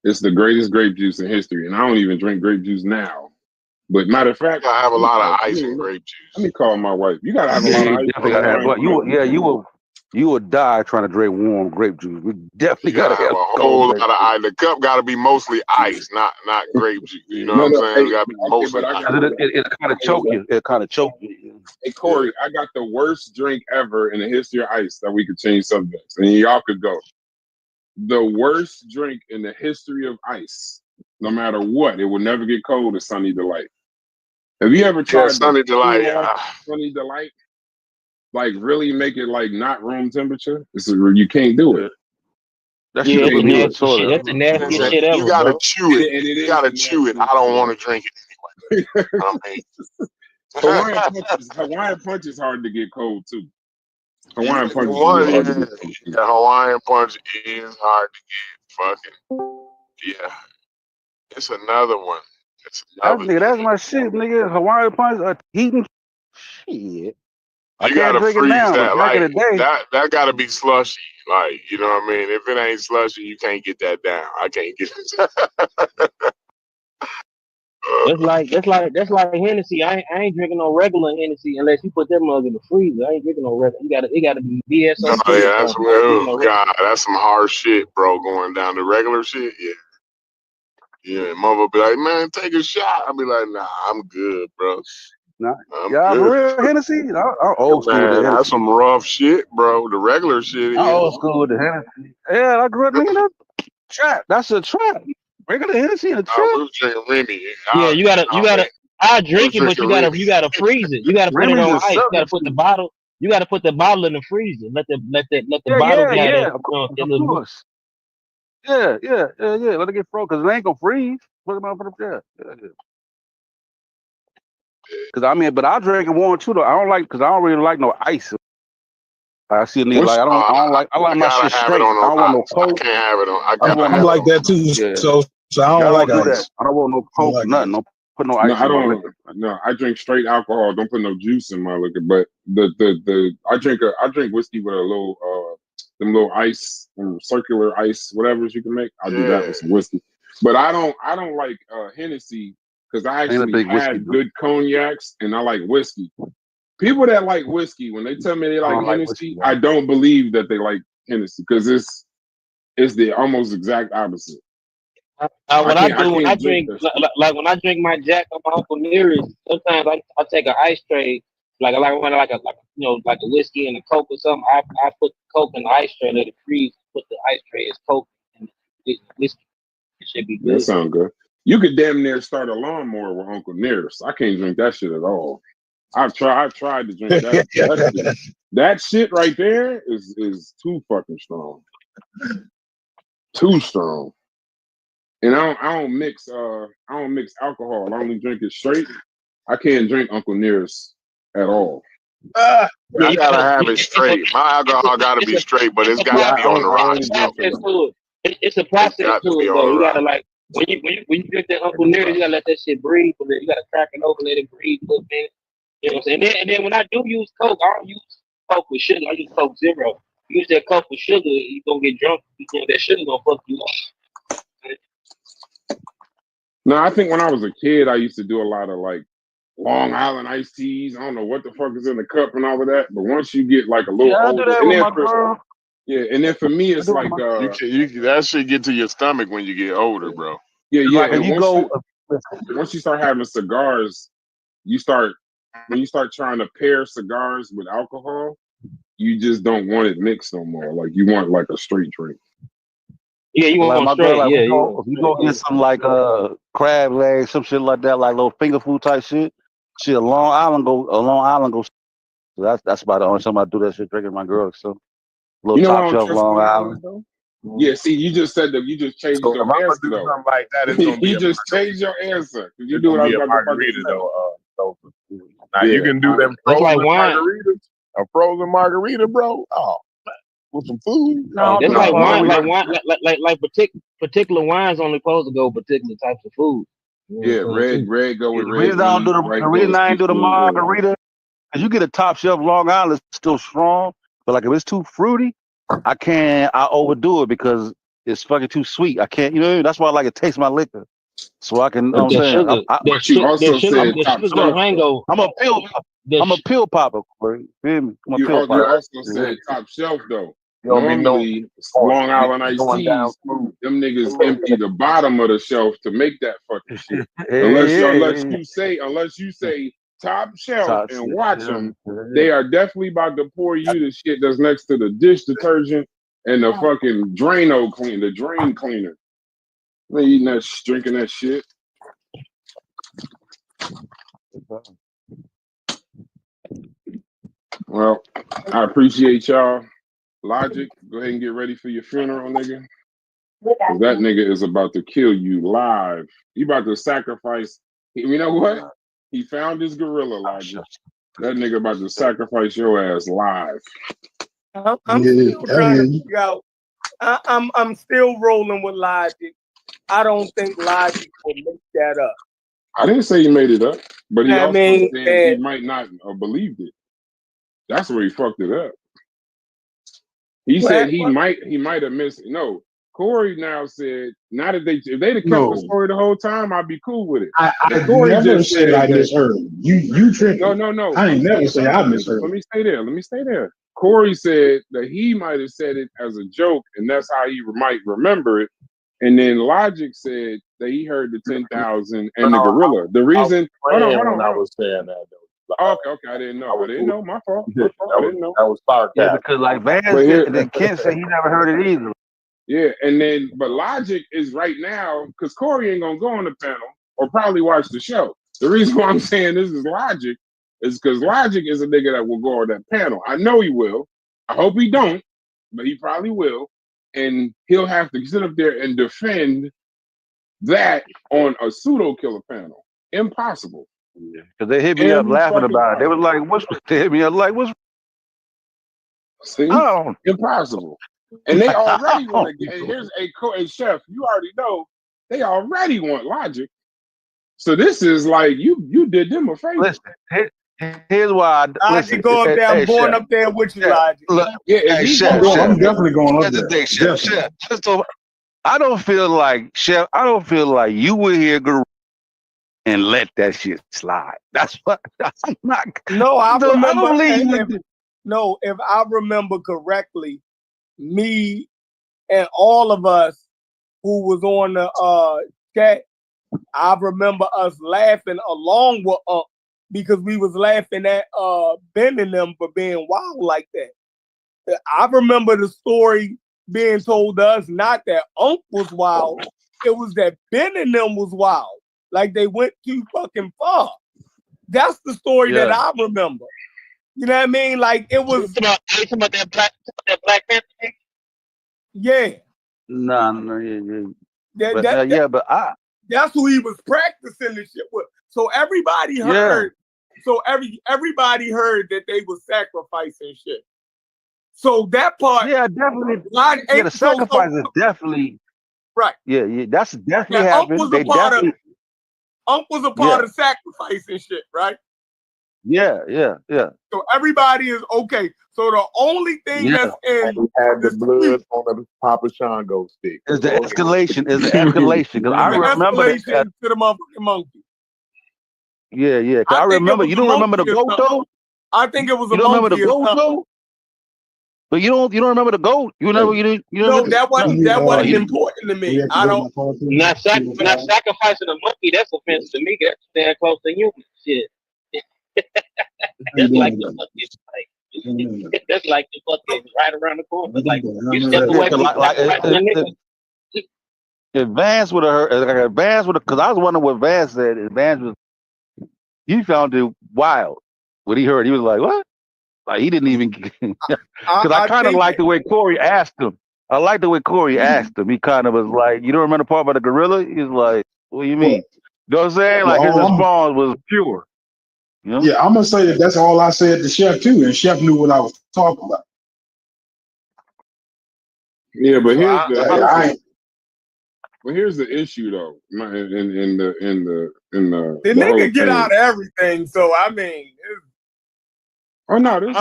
It's the greatest grape juice in history, and I don't even drink grape juice now. But matter of fact,
I have a lot of ice in grape juice.
Let me call my wife. You gotta have a lot of ice.
Definitely gotta have, you would die trying to drink warm grape juice. We definitely gotta have
a whole lot of ice. The cup gotta be mostly ice, not grape juice. You know what I'm saying? It gotta be mostly ice.
It kind of choke you. It kind of choke you.
Hey Corey, I got the worst drink ever in the history of ice that we could change subjects, and y'all could go. The worst drink in the history of ice, no matter what, it will never get cold, is Sunny Delight. Have you ever tried
Sunny Delight?
Sunny Delight? Like really make it like not room temperature? You can't do it.
That's the nastiest shit ever.
You gotta chew it. You gotta chew it. I don't want to drink it anyway.
Hawaiian punch is hard to get cold too. Hawaiian punch is hard to get cold.
The Hawaiian punch is hard to get. Fucking it's another one.
That's my shit, nigga. Hawaiian punch, heating shit.
You gotta freeze that. Like that gotta be slushy. Like, you know what I mean? If it ain't slushy, you can't get that down. I can't get it.
That's like Hennessy. I ain't drinking no regular Hennessy unless you put that mug in the freezer. I ain't drinking no regular. It gotta be BSO.
God, that's some hard shit, bro. Going down the regular shit, yeah. Mother be like, man, take a shot. I'll be like, nah, I'm good, bro.
For real Hennessy? I'm old school.
Man, that's some rough shit, bro. The regular shit.
I'm old school with the Hennessy. Yeah, I grew up drinking that trap. That's a trap. Regular Hennessy in a trap.
We was drinking Remy.
Yeah, you gotta. I drink it, but you gotta freeze it. You gotta put it on ice. You gotta put the bottle. You gotta put the bottle in the freezer. Let the bottle get
of course. Yeah. Let it get frozen because it ain't gonna freeze. Put it on yeah. Because but I drink it warm too though. I don't really like no ice. I see a nigga like I like my shit straight. I don't want no cold.
I can't have it on.
I'm like that too. Yeah. So I don't like ice.
That. I don't want no cold, like nothing. Don't put no ice in my liquor.
No, I drink straight alcohol. Don't put no juice in my liquor. But I drink whiskey with a little them little ice, circular ice, whatever you can make. I'll do that with some whiskey. But I don't like Hennessy because I actually had good cognacs and I like whiskey. People that like whiskey, when they tell me they like Hennessy, I don't believe that they like Hennessy because It's the almost exact opposite.
What I do when I
drink
drink, like when I drink my Jack on my Uncle Nearest, sometimes I take an ice tray, like a whiskey and a Coke or something. I put the Coke in the ice tray, let it freeze. Put the ice tray as Coke and the whiskey. It should be good.
That sounds good. You could damn near start a lawnmower with Uncle Nearest. I can't drink that shit at all. I've tried to drink that. That shit right there is too fucking strong. Too strong. And I don't mix alcohol. I only drink it straight. I can't drink Uncle Nearest at all.
I gotta have it straight. My alcohol gotta be straight, but it's gotta be on the rocks.
It's a process to it, though. You gotta like when you drink that Uncle Nearest, you gotta let that shit breathe. But you gotta crack it open, let it breathe a little bit. You know what I'm saying? And then when I do use Coke, I don't use Coke with sugar. I use Coke Zero. Use that Coke with sugar, you gonna get drunk. You know that sugar gonna fuck you up.
No, I think when I was a kid, I used to do a lot of like Long Island iced teas. I don't know what the fuck is in the cup and all of that. But once you get like a little older, and then for me, it's like
that shit get to your stomach when you get older, bro.
Yeah.
Like
and
once
you start having cigars, when you start trying to pair cigars with alcohol, you just don't want it mixed no more. Like you want like a straight drink.
Yeah, you want
my
straight.
girl, like,
Yeah,
if you go get some like crab legs, some shit like that, like little finger food type shit. Shit, a Long Island go. So that's about the only time I do that shit. Drinking my girl, so little top shelf Long Island.
Yeah, see, you just said that you just changed
So
your
if I'm gonna
answer
do
though.
something like that, it's gonna be
you just changed your answer. You
it's
do what
gonna
I
be
was
a
about to
margarita
say.
though. Now you can do them
That's
frozen
like wine.
margaritas. A frozen margarita, bro. Oh, with some food.
That's like wine, like particular wines only supposed to go with particular types of food.
Yeah, red go with
The
red
reason I don't do
meat.
the reason I ain't do the margarita, cause you get a top shelf Long Island, it's still strong, but like if it's too fruity, I overdo it because it's fucking too sweet. I can't, that's why I like to taste my liquor, so I can.
But
But you also said top shelf.
I'm a pill popper. Feel me? I'm a
You
pill popper.
also said top shelf though.
don't be
Normally, Long Island iced teas, them niggas empty the bottom of the shelf to make that fucking shit. Unless you say top shelf and watch them, they are definitely about to pour you the shit that's next to the dish detergent and the fucking the drain cleaner. They eating that, drinking that shit. Well, I appreciate y'all. Logic, go ahead and get ready for your funeral, nigga. Because that nigga is about to kill you live. He about to sacrifice. You know what? He found his gorilla, Logic. That nigga about to sacrifice your ass live.
I'm still trying to figure out. I'm still rolling with Logic. I don't think Logic will make that up.
I didn't say he made it up, but he also said he might not have believed it. That's where he fucked it up. He said he might have missed it. No, Corey now said, if they'd have kept the story the whole time, I'd be cool with it.
I never said I misheard. You tripping.
No.
I ain't never say I misheard.
Let me stay there. Corey said that he might have said it as a joke, and that's how he might remember it. And then Logic said that he heard the 10,000 and the gorilla. The reason hold on.
I was saying that though.
Okay, I didn't know. My fault. I didn't know.
That was sarcastic.
Yeah, because like Vance and then Kent said he never heard it either.
Yeah, but Logic is right now, because Corey ain't gonna go on the panel or probably watch the show. The reason why I'm saying this is Logic is because Logic is a nigga that will go on that panel. I know he will. I hope he don't, but he probably will. And he'll have to sit up there and defend that on a pseudo killer panel. Impossible.
Because they hit me up laughing about it. They was like, they hit me up like, what's
See? Impossible. And they already want to get, here's a chef, you already know, they already want Logic. So this is like, you did them a favor.
Listen, here's why
I can go up there, I'm going up there with you, Logic.
Look,
Chef, I'm definitely going up there.
Chef. So I don't feel like you were here and let that shit slide. That's what I'm not.
No, I remember.
I don't believe
if I remember correctly, me and all of us who was on the chat, I remember us laughing along with because we was laughing at Ben and them for being wild like that. I remember the story being told to us, not that Unc was wild, it was that Ben and them was wild. Like they went too fucking far. That's the story that I remember. You know what I mean? Like it was
about that Black Panther thing?
Yeah.
No,
That,
but
that's who he was practicing the shit with. So everybody heard. So everybody heard that they was sacrificing shit. So that part,
definitely. The sacrifice is definitely
right.
Yeah, that's definitely happened.
Unc was a part of sacrificing shit, right?
Yeah.
So everybody is okay. So the only thing that's in
had the blood on the Papa Shango stick.
Is the escalation. Because I remember
escalation to the motherfucking monkey.
Yeah. Cause I remember. You don't remember the goat though?
I think it was a
you don't remember
monkey
the goat though? But you don't remember the goat? No,
that wasn't important to me. I don't.
Not sacrificing a monkey. That's offensive to me. That's staying close to human shit. That's like the fucking that's like the fucking right around the corner. Like you step away from
if Vance would have heard, because I was wondering what Vance said. If Vance was, he found it wild. What he heard, he was like, "What?" Like he didn't even. Because I kind of like the way Corey asked him. I like the way Corey asked him. He kind of was like, "You don't remember the part about the gorilla?" He's like, "What do you mean?" You know what I'm saying? Like his response was pure. You know?
Yeah, I'm gonna say that's all I said to Chef too, and Chef knew what I was talking about.
Yeah, but here's the issue though. In the
nigga get out of everything. So I mean,
oh no, this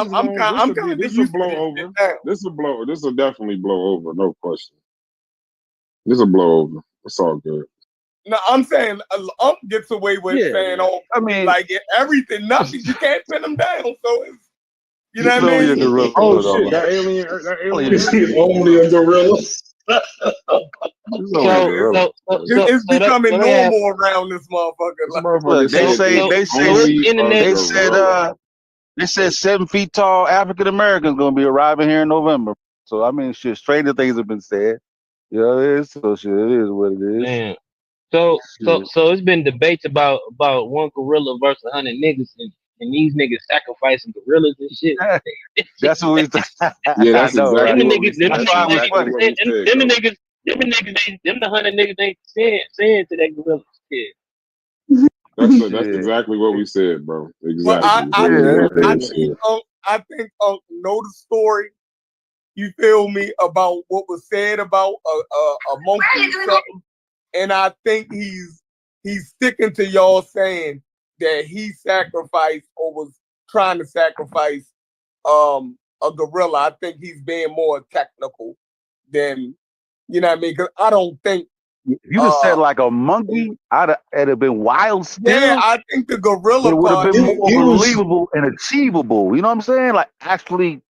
will blow over. This will definitely blow over. No question. This will blow over. It's all good.
No, I'm saying gets away with saying, I mean, like everything, nothing. You can't pin him down. So it's, you know what I mean?
Oh shit, that alien
only a gorilla.
It's becoming normal around this motherfucker.
Look, they said 7 feet tall African Americans gonna be arriving here in November. So I mean, shit, stranger things have been said. You know, it is so shit. It is what it is.
Man. So it's been debates about one gorilla versus 100 niggas, and these niggas sacrificing gorillas and shit.
That's what we.
Yeah, that's exactly what we said.
Them the 100 niggas ain't saying to that gorilla shit.
That's exactly what we said, bro. Exactly.
I think know the story. You feel me about what was said about a monkey or something. And I think he's sticking to y'all saying that he sacrificed or was trying to sacrifice a gorilla. I think he's being more technical than, you know what I mean? Because I don't think
if you just said like a monkey, it'd have been wild still.
Yeah, I think the gorilla
would have been more
it
believable and achievable. You know what I'm saying? Like actually,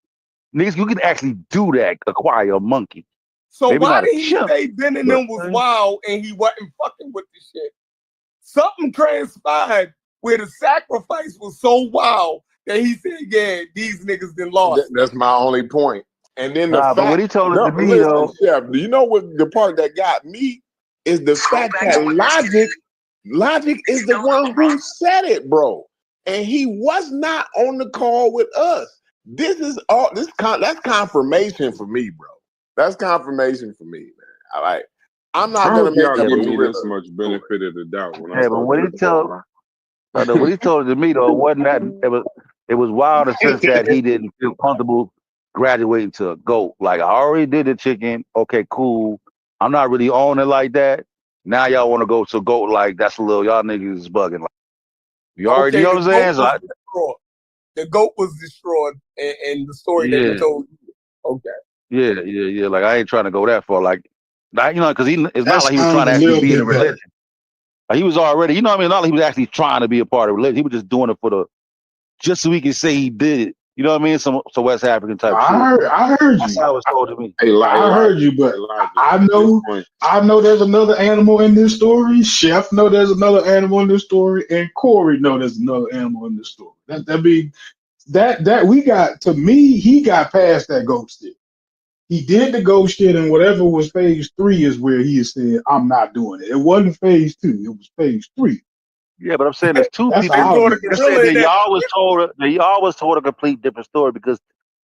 niggas, you can actually do that. Acquire a monkey.
So
maybe
why did he say Ben and them was wild and he wasn't fucking with the shit? Something transpired where the sacrifice was so wild that he said, "Yeah, these niggas done lost."
That's my only point. And then the fact,
but what he told us to me, though,
Chef, do you know what the part that got me is the fact that Logic is the one who said it, bro, and he was not on the call with us. This is all that's confirmation for me, bro. That's confirmation for me, man. I'm not gonna make up a gorilla.
This much benefit of the doubt.
But what he told to me though, wasn't that it was wild in the sense that he didn't feel comfortable graduating to a goat. Like I already did the chicken. Okay, cool. I'm not really on it like that. Now y'all want to go to goat? Like that's a little y'all niggas is bugging. Like you already, you know what I'm saying?
The goat was destroyed in the story that he told you. Okay.
Yeah. Like I ain't trying to go that far. Like, you know, because it's not like he was trying to actually be in a religion. Like, he was already, you know what I mean? Not like he was actually trying to be a part of religion. He was just doing it just so he could say he did it You know what I mean? Some West African type shit.
I heard
That's
you.
how it was told to me.
I heard you, but I know there's another animal in this story. Chef know there's another animal in this story, and Corey know there's another animal in this story. That we got, to me, he got past that ghost shit. He did the ghost shit, and whatever was phase 3 is where he said, "I'm not doing it." It wasn't phase 2; it was phase 3.
Yeah, but I'm saying there's two
That's
people.
how I
I'm saying that y'all was told a complete different story, because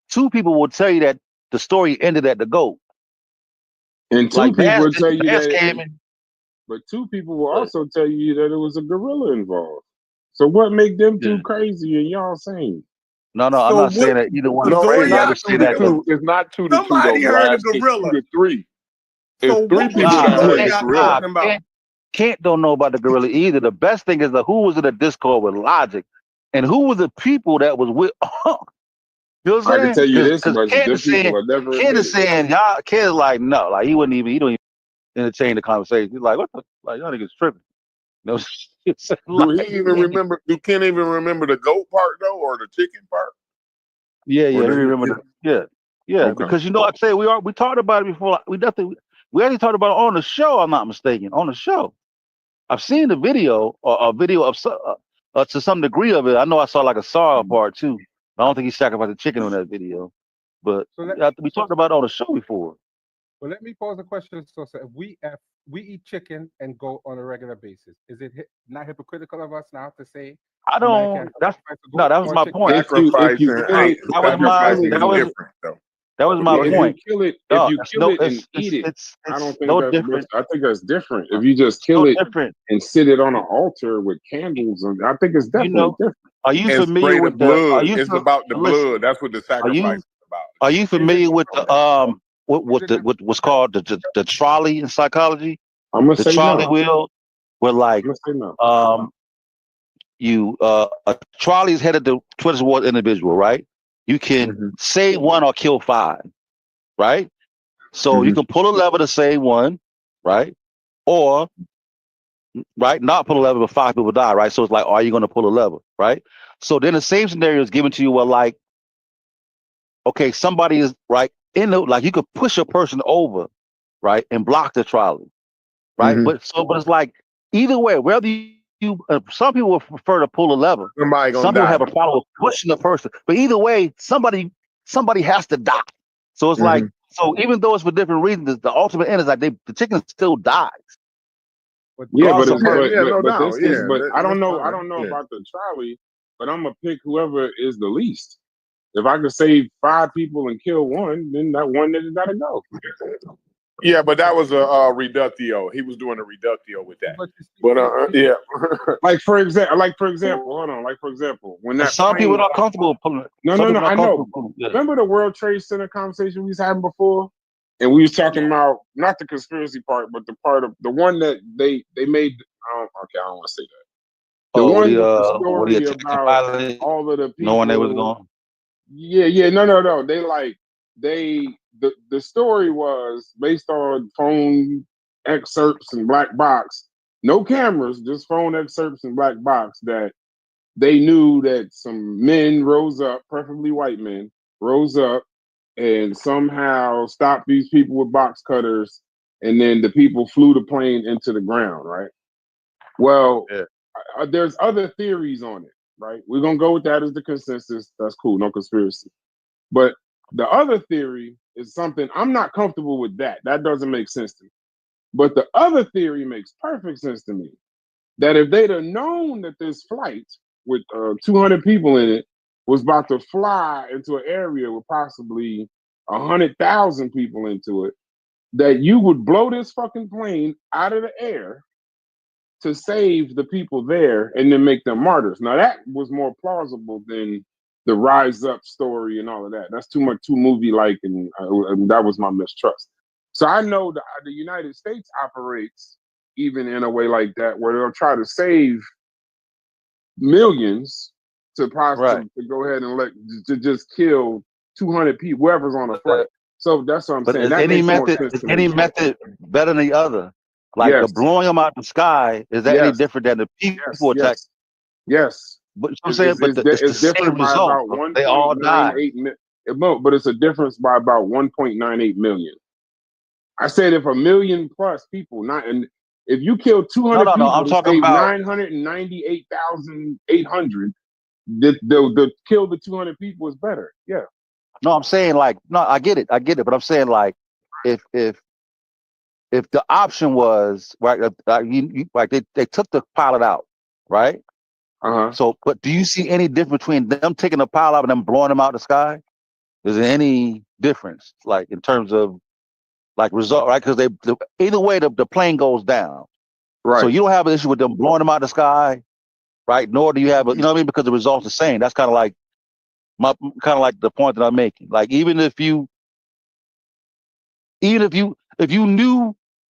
two people will tell you that the story ended at the GOAT.
And two people will tell you
Vance
that.
came in.
But two people will also tell you that it was a gorilla involved. So what make them two crazy and y'all sane?
No, I'm not saying that either one.
No, it's
I'm
not
just
2
saying
to 2. It's not 2 to 2 though,
heard a
Brad. It's
gorilla.
2 to 3. It's
So
3
what
people
was
that
the
heard
story
the
y'all
gorilla.
talking about?
Kent don't know about the gorilla either. The best thing is who was in the Discord with Logic, and who were the people that was with. You know what I'm saying?
I can tell you this much:
Kent
them
is saying,
people are never
Kent
admitted.
is saying, y'all. Kent is like, no, like he don't even entertain the conversation. He's like, what the, like y'all niggas tripping. You know,
Do he even remember? Do Ken even remember the goat part though, or the chicken part?
Yeah, he remember that. Yeah,
Okay.
because like I say, we talked about it before. We actually talked about it on the show. I'm not mistaken, on the show. I've seen the video, or a video of to some degree of it. I know I saw like a saw part too. I don't think he sacrificed the chicken on that video, but we talked about it on the show before.
Well, let me pose a question. So if we eat chicken and goat on a regular basis, is it not hypocritical of us now to say
I don't. That was my point.
Sacrificing
That was my point.
If you kill it and eat it, I don't think that's different. I think that's different. If you just kill it and sit it on an altar with candles, I think it's definitely different.
Are you familiar with
blood? It's about the blood. That's what the sacrifice is about.
Are you familiar with the what's called the trolley in psychology?
I'm gonna say
trolley
no.
wheel, where like a trolley is headed towards an individual, right? You can save one or kill 5, right? So you can pull a lever to save one, right? Or not pull a lever, but 5 people die, right? So it's like, are you going to pull a lever, right? So then the same scenario is given to you where like, okay, somebody is like you could push a person over, right, and block the trolley, right? But it's like either way, whether you some people would prefer to pull a lever. Some people have a problem with pushing the person, but either way, somebody has to die. So it's like, so even though it's for different reasons, the ultimate end is like the chicken still dies.
Yeah, but I don't know about the trolley, but I'm gonna pick whoever is the least. If I could save 5 people and kill one, then that one nigga gotta go.
Yeah, but that was a reductio. He was doing a reductio with that. But yeah.
Like for example, hold on. Like for example, when that
some people are not comfortable pulling it.
No, I know. Remember the World Trade Center conversation we was having before, and we was talking about not the conspiracy part, but the part of the one that they made. Okay, I don't want to say that. The one with the story about all of the people.
No one there was going.
Yeah, no. The story was based on phone excerpts and black box, no cameras, just phone excerpts and black box, that they knew that some men rose up, preferably white men, rose up and somehow stopped these people with box cutters, and then the people flew the plane into the ground, right? Well, there's other theories on it, right? We're going to go with that as the consensus. That's cool, no conspiracy. But the other theory is something I'm not comfortable with. That doesn't make sense to me. But the other theory makes perfect sense to me. That if they'd have known that this flight with 200 people in it was about to fly into an area with possibly 100,000 people into it, that you would blow this fucking plane out of the air to save the people there and then make them martyrs. Now that was more plausible than the rise up story and all of that. That's too movie like, and that was my mistrust. So I know the United States operates even in a way like that, where they'll try to save millions to possibly to go ahead and to just kill 200 people, whoever's on a flight. So that's what I'm saying. That
Is any method better than the other? Like the blowing them out the sky, is that any different than the people attack?
Yes.
But I'm saying, but it's the same result. They all died.
But it's a difference by about 1.98 million. I said if 1 million plus people, if you kill 200 people,
I'm talking about
998,800. The kill the 200 people is better. Yeah.
No, I'm saying like I get it, but I'm saying like if the option was right, like they took the pilot out, right? So, but do you see any difference between them taking the pilot out and them blowing them out of the sky? Is there any difference, like in terms of like result, right? Because either way the plane goes down, right? So you don't have an issue with them blowing them out of the sky, right? Nor do you have, you know what I mean? Because the result's the same. That's kind of like the point that I'm making. Like even if you knew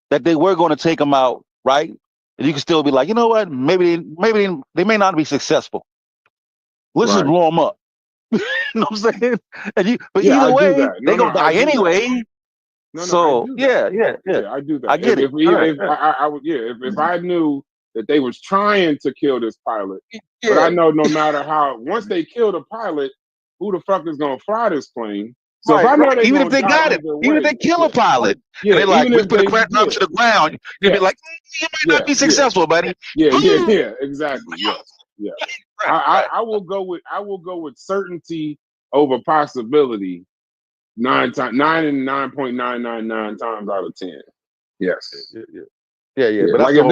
that they were going to take them out, right? And you can still be like, you know what? Maybe they may not be successful. Let's just blow them up. You know what I'm saying? But either way, they're gonna die anyway. So yeah,
I do that.
I get it.
If I knew that they was trying to kill this pilot, but I know no matter how, once they kill the pilot, who the fuck is gonna fly this plane? So if I know
even if they got it, even if they kill a pilot, and they're like, we put a crash up to the ground, you'd be like, you might not be successful, buddy.
Yeah, exactly. Yeah. I will go with certainty over possibility 9.999 times out of 10. Yes.
Yeah. But
like if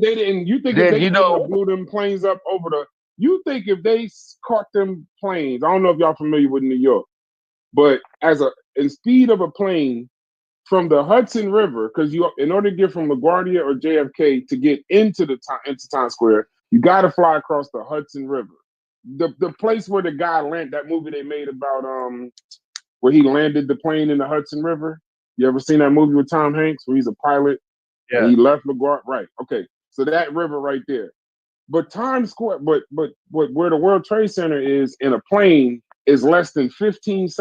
they didn't
know,
blew them planes up over the. You think if they caught them planes? I don't know if y'all familiar with New York, but in speed of a plane from the Hudson River, because in order to get from LaGuardia or JFK to get into Times Square, you got to fly across the Hudson River. The place where the guy landed, that movie they made about where he landed the plane in the Hudson River. You ever seen that movie with Tom Hanks where he's a pilot? Yeah. And he left LaGuardia. Right. Okay. So that river right there. But Times Square, but where the World Trade Center is in a plane is less than 15 seconds.